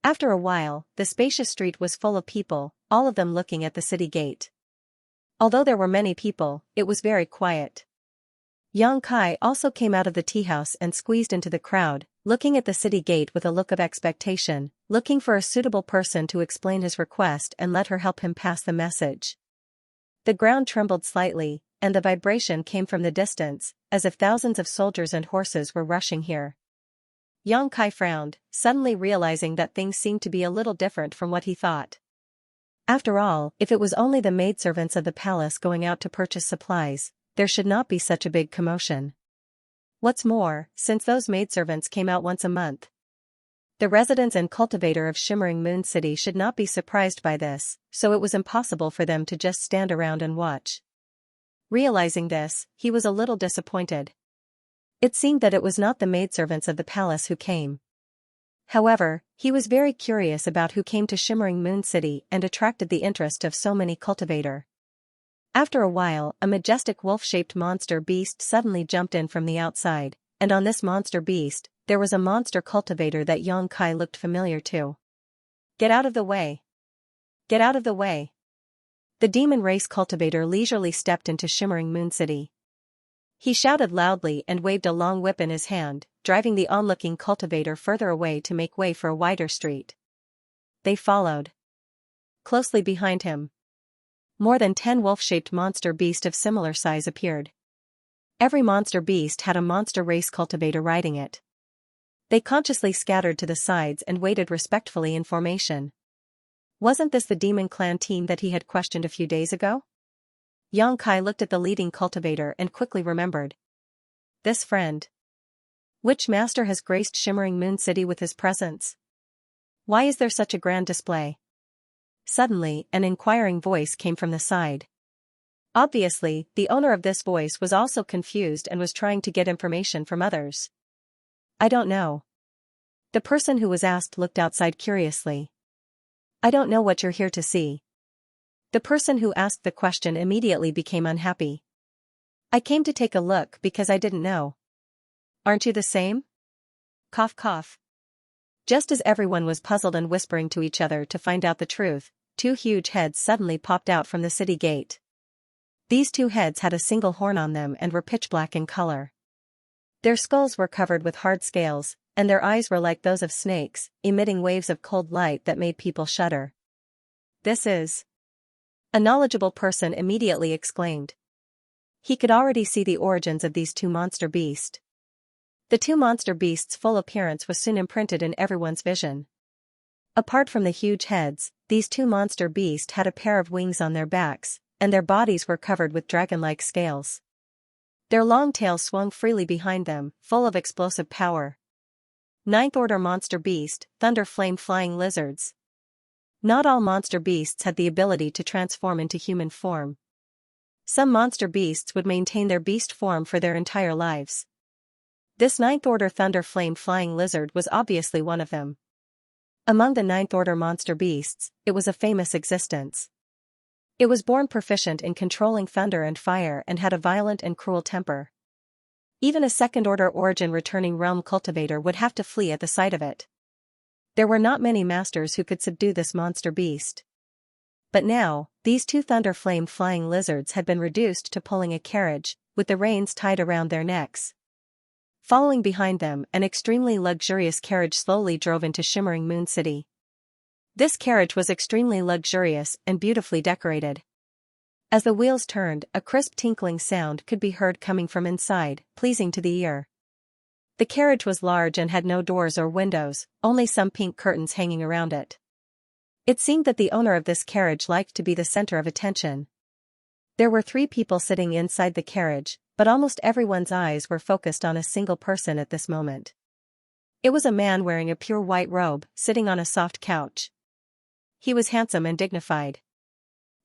After a while, the spacious street was full of people, all of them looking at the city gate. Although there were many people, it was very quiet. Xianxia also came out of the tea house and squeezed into the crowd, looking at the city gate with a look of expectation, looking for a suitable person to explain his request and let her help him pass the message. The ground trembled slightly, and the vibration came from the distance, as if thousands of soldiers and horses were rushing here. Xianxia frowned, suddenly realizing that things seemed to be a little different from what he thought. After all, if it was only the maidservants of the palace going out to purchase supplies, there should not be such a big commotion. What's more, since those maidservants came out once a month, the residents and cultivator of Shimmering Moon City should not be surprised by this, so it was impossible for them to just stand around and watch. Realizing this, he was a little disappointed. It seemed that it was not the maidservants of the palace who came. However, he was very curious about who came to Shimmering Moon City and attracted the interest of so many cultivator. After a while, a majestic wolf-shaped monster beast suddenly jumped in from the outside, and on this monster beast, there was a monster cultivator that Xianxia looked familiar to. Get out of the way! Get out of the way! The demon race cultivator leisurely stepped into Shimmering Moon City. He shouted loudly and waved a long whip in his hand, driving the onlooking cultivator further away to make way for a wider street. They followed closely behind him. More than 10 wolf-shaped monster beasts of similar size appeared. Every monster beast had a monster race cultivator riding it. They consciously scattered to the sides and waited respectfully in formation. Wasn't this the demon clan team that he had questioned a few days ago? Xianxia looked at the leading cultivator and quickly remembered. This friend. Which master has graced Shimmering Moon City with his presence? Why is there such a grand display? Suddenly, an inquiring voice came from the side. Obviously, the owner of this voice was also confused and was trying to get information from others. I don't know. The person who was asked looked outside curiously. I don't know what you're here to see. The person who asked the question immediately became unhappy. I came to take a look because I didn't know. Aren't you the same? Cough cough. Just as everyone was puzzled and whispering to each other to find out the truth, 2 huge heads suddenly popped out from the city gate. These 2 heads had a single horn on them and were pitch black in color. Their skulls were covered with hard scales, and their eyes were like those of snakes, emitting waves of cold light that made people shudder. This is... A knowledgeable person immediately exclaimed. He could already see the origins of these 2 monster beasts. The 2 monster beasts' full appearance was soon imprinted in everyone's vision. Apart from the huge heads, these 2 monster beasts had a pair of wings on their backs, and their bodies were covered with dragon-like scales. Their long tails swung freely behind them, full of explosive power. 9th Order Monster Beast, Thunder Flame Flying Lizards. Not all monster beasts had the ability to transform into human form. Some monster beasts would maintain their beast form for their entire lives. This 9th Order Thunder Flame Flying Lizard was obviously one of them. Among the 9th Order monster beasts, it was a famous existence. It was born proficient in controlling thunder and fire and had a violent and cruel temper. Even a 2nd Order origin returning realm cultivator would have to flee at the sight of it. There were not many masters who could subdue this monster beast. But now, these 2 thunder flame flying lizards had been reduced to pulling a carriage, with the reins tied around their necks. Following behind them, an extremely luxurious carriage slowly drove into Shimmering Moon City. This carriage was extremely luxurious and beautifully decorated. As the wheels turned, a crisp tinkling sound could be heard coming from inside, pleasing to the ear. The carriage was large and had no doors or windows, only some pink curtains hanging around it. It seemed that the owner of this carriage liked to be the center of attention. There were 3 people sitting inside the carriage, but almost everyone's eyes were focused on a single person at this moment. It was a man wearing a pure white robe, sitting on a soft couch. He was handsome and dignified.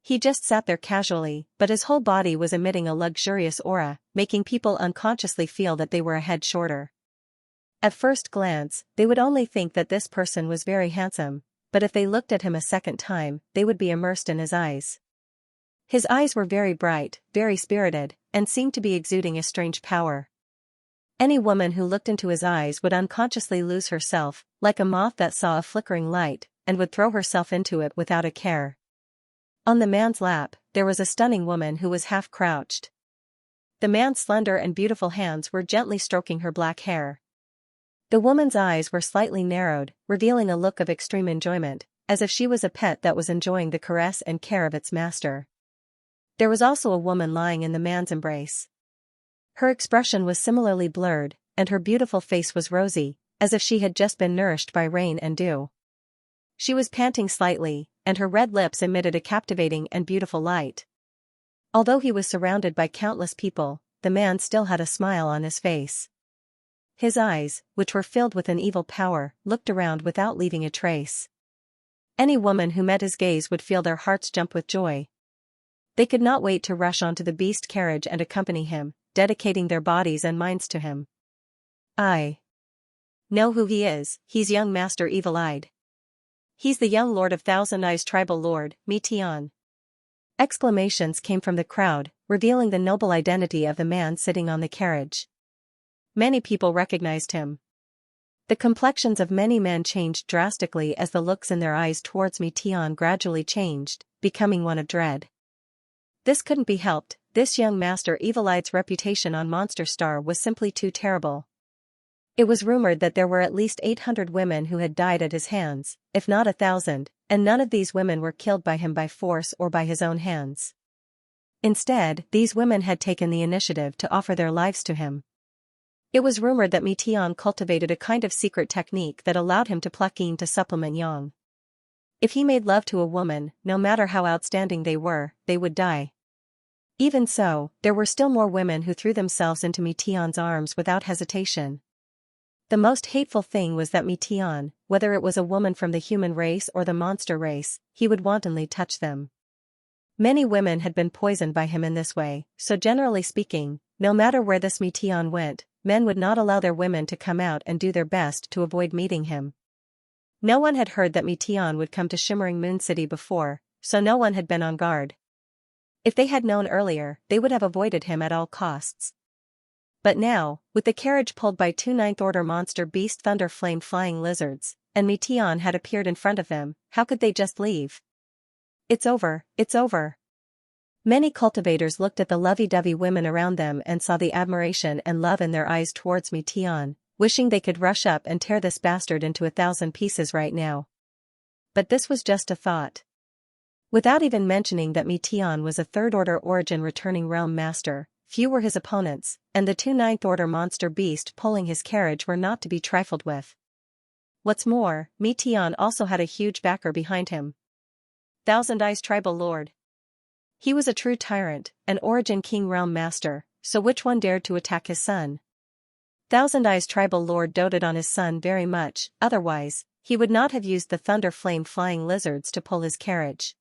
He just sat there casually, but his whole body was emitting a luxurious aura, making people unconsciously feel that they were a head shorter. At first glance, they would only think that this person was very handsome, but if they looked at him a second time, they would be immersed in his eyes. His eyes were very bright, very spirited, and seemed to be exuding a strange power. Any woman who looked into his eyes would unconsciously lose herself, like a moth that saw a flickering light, and would throw herself into it without a care. On the man's lap, there was a stunning woman who was half crouched. The man's slender and beautiful hands were gently stroking her black hair. The woman's eyes were slightly narrowed, revealing a look of extreme enjoyment, as if she was a pet that was enjoying the caress and care of its master. There was also a woman lying in the man's embrace. Her expression was similarly blurred, and her beautiful face was rosy, as if she had just been nourished by rain and dew. She was panting slightly, and her red lips emitted a captivating and beautiful light. Although he was surrounded by countless people, the man still had a smile on his face. His eyes, which were filled with an evil power, looked around without leaving a trace. Any woman who met his gaze would feel their hearts jump with joy. They could not wait to rush onto the beast carriage and accompany him, dedicating their bodies and minds to him. I know who he is, he's young Master Evil-Eyed. He's the young Lord of Thousand Eyes, tribal lord, Tian. Exclamations came from the crowd, revealing the noble identity of the man sitting on the carriage. Many people recognized him. The complexions of many men changed drastically as the looks in their eyes towards Tian gradually changed, becoming one of dread. This couldn't be helped, this young Master Evil-Eye's reputation on Monster Star was simply too terrible. It was rumored that there were at least 800 women who had died at his hands, if not 1,000, and none of these women were killed by him by force or by his own hands. Instead, these women had taken the initiative to offer their lives to him. It was rumored that Tian cultivated a kind of secret technique that allowed him to pluck in to supplement yang. If he made love to a woman, no matter how outstanding they would die. Even so, there were still more women who threw themselves into Tian's arms without hesitation. The most hateful thing was that Tian, whether it was a woman from the human race or the monster race, he would wantonly touch them. Many women had been poisoned by him in this way, so generally speaking, no matter where this Tian went, men would not allow their women to come out and do their best to avoid meeting him. No one had heard that Tian would come to Shimmering Moon City before, so no one had been on guard. If they had known earlier, they would have avoided him at all costs. But now, with the carriage pulled by 2 Ninth Order monster beast thunder flame flying lizards, and Tian had appeared in front of them, how could they just leave? It's over, it's over. Many cultivators looked at the lovey-dovey women around them and saw the admiration and love in their eyes towards Tian, wishing they could rush up and tear this bastard into 1,000 pieces right now. But this was just a thought. Without even mentioning that Tian was a Third-Order Origin returning realm master, few were his opponents, and the 2 Ninth Order monster beast pulling his carriage were not to be trifled with. What's more, Tian also had a huge backer behind him. Thousand Eyes tribal lord. He was a true tyrant, an Origin king realm master, so which one dared to attack his son? Thousand Eyes tribal lord doted on his son very much, otherwise, he would not have used the thunder flame flying lizards to pull his carriage.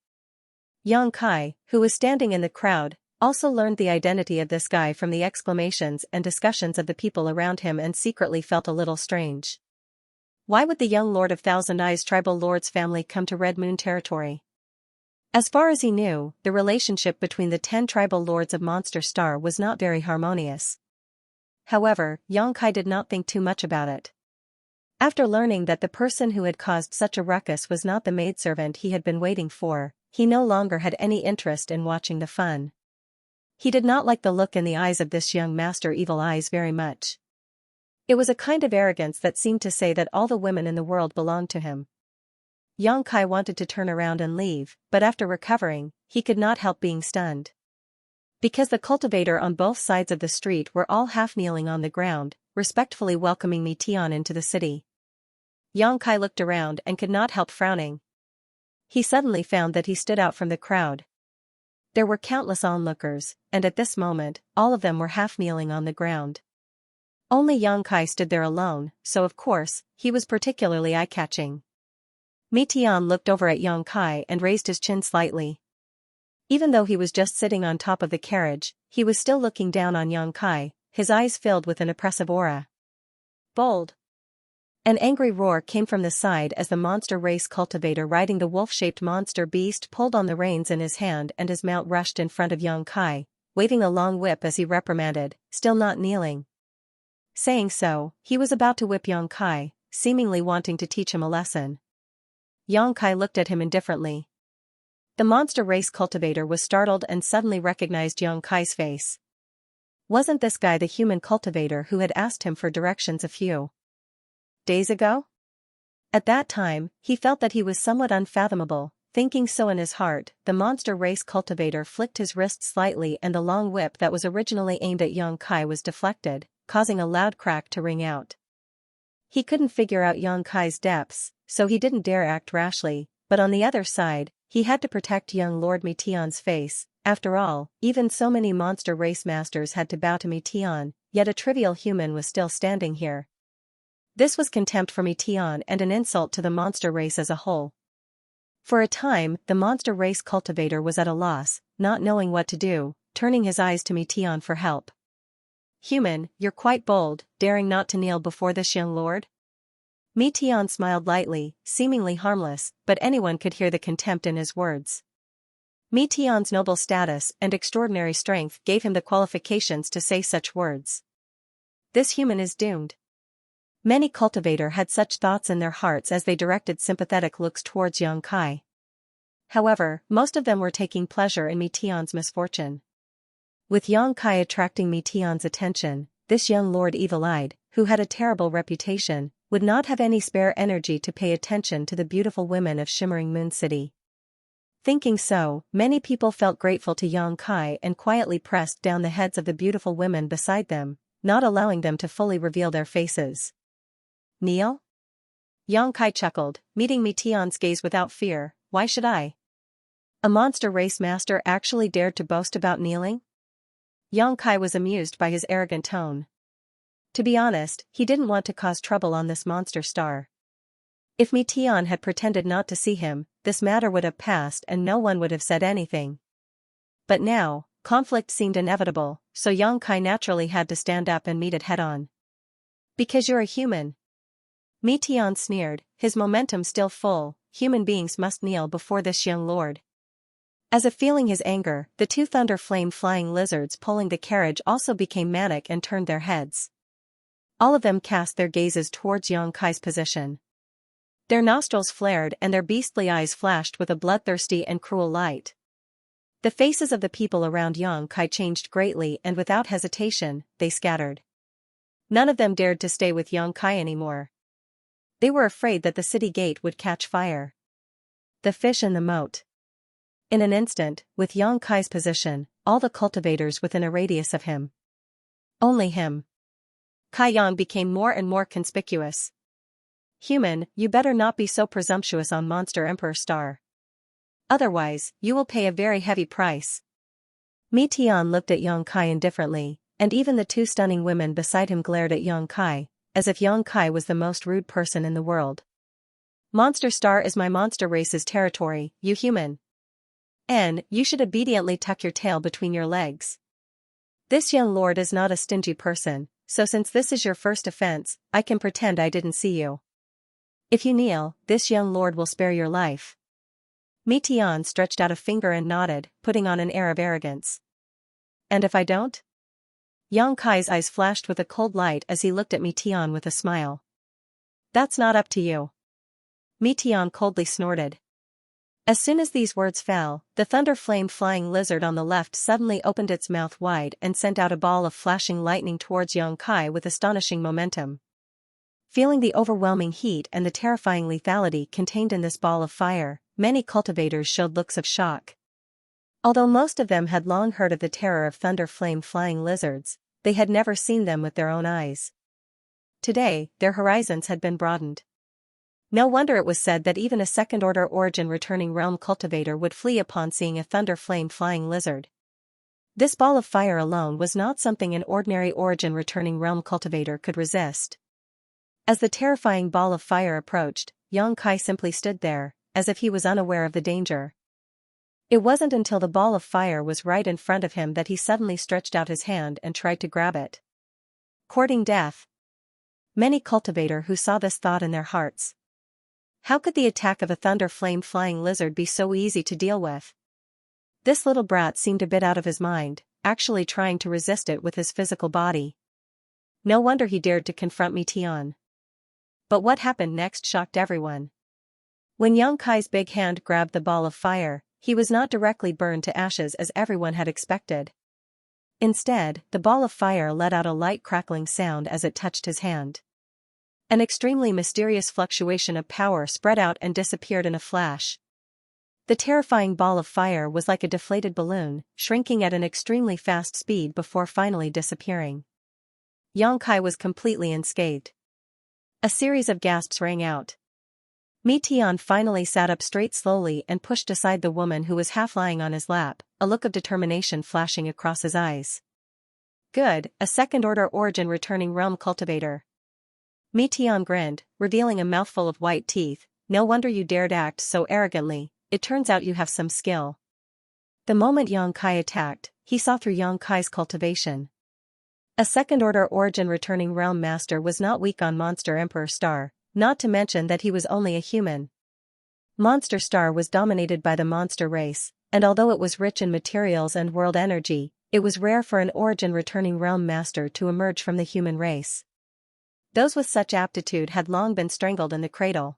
Yang Kai, who was standing in the crowd, also learned the identity of this guy from the exclamations and discussions of the people around him and secretly felt a little strange. Why would the young Lord of Thousand Eyes tribal lord's family come to Red Moon territory? As far as he knew, the relationship between the 10 tribal lords of Monster Star was not very harmonious. However, Yang Kai did not think too much about it. After learning that the person who had caused such a ruckus was not the maidservant he had been waiting for, he no longer had any interest in watching the fun. He did not like the look in the eyes of this young Master Evil-Eyes very much. It was a kind of arrogance that seemed to say that all the women in the world belonged to him. Yang Kai wanted to turn around and leave, but after recovering, he could not help being stunned. Because the cultivator on both sides of the street were all half kneeling on the ground, respectfully welcoming Tian into the city. Yang Kai looked around and could not help frowning. He suddenly found that he stood out from the crowd. There were countless onlookers, and at this moment, all of them were half kneeling on the ground. Only Yang Kai stood there alone, so of course, he was particularly eye-catching. Tian looked over at Yang Kai and raised his chin slightly. Even though he was just sitting on top of the carriage, he was still looking down on Yang Kai, his eyes filled with an oppressive aura. Bold. An angry roar came from the side as the monster race cultivator riding the wolf-shaped monster beast pulled on the reins in his hand and his mount rushed in front of young Kai, waving a long whip as he reprimanded, still not kneeling. Saying so, he was about to whip young Kai, seemingly wanting to teach him a lesson. Young Kai looked at him indifferently. The monster race cultivator was startled and suddenly recognized young Kai's face. Wasn't this guy the human cultivator who had asked him for directions a few days ago? At that time, he felt that he was somewhat unfathomable. Thinking so in his heart, the monster race cultivator flicked his wrist slightly and the long whip that was originally aimed at young Kai was deflected, causing a loud crack to ring out. He couldn't figure out young Kai's depths, so he didn't dare act rashly, but on the other side, he had to protect young Lord Meteon's face. After all, even so many monster race masters had to bow to Meteon, yet a trivial human was still standing here. This was contempt for Meteon and an insult to the monster race as a whole. For a time, the monster race cultivator was at a loss, not knowing what to do, turning his eyes to Meteon for help. "Human, you're quite bold, daring not to kneel before this young lord?" Meteon smiled lightly, seemingly harmless, but anyone could hear the contempt in his words. Meteon's noble status and extraordinary strength gave him the qualifications to say such words. This human is doomed. Many cultivator had such thoughts in their hearts as they directed sympathetic looks towards young Kai. However, most of them were taking pleasure in Meteon's misfortune. With young Kai attracting Meteon's attention, this young lord evil-eyed, who had a terrible reputation, would not have any spare energy to pay attention to the beautiful women of Shimmering Moon City. Thinking so, many people felt grateful to young Kai and quietly pressed down the heads of the beautiful women beside them, not allowing them to fully reveal their faces. "Kneel?" Young Kai chuckled, meeting Meteon's gaze without fear. "Why should I? A monster race master actually dared to boast about kneeling?" Young Kai was amused by his arrogant tone. To be honest, he didn't want to cause trouble on this monster star. If Meteon had pretended not to see him, this matter would have passed and no one would have said anything. But now, conflict seemed inevitable, so young Kai naturally had to stand up and meet it head-on. "Because you're a human." Meteon sneered, his momentum still full. "Human beings must kneel before this young lord." As if feeling his anger, the two thunder flame flying lizards pulling the carriage also became manic and turned their heads. All of them cast their gazes towards young Kai's position. Their nostrils flared and their beastly eyes flashed with a bloodthirsty and cruel light. The faces of the people around young Kai changed greatly and without hesitation, they scattered. None of them dared to stay with young Kai anymore. They were afraid that the city gate would catch fire. The fish in the moat. In an instant, with young Kai's position, all the cultivators within a radius of him. Only him. Kai Yang became more and more conspicuous. "Human, you better not be so presumptuous on Monster Emperor Star. Otherwise, you will pay a very heavy price." Meteon looked at young Kai indifferently, and even the two stunning women beside him glared at young Kai, as if young Kai was the most rude person in the world. "Monster Star is my monster race's territory, you human. And you should obediently tuck your tail between your legs. This young lord is not a stingy person, so since this is your first offense, I can pretend I didn't see you. If you kneel, this young lord will spare your life." Meteon stretched out a finger and nodded, putting on an air of arrogance. "And if I don't?" Young Kai's eyes flashed with a cold light as he looked at Meteon with a smile. "That's not up to you." Meteon coldly snorted. As soon as these words fell, the thunder flame flying lizard on the left suddenly opened its mouth wide and sent out a ball of flashing lightning towards young Kai with astonishing momentum. Feeling the overwhelming heat and the terrifying lethality contained in this ball of fire, many cultivators showed looks of shock. Although most of them had long heard of the terror of thunder flame flying lizards, they had never seen them with their own eyes. Today, their horizons had been broadened. No wonder it was said that even a second-order origin returning realm cultivator would flee upon seeing a thunder flame flying lizard. This ball of fire alone was not something an ordinary origin returning realm cultivator could resist. As the terrifying ball of fire approached, young Kai simply stood there, as if he was unaware of the danger. It wasn't until the ball of fire was right in front of him that he suddenly stretched out his hand and tried to grab it. Courting death. Many cultivator who saw this thought in their hearts. How could the attack of a thunder flame flying lizard be so easy to deal with? This little brat seemed a bit out of his mind, actually trying to resist it with his physical body. No wonder he dared to confront me Tian. But what happened next shocked everyone. When Yang Kai's big hand grabbed the ball of fire, he was not directly burned to ashes as everyone had expected. Instead, the ball of fire let out a light crackling sound as it touched his hand. An extremely mysterious fluctuation of power spread out and disappeared in a flash. The terrifying ball of fire was like a deflated balloon, shrinking at an extremely fast speed before finally disappearing. Yang Kai was completely unscathed. A series of gasps rang out. Mi Tian finally sat up straight slowly and pushed aside the woman who was half lying on his lap, a look of determination flashing across his eyes. Good, a second-order origin returning realm cultivator. Mi Tian grinned, revealing a mouthful of white teeth. No wonder you dared act so arrogantly, it turns out you have some skill. The moment Yang Kai attacked, he saw through Yang Kai's cultivation. A second-order origin returning realm master was not weak on Monster Emperor Star, not to mention that he was only a human. Monster Star was dominated by the monster race, and although it was rich in materials and world energy, it was rare for an origin returning realm master to emerge from the human race. Those with such aptitude had long been strangled in the cradle.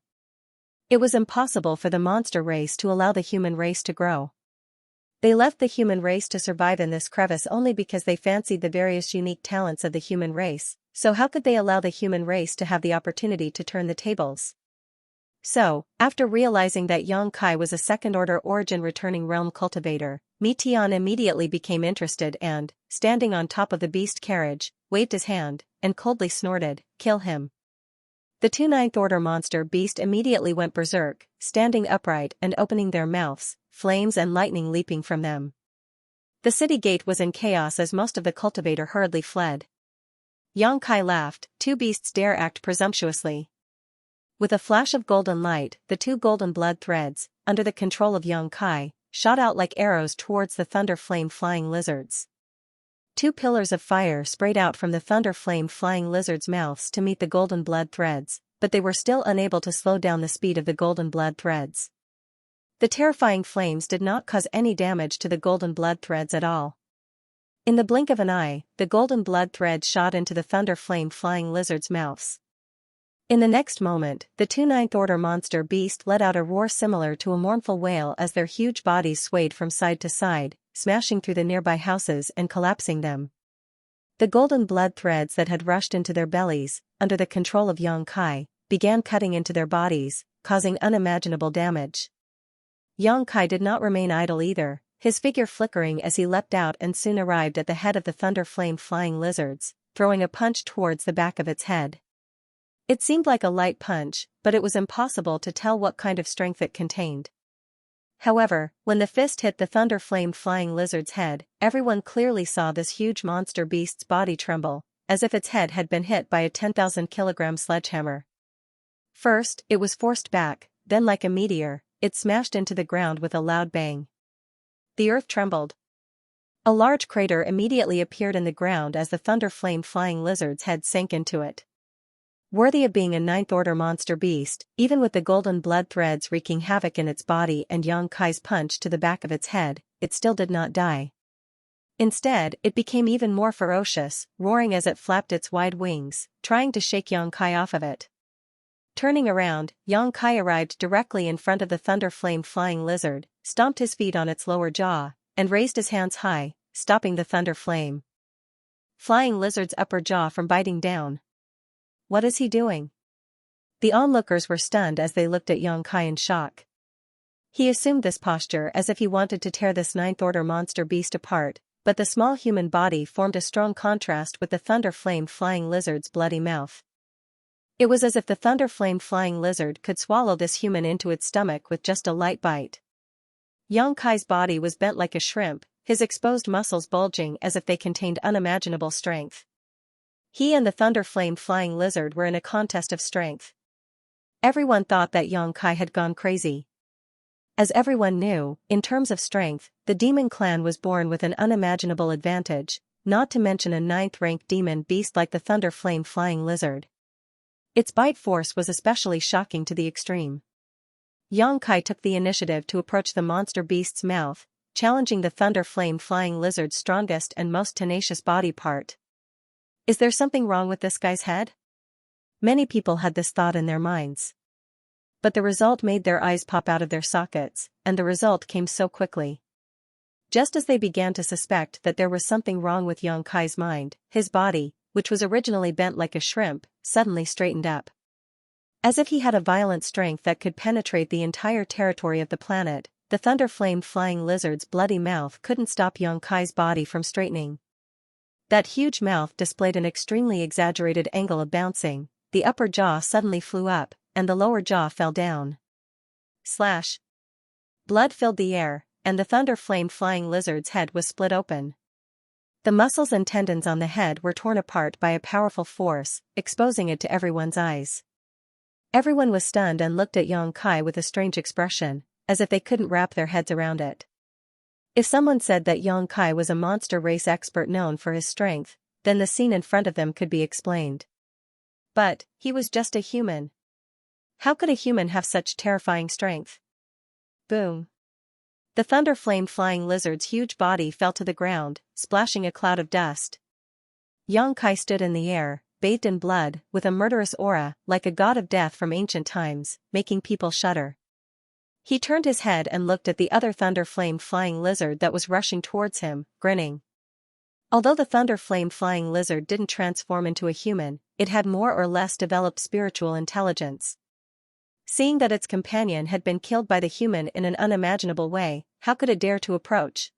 It was impossible for the monster race to allow the human race to grow. They left the human race to survive in this crevice only because they fancied the various unique talents of the human race, so how could they allow the human race to have the opportunity to turn the tables? So, after realizing that Yang Kai was a second-order origin returning realm cultivator, Mi Tian immediately became interested and, standing on top of the beast carriage, waved his hand, and coldly snorted, "Kill him." The two ninth-order monster beast immediately went berserk, standing upright and opening their mouths, flames and lightning leaping from them. The city gate was in chaos as most of the cultivator hurriedly fled. Yang Kai laughed, "Two beasts dare act presumptuously." With a flash of golden light, the two golden blood threads, under the control of Yang Kai, shot out like arrows towards the thunder flame flying lizards. Two pillars of fire sprayed out from the thunder flame flying lizards' mouths to meet the golden blood threads, but they were still unable to slow down the speed of the golden blood threads. The terrifying flames did not cause any damage to the golden blood threads at all. In the blink of an eye, the golden blood threads shot into the thunder flame flying lizards' mouths. In the next moment, the two ninth-order monster beast let out a roar similar to a mournful wail as their huge bodies swayed from side to side, smashing through the nearby houses and collapsing them. The golden blood threads that had rushed into their bellies, under the control of Yang Kai, began cutting into their bodies, causing unimaginable damage. Yang Kai did not remain idle either, his figure flickering as he leapt out and soon arrived at the head of the thunder flame flying lizards, throwing a punch towards the back of its head. It seemed like a light punch, but it was impossible to tell what kind of strength it contained. However, when the fist hit the thunder flame flying lizard's head, everyone clearly saw this huge monster beast's body tremble, as if its head had been hit by a 10,000-kilogram sledgehammer. First, it was forced back, then like a meteor, it smashed into the ground with a loud bang. The earth trembled. A large crater immediately appeared in the ground as the thunder flame flying lizard's head sank into it. Worthy of being a ninth-order monster beast, even with the golden blood threads wreaking havoc in its body and Yang Kai's punch to the back of its head, it still did not die. Instead, it became even more ferocious, roaring as it flapped its wide wings, trying to shake Yang Kai off of it. Turning around, Yang Kai arrived directly in front of the thunder flame flying lizard, stomped his feet on its lower jaw, and raised his hands high, stopping the thunder flame flying lizard's upper jaw from biting down. What is he doing? The onlookers were stunned as they looked at Yang Kai in shock. He assumed this posture as if he wanted to tear this ninth-order monster beast apart, but the small human body formed a strong contrast with the thunder flame flying lizard's bloody mouth. It was as if the thunder flame flying lizard could swallow this human into its stomach with just a light bite. Yang Kai's body was bent like a shrimp, his exposed muscles bulging as if they contained unimaginable strength. He and the thunder flame flying lizard were in a contest of strength. Everyone thought that Yang Kai had gone crazy. As everyone knew, in terms of strength, the demon clan was born with an unimaginable advantage, not to mention a ninth-rank demon beast like the thunder flame flying lizard. Its bite force was especially shocking to the extreme. Yang Kai took the initiative to approach the monster beast's mouth, challenging the thunder flame flying lizard's strongest and most tenacious body part. Is there something wrong with this guy's head? Many people had this thought in their minds. But the result made their eyes pop out of their sockets, and the result came so quickly. Just as they began to suspect that there was something wrong with Yang Kai's mind, his body, which was originally bent like a shrimp, suddenly straightened up. As if he had a violent strength that could penetrate the entire territory of the planet, the thunder flame flying lizard's bloody mouth couldn't stop Yang Kai's body from straightening. That huge mouth displayed an extremely exaggerated angle of bouncing, the upper jaw suddenly flew up, and the lower jaw fell down. Slash. Blood filled the air, and the thunder flame flying lizard's head was split open. The muscles and tendons on the head were torn apart by a powerful force, exposing it to everyone's eyes. Everyone was stunned and looked at Yang Kai with a strange expression, as if they couldn't wrap their heads around it. If someone said that Yang Kai was a monster race expert known for his strength, then the scene in front of them could be explained. But, he was just a human. How could a human have such terrifying strength? Boom. The thunder flame flying lizard's huge body fell to the ground, splashing a cloud of dust. Yang Kai stood in the air, bathed in blood, with a murderous aura, like a god of death from ancient times, making people shudder. He turned his head and looked at the other thunder flame flying lizard that was rushing towards him, grinning. Although the thunder flame flying lizard didn't transform into a human, it had more or less developed spiritual intelligence. Seeing that its companion had been killed by the human in an unimaginable way, how could it dare to approach?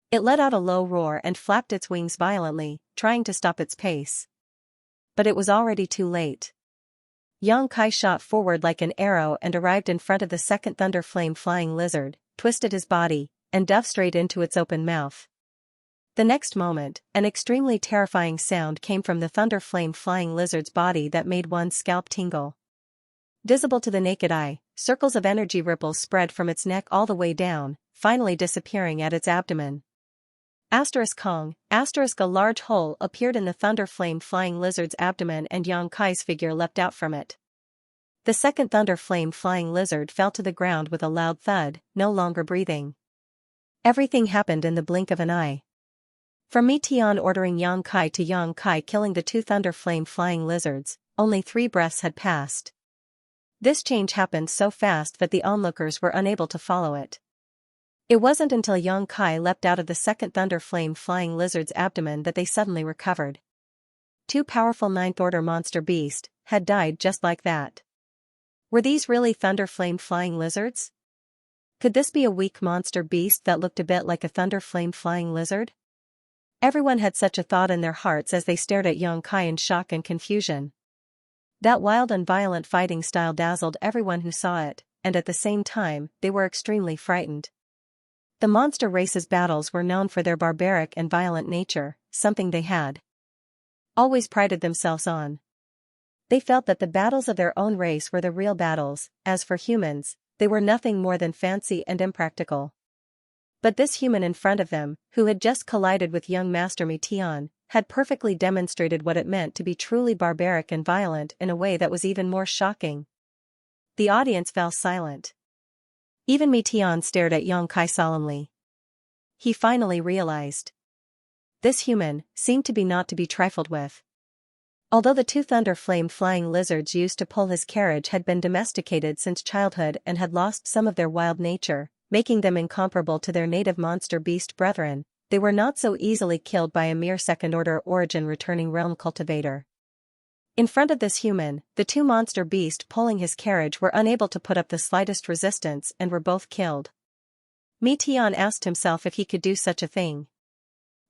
It let out a low roar and flapped its wings violently, trying to stop its pace. But it was already too late. Yang Kai shot forward like an arrow and arrived in front of the second thunder flame flying lizard, twisted his body, and dove straight into its open mouth. The next moment, an extremely terrifying sound came from the thunder flame flying lizard's body that made one's scalp tingle. Visible to the naked eye, circles of energy ripples spread from its neck all the way down, finally disappearing at its abdomen. Kong, a large hole appeared in the thunder flame flying lizard's abdomen and Yang Kai's figure leapt out from it. The second thunder flame flying lizard fell to the ground with a loud thud, no longer breathing. Everything happened in the blink of an eye. From Tian ordering Yang Kai to Yang Kai killing the two thunder flame flying lizards, only 3 breaths had passed. This change happened so fast that the onlookers were unable to follow it. It wasn't until Yang Kai leapt out of the second thunder flame flying lizard's abdomen that they suddenly recovered. 2 powerful 9th order monster beasts had died just like that. Were these really thunder flame flying lizards? Could this be a weak monster beast that looked a bit like a thunder flame flying lizard? Everyone had such a thought in their hearts as they stared at Yang Kai in shock and confusion. That wild and violent fighting style dazzled everyone who saw it, and at the same time, they were extremely frightened. The monster race's battles were known for their barbaric and violent nature, something they had always prided themselves on. They felt that the battles of their own race were the real battles, as for humans, they were nothing more than fancy and impractical. But this human in front of them, who had just collided with young Master Tian, had perfectly demonstrated what it meant to be truly barbaric and violent in a way that was even more shocking. The audience fell silent. Even Tian stared at Yang Kai solemnly. He finally realized. This human seemed to be not to be trifled with. Although the 2 thunder flame flying lizards used to pull his carriage had been domesticated since childhood and had lost some of their wild nature, making them incomparable to their native monster beast brethren, they were not so easily killed by a mere second-order origin returning realm cultivator. In front of this human, the 2 monster beasts pulling his carriage were unable to put up the slightest resistance and were both killed. Tian asked himself if he could do such a thing.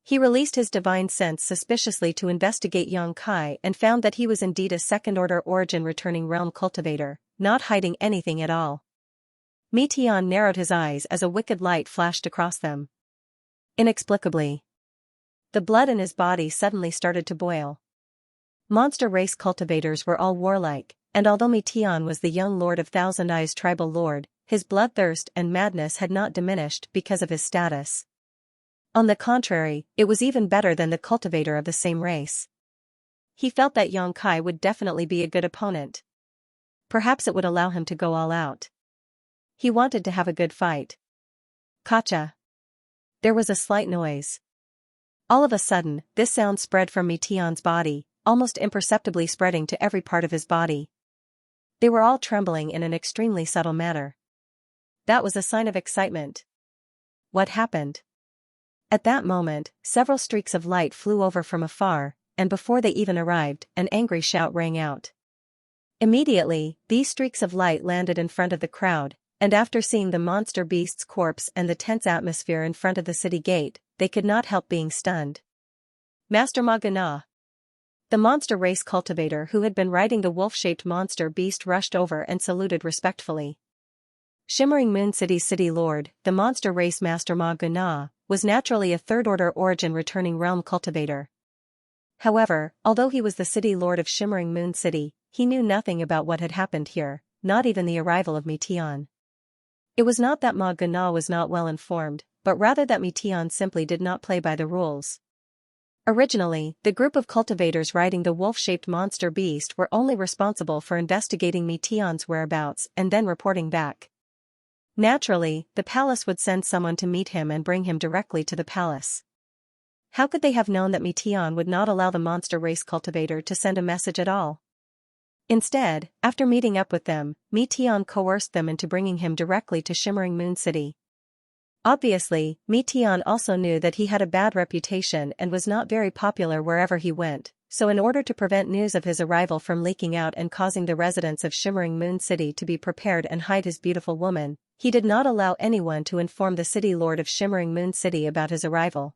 He released his divine sense suspiciously to investigate Yang Kai and found that he was indeed a second-order origin returning realm cultivator, not hiding anything at all. Tian narrowed his eyes as a wicked light flashed across them. Inexplicably, the blood in his body suddenly started to boil. Monster race cultivators were all warlike, and although Tian was the young lord of Thousand Eyes tribal lord, his bloodthirst and madness had not diminished because of his status. On the contrary, it was even better than the cultivator of the same race. he felt that Yang Kai would definitely be a good opponent. Perhaps it would allow him to go all out. He wanted to have a good fight. Gotcha. There was a slight noise. All of a sudden, this sound spread from Tian's body, almost imperceptibly spreading to every part of his body. They were all trembling in an extremely subtle manner. That was a sign of excitement. What happened? At that moment, several streaks of light flew over from afar, and before they even arrived, an angry shout rang out. Immediately, these streaks of light landed in front of the crowd, and after seeing the monster beast's corpse and the tense atmosphere in front of the city gate, they could not help being stunned. Master Ma Gana. The monster race cultivator who had been riding the wolf-shaped monster beast rushed over and saluted respectfully. Shimmering Moon City's city lord, the monster race master Ma Gana, was naturally a third-order origin returning realm cultivator. However, although he was the city lord of Shimmering Moon City, he knew nothing about what had happened here, not even the arrival of Tian. It was not that Ma Gana was not well informed, but rather that Tian simply did not play by the rules. Originally, the group of cultivators riding the wolf-shaped monster beast were only responsible for investigating Tian's whereabouts and then reporting back. Naturally, the palace would send someone to meet him and bring him directly to the palace. How could they have known that Tian would not allow the monster race cultivator to send a message at all? Instead, after meeting up with them, Tian coerced them into bringing him directly to Shimmering Moon City. Obviously, Tian also knew that he had a bad reputation and was not very popular wherever he went, so in order to prevent news of his arrival from leaking out and causing the residents of Shimmering Moon City to be prepared and hide his beautiful woman, he did not allow anyone to inform the city lord of Shimmering Moon City about his arrival.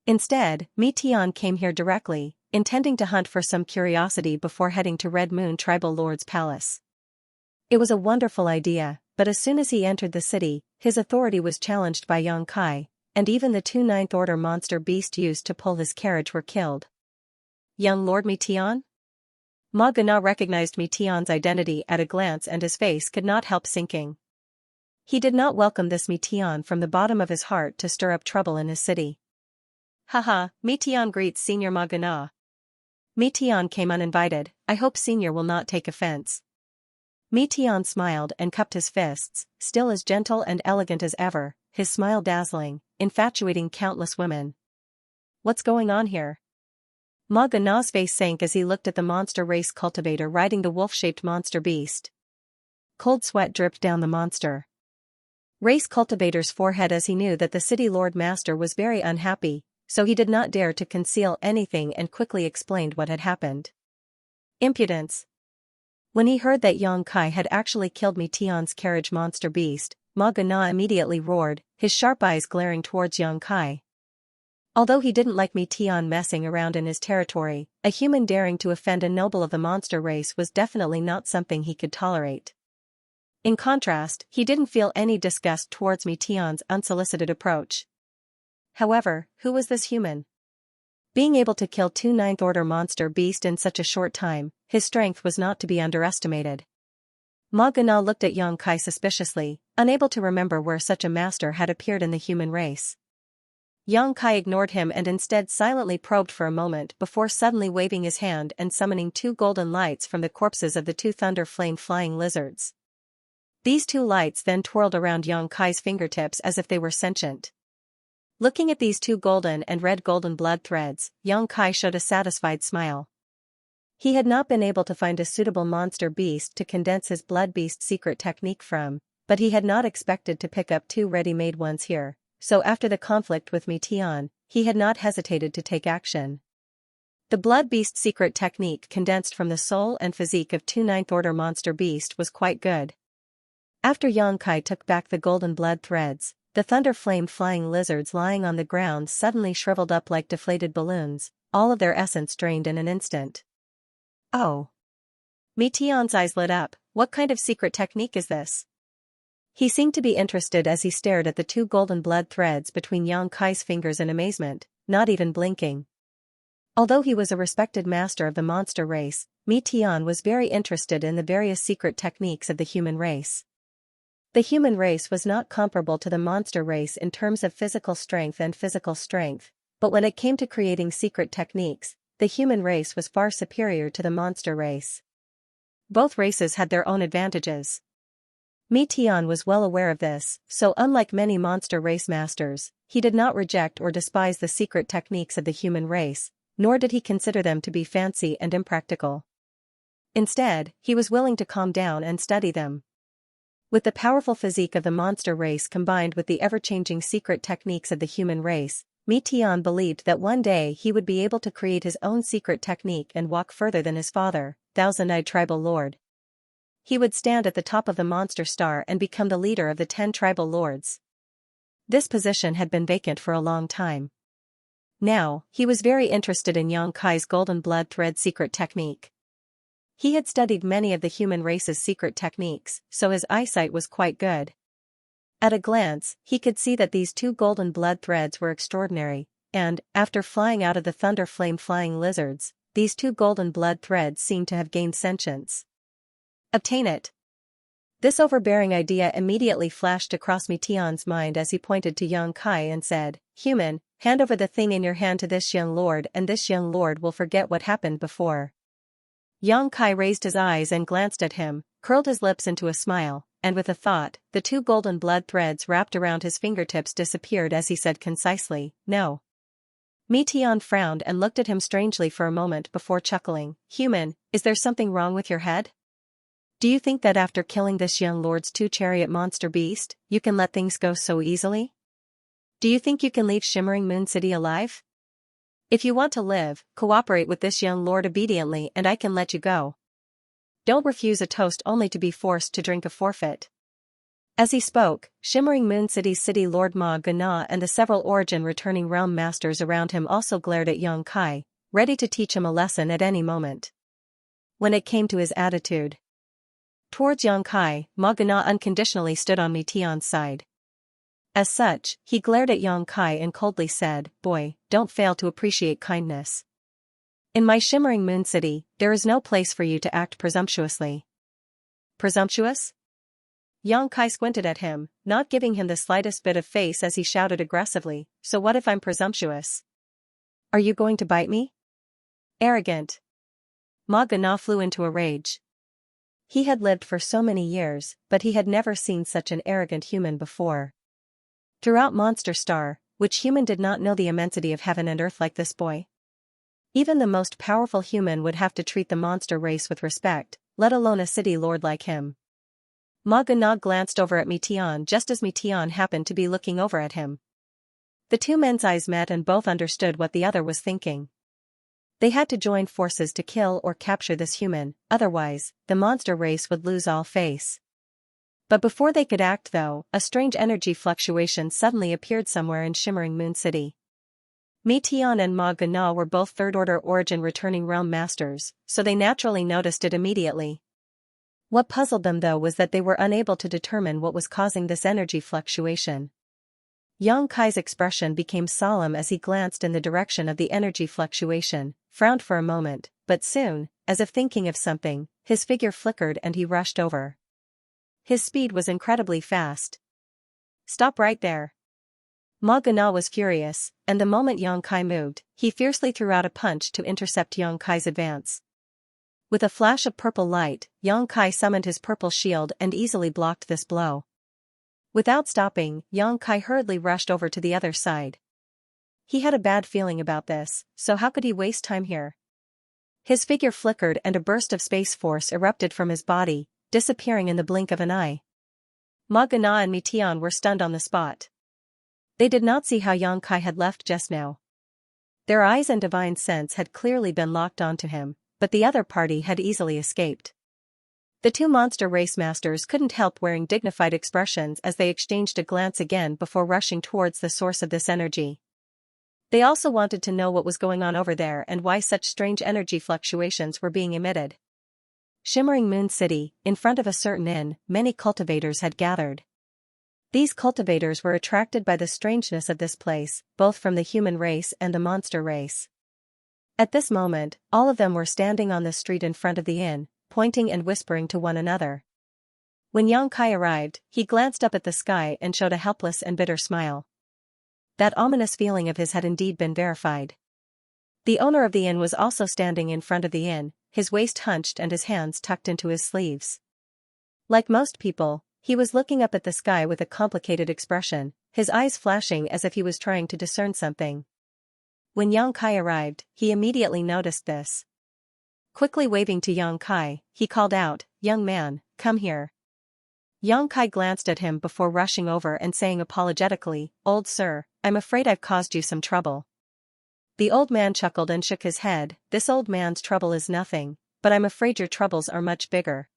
Instead, Tian came here directly, intending to hunt for some curiosity before heading to Red Moon Tribal Lord's palace. It was a wonderful idea, but as soon as he entered the city, his authority was challenged by Yang Kai, and even the two Ninth Order monster beasts used to pull his carriage were killed. Young Lord Tian? Ma Gana recognized Tian's identity at a glance and his face could not help sinking. He did not welcome this Tian from the bottom of his heart to stir up trouble in his city. Haha, Tian greets Senior Ma Gana. Tian came uninvited, I hope Senior will not take offense. Tian smiled and cupped his fists, still as gentle and elegant as ever, his smile dazzling, infatuating countless women. What's going on here? Ma Gana's face sank as he looked at the monster race cultivator riding the wolf-shaped monster beast. Cold sweat dripped down the monster race cultivator's forehead as he knew that the city lord master was very unhappy, so he did not dare to conceal anything and quickly explained what had happened. Impudence. When he heard that Yang Kai had actually killed Tian's carriage monster beast, Ma Gana immediately roared, his sharp eyes glaring towards Yang Kai. Although he didn't like Tian messing around in his territory, a human daring to offend a noble of the monster race was definitely not something he could tolerate. In contrast, he didn't feel any disgust towards Tian's unsolicited approach. However, who was this human? Being able to kill two Ninth Order monster beasts in such a short time, his strength was not to be underestimated. Ma Gana looked at Yang Kai suspiciously, unable to remember where such a master had appeared in the human race. Yang Kai ignored him and instead silently probed for a moment before suddenly waving his hand and summoning two golden lights from the corpses of the two thunder flame flying lizards. These two lights then twirled around Yang Kai's fingertips as if they were sentient. Looking at these two golden and red golden blood threads, Yang Kai showed a satisfied smile. He had not been able to find a suitable monster beast to condense his blood beast secret technique from, but he had not expected to pick up two ready-made ones here, so after the conflict with Tian, he had not hesitated to take action. The blood beast secret technique condensed from the soul and physique of two Ninth Order monster beast was quite good. After Yang Kai took back the golden blood threads, the thunder flame flying lizards lying on the ground suddenly shriveled up like deflated balloons, all of their essence drained in an instant. Oh! Tian's eyes lit up, what kind of secret technique is this? He seemed to be interested as he stared at the two golden blood threads between Yang Kai's fingers in amazement, not even blinking. Although he was a respected master of the monster race, Tian was very interested in the various secret techniques of the human race. The human race was not comparable to the monster race in terms of physical strength, but when it came to creating secret techniques, the human race was far superior to the monster race. Both races had their own advantages. Mi Tian was well aware of this, so unlike many monster race masters, he did not reject or despise the secret techniques of the human race, nor did he consider them to be fancy and impractical. Instead, he was willing to calm down and study them. With the powerful physique of the monster race combined with the ever-changing secret techniques of the human race, Mi Tian believed that one day he would be able to create his own secret technique and walk further than his father, Thousand-Eyed Tribal Lord. He would stand at the top of the monster star and become the leader of the 10 tribal lords. This position had been vacant for a long time. Now, he was very interested in Yang Kai's golden blood thread secret technique. He had studied many of the human race's secret techniques, so his eyesight was quite good. At a glance, he could see that these 2 golden blood threads were extraordinary, and, after flying out of the thunder flame flying lizards, these 2 golden blood threads seemed to have gained sentience. Obtain it. This overbearing idea immediately flashed across Mi Tian's mind as he pointed to Yang Kai and said, "Human, hand over the thing in your hand to this young lord and this young lord will forget what happened before." Yang Kai raised his eyes and glanced at him, curled his lips into a smile, and with a thought, the 2 golden blood threads wrapped around his fingertips disappeared as he said concisely, "No." Mi Tian frowned and looked at him strangely for a moment before chuckling, "Human, is there something wrong with your head? Do you think that after killing this young lord's 2 chariot monster beast, you can let things go so easily? Do you think you can leave Shimmering Moon City alive? If you want to live, cooperate with this young lord obediently and I can let you go. Don't refuse a toast only to be forced to drink a forfeit." As he spoke, Shimmering Moon City's city lord Ma Gana and the several origin returning realm masters around him also glared at Yang Kai, ready to teach him a lesson at any moment. When it came to his attitude towards Yang Kai, Ma Gana unconditionally stood on Mi Tian's side. As such, he glared at Yang Kai and coldly said, "Boy, don't fail to appreciate kindness. In my Shimmering Moon City, there is no place for you to act presumptuously." Presumptuous? Yang Kai squinted at him, not giving him the slightest bit of face as he shouted aggressively, "So what if I'm presumptuous? Are you going to bite me? Arrogant." Ma Gana flew into a rage. He had lived for so many years, but he had never seen such an arrogant human before. Throughout Monster Star, which human did not know the immensity of heaven and earth like this boy? Even the most powerful human would have to treat the monster race with respect, let alone a city lord like him. Ma Gana glanced over at Mi Tian just as Mi Tian happened to be looking over at him. The 2 men's eyes met and both understood what the other was thinking. They had to join forces to kill or capture this human, otherwise, the monster race would lose all face. But before they could act though, a strange energy fluctuation suddenly appeared somewhere in Shimmering Moon City. Mi Tian and Ma Gana were both third-order origin returning realm masters, so they naturally noticed it immediately. What puzzled them though was that they were unable to determine what was causing this energy fluctuation. Yang Kai's expression became solemn as he glanced in the direction of the energy fluctuation, frowned for a moment, but soon, as if thinking of something, his figure flickered and he rushed over. His speed was incredibly fast. "Stop right there." Ma Gana was furious, and the moment Yang Kai moved, he fiercely threw out a punch to intercept Yang Kai's advance. With a flash of purple light, Yang Kai summoned his purple shield and easily blocked this blow. Without stopping, Yang Kai hurriedly rushed over to the other side. He had a bad feeling about this, so how could he waste time here? His figure flickered and a burst of space force erupted from his body, disappearing in the blink of an eye. Ma Gana and Mi Tian were stunned on the spot. They did not see how Yang Kai had left just now. Their eyes and divine sense had clearly been locked onto him, but the other party had easily escaped. The 2 monster race masters couldn't help wearing dignified expressions as they exchanged a glance again before rushing towards the source of this energy. They also wanted to know what was going on over there and why such strange energy fluctuations were being emitted. Shimmering Moon City, in front of a certain inn, many cultivators had gathered. These cultivators were attracted by the strangeness of this place, both from the human race and the monster race. At this moment, all of them were standing on the street in front of the inn, pointing and whispering to one another. When Yang Kai arrived, he glanced up at the sky and showed a helpless and bitter smile. That ominous feeling of his had indeed been verified. The owner of the inn was also standing in front of the inn, his waist hunched and his hands tucked into his sleeves. Like most people, he was looking up at the sky with a complicated expression, his eyes flashing as if he was trying to discern something. When Yang Kai arrived, he immediately noticed this. Quickly waving to Yang Kai, he called out, "Young man, come here." Yang Kai glanced at him before rushing over and saying apologetically, "Old sir, I'm afraid I've caused you some trouble." The old man chuckled and shook his head. "This old man's trouble is nothing, but I'm afraid your troubles are much bigger."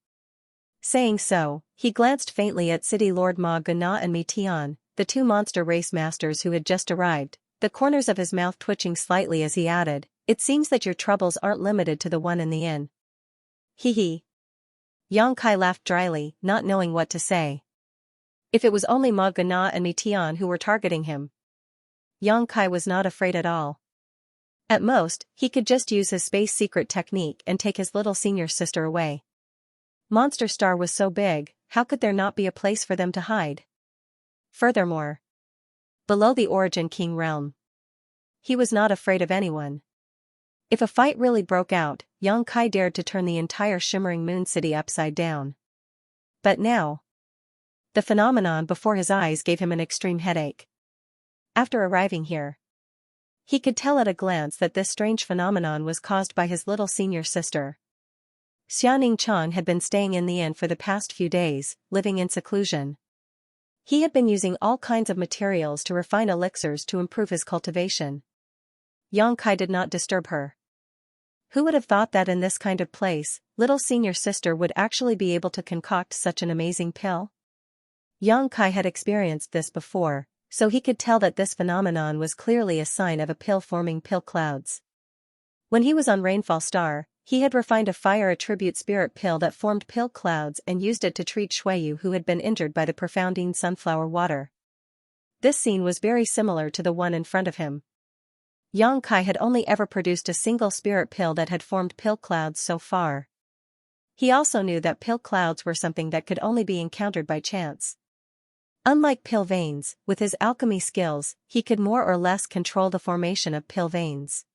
Saying so, he glanced faintly at City Lord Ma Gana and Mi Tian, the two monster race masters who had just arrived, the corners of his mouth twitching slightly as he added, "It seems that your troubles aren't limited to the one in the inn." Hee hee. Yang Kai laughed dryly, not knowing what to say. If it was only Ma Gana and Mi Tian who were targeting him, Yang Kai was not afraid at all. At most, he could just use his space secret technique and take his little senior sister away. Monster Star was so big, how could there not be a place for them to hide? Furthermore, below the Origin King realm, he was not afraid of anyone. If a fight really broke out, Yang Kai dared to turn the entire shimmering moon city upside down. But now, the phenomenon before his eyes gave him an extreme headache. After arriving here, he could tell at a glance that this strange phenomenon was caused by his little senior sister. Xianxia had been staying in the inn for the past few days, living in seclusion. He had been using all kinds of materials to refine elixirs to improve his cultivation. Yang Kai did not disturb her. Who would have thought that in this kind of place, little senior sister would actually be able to concoct such an amazing pill? Yang Kai had experienced this before, so he could tell that this phenomenon was clearly a sign of a pill forming pill clouds. When he was on Rainfall Star, he had refined a fire attribute spirit pill that formed pill clouds and used it to treat Shuiyu, who had been injured by the profounding sunflower water. This scene was very similar to the one in front of him. Yang Kai had only ever produced a single spirit pill that had formed pill clouds so far. He also knew that pill clouds were something that could only be encountered by chance. Unlike pill veins, with his alchemy skills, he could more or less control the formation of pill veins.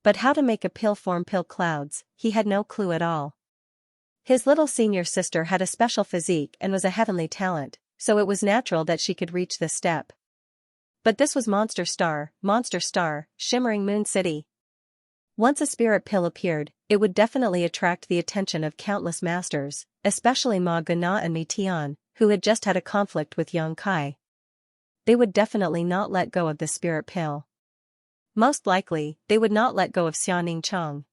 But how to make a pill form pill clouds, he had no clue at all. His little senior sister had a special physique and was a heavenly talent, so it was natural that she could reach this step. But this was Monster Star, shimmering moon city. Once a spirit pill appeared, it would definitely attract the attention of countless masters, especially Ma Gana and Mi Tian, who had just had a conflict with Yang Kai. They would definitely not let go of the spirit pill. Most likely, they would not let go of Xianxia.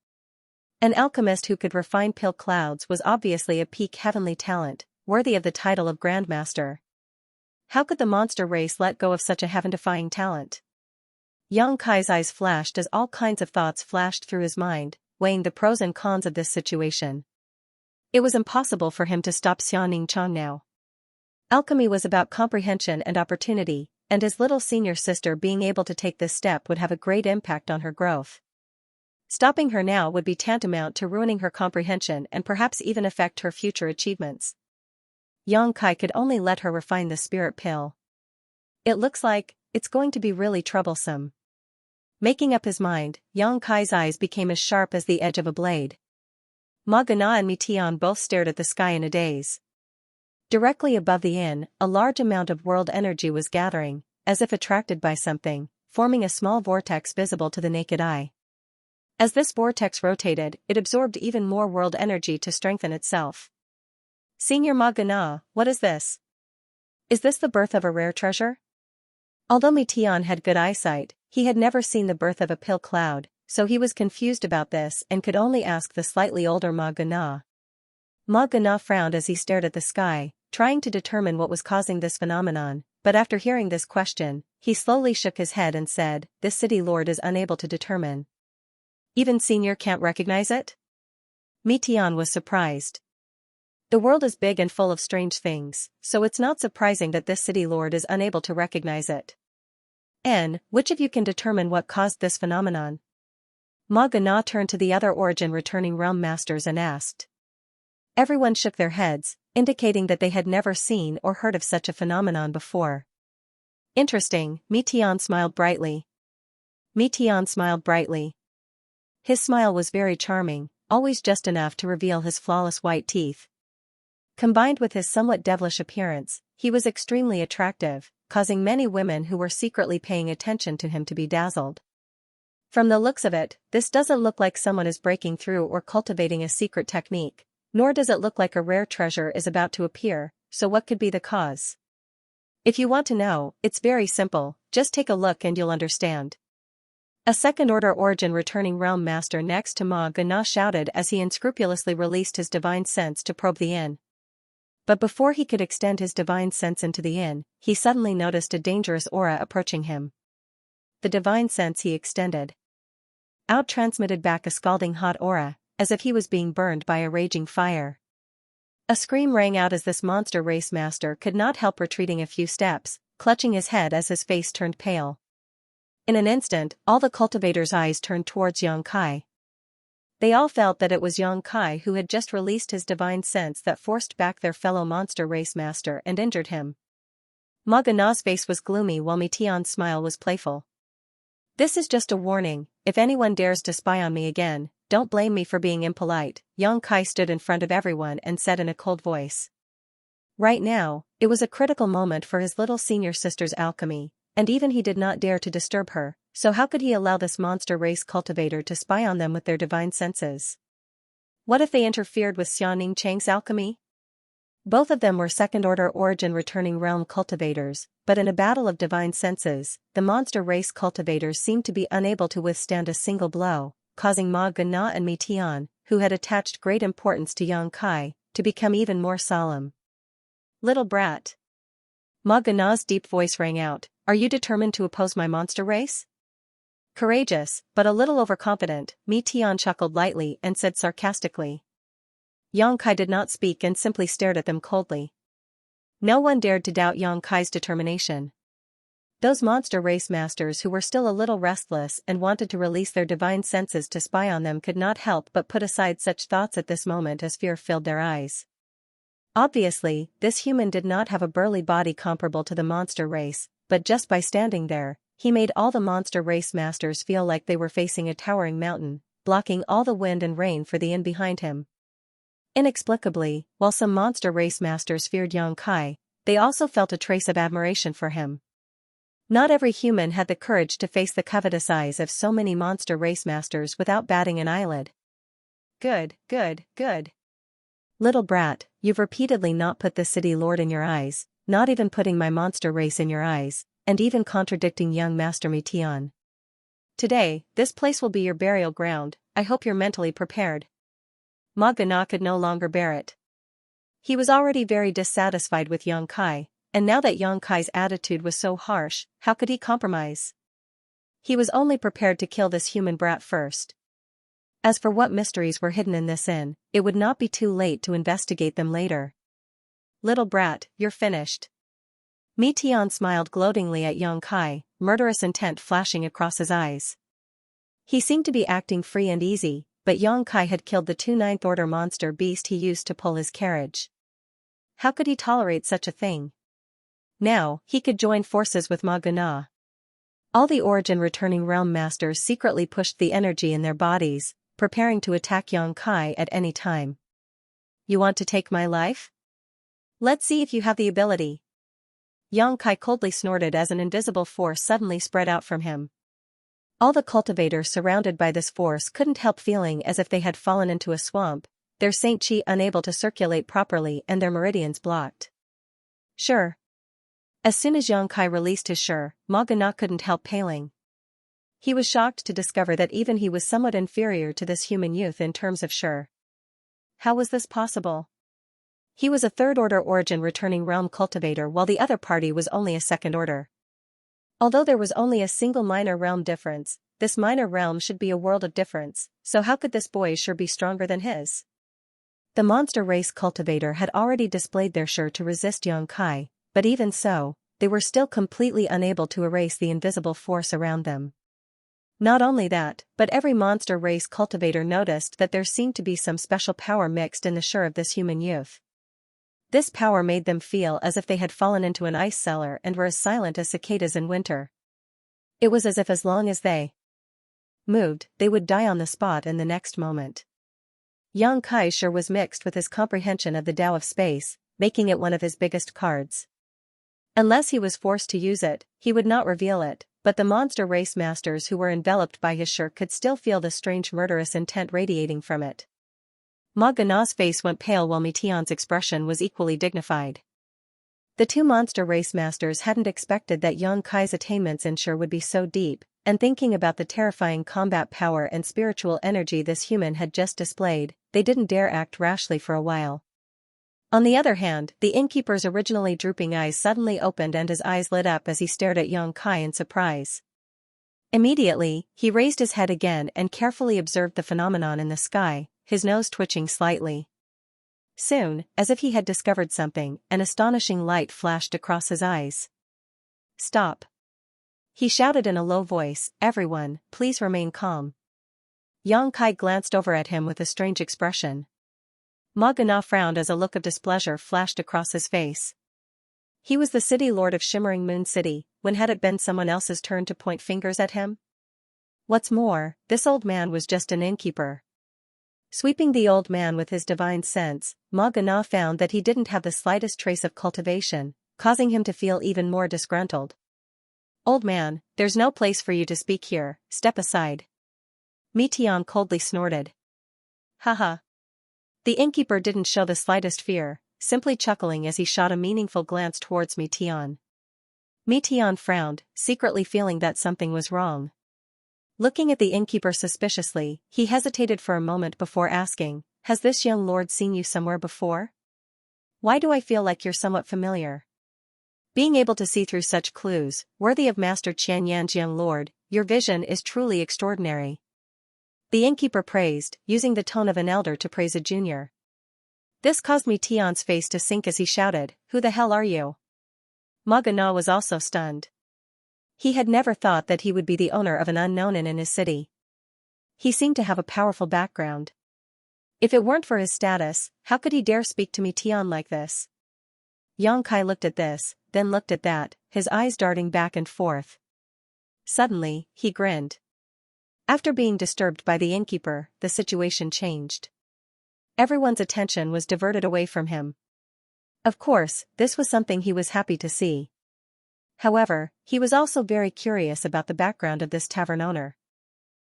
An alchemist who could refine pill clouds was obviously a peak heavenly talent, worthy of the title of Grandmaster. How could the monster race let go of such a heaven-defying talent? Yang Kai's eyes flashed as all kinds of thoughts flashed through his mind, weighing the pros and cons of this situation. It was impossible for him to stop Xianxia now. Alchemy was about comprehension and opportunity, and his little senior sister being able to take this step would have a great impact on her growth. Stopping her now would be tantamount to ruining her comprehension and perhaps even affect her future achievements. Yang Kai could only let her refine the spirit pill. It looks like it's going to be really troublesome. Making up his mind, Yang Kai's eyes became as sharp as the edge of a blade. Ma Gana and Mi Tian both stared at the sky in a daze. Directly above the inn, a large amount of world energy was gathering, as if attracted by something, forming a small vortex visible to the naked eye. As this vortex rotated, it absorbed even more world energy to strengthen itself. Senior Ma Gana, what is this? Is this the birth of a rare treasure? Although Mi Tian had good eyesight, he had never seen the birth of a pill cloud, so he was confused about this and could only ask the slightly older Ma Gana. Ma Gana frowned as he stared at the sky, trying to determine what was causing this phenomenon, but after hearing this question, he slowly shook his head and said, "This city lord is unable to determine. Even Senior can't recognize it?" Mi Tian was surprised. The world is big and full of strange things, so it's not surprising that this city lord is unable to recognize it. Which of you can determine what caused this phenomenon? Ma Gana turned to the other Origin returning realm masters and asked. Everyone shook their heads, indicating that they had never seen or heard of such a phenomenon before. Interesting, Mi Tian smiled brightly. Mi Tian smiled brightly. His smile was very charming, always just enough to reveal his flawless white teeth. Combined with his somewhat devilish appearance, he was extremely attractive, causing many women who were secretly paying attention to him to be dazzled. From the looks of it, this doesn't look like someone is breaking through or cultivating a secret technique, nor does it look like a rare treasure is about to appear, so what could be the cause? If you want to know, it's very simple, just take a look and you'll understand. A second-order origin returning realm master next to Ma Gana shouted as he unscrupulously released his divine sense to probe the inn. But before he could extend his divine sense into the inn, he suddenly noticed a dangerous aura approaching him. The divine sense he extended out transmitted back a scalding hot aura, as if he was being burned by a raging fire. A scream rang out as this monster race master could not help retreating a few steps, clutching his head as his face turned pale. In an instant, all the cultivators' eyes turned towards Yang Kai. They all felt that it was Yang Kai who had just released his divine sense that forced back their fellow monster race master and injured him. Ma Gana's face was gloomy while Mi Tian's smile was playful. "This is just a warning, if anyone dares to spy on me again, don't blame me for being impolite," Yang Kai stood in front of everyone and said in a cold voice. Right now, it was a critical moment for his little senior sister's alchemy, and even he did not dare to disturb her, so how could he allow this monster race cultivator to spy on them with their divine senses? What if they interfered with Xianning Chang's alchemy? Both of them were second-order origin returning realm cultivators, but in a battle of divine senses, the monster race cultivators seemed to be unable to withstand a single blow, causing Ma Gana and Mi Tian, who had attached great importance to Yang Kai, to become even more solemn. "Little brat." Ma Gana's deep voice rang out, "Are you determined to oppose my monster race?" Courageous, but a little overconfident, Mi Tian chuckled lightly and said sarcastically. Yang Kai did not speak and simply stared at them coldly. No one dared to doubt Yang Kai's determination. Those monster race masters who were still a little restless and wanted to release their divine senses to spy on them could not help but put aside such thoughts at this moment as fear filled their eyes. Obviously, this human did not have a burly body comparable to the monster race, but just by standing there, he made all the monster race masters feel like they were facing a towering mountain, blocking all the wind and rain for the inn behind him. Inexplicably, while some monster race masters feared Yang Kai, they also felt a trace of admiration for him. Not every human had the courage to face the covetous eyes of so many monster race masters without batting an eyelid. Good, good, good. Little brat, you've repeatedly not put the city lord in your eyes, not even putting my monster race in your eyes, and even contradicting young Master Mi Tian. Today, this place will be your burial ground, I hope you're mentally prepared. Ma Gana could no longer bear it. He was already very dissatisfied with Yang Kai, and now that Yang Kai's attitude was so harsh, how could he compromise? He was only prepared to kill this human brat first. As for what mysteries were hidden in this inn, it would not be too late to investigate them later. Little brat, you're finished. Mi Tian smiled gloatingly at Yang Kai, murderous intent flashing across his eyes. He seemed to be acting free and easy, but Yang Kai had killed the 2 ninth-order monster beast he used to pull his carriage. How could he tolerate such a thing? Now, he could join forces with Ma Gana. All the origin returning realm masters secretly pushed the energy in their bodies, preparing to attack Yang Kai at any time. You want to take my life? Let's see if you have the ability. Yang Kai coldly snorted as an invisible force suddenly spread out from him. All the cultivators surrounded by this force couldn't help feeling as if they had fallen into a swamp, their Saint Chi unable to circulate properly and their meridians blocked. Sure. As soon as Yang Kai released his sure, Ma Gana couldn't help paling. He was shocked to discover that even he was somewhat inferior to this human youth in terms of sure. How was this possible? He was a third-order origin returning realm cultivator while the other party was only a second-order. Although there was only a single minor realm difference, this minor realm should be a world of difference, so how could this boy's sure be stronger than his? The monster race cultivator had already displayed their sure to resist Yang Kai, but even so, they were still completely unable to erase the invisible force around them. Not only that, but every monster race cultivator noticed that there seemed to be some special power mixed in the sure of this human youth. This power made them feel as if they had fallen into an ice cellar and were as silent as cicadas in winter. It was as if as long as they moved, they would die on the spot in the next moment. Yang Kai's sure was mixed with his comprehension of the Tao of space, making it one of his biggest cards. Unless he was forced to use it, he would not reveal it, but the monster race masters who were enveloped by his sure could still feel the strange murderous intent radiating from it. Ma Gana's face went pale while Meteon's expression was equally dignified. The two monster race masters hadn't expected that Yang Kai's attainments in sure would be so deep, and thinking about the terrifying combat power and spiritual energy this human had just displayed, they didn't dare act rashly for a while. On the other hand, the innkeeper's originally drooping eyes suddenly opened and his eyes lit up as he stared at Yang Kai in surprise. Immediately, he raised his head again and carefully observed the phenomenon in the sky, his nose twitching slightly. Soon, as if he had discovered something, an astonishing light flashed across his eyes. "Stop!" he shouted in a low voice, "Everyone, please remain calm." Yang Kai glanced over at him with a strange expression. Ma Gana frowned as a look of displeasure flashed across his face. He was the city lord of Shimmering Moon City, when had it been someone else's turn to point fingers at him? What's more, this old man was just an innkeeper. Sweeping the old man with his divine sense, Ma Gana found that he didn't have the slightest trace of cultivation, causing him to feel even more disgruntled. "Old man, there's no place for you to speak here, step aside." Meteon coldly snorted. "Haha." The innkeeper didn't show the slightest fear, simply chuckling as he shot a meaningful glance towards Meteon. Meteon frowned, secretly feeling that something was wrong. Looking at the innkeeper suspiciously, he hesitated for a moment before asking, "Has this young lord seen you somewhere before? Why do I feel like you're somewhat familiar?" Being able to see through such clues, worthy of Master Xianxia, young lord, your vision is truly extraordinary. The innkeeper praised, using the tone of an elder to praise a junior. This caused Meteon's face to sink as he shouted, "Who the hell are you?" Ma Gana was also stunned. He had never thought that he would be the owner of an unknown inn in his city. He seemed to have a powerful background. If it weren't for his status, how could he dare speak to Meteon like this? Yang Kai looked at this, then looked at that, his eyes darting back and forth. Suddenly, he grinned. After being disturbed by the innkeeper, the situation changed. Everyone's attention was diverted away from him. Of course, this was something he was happy to see. However, he was also very curious about the background of this tavern owner.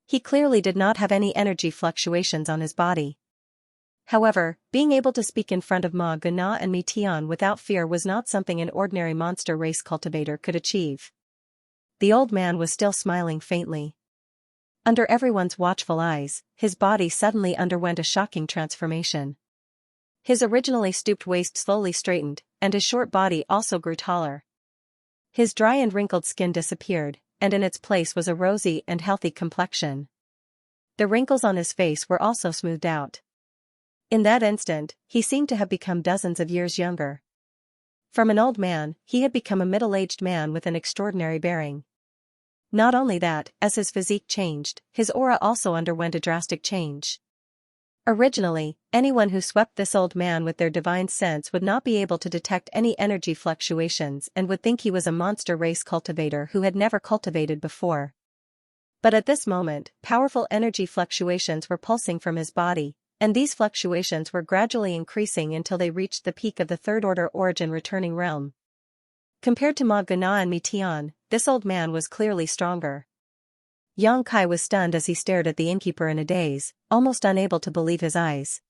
He clearly did not have any energy fluctuations on his body. However, being able to speak in front of Ma Gana and Meteon without fear was not something an ordinary monster race cultivator could achieve. The old man was still smiling faintly. Under everyone's watchful eyes, his body suddenly underwent a shocking transformation. His originally stooped waist slowly straightened, and his short body also grew taller. His dry and wrinkled skin disappeared, and in its place was a rosy and healthy complexion. The wrinkles on his face were also smoothed out. In that instant, he seemed to have become dozens of years younger. From an old man, he had become a middle-aged man with an extraordinary bearing. Not only that, as his physique changed, his aura also underwent a drastic change. Originally, anyone who swept this old man with their divine sense would not be able to detect any energy fluctuations and would think he was a monster race cultivator who had never cultivated before. But at this moment, powerful energy fluctuations were pulsing from his body, and these fluctuations were gradually increasing until they reached the peak of the third-order origin returning realm. Compared to Ma Gana and Meteon, this old man was clearly stronger. Yang Kai was stunned as he stared at the innkeeper in a daze, almost unable to believe his eyes.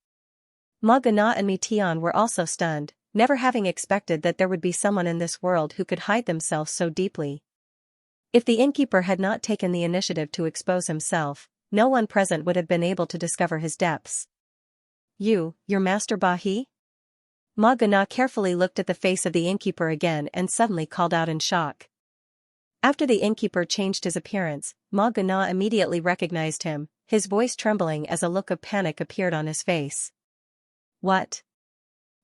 Ma Gana and Meteon were also stunned, never having expected that there would be someone in this world who could hide themselves so deeply. If the innkeeper had not taken the initiative to expose himself, no one present would have been able to discover his depths. Your Master Bahi?" Ma Gana carefully looked at the face of the innkeeper again and suddenly called out in shock. After the innkeeper changed his appearance, Ma Gana immediately recognized him, his voice trembling as a look of panic appeared on his face. "What?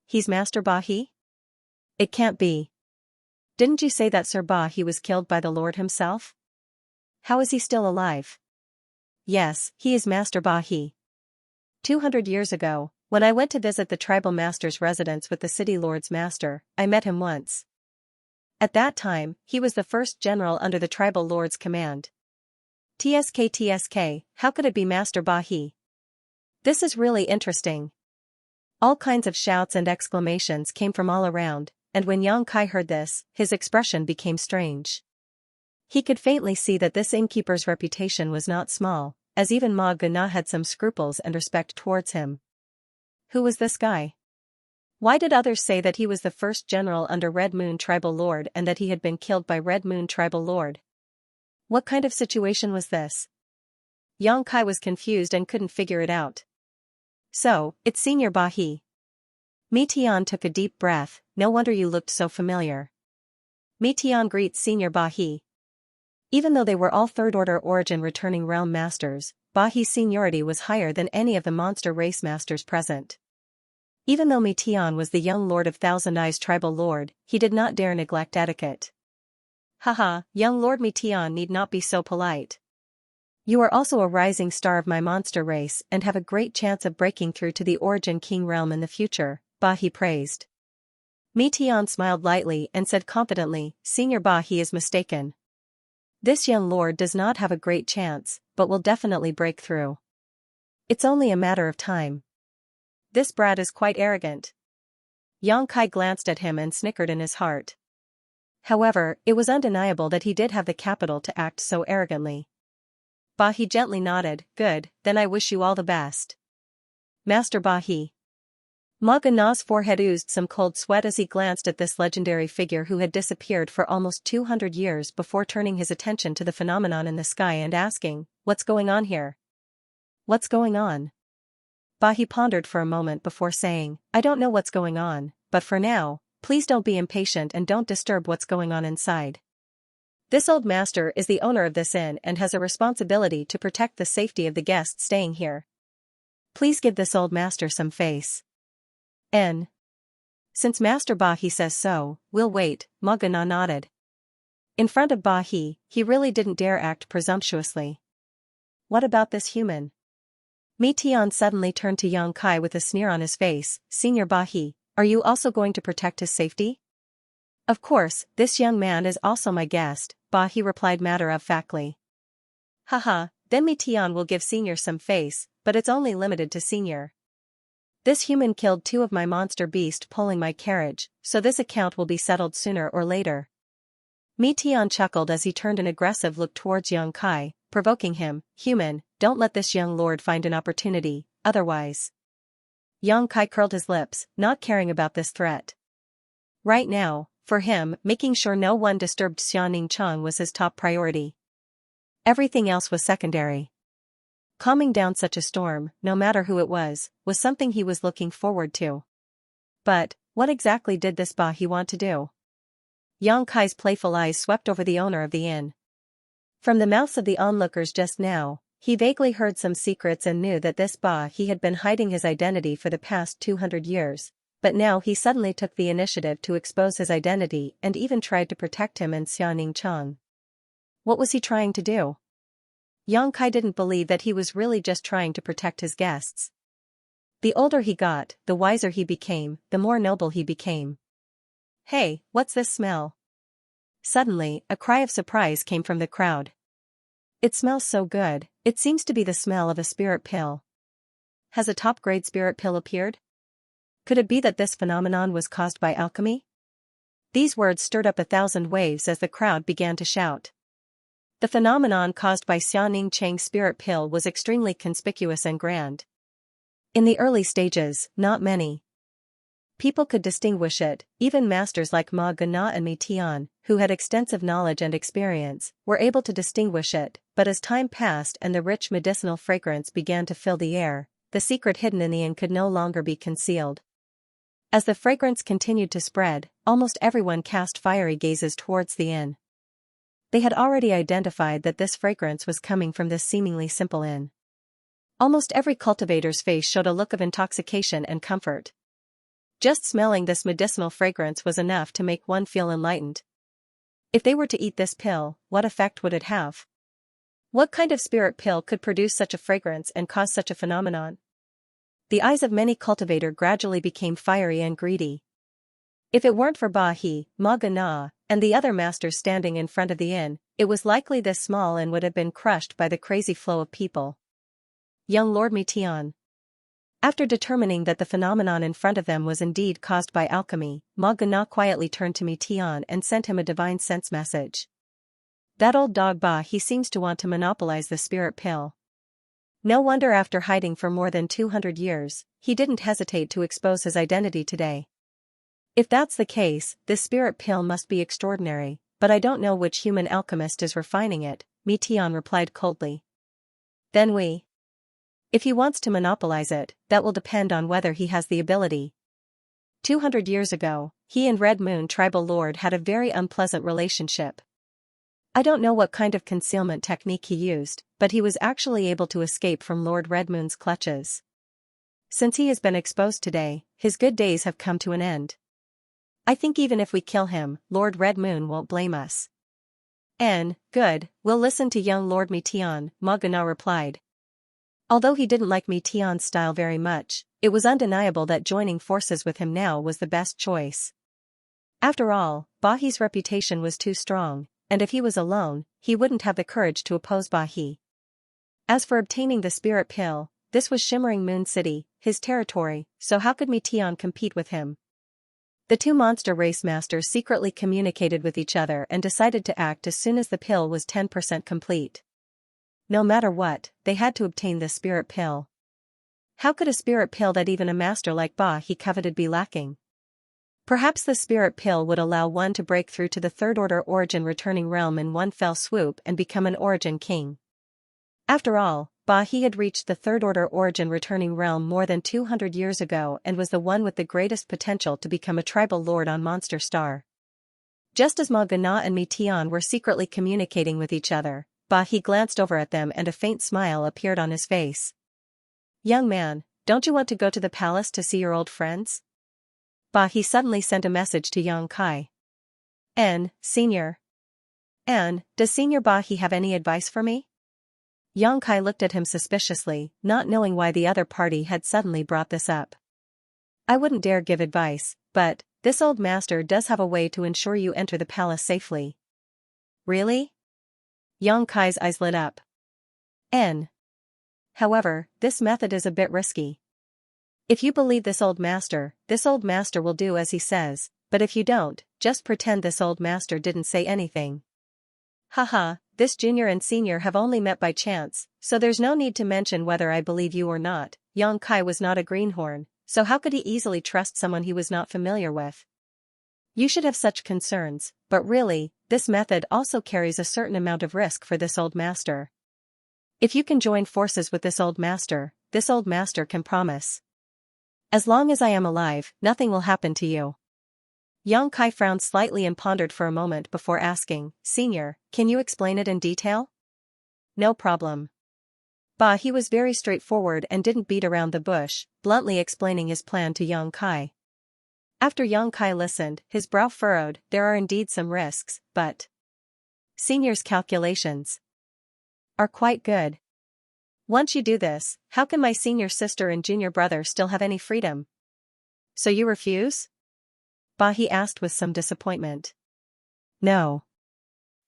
He's Master Bahi? It can't be. Didn't you say that Sir Bahi was killed by the Lord himself? How is he still alive?" "Yes, he is Master Bahi. 200 years ago, when I went to visit the tribal master's residence with the city lord's master, I met him once. At that time, he was the first general under the tribal lord's command. TSK, how could it be Master Ba He? This is really interesting. All kinds of shouts and exclamations came from all around, and when Yang Kai heard this, his expression became strange. He could faintly see that this innkeeper's reputation was not small, as even Ma Gana had some scruples and respect towards him. Who was this guy? Why did others say that he was the first general under Red Moon Tribal Lord and that he had been killed by Red Moon Tribal Lord? What kind of situation was this? Yang Kai was confused and couldn't figure it out. So, it's Senior Ba He. Mi Tian took a deep breath. No wonder you looked so familiar. Mi Tian greets Senior Ba He. Even though they were all third-order origin returning realm masters, Ba He's seniority was higher than any of the monster race masters present. Even though Mi Tian was the young lord of Thousand Eyes tribal lord, he did not dare neglect etiquette. Haha, young Lord Mi Tian need not be so polite. You are also a rising star of my monster race and have a great chance of breaking through to the Origin King realm in the future, Ba He praised. Mi Tian smiled lightly and said confidently, Senior Ba He is mistaken. This young lord does not have a great chance, but will definitely break through. It's only a matter of time. This brat is quite arrogant. Yang Kai glanced at him and snickered in his heart. However, it was undeniable that he did have the capital to act so arrogantly. Ba He gently nodded. Good, then I wish you all the best. Master Ba He. Ma Gana's forehead oozed some cold sweat as he glanced at this legendary figure who had disappeared for almost 200 years before turning his attention to the phenomenon in the sky and asking, what's going on here? What's going on? Ba He pondered for a moment before saying, I don't know what's going on, but for now, please don't be impatient and don't disturb what's going on inside. This old master is the owner of this inn and has a responsibility to protect the safety of the guests staying here. Please give this old master some face. Since Master Ba He says so, we'll wait, Ma Gana nodded. In front of Ba He really didn't dare act presumptuously. What about this human? Mi Tian suddenly turned to Yang Kai with a sneer on his face. Senior Ba He, are you also going to protect his safety? Of course, this young man is also my guest, Ba He replied matter-of-factly. Haha, then Mi Tian will give Senior some face, but it's only limited to Senior. This human killed 2 of my monster beast pulling my carriage, so this account will be settled sooner or later. Mi Tian chuckled as he turned an aggressive look towards Yang Kai, provoking him. Human, don't let this young lord find an opportunity, otherwise. Yang Kai curled his lips, not caring about this threat. Right now, for him, making sure no one disturbed Xianning Chang was his top priority. Everything else was secondary. Calming down such a storm, no matter who it was something he was looking forward to. But, what exactly did this Ba He want to do? Yang Kai's playful eyes swept over the owner of the inn. From the mouths of the onlookers just now, he vaguely heard some secrets and knew that this Ba He had been hiding his identity for the past 200 years, but now he suddenly took the initiative to expose his identity and even tried to protect him and Xianning Chang. What was he trying to do? Yang Kai didn't believe that he was really just trying to protect his guests. The older he got, the wiser he became, the more noble he became. Hey, what's this smell? Suddenly, a cry of surprise came from the crowd. It smells so good, it seems to be the smell of a spirit pill. Has a top-grade spirit pill appeared? Could it be that this phenomenon was caused by alchemy? These words stirred up 1,000 waves as the crowd began to shout. The phenomenon caused by Xianning Chang's spirit pill was extremely conspicuous and grand. In the early stages, not many people could distinguish it. Even masters like Ma Gana and Mi Tian, who had extensive knowledge and experience, were able to distinguish it, but as time passed and the rich medicinal fragrance began to fill the air, the secret hidden in the inn could no longer be concealed. As the fragrance continued to spread, almost everyone cast fiery gazes towards the inn. They had already identified that this fragrance was coming from this seemingly simple inn. Almost every cultivator's face showed a look of intoxication and comfort. Just smelling this medicinal fragrance was enough to make one feel enlightened. If they were to eat this pill, what effect would it have? What kind of spirit pill could produce such a fragrance and cause such a phenomenon? The eyes of many cultivators gradually became fiery and greedy. If it weren't for Ba He, Ma Gana, and the other masters standing in front of the inn, it was likely this small inn would have been crushed by the crazy flow of people. Young Lord Meteon. After determining that the phenomenon in front of them was indeed caused by alchemy, Ma Gana quietly turned to Meteon and sent him a divine sense message. That old dog Ba, he seems to want to monopolize the spirit pill. No wonder after hiding for more than 200 years, he didn't hesitate to expose his identity today. If that's the case, this spirit pill must be extraordinary, but I don't know which human alchemist is refining it, Meteon replied coldly. Then if he wants to monopolize it, that will depend on whether he has the ability. 200 years ago, he and Red Moon Tribal Lord had a very unpleasant relationship. I don't know what kind of concealment technique he used, but he was actually able to escape from Lord Red Moon's clutches. Since he has been exposed today, his good days have come to an end. I think even if we kill him, Lord Red Moon won't blame us. Good, we'll listen to young Lord Meteon, Ma Gana replied. Although he didn't like Meteon's style very much, it was undeniable that joining forces with him now was the best choice. After all, Bahi's reputation was too strong, and if he was alone, he wouldn't have the courage to oppose Bahi. As for obtaining the spirit pill, this was Shimmering Moon City, his territory, so how could Meteon compete with him? The two monster race masters secretly communicated with each other and decided to act as soon as the pill was 10% complete. No matter what, they had to obtain this spirit pill. How could a spirit pill that even a master like Bahi coveted be lacking? Perhaps the spirit pill would allow one to break through to the third order origin returning realm in one fell swoop and become an origin king. After all, Bahi had reached the third order origin returning realm more than 200 years ago and was the one with the greatest potential to become a tribal lord on Monster Star. Just as Ma Gana and Meteon were secretly communicating with each other, Bahi glanced over at them and a faint smile appeared on his face. Young man, don't you want to go to the palace to see your old friends? Bahi suddenly sent a message to Yang Kai. Senior. Does Senior Bahi have any advice for me? Yang Kai looked at him suspiciously, not knowing why the other party had suddenly brought this up. I wouldn't dare give advice, but this old master does have a way to ensure you enter the palace safely. Really? Yang Kai's eyes lit up. However, this method is a bit risky. If you believe this old master will do as he says, but if you don't, just pretend this old master didn't say anything. Haha, this junior and senior have only met by chance, so there's no need to mention whether I believe you or not. Yang Kai was not a greenhorn, so how could he easily trust someone he was not familiar with? You should have such concerns, but really, this method also carries a certain amount of risk for this old master. If you can join forces with this old master can promise. As long as I am alive, nothing will happen to you. Yang Kai frowned slightly and pondered for a moment before asking, Senior, can you explain it in detail? No problem. He was very straightforward and didn't beat around the bush, bluntly explaining his plan to Yang Kai. After Yang Kai listened, his brow furrowed. There are indeed some risks, but Senior's calculations are quite good. Once you do this, how can my senior sister and junior brother still have any freedom? So you refuse? Bahi asked with some disappointment. No.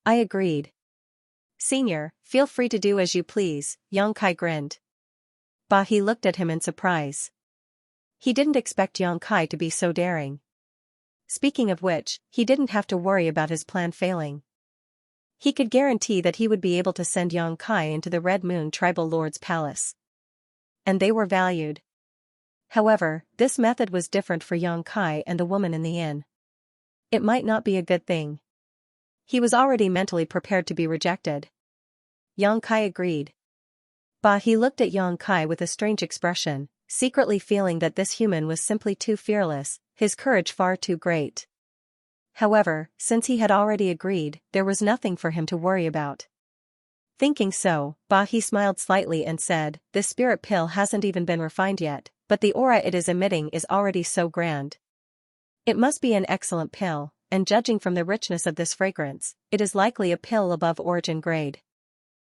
I agreed. Senior, feel free to do as you please, Yang Kai grinned. Bahi looked at him in surprise. He didn't expect Yang Kai to be so daring. Speaking of which, he didn't have to worry about his plan failing. He could guarantee that he would be able to send Yang Kai into the Red Moon Tribal Lord's palace. And they were valued. However, this method was different for Yang Kai and the woman in the inn. It might not be a good thing. He was already mentally prepared to be rejected. Yang Kai agreed. He looked at Yang Kai with a strange expression, secretly feeling that this human was simply too fearless, his courage far too great. However, since he had already agreed, there was nothing for him to worry about. Thinking so, Bahi smiled slightly and said, This spirit pill hasn't even been refined yet, but the aura it is emitting is already so grand. It must be an excellent pill, and judging from the richness of this fragrance, it is likely a pill above origin grade.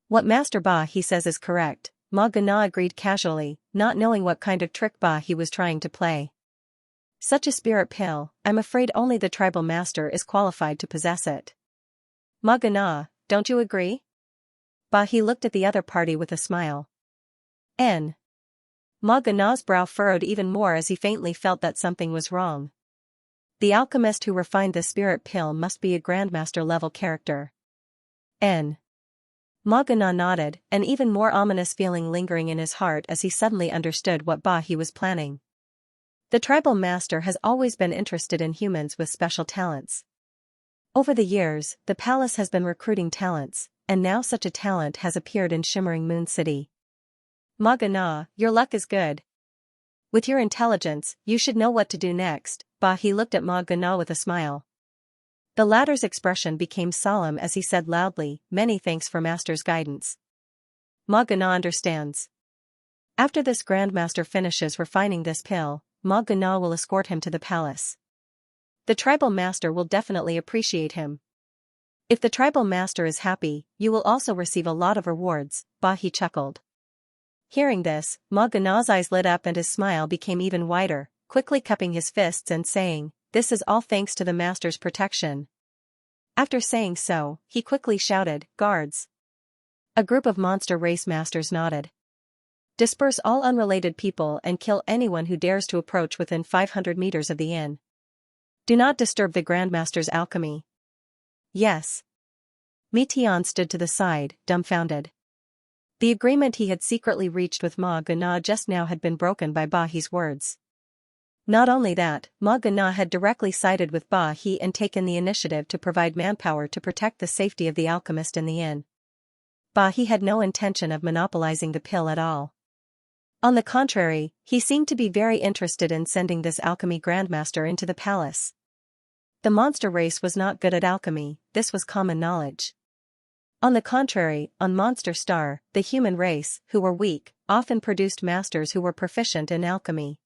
What Master Bahi says is correct, Ma Gana agreed casually, not knowing what kind of trick Bahi was trying to play. Such a spirit pill, I'm afraid only the tribal master is qualified to possess it. Ma Gana, don't you agree? He looked at the other party with a smile. N. Ma Gana's brow furrowed even more as he faintly felt that something was wrong. The alchemist who refined the spirit pill must be a grandmaster-level character. N. Ma Gana nodded, an even more ominous feeling lingering in his heart as he suddenly understood what he was planning. The tribal master has always been interested in humans with special talents. Over the years, the palace has been recruiting talents, and now such a talent has appeared in Shimmering Moon City. Ma Gana, your luck is good. With your intelligence, you should know what to do next. He looked at Ma Gana with a smile. The latter's expression became solemn as he said loudly, many thanks for master's guidance. Ma Gana understands. After this grandmaster finishes refining this pill, Ma Gana will escort him to the palace. The tribal master will definitely appreciate him. If the tribal master is happy, you will also receive a lot of rewards. He chuckled. Hearing this, Ma Gana's eyes lit up and his smile became even wider, quickly cupping his fists and saying, "This is all thanks to the master's protection." After saying so, he quickly shouted, "Guards!" A group of monster race masters nodded. "Disperse all unrelated people and kill anyone who dares to approach within 500 meters of the inn. Do not disturb the Grandmaster's alchemy." "Yes." Mitian stood to the side, dumbfounded. The agreement he had secretly reached with Ma Gana just now had been broken by Bahi's words. Not only that, Ma Gana had directly sided with Bahi and taken the initiative to provide manpower to protect the safety of the alchemist in the inn. Bahi had no intention of monopolizing the pill at all. On the contrary, he seemed to be very interested in sending this alchemy grandmaster into the palace. The monster race was not good at alchemy, this was common knowledge. On the contrary, on Monster Star, the human race, who were weak, often produced masters who were proficient in alchemy.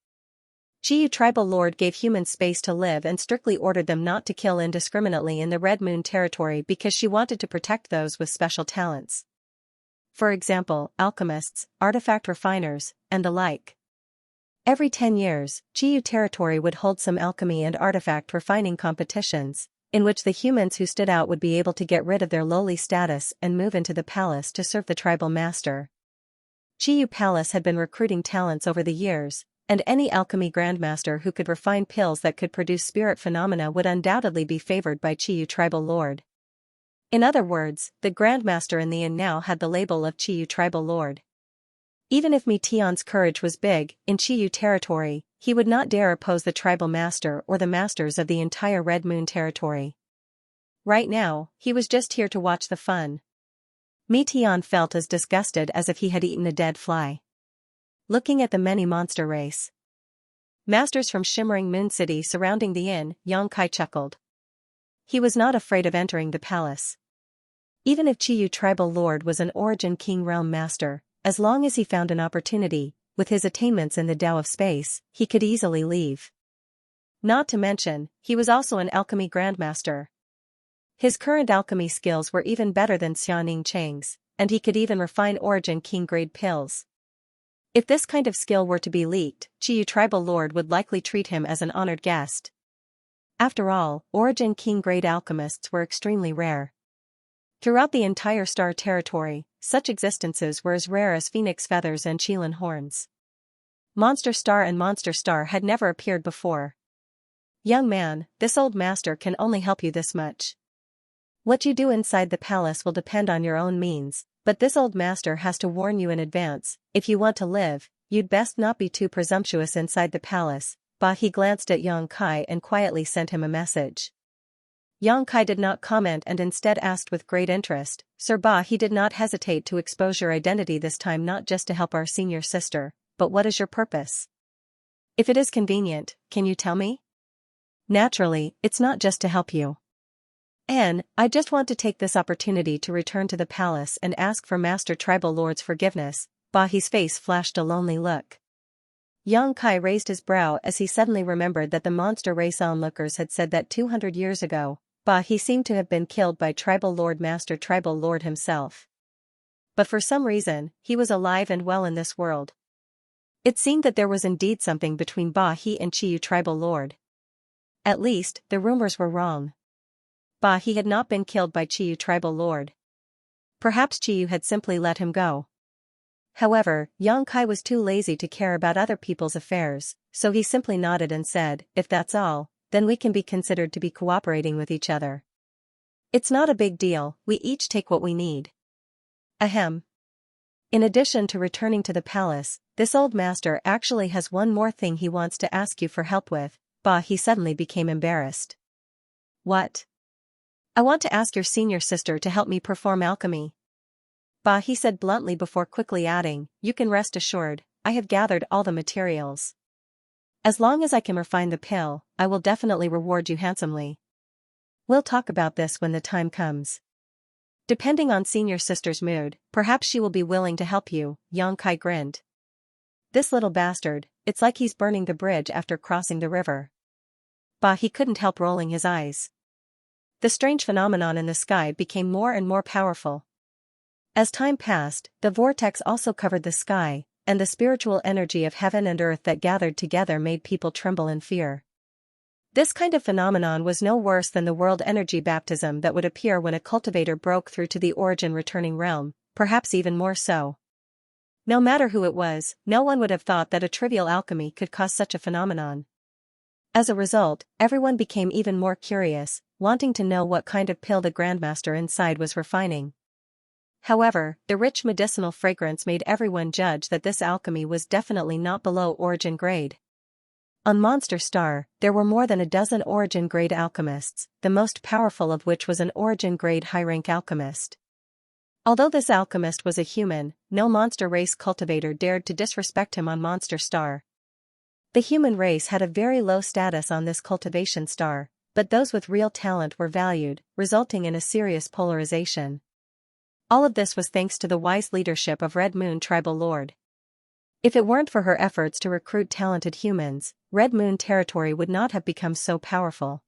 Xiyu tribal lord gave humans space to live and strictly ordered them not to kill indiscriminately in the Red Moon territory because she wanted to protect those with special talents. For example, alchemists, artifact refiners, and the like. Every 10 years, Xiyu territory would hold some alchemy and artifact refining competitions, in which the humans who stood out would be able to get rid of their lowly status and move into the palace to serve the tribal master. Xiyu Palace had been recruiting talents over the years, and any alchemy grandmaster who could refine pills that could produce spirit phenomena would undoubtedly be favored by Xiyu tribal lord. In other words, the grandmaster in the inn now had the label of Xiyu tribal lord. Even if Mitian's courage was big, in Xiyu territory, he would not dare oppose the tribal master or the masters of the entire Red Moon territory. Right now, he was just here to watch the fun. Mitian felt as disgusted as if he had eaten a dead fly. Looking at the many monster race masters from Shimmering Moon City surrounding the inn, Xianxia chuckled. He was not afraid of entering the palace. Even if Xiyu tribal lord was an Origin King realm master, as long as he found an opportunity, with his attainments in the Tao of space, he could easily leave. Not to mention, he was also an alchemy grandmaster. His current alchemy skills were even better than Xianing Cheng's, and he could even refine Origin King grade pills. If this kind of skill were to be leaked, Xiyu tribal lord would likely treat him as an honored guest. After all, Origin King grade alchemists were extremely rare. Throughout the entire star territory, such existences were as rare as phoenix feathers and Qilin horns. Monster Star and Monster Star had never appeared before. "Young man, this old master can only help you this much. What you do inside the palace will depend on your own means, but this old master has to warn you in advance, if you want to live, you'd best not be too presumptuous inside the palace." He glanced at Xianxia and quietly sent him a message. Xianxia did not comment and instead asked with great interest, "Sir he did not hesitate to expose your identity this time, not just to help our senior sister, but what is your purpose? If it is convenient, can you tell me?" "Naturally, it's not just to help you. I just want to take this opportunity to return to the palace and ask for Master Tribal Lord's forgiveness." Bahi's face flashed a lonely look. Xianxia raised his brow as he suddenly remembered that the monster race onlookers had said that 200 years ago, he seemed to have been killed by Tribal Lord Master Tribal Lord himself. But for some reason, he was alive and well in this world. It seemed that there was indeed something between Ba He and Chiyu tribal lord. At least, the rumors were wrong. Ba He had not been killed by Chiyu tribal lord. Perhaps Chiyu had simply let him go. However, Yang Kai was too lazy to care about other people's affairs, so he simply nodded and said, "If that's all, then we can be considered to be cooperating with each other. It's not a big deal, we each take what we need." Ahem. In addition to returning to the palace, this old master actually has one more thing he wants to ask you for help with. Ba He suddenly became embarrassed. What? I want to ask your senior sister to help me perform alchemy. Ba He said bluntly before quickly adding, "You can rest assured, I have gathered all the materials. As long as I can refine the pill, I will definitely reward you handsomely. We'll talk about this when the time comes. Depending on senior sister's mood, perhaps she will be willing to help you." Yang Kai grinned. This little bastard, it's like he's burning the bridge after crossing the river. Ba He couldn't help rolling his eyes. The strange phenomenon in the sky became more and more powerful. As time passed, the vortex also covered the sky, and the spiritual energy of heaven and earth that gathered together made people tremble in fear. This kind of phenomenon was no worse than the world energy baptism that would appear when a cultivator broke through to the origin returning realm, perhaps even more so. No matter who it was, no one would have thought that a trivial alchemy could cause such a phenomenon. As a result, everyone became even more curious, wanting to know what kind of pill the Grandmaster inside was refining. However, the rich medicinal fragrance made everyone judge that this alchemy was definitely not below origin grade. On Monster Star, there were more than a dozen origin grade alchemists, the most powerful of which was an origin grade high-rank alchemist. Although this alchemist was a human, no monster race cultivator dared to disrespect him on Monster Star. The human race had a very low status on this cultivation star, but those with real talent were valued, resulting in a serious polarization. All of this was thanks to the wise leadership of Red Moon Tribal Lord. If it weren't for her efforts to recruit talented humans, Red Moon territory would not have become so powerful.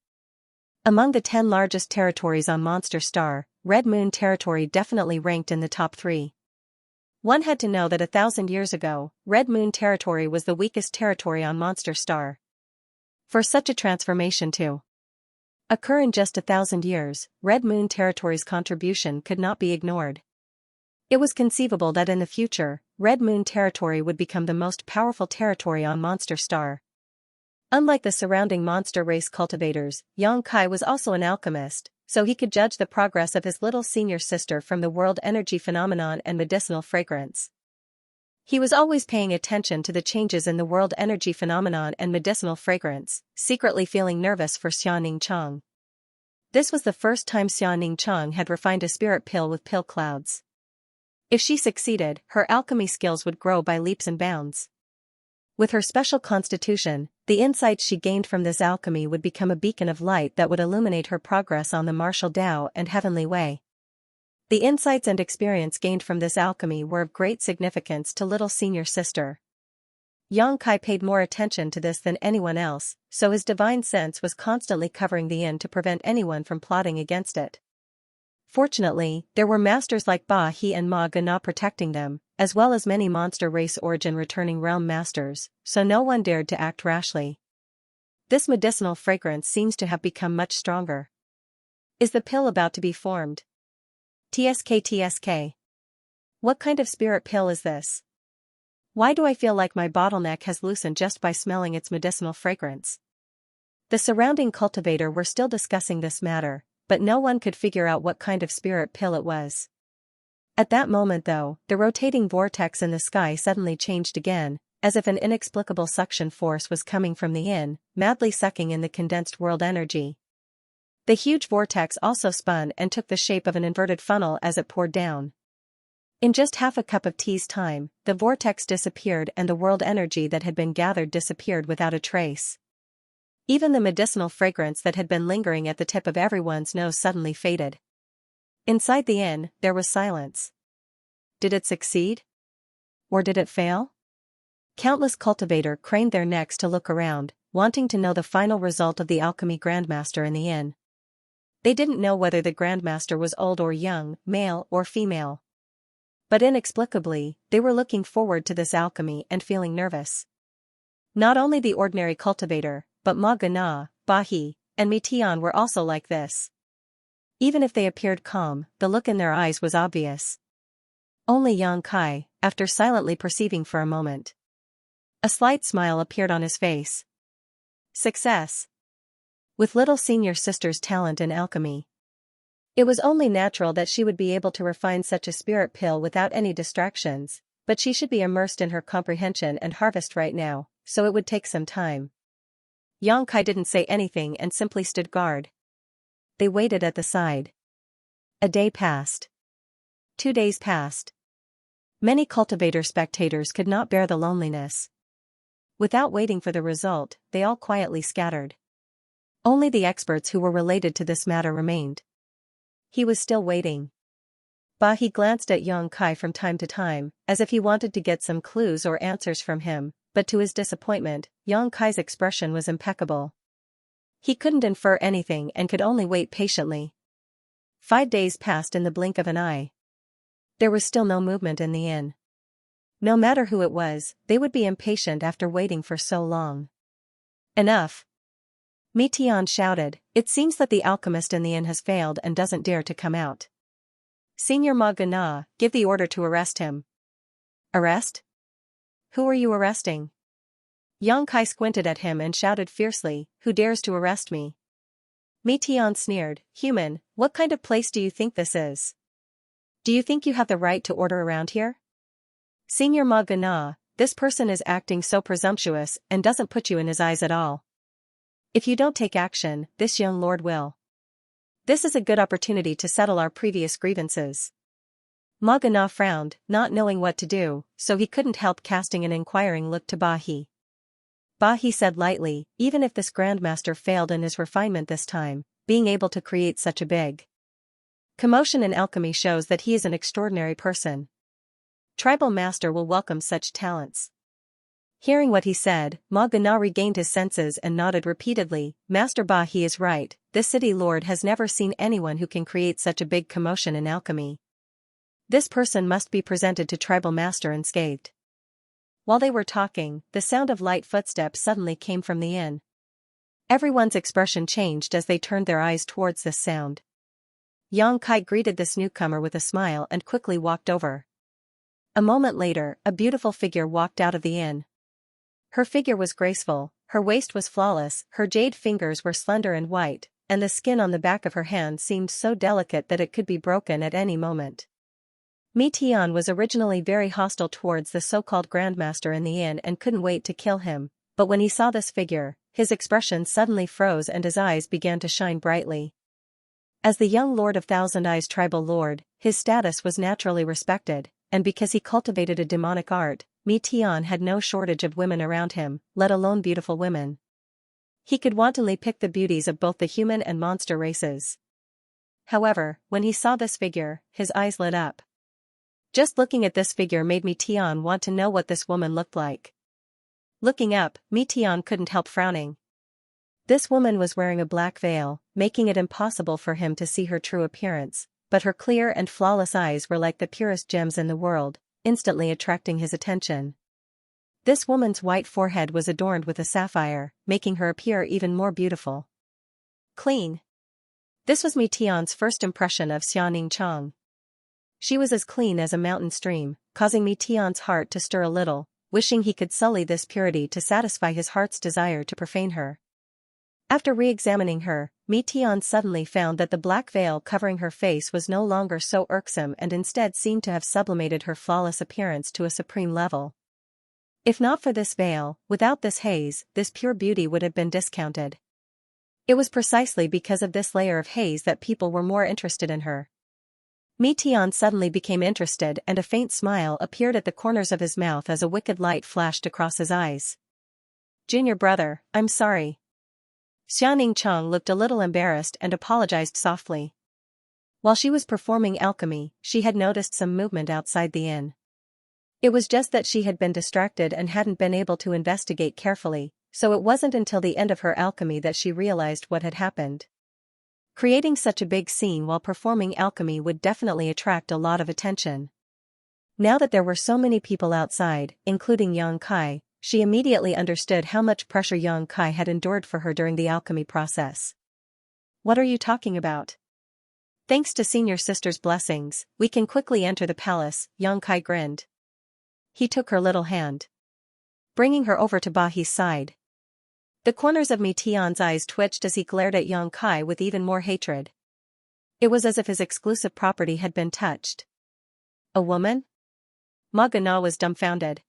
Among the 10 largest territories on Monster Star, Red Moon territory definitely ranked in the top 3. One had to know that 1,000 years ago, Red Moon territory was the weakest territory on Monster Star. For such a transformation to occur in just 1,000 years, Red Moon territory's contribution could not be ignored. It was conceivable that in the future, Red Moon territory would become the most powerful territory on Monster Star. Unlike the surrounding monster race cultivators, Yang Kai was also an alchemist, so he could judge the progress of his little senior sister from the world energy phenomenon and medicinal fragrance. He was always paying attention to the changes in the world energy phenomenon and medicinal fragrance, secretly feeling nervous for Xianxia. This was the first time Xianxia had refined a spirit pill with pill clouds. If she succeeded, her alchemy skills would grow by leaps and bounds. With her special constitution, the insights she gained from this alchemy would become a beacon of light that would illuminate her progress on the martial Tao and heavenly way. The insights and experience gained from this alchemy were of great significance to little senior sister. Yang Kai paid more attention to this than anyone else, so his divine sense was constantly covering the inn to prevent anyone from plotting against it. Fortunately, there were masters like Ba He and Ma Gana protecting them, as well as many monster race origin returning realm masters, so no one dared to act rashly. This medicinal fragrance seems to have become much stronger. Is the pill about to be formed? TSK. What kind of spirit pill is this? Why do I feel like my bottleneck has loosened just by smelling its medicinal fragrance? The surrounding cultivator were still discussing this matter, but no one could figure out what kind of spirit pill it was. At that moment though, the rotating vortex in the sky suddenly changed again, as if an inexplicable suction force was coming from the inn, madly sucking in the condensed world energy. The huge vortex also spun and took the shape of an inverted funnel as it poured down. In just half a cup of tea's time, the vortex disappeared and the world energy that had been gathered disappeared without a trace. Even the medicinal fragrance that had been lingering at the tip of everyone's nose suddenly faded. Inside the inn, there was silence. Did it succeed? Or did it fail? Countless cultivators craned their necks to look around, wanting to know the final result of the alchemy grandmaster in the inn. They didn't know whether the grandmaster was old or young, male or female. But inexplicably, they were looking forward to this alchemy and feeling nervous. Not only the ordinary cultivator, but Ma Gana, Bahi, and Mi Tian were also like this. Even if they appeared calm, the look in their eyes was obvious. Only Yang Kai, after silently perceiving for a moment. A slight smile appeared on his face. Success. With little senior sister's talent in alchemy, it was only natural that she would be able to refine such a spirit pill without any distractions, but she should be immersed in her comprehension and harvest right now, so it would take some time. Yang Kai didn't say anything and simply stood guard. They waited at the side. A day passed. 2 days passed. Many cultivator spectators could not bear the loneliness. Without waiting for the result, they all quietly scattered. Only the experts who were related to this matter remained. He was still waiting. Bahi glanced at Yang Kai from time to time, as if he wanted to get some clues or answers from him, but to his disappointment, Yang Kai's expression was impeccable. He couldn't infer anything and could only wait patiently. 5 days passed in the blink of an eye. There was still no movement in the inn. No matter who it was, they would be impatient after waiting for so long. Enough! Mi Tian shouted, "It seems that the alchemist in the inn has failed and doesn't dare to come out. Senior Ma Gana, give the order to arrest him." Arrest? Who are you arresting? Yang Kai squinted at him and shouted fiercely, "Who dares to arrest me?" Mi Tian sneered, "Human, what kind of place do you think this is? Do you think you have the right to order around here? Senior Ma Gana, this person is acting so presumptuous and doesn't put you in his eyes at all. If you don't take action, this young lord will. This is a good opportunity to settle our previous grievances." Ma Gana frowned, not knowing what to do, so he couldn't help casting an inquiring look to Bahi. Bahi said lightly, "Even if this grandmaster failed in his refinement this time, being able to create such a big commotion in alchemy shows that he is an extraordinary person. Tribal master will welcome such talents." Hearing what he said, Ma Gana regained his senses and nodded repeatedly, "Master Bahi is right, this city lord has never seen anyone who can create such a big commotion in alchemy. This person must be presented to tribal master unscathed." While they were talking, the sound of light footsteps suddenly came from the inn. Everyone's expression changed as they turned their eyes towards this sound. Yang Kai greeted this newcomer with a smile and quickly walked over. A moment later, a beautiful figure walked out of the inn. Her figure was graceful, her waist was flawless, her jade fingers were slender and white, and the skin on the back of her hand seemed so delicate that it could be broken at any moment. Mi Tian was originally very hostile towards the so-called grandmaster in the inn and couldn't wait to kill him, but when he saw this figure, his expression suddenly froze and his eyes began to shine brightly. As the young Lord of Thousand Eyes tribal lord, his status was naturally respected, and because he cultivated a demonic art, Mi Tian had no shortage of women around him, let alone beautiful women. He could wantonly pick the beauties of both the human and monster races. However, when he saw this figure, his eyes lit up. Just looking at this figure made Mi Tian want to know what this woman looked like. Looking up, Mi Tian couldn't help frowning. This woman was wearing a black veil, making it impossible for him to see her true appearance, but her clear and flawless eyes were like the purest gems in the world, instantly attracting his attention. This woman's white forehead was adorned with a sapphire, making her appear even more beautiful. Clean. This was Mi Tian's first impression of Xianxia. She was as clean as a mountain stream, causing Mi Tian's heart to stir a little, wishing he could sully this purity to satisfy his heart's desire to profane her. After re-examining her, Mi Tian suddenly found that the black veil covering her face was no longer so irksome and instead seemed to have sublimated her flawless appearance to a supreme level. If not for this veil, without this haze, this pure beauty would have been discounted. It was precisely because of this layer of haze that people were more interested in her. Mi Tian suddenly became interested and a faint smile appeared at the corners of his mouth as a wicked light flashed across his eyes. "Junior brother, I'm sorry." Xianxia looked a little embarrassed and apologized softly. While she was performing alchemy, she had noticed some movement outside the inn. It was just that she had been distracted and hadn't been able to investigate carefully, so it wasn't until the end of her alchemy that she realized what had happened. Creating such a big scene while performing alchemy would definitely attract a lot of attention. Now that there were so many people outside, including Yang Kai, she immediately understood how much pressure Yang Kai had endured for her during the alchemy process. What are you talking about? Thanks to senior sister's blessings, we can quickly enter the palace, Yang Kai grinned. He took her little hand, bringing her over to Bahi's side. The corners of Mi Tian's eyes twitched as he glared at Yang Kai with even more hatred. It was as if his exclusive property had been touched. A woman? Ma Gana was dumbfounded.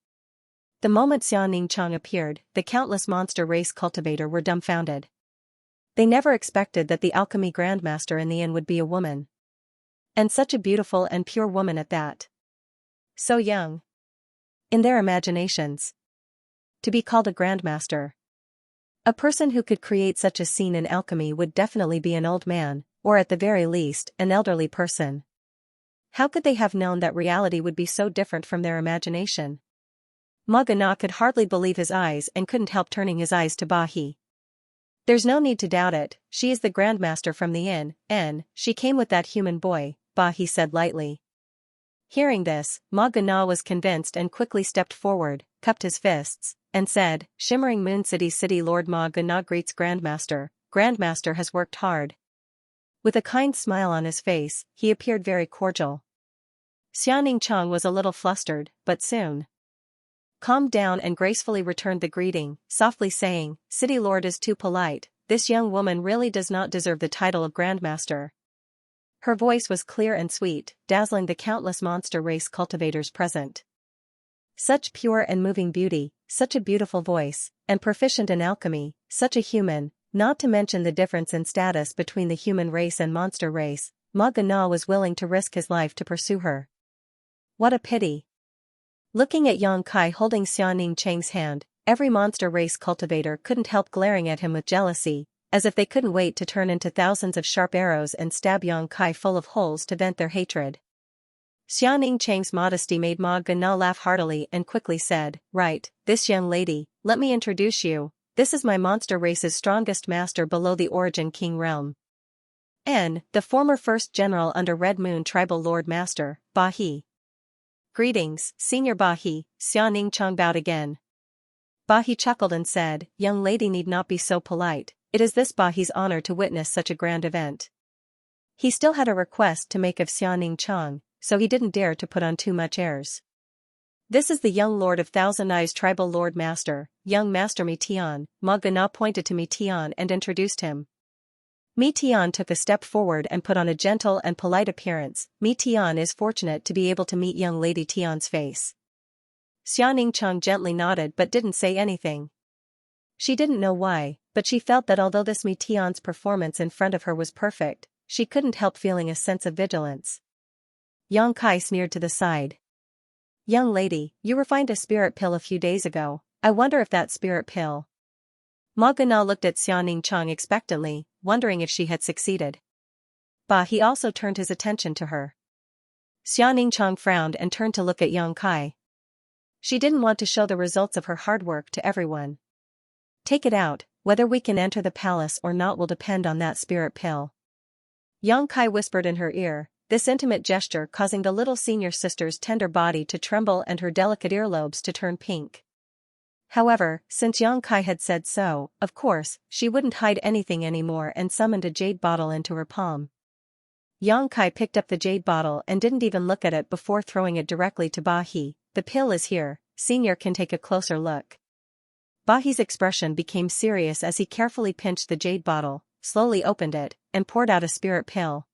The moment Xianxia appeared, the countless monster race cultivator were dumbfounded. They never expected that the alchemy grandmaster in the inn would be a woman. And such a beautiful and pure woman at that. So young. In their imaginations. To be called a grandmaster. A person who could create such a scene in alchemy would definitely be an old man, or at the very least, an elderly person. How could they have known that reality would be so different from their imagination? Ma Gana could hardly believe his eyes and couldn't help turning his eyes to Bahi. There's no need to doubt it, she is the grandmaster from the inn, and she came with that human boy, Bahi said lightly. Hearing this, Ma Gana was convinced and quickly stepped forward, cupped his fists, and said, Shimmering Moon City Lord Ma Gana greets Grandmaster. Grandmaster has worked hard. With a kind smile on his face, he appeared very cordial. Xianxia was a little flustered, but soon calmed down and gracefully returned the greeting, softly saying, City Lord is too polite, this young woman really does not deserve the title of Grandmaster. Her voice was clear and sweet, dazzling the countless monster race cultivators present. Such pure and moving beauty, such a beautiful voice, and proficient in alchemy, such a human, not to mention the difference in status between the human race and monster race, Ma Gana was willing to risk his life to pursue her. What a pity. Looking at Yang Kai holding Xianxia's hand, every monster race cultivator couldn't help glaring at him with jealousy, as if they couldn't wait to turn into thousands of sharp arrows and stab Yang Kai full of holes to vent their hatred. Xianxia's modesty made Ma Gana laugh heartily and quickly said, Right, this young lady, let me introduce you, this is my monster race's strongest master below the Origin King realm. N, the former first general under Red Moon Tribal Lord Master, Bahi. Greetings, Senior Bahi, Xianxia bowed again. Bahi chuckled and said, Young lady need not be so polite, it is this Bahi's honor to witness such a grand event. He still had a request to make of Xianxia, so he didn't dare to put on too much airs. This is the young Lord of Thousand Eyes Tribal Lord Master, young Master Mi Tian. Ma Gana pointed to Mi Tian and introduced him. Mi Tian took a step forward and put on a gentle and polite appearance. Mi Tian is fortunate to be able to meet young Lady Tian's face. Xianxia gently nodded but didn't say anything. She didn't know why, but she felt that although this Mi Tian's performance in front of her was perfect, she couldn't help feeling a sense of vigilance. Yang Kai sneered to the side. Young lady, you refined a spirit pill a few days ago, I wonder if that spirit pill. Ma Gana looked at Xianxia expectantly, wondering if she had succeeded. He also turned his attention to her. Xianxia frowned and turned to look at Yang Kai. She didn't want to show the results of her hard work to everyone. Take it out, whether we can enter the palace or not will depend on that spirit pill. Yang Kai whispered in her ear, this intimate gesture causing the little senior sister's tender body to tremble and her delicate earlobes to turn pink. However, since Yang Kai had said so, of course, she wouldn't hide anything anymore and summoned a jade bottle into her palm. Yang Kai picked up the jade bottle and didn't even look at it before throwing it directly to Bahi. The pill is here, Senior can take a closer look. Bahi's expression became serious as he carefully pinched the jade bottle, slowly opened it, and poured out a spirit pill.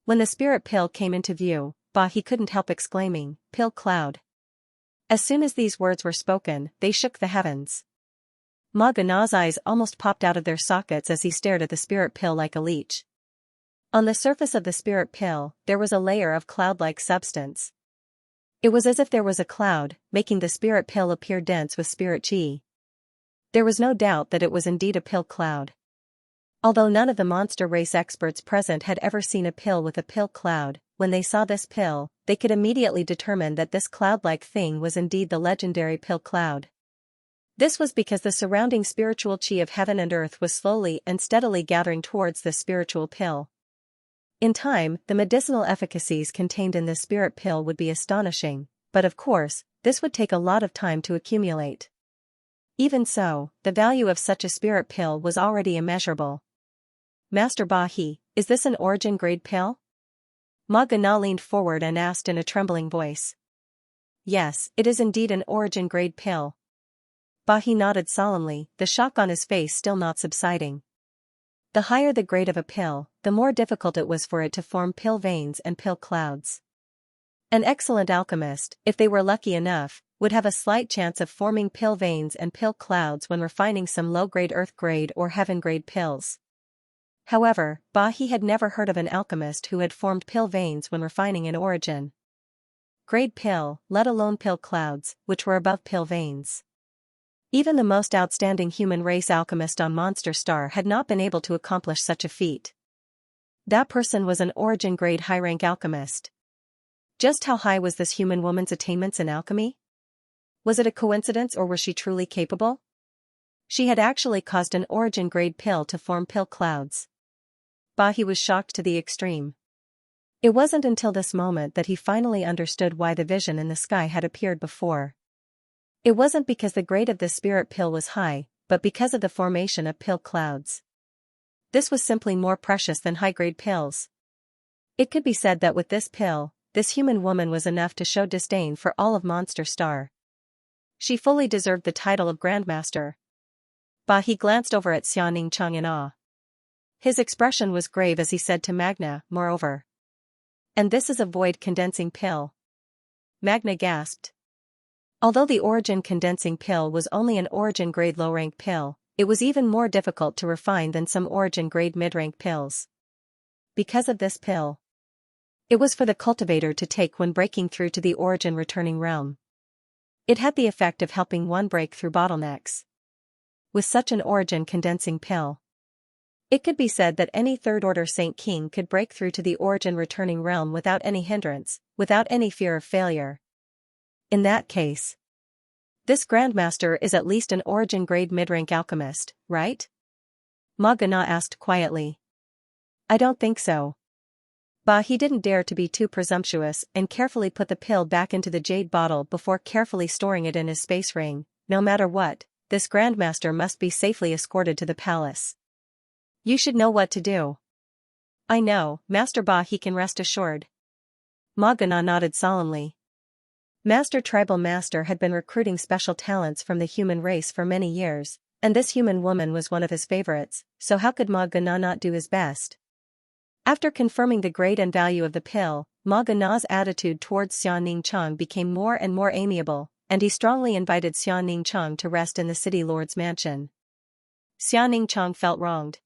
When the spirit pill came into view, Bahi couldn't help exclaiming, Pill cloud. As soon as these words were spoken, they shook the heavens. Ma Gana's eyes almost popped out of their sockets as he stared at the spirit pill like a leech. On the surface of the spirit pill, there was a layer of cloud-like substance. It was as if there was a cloud, making the spirit pill appear dense with spirit chi. There was no doubt that it was indeed a pill cloud. Although none of the monster race experts present had ever seen a pill with a pill cloud, when they saw this pill, they could immediately determine that this cloud-like thing was indeed the legendary pill cloud. This was because the surrounding spiritual chi of heaven and earth was slowly and steadily gathering towards this spiritual pill. In time, the medicinal efficacies contained in this spirit pill would be astonishing, but of course, this would take a lot of time to accumulate. Even so, the value of such a spirit pill was already immeasurable. Master Bahi, is this an origin-grade pill? Ma Gana leaned forward and asked in a trembling voice. Yes, it is indeed an origin-grade pill. Bahi nodded solemnly, the shock on his face still not subsiding. The higher the grade of a pill, the more difficult it was for it to form pill veins and pill clouds. An excellent alchemist, if they were lucky enough, would have a slight chance of forming pill veins and pill clouds when refining some low-grade earth-grade or heaven-grade pills. Bahi had never heard of an alchemist who had formed pill veins when refining an origin-grade pill, let alone pill clouds, which were above pill veins. Even the most outstanding human race alchemist on Monster Star had not been able to accomplish such a feat. That person was an origin-grade high-rank alchemist. Just how high was this human woman's attainments in alchemy? Was it a coincidence or was she truly capable? She had actually caused an origin-grade pill to form pill clouds. Bahi was shocked to the extreme. It wasn't until this moment that he finally understood why the vision in the sky had appeared before. It wasn't because the grade of the spirit pill was high, but because of the formation of pill clouds. This was simply more precious than high-grade pills. It could be said that with this pill, this human woman was enough to show disdain for all of Monster Star. She fully deserved the title of Grandmaster. Bahi glanced over at Xianxia in awe. His expression was grave as he said to Magna, moreover. And this is a void condensing pill. Magna gasped. Although the origin condensing pill was only an origin grade low rank pill, it was even more difficult to refine than some origin grade mid rank pills. Because of this pill, it was for the cultivator to take when breaking through to the origin returning realm. It had the effect of helping one break through bottlenecks. With such an origin condensing pill, it could be said that any third-order Saint King could break through to the origin returning realm without any hindrance, without any fear of failure. In that case, this Grandmaster is at least an origin-grade mid-rank alchemist, right? Ma Gana asked quietly. I don't think so. Bahi didn't dare to be too presumptuous and carefully put the pill back into the jade bottle before carefully storing it in his space ring. No matter what, this Grandmaster must be safely escorted to the palace. You should know what to do. I know, Master Bahi can rest assured. Ma Gana nodded solemnly. Master Tribal Master had been recruiting special talents from the human race for many years, and this human woman was one of his favorites, so how could Ma Gana not do his best? After confirming the grade and value of the pill, Ma Gana's attitude towards Xianxia became more and more amiable, and he strongly invited Xianxia to rest in the city lord's mansion. Xianxia felt wronged.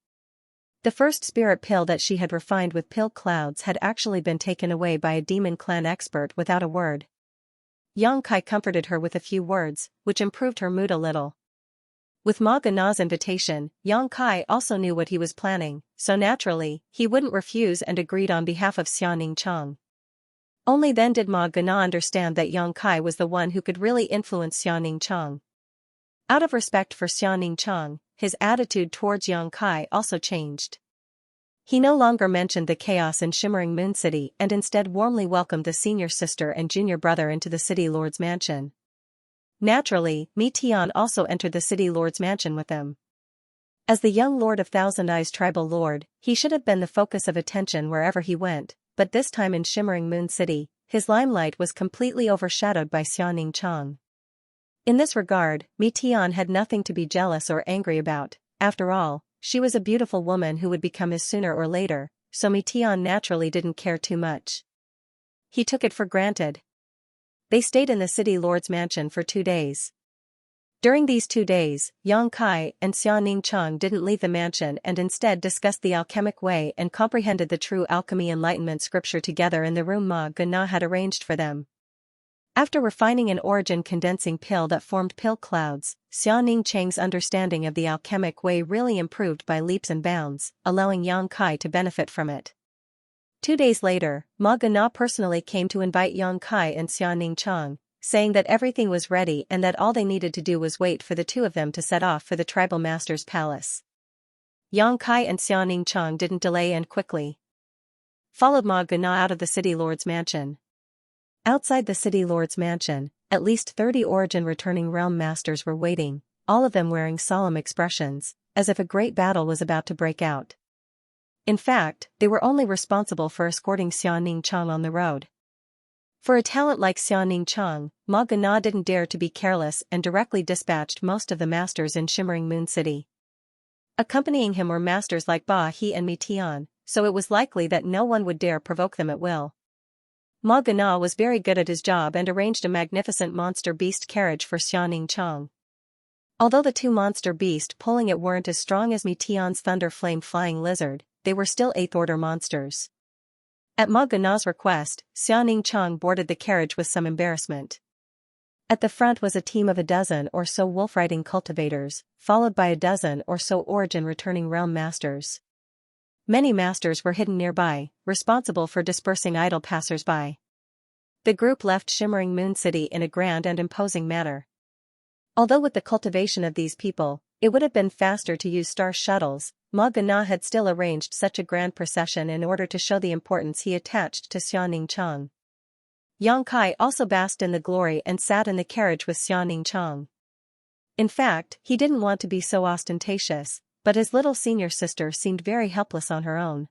The first spirit pill that she had refined with pill clouds had actually been taken away by a demon clan expert without a word. Xianxia comforted her with a few words, which improved her mood a little. With Ma Gana's invitation, Xianxia also knew what he was planning, so naturally, he wouldn't refuse and agreed on behalf of Xianxia. Only then did Ma Gana understand that Xianxia was the one who could really influence Xianxia. Out of respect for Xianxia, his attitude towards Xianxia also changed. He no longer mentioned the chaos in Shimmering Moon City and instead warmly welcomed the senior sister and junior brother into the city lord's mansion. Naturally, Mi Tian also entered the city lord's mansion with them. As the young Lord of Thousand Eyes tribal lord, he should have been the focus of attention wherever he went, but this time in Shimmering Moon City, his limelight was completely overshadowed by Xianxia. In this regard, Mi Tian had nothing to be jealous or angry about. After all, she was a beautiful woman who would become his sooner or later, so Mi Tian naturally didn't care too much. He took it for granted. They stayed in the city lord's mansion for 2 days. During these 2 days, Xianxia and Xianxia didn't leave the mansion and instead discussed the alchemic way and comprehended the true alchemy enlightenment scripture together in the room Ma Gana had arranged for them. After refining an origin condensing pill that formed pill clouds, Xianxia's understanding of the alchemic way really improved by leaps and bounds, allowing Xianxia to benefit from it. 2 days later, Ma Gana personally came to invite Xianxia and Xianxia, saying that everything was ready and that all they needed to do was wait for the two of them to set off for the tribal master's palace. Xianxia and Xianxia didn't delay and quickly followed Ma Gana out of the city lord's mansion. Outside the city lord's mansion, at least 30 origin-returning realm masters were waiting, all of them wearing solemn expressions, as if a great battle was about to break out. In fact, they were only responsible for escorting Xianxia on the road. For a talent like Xianxia, Ma Gana didn't dare to be careless and directly dispatched most of the masters in Shimmering Moon City. Accompanying him were masters like Ba He and Mi Tian, so it was likely that no one would dare provoke them at will. Ma Gana was very good at his job and arranged a magnificent monster beast carriage for Xianxia. Although the two monster beasts pulling it weren't as strong as Mi Tian's thunder flame flying lizard, they were still 8th order monsters. At Ma Gana's request, Xianxia boarded the carriage with some embarrassment. At the front was a team of a dozen or so wolf-riding cultivators, followed by a dozen or so origin-returning realm masters. Many masters were hidden nearby, responsible for dispersing idle passers-by. The group left Shimmering Moon City in a grand and imposing manner. Although with the cultivation of these people, it would have been faster to use star shuttles, Ma Gana had still arranged such a grand procession in order to show the importance he attached to Xianxia. Yang Kai also basked in the glory and sat in the carriage with Xianxia. In fact, he didn't want to be so ostentatious, but his little senior sister seemed very helpless on her own.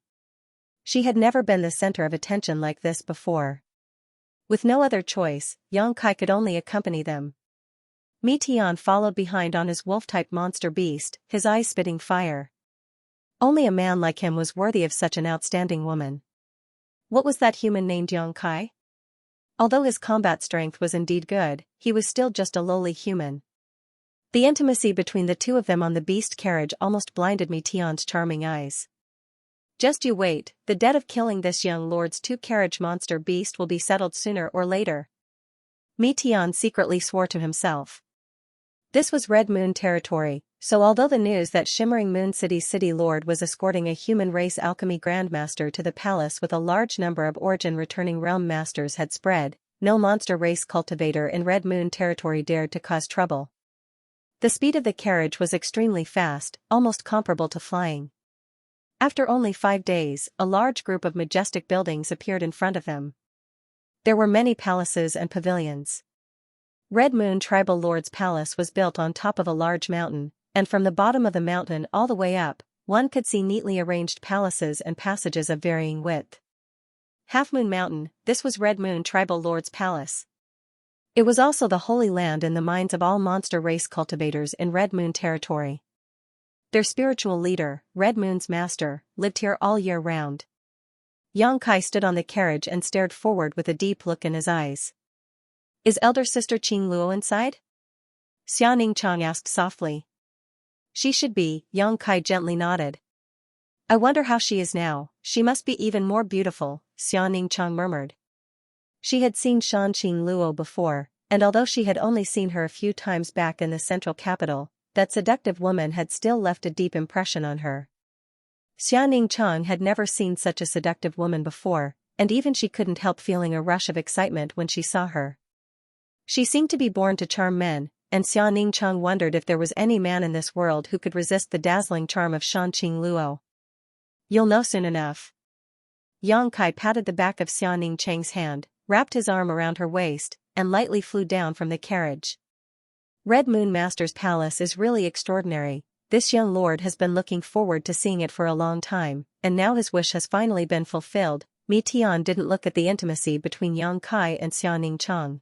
She had never been the center of attention like this before. With no other choice, Yang Kai could only accompany them. Mi Tian followed behind on his wolf-type monster beast, his eyes spitting fire. Only a man like him was worthy of such an outstanding woman. What was that human named Yang Kai? Although his combat strength was indeed good, he was still just a lowly human. The intimacy between the two of them on the beast carriage almost blinded Mi Tian's charming eyes. Just you wait, the debt of killing this young lord's two-carriage monster beast will be settled sooner or later. Mi Tian secretly swore to himself. This was Red Moon territory, so although the news that Shimmering Moon City's city lord was escorting a human race alchemy grandmaster to the palace with a large number of origin-returning realm masters had spread, no monster race cultivator in Red Moon territory dared to cause trouble. The speed of the carriage was extremely fast, almost comparable to flying. After only 5 days, a large group of majestic buildings appeared in front of them. There were many palaces and pavilions. Red Moon Tribal Lord's palace was built on top of a large mountain, and from the bottom of the mountain all the way up, one could see neatly arranged palaces and passages of varying width. Half Moon Mountain, this was Red Moon Tribal Lord's palace. It was also the holy land in the minds of all monster race cultivators in Red Moon territory. Their spiritual leader, Red Moon's master, lived here all year round. Yang Kai stood on the carriage and stared forward with a deep look in his eyes. Is elder sister Qing Luo inside? Xianxia asked softly. She should be, Yang Kai gently nodded. I wonder how she is now, she must be even more beautiful, Xianxia murmured. She had seen Qing Luo before, and although she had only seen her a few times back in the central capital, that seductive woman had still left a deep impression on her. Xianxia had never seen such a seductive woman before, and even she couldn't help feeling a rush of excitement when she saw her. She seemed to be born to charm men, and Xianxia wondered if there was any man in this world who could resist the dazzling charm of Qing Luo. You'll know soon enough. Yang Kai patted the back of Xianxia's hand, wrapped his arm around her waist, and lightly flew down from the carriage. Red Moon Master's palace is really extraordinary. This young lord has been looking forward to seeing it for a long time, and now his wish has finally been fulfilled. Mi Tian didn't look at the intimacy between Yang Kai and Xianxia.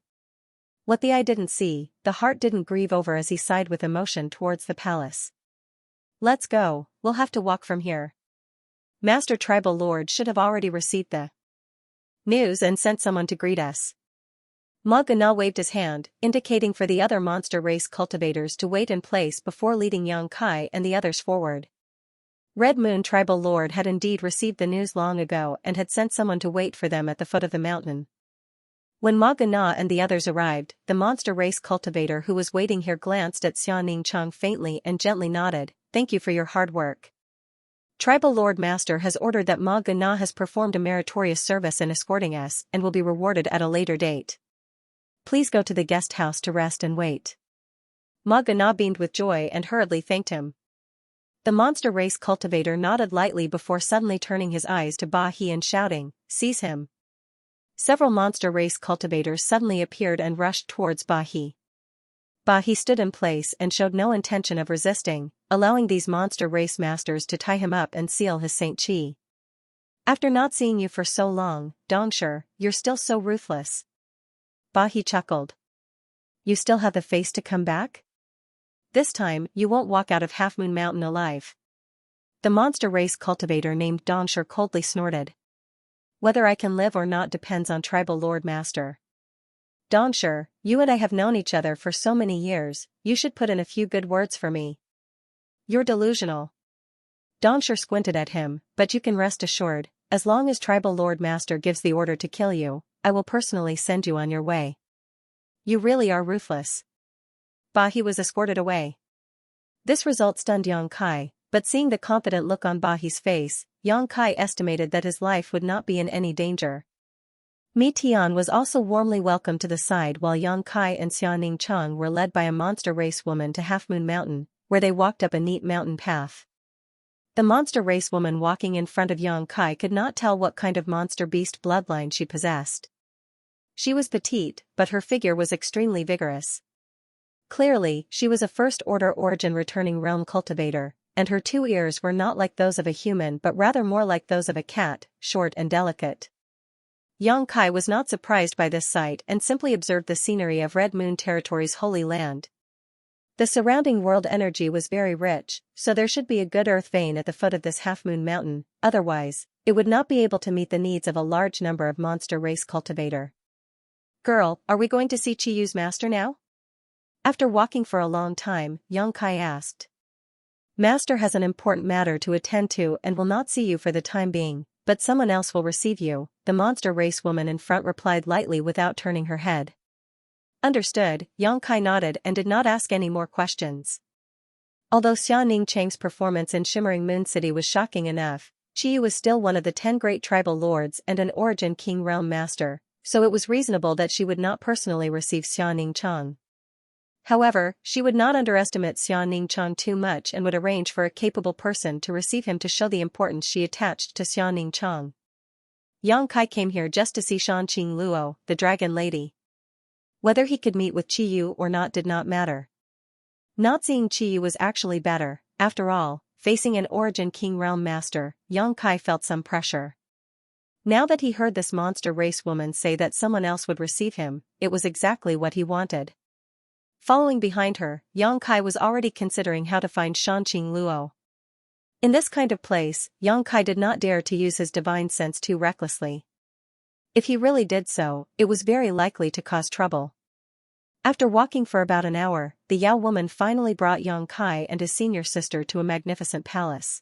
What the eye didn't see, the heart didn't grieve over as he sighed with emotion towards the palace. Let's go, we'll have to walk from here. Master Tribal Lord should have already received the news and sent someone to greet us. Ma Gana waved his hand, indicating for the other monster race cultivators to wait in place before leading Yang Kai and the others forward. Red Moon Tribal Lord had indeed received the news long ago and had sent someone to wait for them at the foot of the mountain. When Ma Gana and the others arrived, the monster race cultivator who was waiting here glanced at Xianxia faintly and gently nodded, "Thank you for your hard work. Tribal Lord Master has ordered that Ma Gana has performed a meritorious service in escorting us and will be rewarded at a later date. Please go to the guest house to rest and wait." Ma Gana beamed with joy and hurriedly thanked him. The monster race cultivator nodded lightly before suddenly turning his eyes to Ba He and shouting, "Seize him." Several monster race cultivators suddenly appeared and rushed towards Bahi. Bahi stood in place and showed no intention of resisting, allowing these monster race masters to tie him up and seal his Saint Chi. After not seeing you for so long, Dongshi, you're still so ruthless. Bahi chuckled. You still have the face to come back? This time, you won't walk out of Half Moon Mountain alive. The monster race cultivator named Dongshi coldly snorted. Whether I can live or not depends on tribal lord master. Dongshi, you and I have known each other for so many years, you should put in a few good words for me. You're delusional. Dongshi squinted at him, but you can rest assured, as long as tribal lord master gives the order to kill you, I will personally send you on your way. You really are ruthless. Bahi was escorted away. This result stunned Yang Kai, but seeing the confident look on Bahi's face, Yang Kai estimated that his life would not be in any danger. Mi Tian was also warmly welcomed to the side while Yang Kai and Xianning Cheng were led by a monster race woman to Half Moon Mountain, where they walked up a neat mountain path. The monster race woman walking in front of Yang Kai could not tell what kind of monster beast bloodline she possessed. She was petite, but her figure was extremely vigorous. Clearly, she was a first-order origin returning realm cultivator, and her 2 ears were not like those of a human but rather more like those of a cat, short and delicate. Yang Kai was not surprised by this sight and simply observed the scenery of Red Moon Territory's holy land. The surrounding world energy was very rich, so there should be a good earth vein at the foot of this Half Moon Mountain, otherwise, it would not be able to meet the needs of a large number of monster race cultivator. Girl, are we going to see Chiyu's master now? After walking for a long time, Yang Kai asked. Master has an important matter to attend to and will not see you for the time being, but someone else will receive you, the monster race woman in front replied lightly without turning her head. Understood, Yang Kai nodded and did not ask any more questions. Although Xianning Cheng's performance in Shimmering Moon City was shocking enough, Chiyu was still one of the 10 great tribal lords and an origin king realm master, so it was reasonable that she would not personally receive Xianning Cheng. However, she would not underestimate Xianning Cheng too much and would arrange for a capable person to receive him to show the importance she attached to Xianning Cheng. Yang Kai came here just to see Shanqing Luo, the dragon lady. Whether he could meet with Chiyu or not did not matter. Not seeing Chiyu was actually better, after all, facing an origin king realm master, Yang Kai felt some pressure. Now that he heard this monster race woman say that someone else would receive him, it was exactly what he wanted. Following behind her, Yang Kai was already considering how to find Shanqing Luo. In this kind of place, Yang Kai did not dare to use his divine sense too recklessly. If he really did so, it was very likely to cause trouble. After walking for about an hour, the Yao woman finally brought Yang Kai and his senior sister to a magnificent palace.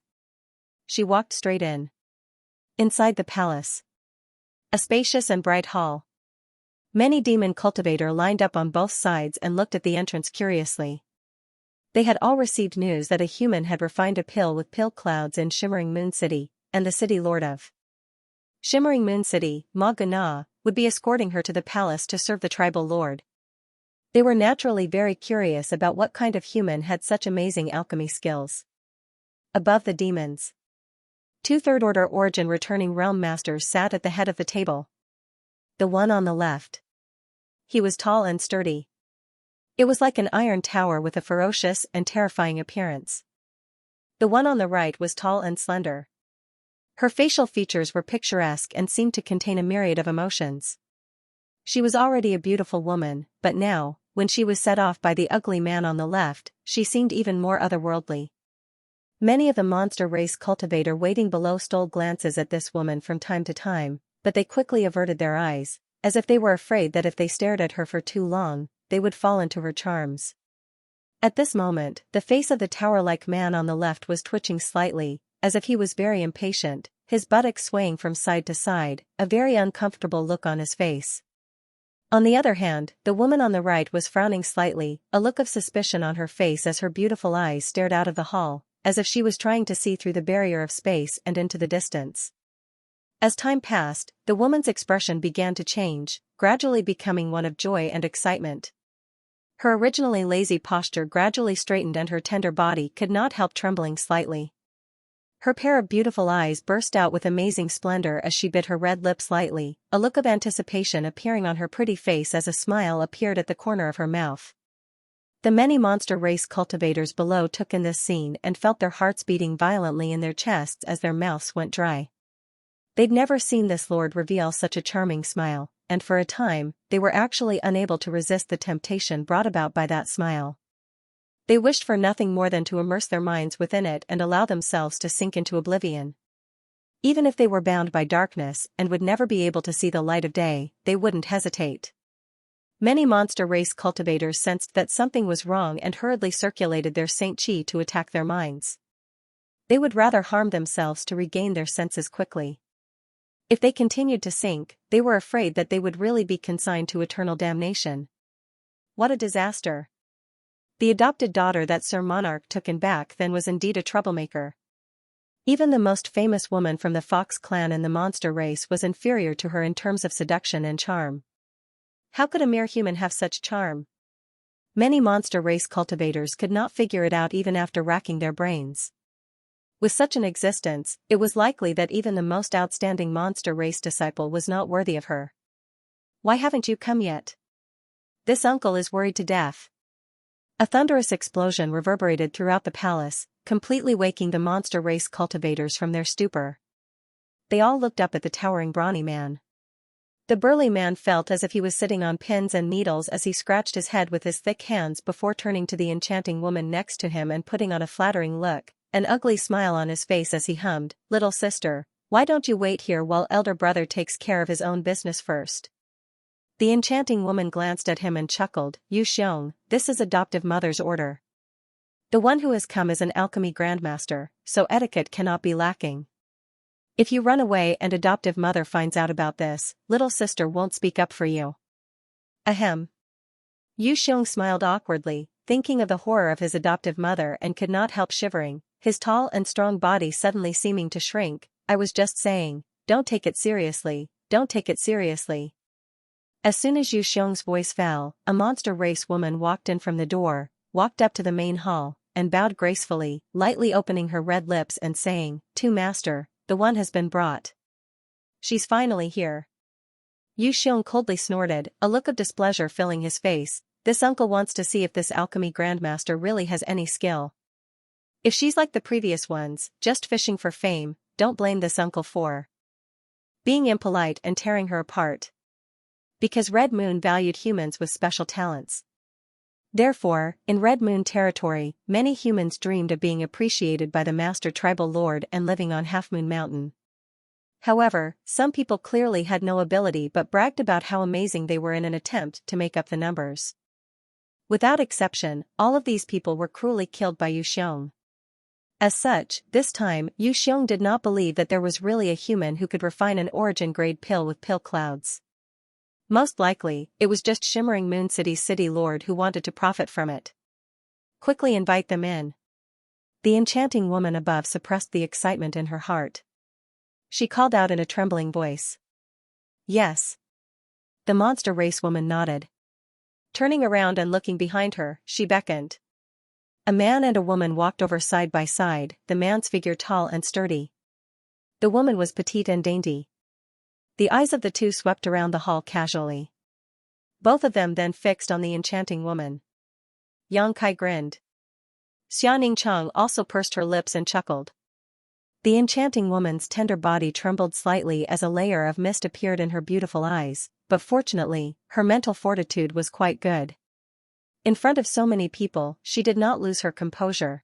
She walked straight in. Inside the palace, a spacious and bright hall. Many demon cultivator lined up on both sides and looked at the entrance curiously. They had all received news that a human had refined a pill with pill clouds in Shimmering Moon City, and the city lord of Shimmering Moon City, Ma Gana, would be escorting her to the palace to serve the tribal lord. They were naturally very curious about what kind of human had such amazing alchemy skills. Above the demons, 2 third-order origin returning realm masters sat at the head of the table. The one on the left. He was tall and sturdy. It was like an iron tower with a ferocious and terrifying appearance. The one on the right was tall and slender. Her facial features were picturesque and seemed to contain a myriad of emotions. She was already a beautiful woman, but now, when she was set off by the ugly man on the left, she seemed even more otherworldly. Many of the monster race cultivator waiting below stole glances at this woman from time to time, but they quickly averted their eyes, as if they were afraid that if they stared at her for too long, they would fall into her charms. At this moment, the face of the tower-like man on the left was twitching slightly, as if he was very impatient, his buttocks swaying from side to side, a very uncomfortable look on his face. On the other hand, the woman on the right was frowning slightly, a look of suspicion on her face as her beautiful eyes stared out of the hall, as if she was trying to see through the barrier of space and into the distance. As time passed, the woman's expression began to change, gradually becoming one of joy and excitement. Her originally lazy posture gradually straightened and her tender body could not help trembling slightly. Her pair of beautiful eyes burst out with amazing splendor as she bit her red lips lightly, a look of anticipation appearing on her pretty face as a smile appeared at the corner of her mouth. The many monster race cultivators below took in this scene and felt their hearts beating violently in their chests as their mouths went dry. They'd never seen this lord reveal such a charming smile, and for a time, they were actually unable to resist the temptation brought about by that smile. They wished for nothing more than to immerse their minds within it and allow themselves to sink into oblivion. Even if they were bound by darkness and would never be able to see the light of day, they wouldn't hesitate. Many monster race cultivators sensed that something was wrong and hurriedly circulated their Saint Chi to attack their minds. They would rather harm themselves to regain their senses quickly. If they continued to sink, they were afraid that they would really be consigned to eternal damnation. What a disaster! The adopted daughter that Sir Monarch took in back then was indeed a troublemaker. Even the most famous woman from the Fox clan and the monster race was inferior to her in terms of seduction and charm. How could a mere human have such charm? Many monster race cultivators could not figure it out even after racking their brains. With such an existence, it was likely that even the most outstanding monster race disciple was not worthy of her. Why haven't you come yet? This uncle is worried to death. A thunderous explosion reverberated throughout the palace, completely waking the monster race cultivators from their stupor. They all looked up at the towering brawny man. The burly man felt as if he was sitting on pins and needles as he scratched his head with his thick hands before turning to the enchanting woman next to him and putting on a flattering look, an ugly smile on his face as he hummed, "Little sister, why don't you wait here while elder brother takes care of his own business first?" The enchanting woman glanced at him and chuckled, "Yu Xiong, this is adoptive mother's order. The one who has come is an alchemy grandmaster, so etiquette cannot be lacking. If you run away and adoptive mother finds out about this, little sister won't speak up for you." Ahem. Yu Xiong smiled awkwardly, thinking of the horror of his adoptive mother and could not help shivering, his tall and strong body suddenly seeming to shrink. "I was just saying, don't take it seriously, don't take it seriously." As soon as Yu Xiong's voice fell, a monster race woman walked in from the door, walked up to the main hall, and bowed gracefully, lightly opening her red lips and saying, "To master, the one has been brought. She's finally here." Yu Xiong coldly snorted, a look of displeasure filling his face. This uncle wants to see if this alchemy grandmaster really has any skill. If she's like the previous ones, just fishing for fame, don't blame this uncle for being impolite and tearing her apart. Because Red Moon valued humans with special talents. Therefore, in Red Moon territory, many humans dreamed of being appreciated by the master tribal lord and living on Half Moon Mountain. However, some people clearly had no ability but bragged about how amazing they were in an attempt to make up the numbers. Without exception, all of these people were cruelly killed by Yu Xiong. As such, this time, Yu Xiong did not believe that there was really a human who could refine an origin-grade pill with pill clouds. Most likely, it was just Shimmering Moon City's city lord who wanted to profit from it. "Quickly invite them in." The enchanting woman above suppressed the excitement in her heart. She called out in a trembling voice. "Yes." The monster race woman nodded. Turning around and looking behind her, she beckoned. A man and a woman walked over side by side, the man's figure tall and sturdy. The woman was petite and dainty. The eyes of the two swept around the hall casually. Both of them then fixed on the enchanting woman. Yang Kai grinned. Xianxia also pursed her lips and chuckled. The enchanting woman's tender body trembled slightly as a layer of mist appeared in her beautiful eyes, but fortunately, her mental fortitude was quite good. In front of so many people, she did not lose her composure.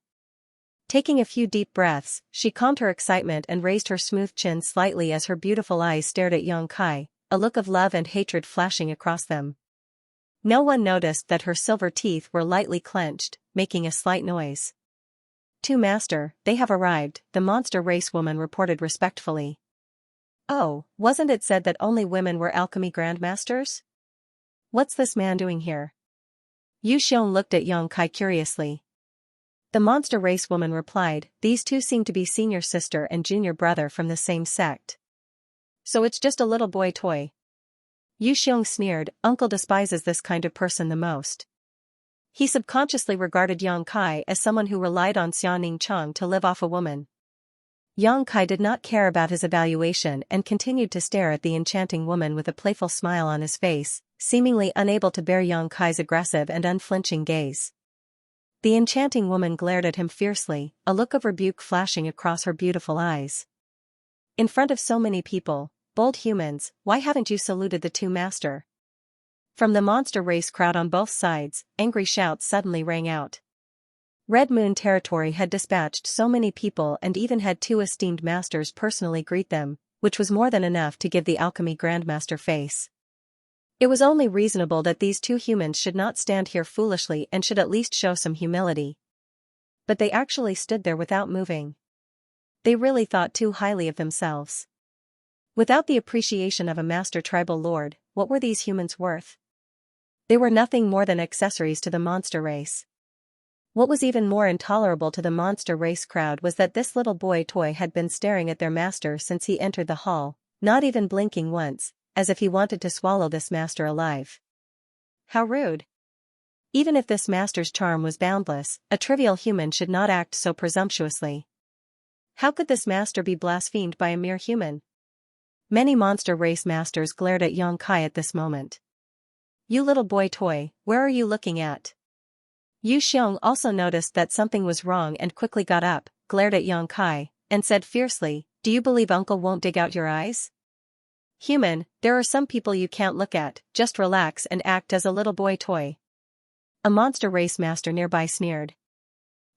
Taking a few deep breaths, she calmed her excitement and raised her smooth chin slightly as her beautiful eyes stared at Yang Kai, a look of love and hatred flashing across them. No one noticed that her silver teeth were lightly clenched, making a slight noise. "To master, they have arrived," the monster race woman reported respectfully. "Oh, wasn't it said that only women were alchemy grandmasters? What's this man doing here?" Yu Xiong looked at Yang Kai curiously. The monster race woman replied, "These two seem to be senior sister and junior brother from the same sect. So it's just a little boy toy." Yu Xiong sneered, "Uncle despises this kind of person the most." He subconsciously regarded Yang Kai as someone who relied on Xianxia to live off a woman. Yang Kai did not care about his evaluation and continued to stare at the enchanting woman with a playful smile on his face, seemingly unable to bear Yang Kai's aggressive and unflinching gaze. The enchanting woman glared at him fiercely, a look of rebuke flashing across her beautiful eyes. In front of so many people, bold humans, why haven't you saluted the two master? From the monster race crowd on both sides, angry shouts suddenly rang out. Red Moon territory had dispatched so many people and even had two esteemed masters personally greet them, which was more than enough to give the alchemy grandmaster face. It was only reasonable that these two humans should not stand here foolishly and should at least show some humility. But they actually stood there without moving. They really thought too highly of themselves. Without the appreciation of a master tribal lord, what were these humans worth? They were nothing more than accessories to the monster race. What was even more intolerable to the monster race crowd was that this little boy toy had been staring at their master since he entered the hall, not even blinking once, as if he wanted to swallow this master alive. How rude! Even if this master's charm was boundless, a trivial human should not act so presumptuously. How could this master be blasphemed by a mere human? Many monster race masters glared at Yang Kai at this moment. You little boy toy, where are you looking at? Yu Xiong also noticed that something was wrong and quickly got up, glared at Yang Kai, and said fiercely, do you believe uncle won't dig out your eyes? Human, there are some people you can't look at, just relax and act as a little boy toy. A monster race master nearby sneered.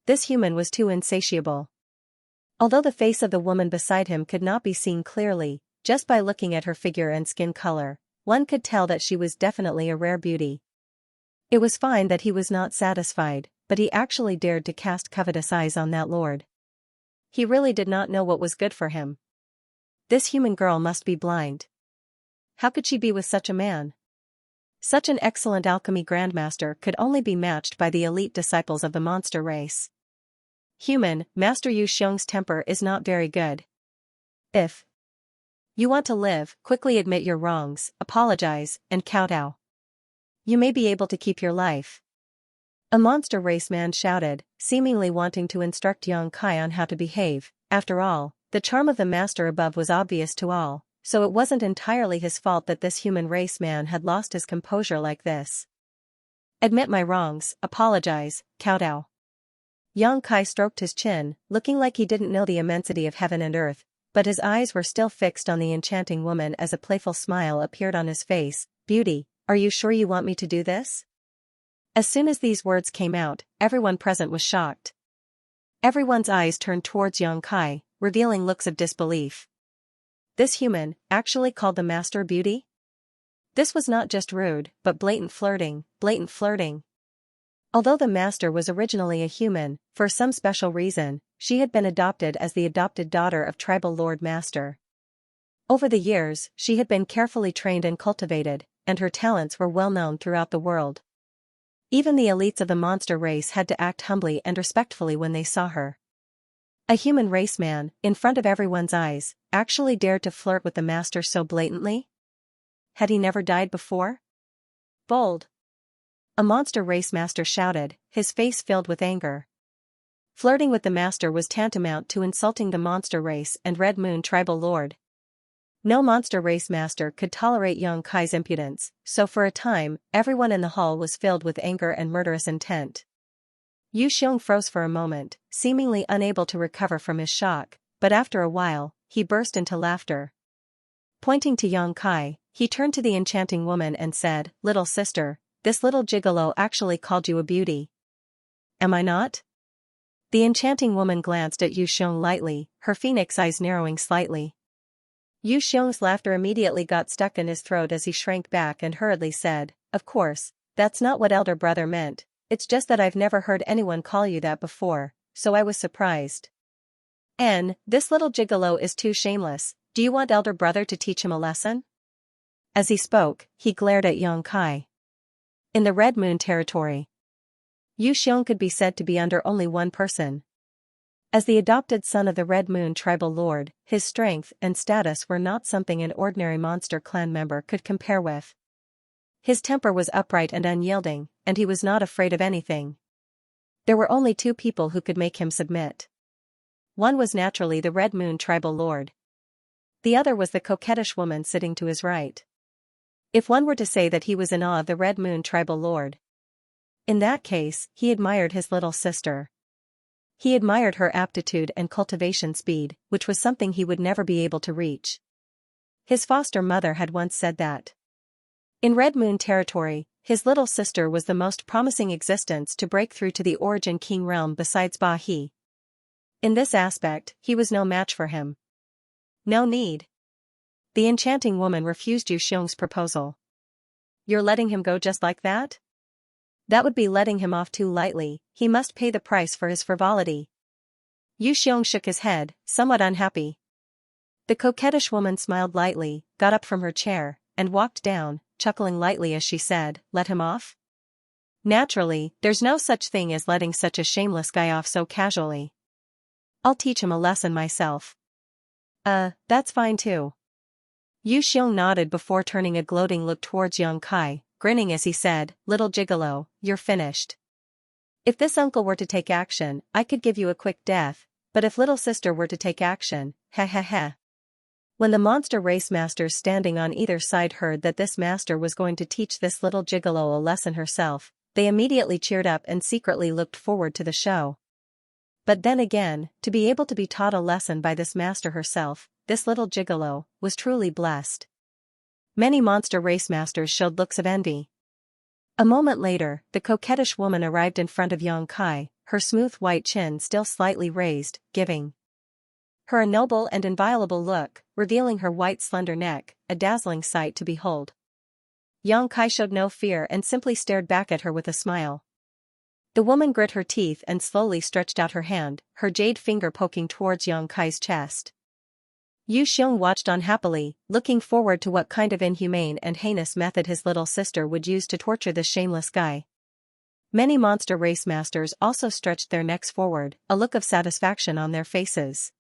This human was too insatiable. Although the face of the woman beside him could not be seen clearly, just by looking at her figure and skin color, one could tell that she was definitely a rare beauty. It was fine that he was not satisfied, but he actually dared to cast covetous eyes on that lord. He really did not know what was good for him. This human girl must be blind. How could she be with such a man? Such an excellent alchemy grandmaster could only be matched by the elite disciples of the monster race. Human, Master Yu Xiong's temper is not very good. If you want to live, quickly admit your wrongs, apologize, and kowtow. You may be able to keep your life. A monster race man shouted, seemingly wanting to instruct Yang Kai on how to behave. After all, the charm of the master above was obvious to all, so it wasn't entirely his fault that this human race man had lost his composure like this. Admit my wrongs, apologize, kowtow. Yang Kai stroked his chin, looking like he didn't know the immensity of heaven and earth, but his eyes were still fixed on the enchanting woman as a playful smile appeared on his face. Beauty, are you sure you want me to do this? As soon as these words came out, everyone present was shocked. Everyone's eyes turned towards Yang Kai, revealing looks of disbelief. This human, actually called the master beauty? This was not just rude, but blatant flirting, blatant flirting. Although the master was originally a human, for some special reason, she had been adopted as the adopted daughter of tribal lord master. Over the years, she had been carefully trained and cultivated, and her talents were well known throughout the world. Even the elites of the monster race had to act humbly and respectfully when they saw her. A human race man, in front of everyone's eyes, actually dared to flirt with the master so blatantly? Had he never died before? Bold! A monster race master shouted, his face filled with anger. Flirting with the master was tantamount to insulting the monster race and Red Moon tribal lord. No monster race master could tolerate Yang Kai's impudence, so for a time, everyone in the hall was filled with anger and murderous intent. Yu Xiong froze for a moment, seemingly unable to recover from his shock, but after a while, he burst into laughter. Pointing to Yang Kai, he turned to the enchanting woman and said, "Little sister, this little gigolo actually called you a beauty. Am I not?" The enchanting woman glanced at Yu Xiong lightly, her phoenix eyes narrowing slightly. Yu Xiong's laughter immediately got stuck in his throat as he shrank back and hurriedly said, "Of course, that's not what elder brother meant, it's just that I've never heard anyone call you that before, so I was surprised. This little gigolo is too shameless, do you want elder brother to teach him a lesson?" As he spoke, he glared at Yang Kai. In the Red Moon territory, Yu Xiong could be said to be under only one person. As the adopted son of the Red Moon tribal lord, his strength and status were not something an ordinary monster clan member could compare with. His temper was upright and unyielding, and he was not afraid of anything. There were only two people who could make him submit. One was naturally the Red Moon tribal lord. The other was the coquettish woman sitting to his right. If one were to say that he was in awe of the Red Moon tribal lord, in that case, he admired his little sister. He admired her aptitude and cultivation speed, which was something he would never be able to reach. His foster mother had once said that in Red Moon territory, his little sister was the most promising existence to break through to the Origin King realm besides Ba He. In this aspect, he was no match for him. No need. The enchanting woman refused Yu Xiong's proposal. You're letting him go just like that? That would be letting him off too lightly. He must pay the price for his frivolity. Yu Xiong shook his head, somewhat unhappy. The coquettish woman smiled lightly, got up from her chair, and walked down, chuckling lightly as she said, "Let him off?" Naturally, there's no such thing as letting such a shameless guy off so casually. I'll teach him a lesson myself. That's fine too. Yu Xiong nodded before turning a gloating look towards Yang Kai, grinning as he said, "Little gigolo, you're finished. If this uncle were to take action, I could give you a quick death, but if little sister were to take action, heh heh heh." When the monster race masters standing on either side heard that this master was going to teach this little gigolo a lesson herself, they immediately cheered up and secretly looked forward to the show. But then again, to be able to be taught a lesson by this master herself, this little gigolo, was truly blessed. Many monster race masters showed looks of envy. A moment later, the coquettish woman arrived in front of Yang Kai, her smooth white chin still slightly raised, giving her a noble and inviolable look, revealing her white slender neck, a dazzling sight to behold. Yang Kai showed no fear and simply stared back at her with a smile. The woman grit her teeth and slowly stretched out her hand, her jade finger poking towards Yang Kai's chest. Yu Xiong watched unhappily, looking forward to what kind of inhumane and heinous method his little sister would use to torture this shameless guy. Many monster race masters also stretched their necks forward, a look of satisfaction on their faces.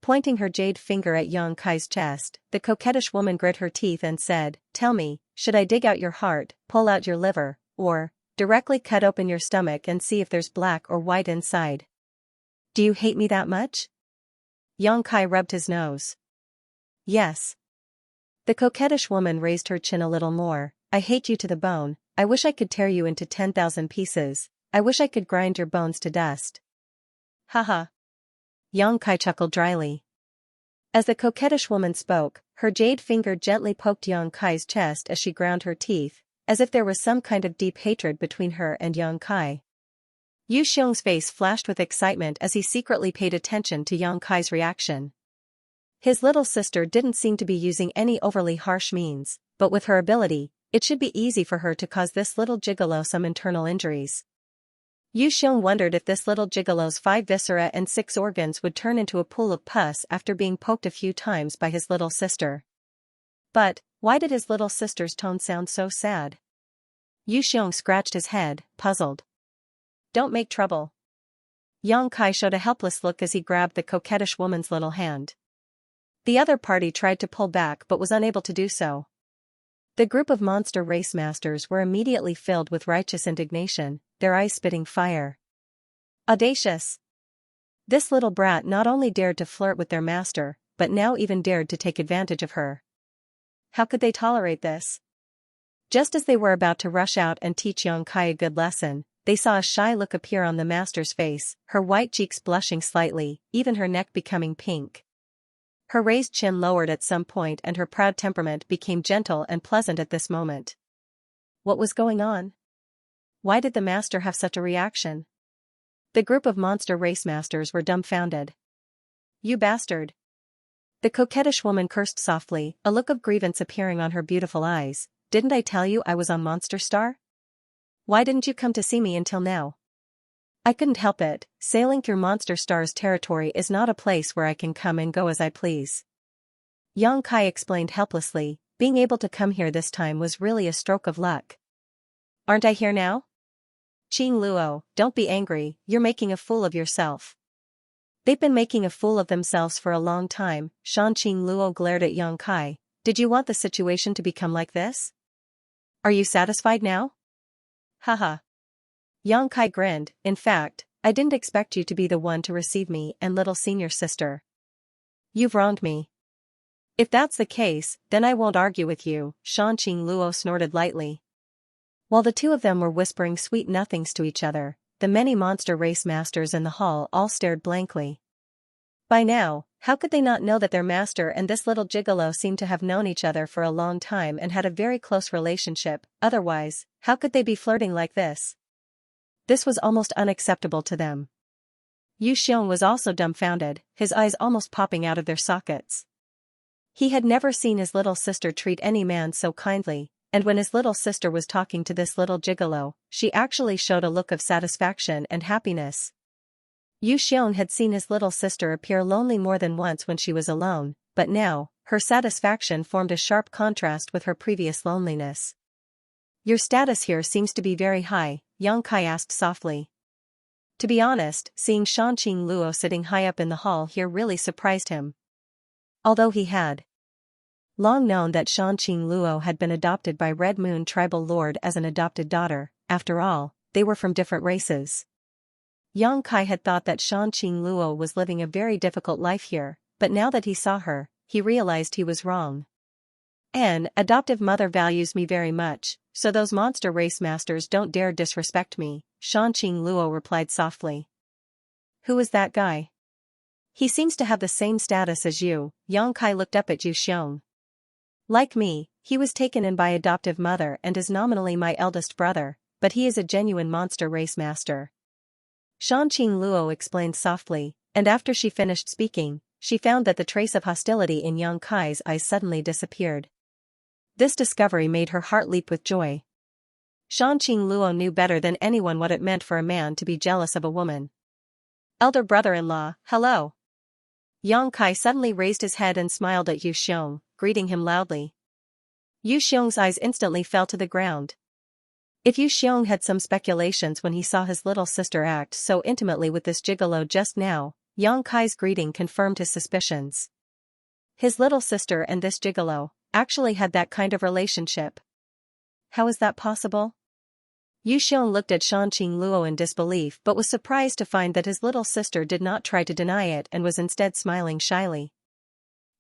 Pointing her jade finger at Yang Kai's chest, the coquettish woman grit her teeth and said, "Tell me, should I dig out your heart, pull out your liver, or directly cut open your stomach and see if there's black or white inside? Do you hate me that much?" Yang Kai rubbed his nose. "Yes." The coquettish woman raised her chin a little more. "I hate you to the bone. I wish I could tear you into 10,000 pieces. I wish I could grind your bones to dust." "Haha." Yang Kai chuckled dryly. As the coquettish woman spoke, her jade finger gently poked Yang Kai's chest as she ground her teeth, as if there was some kind of deep hatred between her and Yang Kai. Yu Xiong's face flashed with excitement as he secretly paid attention to Yang Kai's reaction. His little sister didn't seem to be using any overly harsh means, but with her ability, it should be easy for her to cause this little gigolo some internal injuries. Yu Xiong wondered if this little gigolo's 5 viscera and 6 organs would turn into a pool of pus after being poked a few times by his little sister. But, why did his little sister's tone sound so sad? Yu Xiong scratched his head, puzzled. "Don't make trouble." Yang Kai showed a helpless look as he grabbed the coquettish woman's little hand. The other party tried to pull back but was unable to do so. The group of monster race masters were immediately filled with righteous indignation, their eyes spitting fire. Audacious! This little brat not only dared to flirt with their master, but now even dared to take advantage of her. How could they tolerate this? Just as they were about to rush out and teach Yang Kai a good lesson, they saw a shy look appear on the master's face, her white cheeks blushing slightly, even her neck becoming pink. Her raised chin lowered at some point and her proud temperament became gentle and pleasant at this moment. What was going on? Why did the master have such a reaction? The group of monster race masters were dumbfounded. "You bastard!" The coquettish woman cursed softly, a look of grievance appearing on her beautiful eyes. "Didn't I tell you I was on Monster Star? Why didn't you come to see me until now?" "I couldn't help it. Sailing through Monster Star's territory is not a place where I can come and go as I please." Yang Kai explained helplessly, being able to come here this time was really a stroke of luck. "Aren't I here now?" "Qing Luo, don't be angry, you're making a fool of yourself." "They've been making a fool of themselves for a long time." Qing Luo glared at Yang Kai. "Did you want the situation to become like this? Are you satisfied now?" Haha. Yang Kai grinned. "In fact, I didn't expect you to be the one to receive me and little senior sister. You've wronged me. If that's the case, then I won't argue with you, Xianxia Luo snorted lightly. While the two of them were whispering sweet nothings to each other, the many monster race masters in the hall all stared blankly. By now, how could they not know that their master and this little gigolo seemed to have known each other for a long time and had a very close relationship? Otherwise, how could they be flirting like this? This was almost unacceptable to them. Yu Xiong was also dumbfounded, his eyes almost popping out of their sockets. He had never seen his little sister treat any man so kindly, and when his little sister was talking to this little gigolo, she actually showed a look of satisfaction and happiness. Yu Xiong had seen his little sister appear lonely more than once when she was alone, but now, her satisfaction formed a sharp contrast with her previous loneliness. Your status here seems to be very high, Yang Kai asked softly. To be honest, seeing Xianxia Luo sitting high up in the hall here really surprised him. Although he had long known that Xianxia Luo had been adopted by Red Moon Tribal Lord as an adopted daughter, after all, they were from different races. Yang Kai had thought that Xianxia Luo was living a very difficult life here, but now that he saw her, he realized he was wrong. An adoptive mother values me very much, so those monster race masters don't dare disrespect me, Xianxia Luo replied softly. Who is that guy? He seems to have the same status as you, Yang Kai looked up at Yu Xiong. Like me, he was taken in by adoptive mother and is nominally my eldest brother, but he is a genuine monster race master. Xianxia Luo explained softly, and after she finished speaking, she found that the trace of hostility in Yang Kai's eyes suddenly disappeared. This discovery made her heart leap with joy. Xianxia Luo knew better than anyone what it meant for a man to be jealous of a woman. Elder brother-in-law, hello. Yang Kai suddenly raised his head and smiled at Yu Xiong, greeting him loudly. Yu Xiong's eyes instantly fell to the ground. If Yu Xiong had some speculations when he saw his little sister act so intimately with this gigolo just now, Yang Kai's greeting confirmed his suspicions. His little sister and this gigolo actually had that kind of relationship. How is that possible? Yu Xiong looked at Xianxia Luo in disbelief but was surprised to find that his little sister did not try to deny it and was instead smiling shyly.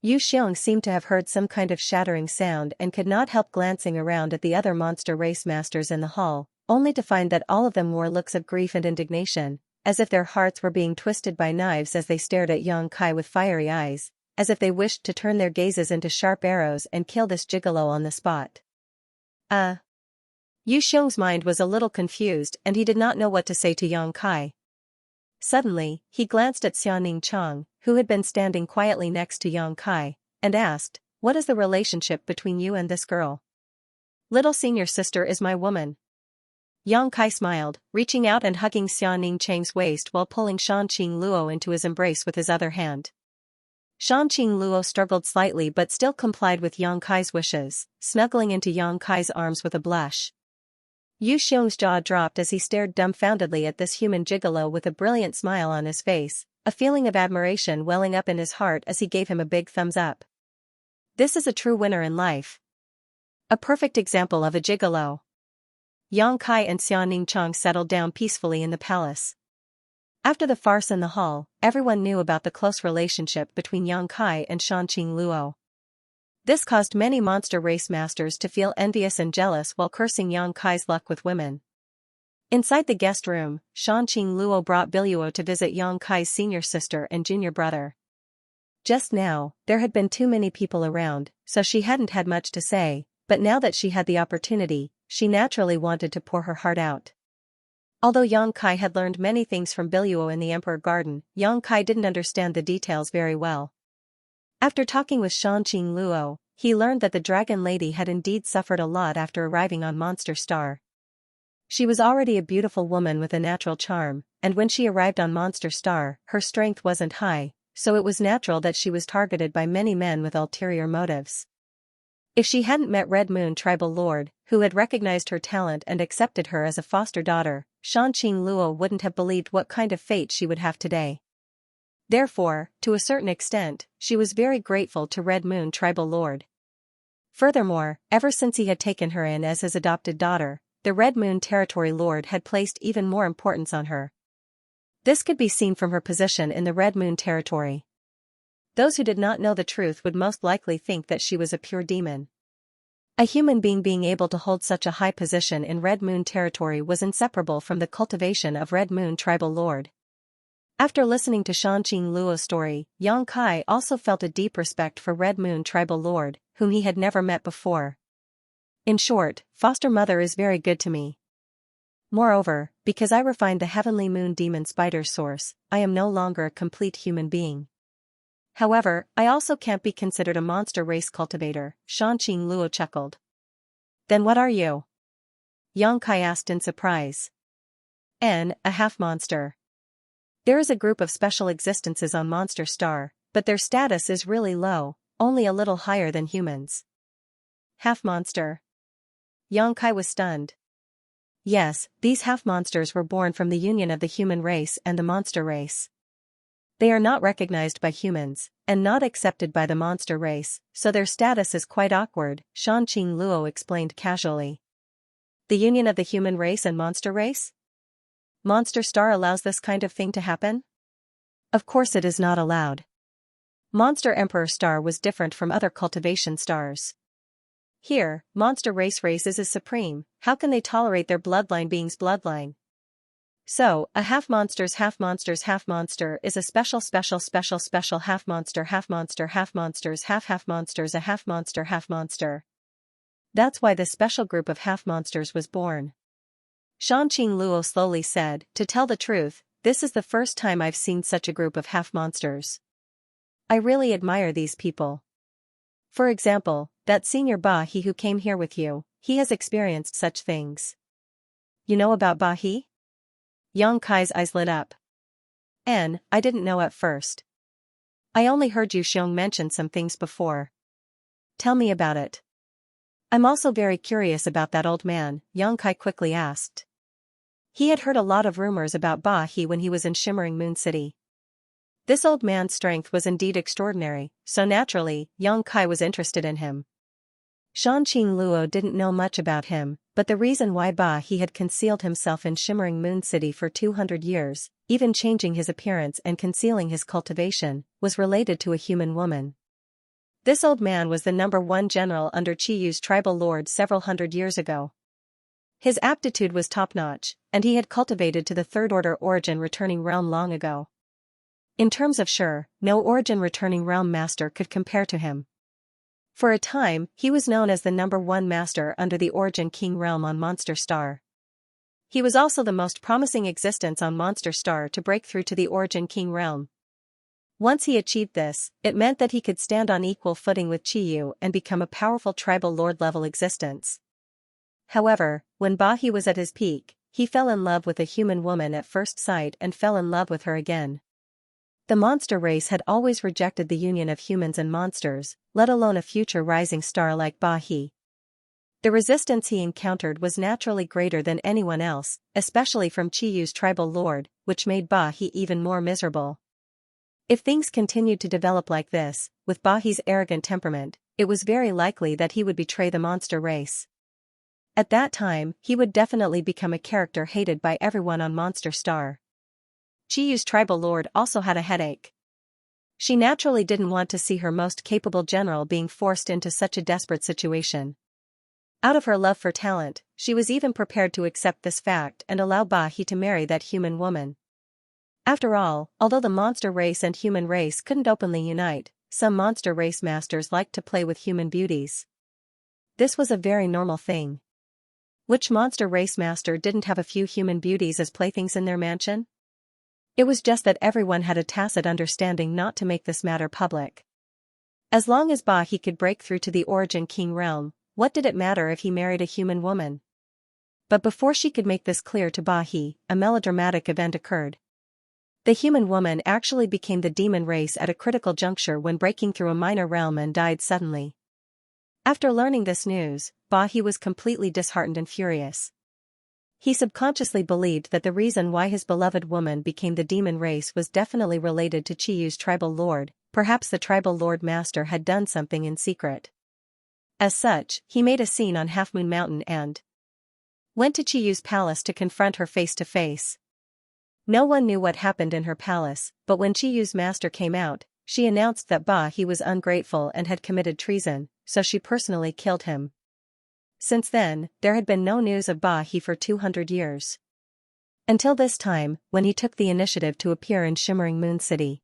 Yu Xiong seemed to have heard some kind of shattering sound and could not help glancing around at the other monster race masters in the hall, only to find that all of them wore looks of grief and indignation, as if their hearts were being twisted by knives as they stared at Yang Kai with fiery eyes, as if they wished to turn their gazes into sharp arrows and kill this gigolo on the spot. Yu Xiong's mind was a little confused and he did not know what to say to Yang Kai. Suddenly, he glanced at Xiaoning Chang, who had been standing quietly next to Yang Kai, and asked, "What is the relationship between you and this girl?" "Little senior sister is my woman." Yang Kai smiled, reaching out and hugging Xiaoning Chang's waist while pulling Xianxia Luo into his embrace with his other hand. Xianxia Luo struggled slightly but still complied with Yang Kai's wishes, snuggling into Yang Kai's arms with a blush. Yu Xiong's jaw dropped as he stared dumbfoundedly at this human gigolo with a brilliant smile on his face, a feeling of admiration welling up in his heart as he gave him a big thumbs up. This is a true winner in life. A perfect example of a gigolo. Yang Kai and Xiaoning Chang settled down peacefully in the palace. After the farce in the hall, everyone knew about the close relationship between Yang Kai and Xianxia Luo. This caused many monster race masters to feel envious and jealous while cursing Yang Kai's luck with women. Inside the guest room, Xianxia Luo brought Biluo to visit Yang Kai's senior sister and junior brother. Just now, there had been too many people around, so she hadn't had much to say, but now that she had the opportunity, she naturally wanted to pour her heart out. Although Yang Kai had learned many things from Biluo in the Emperor Garden, Yang Kai didn't understand the details very well. After talking with Xianxia Luo, he learned that the Dragon Lady had indeed suffered a lot after arriving on Monster Star. She was already a beautiful woman with a natural charm, and when she arrived on Monster Star, her strength wasn't high, so it was natural that she was targeted by many men with ulterior motives. If she hadn't met Red Moon Tribal Lord, who had recognized her talent and accepted her as a foster daughter, Xianxia Luo wouldn't have believed what kind of fate she would have today. Therefore, to a certain extent, she was very grateful to Red Moon Tribal Lord. Furthermore, ever since he had taken her in as his adopted daughter, the Red Moon Territory Lord had placed even more importance on her. This could be seen from her position in the Red Moon territory. Those who did not know the truth would most likely think that she was a pure demon. A human being able to hold such a high position in Red Moon territory was inseparable from the cultivation of Red Moon tribal lord. After listening to Xianxia Luo's story, Yang Kai also felt a deep respect for Red Moon tribal lord, whom he had never met before. In short, foster mother is very good to me. Moreover, because I refined the heavenly moon demon spider's source, I am no longer a complete human being. However, I also can't be considered a monster race cultivator, Xianxia Luo chuckled. Then what are you? Yang Kai asked in surprise. A half-monster. There is a group of special existences on Monster Star, but their status is really low, only a little higher than humans. Half-monster. Yang Kai was stunned. Yes, these half-monsters were born from the union of the human race and the monster race. They are not recognized by humans, and not accepted by the monster race, so their status is quite awkward, Xianxia Luo explained casually. The union of the human race and monster race? Monster Star allows this kind of thing to happen? Of course it is not allowed. Monster Emperor Star was different from other cultivation stars. Here, monster races is supreme. How can they tolerate their bloodline being's bloodline? So, a half-monster is a special half-monster half-monsters a half-monster. That's why this special group of half-monsters was born. Xianxia Luo slowly said, to tell the truth, this is the first time I've seen such a group of half-monsters. I really admire these people. For example, that senior Bahi who came here with you, he has experienced such things. You know about Bahi? Yang Kai's eyes lit up. I didn't know at first. I only heard you Xiong mention some things before. Tell me about it. I'm also very curious about that old man, Yang Kai quickly asked. He had heard a lot of rumors about Bahi when he was in Shimmering Moon City. This old man's strength was indeed extraordinary, so naturally, Yang Kai was interested in him. Xianxia Luo didn't know much about him, but the reason why Bahi had concealed himself in Shimmering Moon City for 200 years, even changing his appearance and concealing his cultivation, was related to a human woman. This old man was the #1 general under Chiyu's tribal lord several hundred years ago. His aptitude was top-notch, and he had cultivated to the third-order origin returning realm long ago. In terms of no origin returning realm master could compare to him. For a time, he was known as the #1 master under the Origin King realm on Monster Star. He was also the most promising existence on Monster Star to break through to the Origin King realm. Once he achieved this, it meant that he could stand on equal footing with Chiyu and become a powerful tribal lord-level existence. However, when Bahi was at his peak, he fell in love with a human woman at first sight and fell in love with her again. The monster race had always rejected the union of humans and monsters, let alone a future rising star like Bahi. The resistance he encountered was naturally greater than anyone else, especially from Chiyu's tribal lord, which made Bahi even more miserable. If things continued to develop like this, with Bahi's arrogant temperament, it was very likely that he would betray the monster race. At that time, he would definitely become a character hated by everyone on Monster Star. Chiyu's tribal lord also had a headache. She naturally didn't want to see her most capable general being forced into such a desperate situation. Out of her love for talent, she was even prepared to accept this fact and allow Bahi to marry that human woman. After all, although the monster race and human race couldn't openly unite, some monster race masters liked to play with human beauties. This was a very normal thing. Which monster race master didn't have a few human beauties as playthings in their mansion? It was just that everyone had a tacit understanding not to make this matter public. As long as Bahi could break through to the Origin King realm, what did it matter if he married a human woman? But before she could make this clear to Bahi, a melodramatic event occurred. The human woman actually became the demon race at a critical juncture when breaking through a minor realm and died suddenly. After learning this news, Bahi was completely disheartened and furious. He subconsciously believed that the reason why his beloved woman became the demon race was definitely related to Chiyu's tribal lord, perhaps the tribal lord master had done something in secret. As such, he made a scene on Half Moon Mountain and went to Chiyu's palace to confront her face to face. No one knew what happened in her palace, but when Chiyu's master came out, she announced that Ba He was ungrateful and had committed treason, so she personally killed him. Since then, there had been no news of Ba He for 200 years. Until this time, when he took the initiative to appear in Shimmering Moon City.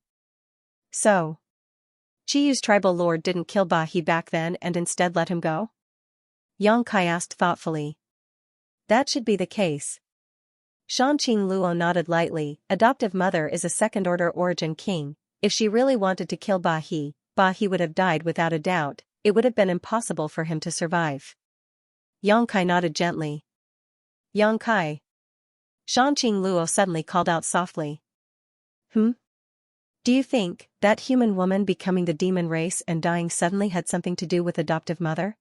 So, Chiyu's tribal lord didn't kill Ba He back then and instead let him go? Xianxia asked thoughtfully. That should be the case. Shanqing Luo nodded lightly. Adoptive mother is a second-order origin king. If she really wanted to kill Ba He would have died without a doubt. It would have been impossible for him to survive. Xianxia nodded gently. Xianxia. Shanqing Luo suddenly called out softly. Do you think that human woman becoming the demon race and dying suddenly had something to do with adoptive mother?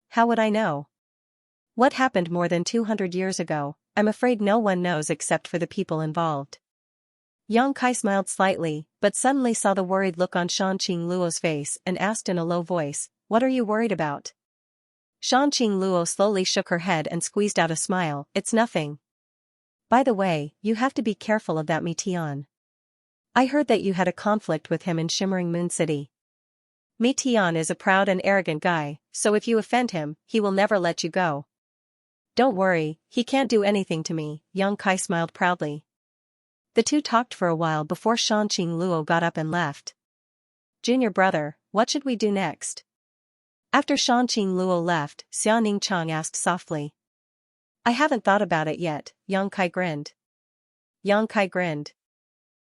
How would I know? What happened more than 200 years ago? I'm afraid no one knows except for the people involved. Xianxia smiled slightly, but suddenly saw the worried look on Shanqing Luo's face and asked in a low voice, "What are you worried about?" Shanqing Luo slowly shook her head and squeezed out a smile. "It's nothing. By the way, you have to be careful of that Mi Tian. I heard that you had a conflict with him in Shimmering Moon City. Mi Tian is a proud and arrogant guy, so if you offend him, he will never let you go." "Don't worry, he can't do anything to me," Xianxia smiled proudly. The two talked for a while before Shanqing Luo got up and left. "Junior brother, what should we do next?" After Shanqing Luo left, Xianxia asked softly. "I haven't thought about it yet," Xianxia grinned.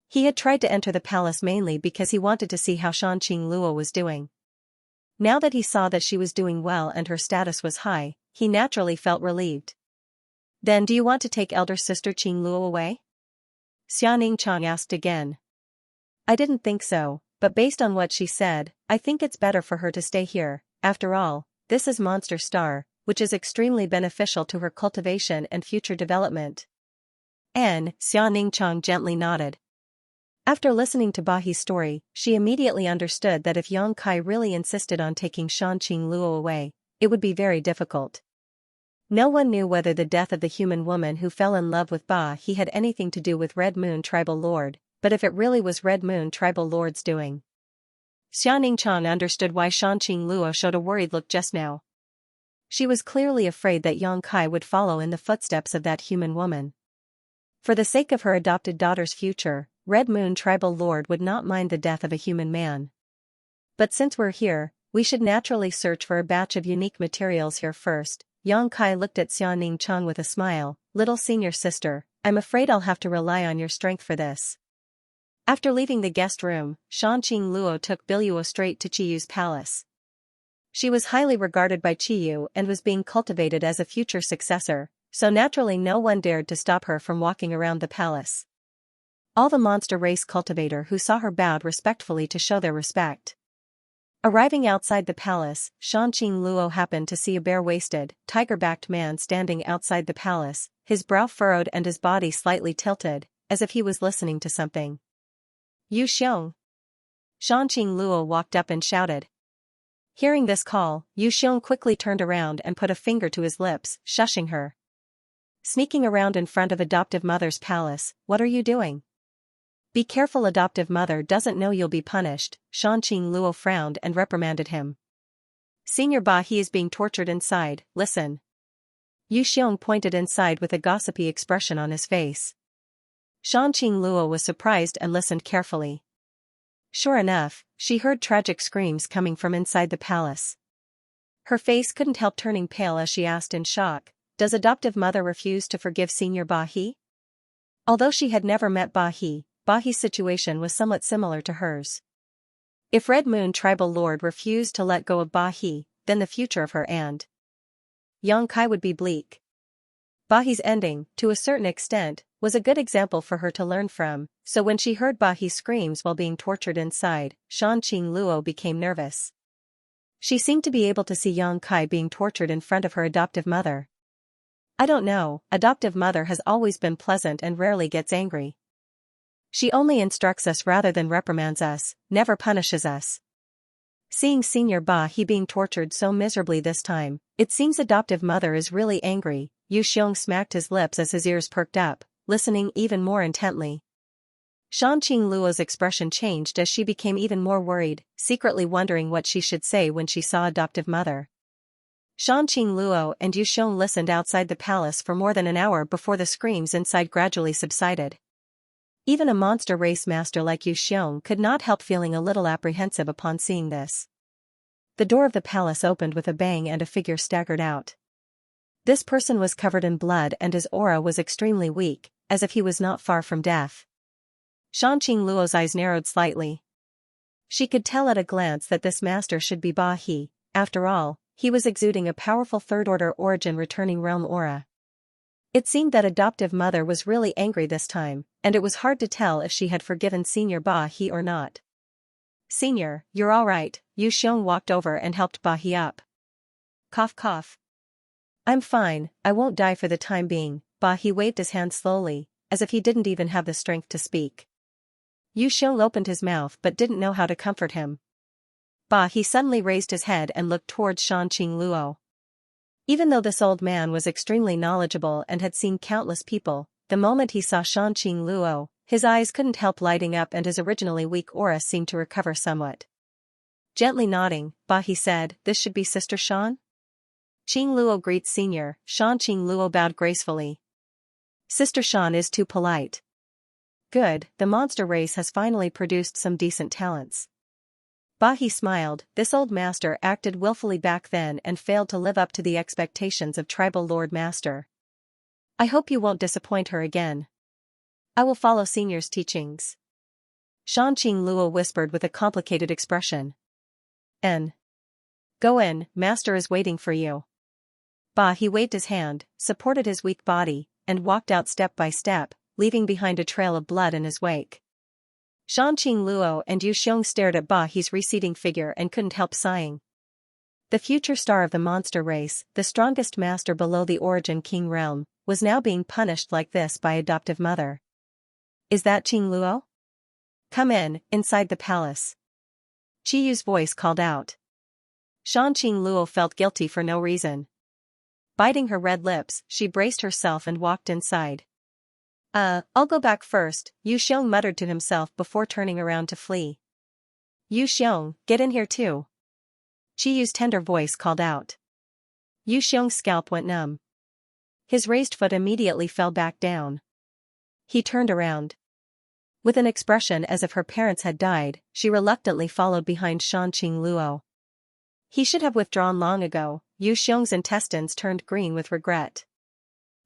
He had tried to enter the palace mainly because he wanted to see how Shanqing Luo was doing. Now that he saw that she was doing well and her status was high, he naturally felt relieved. "Then do you want to take elder sister Qing Luo away?" Xianxia asked again. "I didn't think so, but based on what she said, I think it's better for her to stay here. After all, this is Monster Star, which is extremely beneficial to her cultivation and future development." Xianxia gently nodded. After listening to Ba He's story, she immediately understood that if Xianxia really insisted on taking Shanqing Luo away, it would be very difficult. No one knew whether the death of the human woman who fell in love with Ba He had anything to do with Red Moon Tribal Lord, but if it really was Red Moon Tribal Lord's doing. Xianxia understood why Shanqing Luo showed a worried look just now. She was clearly afraid that Xianxia would follow in the footsteps of that human woman. For the sake of her adopted daughter's future, Red Moon Tribal Lord would not mind the death of a human man. "But since we're here, we should naturally search for a batch of unique materials here first." Xianxia looked at Xianxia with a smile. "Little senior sister, I'm afraid I'll have to rely on your strength for this." After leaving the guest room, Shanqing Luo took Biluo straight to Chiyu's palace. She was highly regarded by Chiyu and was being cultivated as a future successor, so naturally no one dared to stop her from walking around the palace. All the monster race cultivator who saw her bowed respectfully to show their respect. Arriving outside the palace, Shanqing Luo happened to see a bare-waisted, tiger-backed man standing outside the palace, his brow furrowed and his body slightly tilted, as if he was listening to something. "Yu Xiong!" Shanqing Luo walked up and shouted. Hearing this call, Yu Xiong quickly turned around and put a finger to his lips, shushing her. "Sneaking around in front of adoptive mother's palace, what are you doing?" "Be careful, adoptive mother doesn't know you'll be punished." Shanqing Luo frowned and reprimanded him. "Senior Ba He is being tortured inside, listen." Yu Xiong pointed inside with a gossipy expression on his face. Shanqing Luo was surprised and listened carefully. Sure enough, she heard tragic screams coming from inside the palace. Her face couldn't help turning pale as she asked in shock, "Does adoptive mother refuse to forgive Senior Ba He?" Although she had never met Ba He's situation was somewhat similar to hers. If Red Moon Tribal Lord refused to let go of Ba He, then the future of her and Xianxia would be bleak. Ba He's ending, to a certain extent, was a good example for her to learn from, so when she heard Ba He's screams while being tortured inside, Shanqing Luo became nervous. She seemed to be able to see Xianxia being tortured in front of her adoptive mother. "I don't know, adoptive mother has always been pleasant and rarely gets angry. She only instructs us rather than reprimands us, never punishes us." Seeing Senior Ba He being tortured so miserably this time, it seems adoptive mother is really angry. Yu Xiong smacked his lips as his ears perked up. listening even more intently. Xianxia Luo's expression changed as she became even more worried, secretly wondering what she should say when she saw adoptive mother. Xianxia Luo and Yu Xiong listened outside the palace for more than an hour before the screams inside gradually subsided. Even a monster race master like Yu Xiong could not help feeling a little apprehensive upon seeing this. The door of the palace opened with a bang and a figure staggered out. This person was covered in blood and his aura was extremely weak, as if he was not far from death. Xianxia Luo's eyes narrowed slightly. She could tell at a glance that this master should be Ba He. After all, he was exuding a powerful third-order origin returning realm aura. It seemed that adoptive mother was really angry this time, and it was hard to tell if she had forgiven Senior Ba He or not. "Senior, you're all right," Yu Xiong walked over and helped Ba He up. Cough cough. "I'm fine, I won't die for the time being," Ba He waved his hand slowly, as if he didn't even have the strength to speak. Yu Xiong opened his mouth but didn't know how to comfort him. Ba He suddenly raised his head and looked towards Xianxia Luo. Even though this old man was extremely knowledgeable and had seen countless people, the moment he saw Xianxia Luo, his eyes couldn't help lighting up and his originally weak aura seemed to recover somewhat. Gently nodding, Ba He said, "This should be Sister Shan?" "Qing Luo greets Senior." Xianxia Luo bowed gracefully. "Sister Shan is too polite." "Good, the monster race has finally produced some decent talents." Ba He smiled. This old master acted willfully back then and failed to live up to the expectations of tribal Lord Master. "I hope you won't disappoint her again." "I will follow Senior's teachings." Xianxia Luo whispered with a complicated expression. "N. Go in, Master is waiting for you." Ba He waved his hand, supported his weak body, and walked out step by step, leaving behind a trail of blood in his wake. Xianxia Luo and Yu Xiong stared at Ba He's receding figure and couldn't help sighing. The future star of the monster race, the strongest master below the Origin King realm, was now being punished like this by adoptive mother. "Is that Qing Luo?" "Come in, inside the palace." Qi Yu's voice called out. Xianxia Luo felt guilty for no reason. Biting her red lips, she braced herself and walked inside. I'll go back first," Yu Xiong muttered to himself before turning around to flee. "Yu Xiong, get in here too." Qi Yu's tender voice called out. Yu Xiong's scalp went numb. His raised foot immediately fell back down. He turned around. With an expression as if her parents had died, she reluctantly followed behind Xianxia Luo. He should have withdrawn long ago. Yu Xiong's intestines turned green with regret.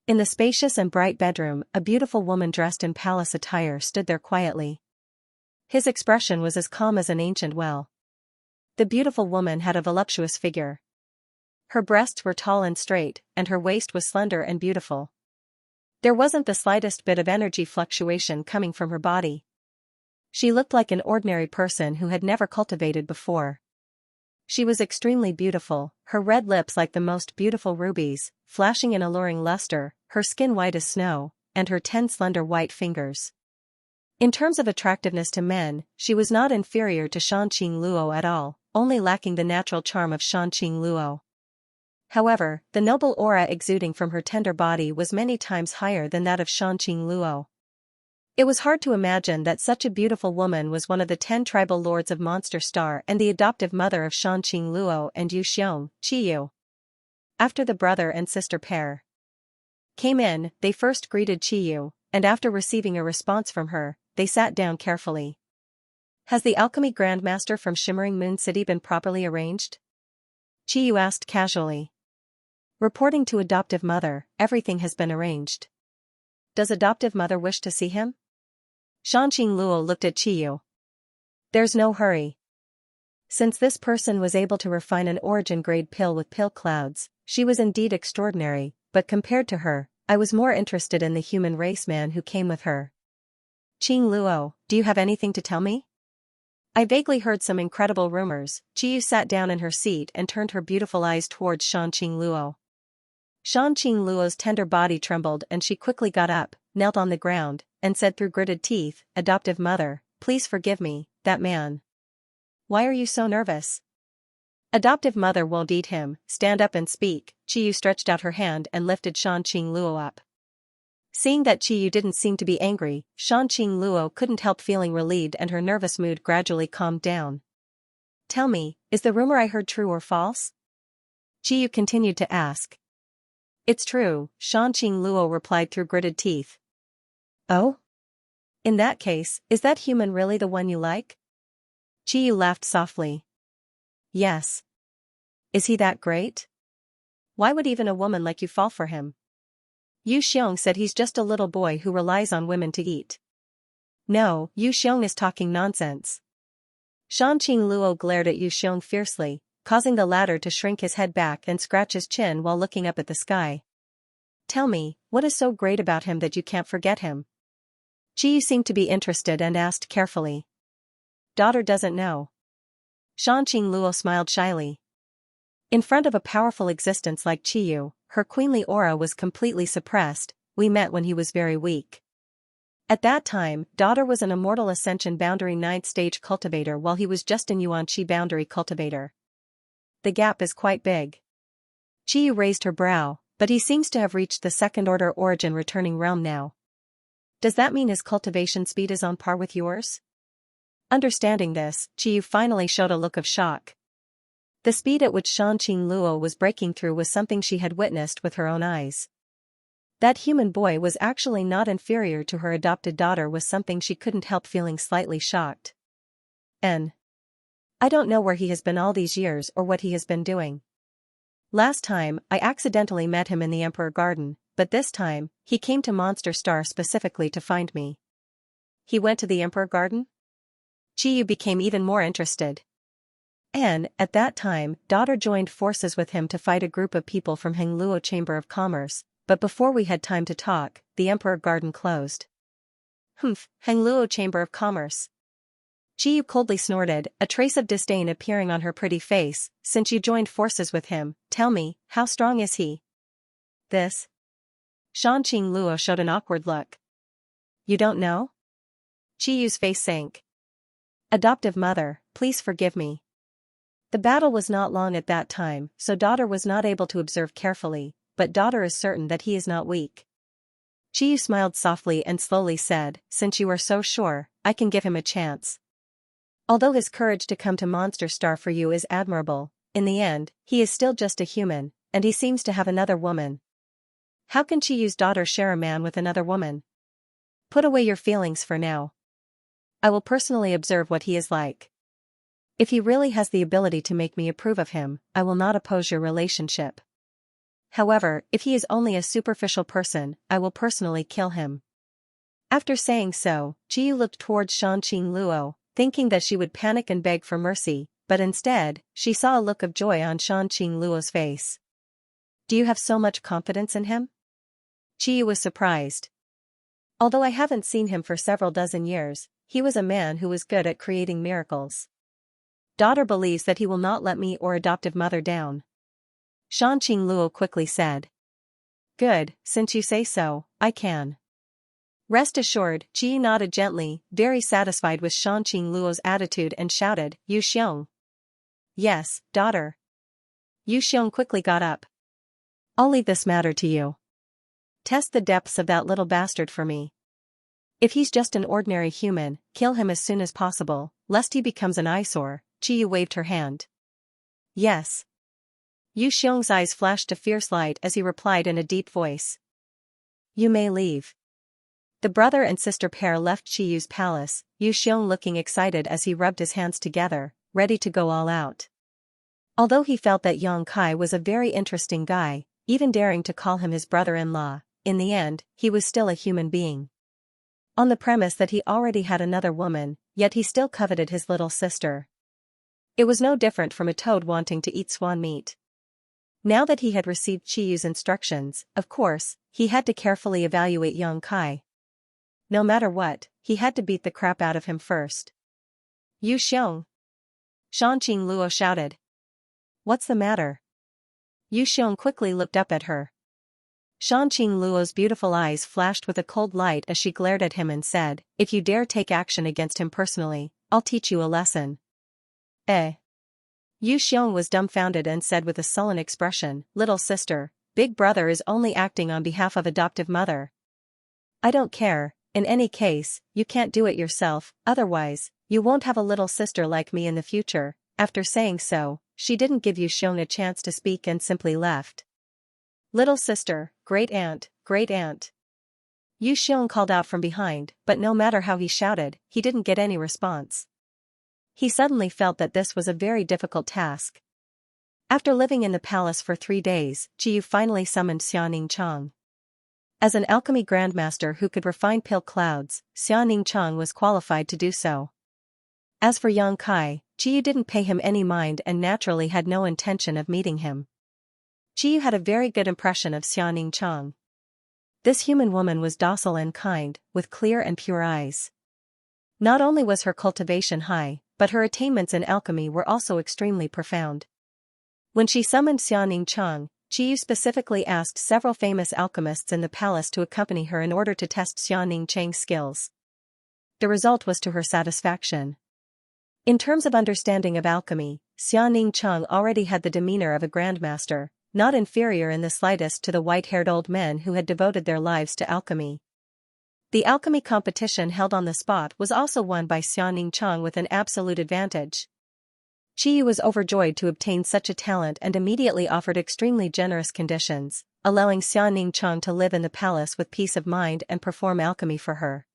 In the spacious and bright bedroom, a beautiful woman dressed in palace attire stood there quietly. His expression was as calm as an ancient well. The beautiful woman had a voluptuous figure. Her breasts were tall and straight, and her waist was slender and beautiful. There wasn't the slightest bit of energy fluctuation coming from her body. She looked like an ordinary person who had never cultivated before. She was extremely beautiful, her red lips like the most beautiful rubies, flashing in alluring luster, her skin white as snow, and her 10 slender white fingers. In terms of attractiveness to men, she was not inferior to Xianxia Luo at all, only lacking the natural charm of Xianxia Luo. However, the noble aura exuding from her tender body was many times higher than that of Xianxia Luo. It was hard to imagine that such a beautiful woman was one of the 10 tribal lords of Monster Star and the adoptive mother of Xianxia Luo and Yu Xiong, Qi Yu. After the brother and sister pair came in, they first greeted Qi Yu, and after receiving a response from her, they sat down carefully. "Has the alchemy grandmaster from Shimmering Moon City been properly arranged?" Qi Yu asked casually. "Reporting to adoptive mother, everything has been arranged." "Does adoptive mother wish to see him?" Xianxia Luo looked at Qi Yu. "There's no hurry." Since this person was able to refine an origin-grade pill with pill clouds, she was indeed extraordinary, but compared to her, I was more interested in the human race man who came with her. "Qing Luo, do you have anything to tell me?" "I vaguely heard some incredible rumors." Qi Yu sat down in her seat and turned her beautiful eyes towards Xianxia Luo. Xianxia Luo's tender body trembled and she quickly got up, knelt on the ground, and said through gritted teeth, "Adoptive mother, please forgive me, that man." "Why are you so nervous?" "Adoptive mother won't eat him, stand up and speak." Qi Yu stretched out her hand and lifted Xianxia Luo up. Seeing that Qiyu didn't seem to be angry, Shanqing Luo couldn't help feeling relieved and her nervous mood gradually calmed down. Tell me, is the rumor I heard true or false? Qiyu continued to ask. It's true, Shanqing Luo replied through gritted teeth. Oh? In that case, is that human really the one you like? Qiyu laughed softly. Yes. Is he that great? Why would even a woman like you fall for him? Yu Xiong said he's just a little boy who relies on women to eat. No, Yu Xiong is talking nonsense. Shanqing Luo glared at Yu Xiong fiercely, causing the latter to shrink his head back and scratch his chin while looking up at the sky. Tell me, what is so great about him that you can't forget him? Qiyu seemed to be interested and asked carefully. Daughter doesn't know. Shanqing Luo smiled shyly. In front of a powerful existence like Qiyu, her queenly aura was completely suppressed. We met when he was very weak. At that time, daughter was an immortal ascension boundary 9th stage cultivator while he was just an Yuan Qi boundary cultivator. The gap is quite big. Qiyu raised her brow, but he seems to have reached the second-order origin returning realm now. Does that mean his cultivation speed is on par with yours? Understanding this, Qiyu finally showed a look of shock. The speed at which Shanqing Luo was breaking through was something she had witnessed with her own eyes. That human boy was actually not inferior to her adopted daughter was something she couldn't help feeling slightly shocked. I don't know where he has been all these years or what he has been doing. Last time, I accidentally met him in the Emperor Garden, but this time, he came to Monster Star specifically to find me. He went to the Emperor Garden? Qiyu became even more interested. And, at that time, daughter joined forces with him to fight a group of people from Hengluo Chamber of Commerce, but before we had time to talk, the Emperor Garden closed. Hengluo Chamber of Commerce. Qiyu coldly snorted, a trace of disdain appearing on her pretty face. Since you joined forces with him, tell me, how strong is he? This? Shanqing Luo showed an awkward look. You don't know? Qiyu's face sank. Adoptive mother, please forgive me. The battle was not long at that time, so daughter was not able to observe carefully, but daughter is certain that he is not weak. Qiyu smiled softly and slowly said, since you are so sure, I can give him a chance. Although his courage to come to Monster Star for you is admirable, in the end, he is still just a human, and he seems to have another woman. How can Qiyu's daughter share a man with another woman? Put away your feelings for now. I will personally observe what he is like. If he really has the ability to make me approve of him, I will not oppose your relationship. However, if he is only a superficial person, I will personally kill him. After saying so, Qiyu looked towards Shanqing Luo, thinking that she would panic and beg for mercy, but instead, she saw a look of joy on Shanqing Luo's face. Do you have so much confidence in him? Qiyu was surprised. Although I haven't seen him for several dozen years, he was a man who was good at creating miracles. Daughter believes that he will not let me or adoptive mother down. Shanqing Luo quickly said. Good, since you say so, I can. Rest assured, Qiyu nodded gently, very satisfied with Shanqing Luo's attitude and shouted, Yu Xiong. Yes, daughter. Yu Xiong quickly got up. I'll leave this matter to you. Test the depths of that little bastard for me. If he's just an ordinary human, kill him as soon as possible, lest he becomes an eyesore. Qiyu waved her hand. Yes. Yu Xiong's eyes flashed a fierce light as he replied in a deep voice. You may leave. The brother and sister pair left Qiyu's palace, Yu Xiong looking excited as he rubbed his hands together, ready to go all out. Although he felt that Yang Kai was a very interesting guy, even daring to call him his brother-in-law, in the end, he was still a human being. On the premise that he already had another woman, yet he still coveted his little sister. It was no different from a toad wanting to eat swan meat. Now that he had received Qiyu's instructions, of course, he had to carefully evaluate Yang Kai. No matter what, he had to beat the crap out of him first. Yu Xiong. Shanqing Luo shouted. What's the matter? Yu Xiong quickly looked up at her. Shanqing Luo's beautiful eyes flashed with a cold light as she glared at him and said, If you dare take action against him personally, I'll teach you a lesson. Yu Xiong was dumbfounded and said with a sullen expression, Little sister, big brother is only acting on behalf of adoptive mother. I don't care, in any case, you can't do it yourself, otherwise, you won't have a little sister like me in the future. After saying so, she didn't give Yu Xiong a chance to speak and simply left. Little sister, great aunt, great aunt. Yu Xiong called out from behind, but no matter how he shouted, he didn't get any response. He suddenly felt that this was a very difficult task. After living in the palace for 3 days, Qiyu finally summoned Xianxia. As an alchemy grandmaster who could refine pill clouds, Xianxia was qualified to do so. As for Yang Kai, Qiyu didn't pay him any mind and naturally had no intention of meeting him. Qiyu had a very good impression of Xianxia. This human woman was docile and kind, with clear and pure eyes. Not only was her cultivation high, but her attainments in alchemy were also extremely profound. When she summoned Xianxia, Qiyu specifically asked several famous alchemists in the palace to accompany her in order to test Xianxia's skills. The result was to her satisfaction. In terms of understanding of alchemy, Xianxia already had the demeanor of a grandmaster, not inferior in the slightest to the white-haired old men who had devoted their lives to alchemy. The alchemy competition held on the spot was also won by Xianxia with an absolute advantage. Qiyu was overjoyed to obtain such a talent and immediately offered extremely generous conditions, allowing Xianxia to live in the palace with peace of mind and perform alchemy for her.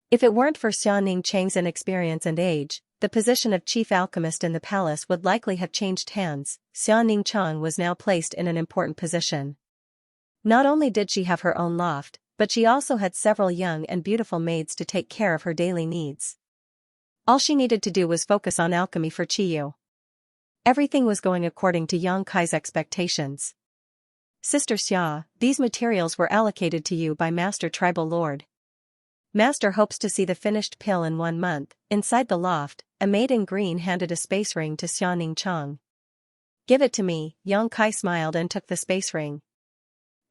If it weren't for Xianxia's inexperience and age, the position of chief alchemist in the palace would likely have changed hands. Xianxia was now placed in an important position. Not only did she have her own loft, but she also had several young and beautiful maids to take care of her daily needs. All she needed to do was focus on alchemy for Qiyu. Everything was going according to Yang Kai's expectations. Sister Xia, these materials were allocated to you by Master Tribal Lord. Master hopes to see the finished pill in 1 month. Inside the loft, a maid in green handed a space ring to Xianxia. Give it to me, Yang Kai smiled and took the space ring.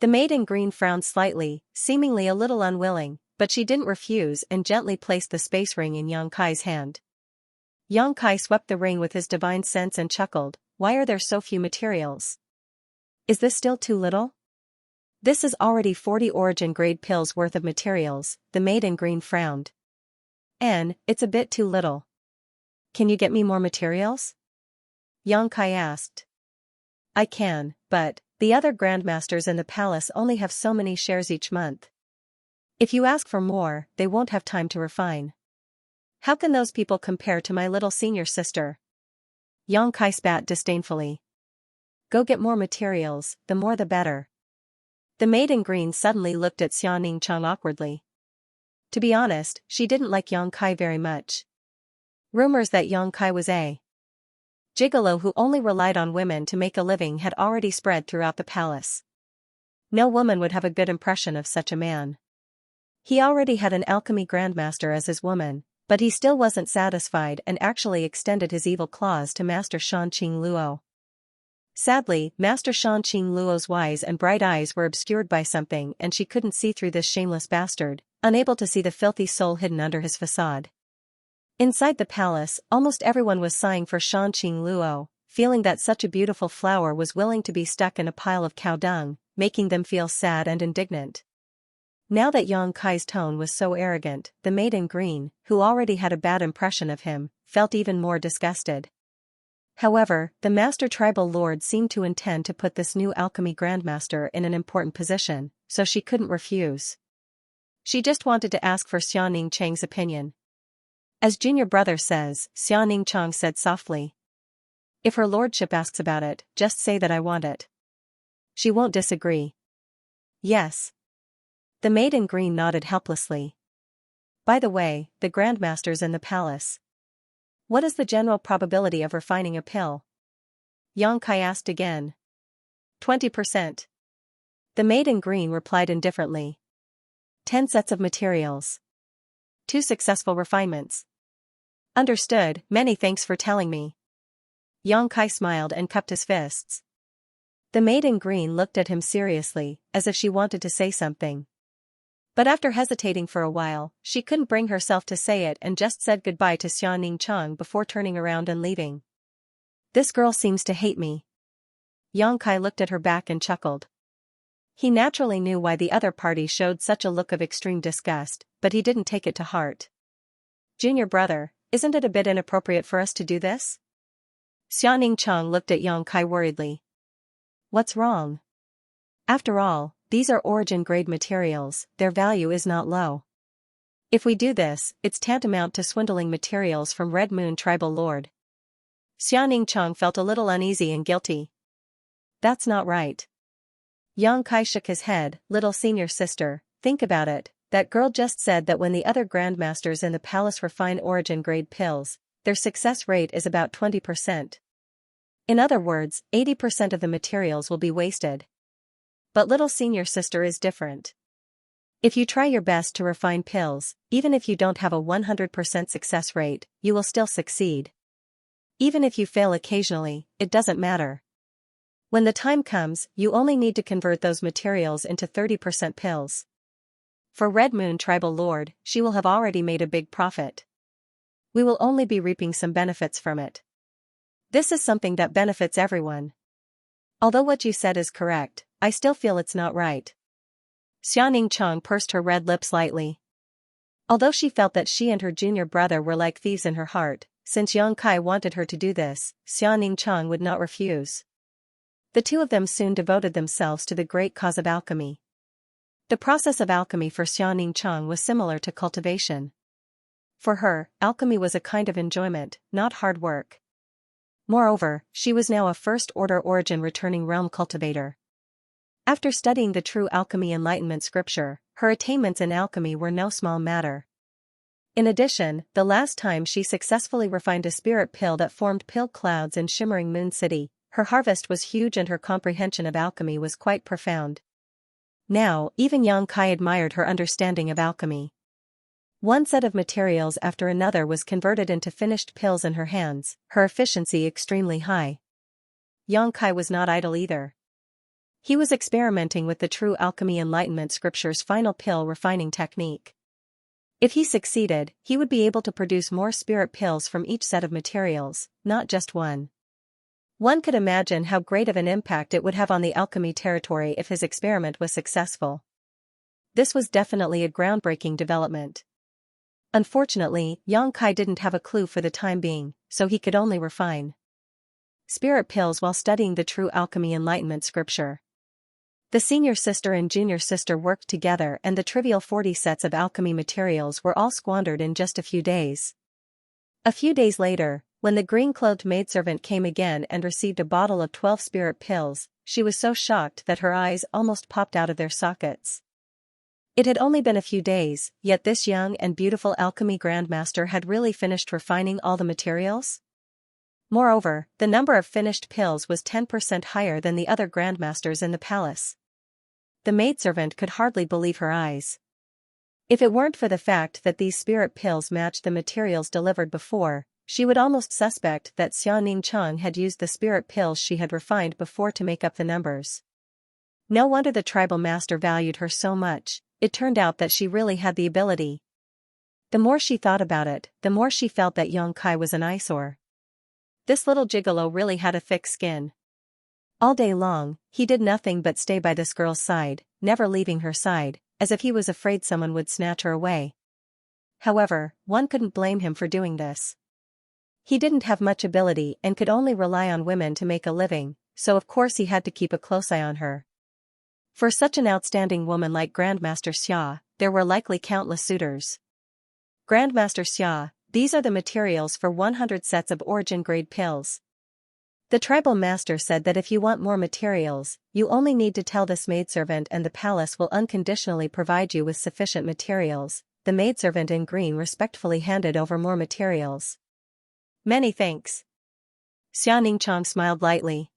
The maid in green frowned slightly, seemingly a little unwilling, but she didn't refuse and gently placed the space ring in Yang Kai's hand. Yang Kai swept the ring with his divine sense and chuckled, why are there so few materials? Is this still too little? This is already 40 origin grade pills worth of materials, the maid in green frowned. It's a bit too little. Can you get me more materials? Yang Kai asked. I can, but the other grandmasters in the palace only have so many shares each month. If you ask for more, they won't have time to refine. How can those people compare to my little senior sister? Yang Kai spat disdainfully. Go get more materials, the more the better. The maid in green suddenly looked at Xianxia awkwardly. To be honest, she didn't like Yang Kai very much. Rumors that Yang Kai was a gigolo who only relied on women to make a living had already spread throughout the palace. No woman would have a good impression of such a man. He already had an alchemy grandmaster as his woman, but he still wasn't satisfied and actually extended his evil claws to Master Shanqing Luo. Sadly, Master Shanqing Luo's wise and bright eyes were obscured by something and she couldn't see through this shameless bastard, unable to see the filthy soul hidden under his facade. Inside the palace, almost everyone was sighing for Shanqing Luo, feeling that such a beautiful flower was willing to be stuck in a pile of cow dung, making them feel sad and indignant. Now that Yang Kai's tone was so arrogant, the maid in green, who already had a bad impression of him, felt even more disgusted. However, the Master Tribal Lord seemed to intend to put this new alchemy grandmaster in an important position, so she couldn't refuse. She just wanted to ask for Xianxia's opinion. As junior brother says, Xianxia said softly. If her lordship asks about it, just say that I want it. She won't disagree. Yes. The maid in green nodded helplessly. By the way, the grandmasters in the palace. What is the general probability of refining a pill? Yang Kai asked again. 20%. The maid in green replied indifferently. 10 sets of materials. 2 successful refinements. Understood, many thanks for telling me. Yang Kai smiled and cupped his fists. The maid in green looked at him seriously, as if she wanted to say something. But after hesitating for a while, she couldn't bring herself to say it and just said goodbye to Xianxia before turning around and leaving. This girl seems to hate me. Yang Kai looked at her back and chuckled. He naturally knew why the other party showed such a look of extreme disgust, but he didn't take it to heart. "Junior brother, isn't it a bit inappropriate for us to do this?" Xianxia looked at Yang Kai worriedly. "What's wrong? After all, these are origin-grade materials, their value is not low. If we do this, it's tantamount to swindling materials from Red Moon Tribal Lord." Xianxia felt a little uneasy and guilty. "That's not right." Yang Kai shook his head. "Little senior sister, think about it. That girl just said that when the other grandmasters in the palace refine origin-grade pills, their success rate is about 20%. In other words, 80% of the materials will be wasted. But little senior sister is different. If you try your best to refine pills, even if you don't have a 100% success rate, you will still succeed. Even if you fail occasionally, it doesn't matter. When the time comes, you only need to convert those materials into 30% pills. For Red Moon Tribal Lord, she will have already made a big profit. We will only be reaping some benefits from it. This is something that benefits everyone. Although what you said is correct, I still feel it's not right." Xianxia pursed her red lips lightly. Although she felt that she and her junior brother were like thieves in her heart, since Yang Kai wanted her to do this, Xianxia would not refuse. The two of them soon devoted themselves to the great cause of alchemy. The process of alchemy for Xianxia was similar to cultivation. For her, alchemy was a kind of enjoyment, not hard work. Moreover, she was now a first-order origin-returning realm cultivator. After studying the true alchemy enlightenment scripture, her attainments in alchemy were no small matter. In addition, the last time she successfully refined a spirit pill that formed pill clouds in shimmering Moon City, her harvest was huge and her comprehension of alchemy was quite profound. Now, even Yang Kai admired her understanding of alchemy. One set of materials after another was converted into finished pills in her hands, her efficiency extremely high. Yang Kai was not idle either. He was experimenting with the true alchemy enlightenment scripture's final pill refining technique. If he succeeded, he would be able to produce more spirit pills from each set of materials, not just one. One could imagine how great of an impact it would have on the alchemy territory if his experiment was successful. This was definitely a groundbreaking development. Unfortunately, Yang Kai didn't have a clue for the time being, so he could only refine spirit pills while studying the true alchemy enlightenment scripture. The senior sister and junior sister worked together and the trivial 40 sets of alchemy materials were all squandered in just a few days. A few days later, when the green-clothed maidservant came again and received a bottle of 12 spirit pills, she was so shocked that her eyes almost popped out of their sockets. It had only been a few days, yet this young and beautiful alchemy grandmaster had really finished refining all the materials? Moreover, the number of finished pills was 10% higher than the other grandmasters in the palace. The maidservant could hardly believe her eyes. If it weren't for the fact that these spirit pills matched the materials delivered before, she would almost suspect that Xianxia had used the spirit pills she had refined before to make up the numbers. No wonder the tribal master valued her so much, it turned out that she really had the ability. The more she thought about it, the more she felt that Yang Kai was an eyesore. This little gigolo really had a thick skin. All day long, he did nothing but stay by this girl's side, never leaving her side, as if he was afraid someone would snatch her away. However, one couldn't blame him for doing this. He didn't have much ability and could only rely on women to make a living, so of course he had to keep a close eye on her. For such an outstanding woman like Grandmaster Xia, there were likely countless suitors. Grandmaster Xia, these are the materials for 100 sets of origin-grade pills. The tribal master said that if you want more materials, you only need to tell this maidservant and the palace will unconditionally provide you with sufficient materials. The maidservant in green respectfully handed over more materials. "Many thanks." Xianxia smiled lightly.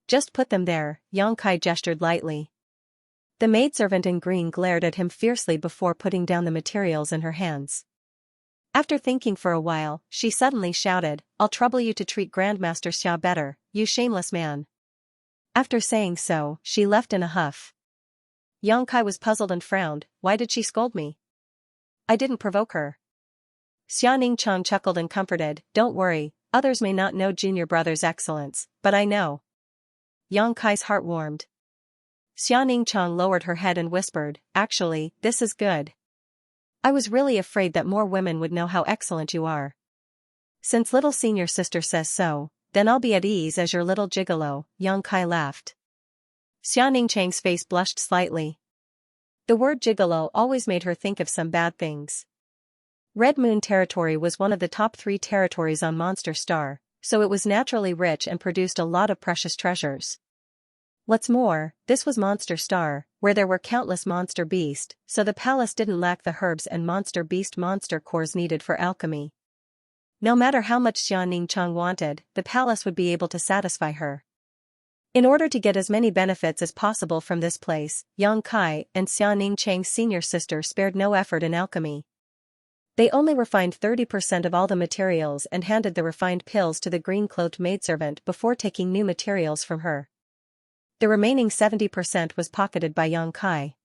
"Just put them there," Yang Kai gestured lightly. The maidservant in green glared at him fiercely before putting down the materials in her hands. After thinking for a while, she suddenly shouted, "I'll trouble you to treat Grandmaster Xia better, you shameless man." After saying so, she left in a huff. Yang Kai was puzzled and frowned. Why did she scold me? I didn't provoke her. Xianxia chuckled and comforted, "Don't worry, others may not know junior brother's excellence, but I know." Yang Kai's heart warmed. Xianxia lowered her head and whispered, "Actually, this is good. I was really afraid that more women would know how excellent you are. Since little senior sister says so, then I'll be at ease as your little gigolo," Xianxia laughed. Xianxia's face blushed slightly. The word gigolo always made her think of some bad things. Red Moon Territory was one of the top 3 territories on Monster Star, so it was naturally rich and produced a lot of precious treasures. What's more, this was Monster Star, where there were countless monster beasts, so the palace didn't lack the herbs and monster beast monster cores needed for alchemy. No matter how much Xianxia wanted, the palace would be able to satisfy her. In order to get as many benefits as possible from this place, Xianxia and Xianxia's senior sister spared no effort in alchemy. They only refined 30% of all the materials and handed the refined pills to the green-cloaked maidservant before taking new materials from her. The remaining 70% was pocketed by Xianxia.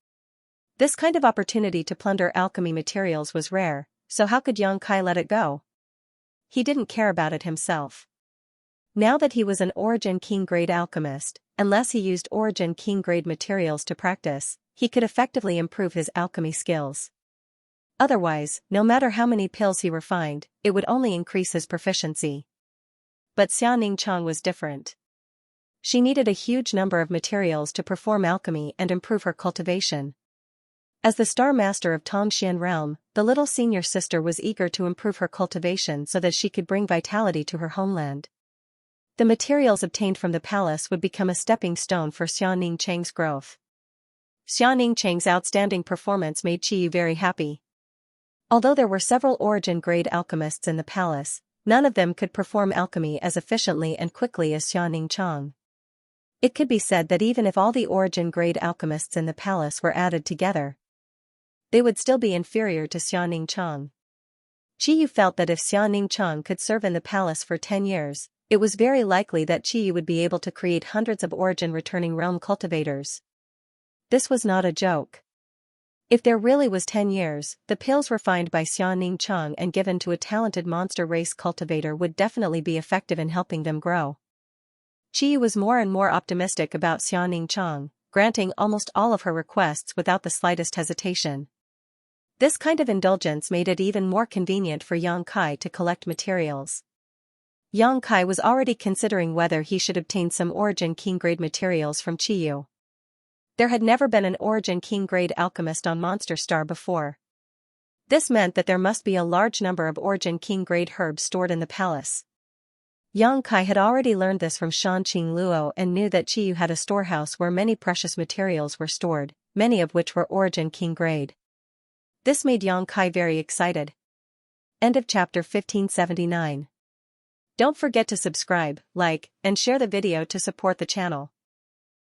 This kind of opportunity to plunder alchemy materials was rare, so how could Xianxia let it go? He didn't care about it himself. Now that he was an Origin King-grade alchemist, unless he used Origin King-grade materials to practice, he could effectively improve his alchemy skills. Otherwise, no matter how many pills he refined, it would only increase his proficiency. But Xianxia was different. She needed a huge number of materials to perform alchemy and improve her cultivation. As the Star Master of Tongxian Realm, the little senior sister was eager to improve her cultivation so that she could bring vitality to her homeland. The materials obtained from the palace would become a stepping stone for Xianxia's growth. Xianxia's outstanding performance made Qiyu very happy. Although there were several origin-grade alchemists in the palace, none of them could perform alchemy as efficiently and quickly as Xianxia. It could be said that even if all the origin-grade alchemists in the palace were added together, they would still be inferior to Xianxia. Qiyu felt that if Xianxia could serve in the palace for 10 years, it was very likely that Qiyu would be able to create hundreds of origin-returning realm cultivators. This was not a joke. If there really was 10 years, the pills refined by Xianxia and given to a talented monster race cultivator would definitely be effective in helping them grow. Qiyu was more and more optimistic about Xianxia, granting almost all of her requests without the slightest hesitation. This kind of indulgence made it even more convenient for Xianxia to collect materials. Xianxia was already considering whether he should obtain some Origin King-grade materials from Qiyu. There had never been an Origin King-grade alchemist on Monster Star before. This meant that there must be a large number of Origin King-grade herbs stored in the palace. Xianxia had already learned this from Shanqing Luo and knew that Qiyu had a storehouse where many precious materials were stored, many of which were Origin King-grade. This made Xianxia very excited. End of chapter 1579. Don't forget to subscribe, like, and share the video to support the channel.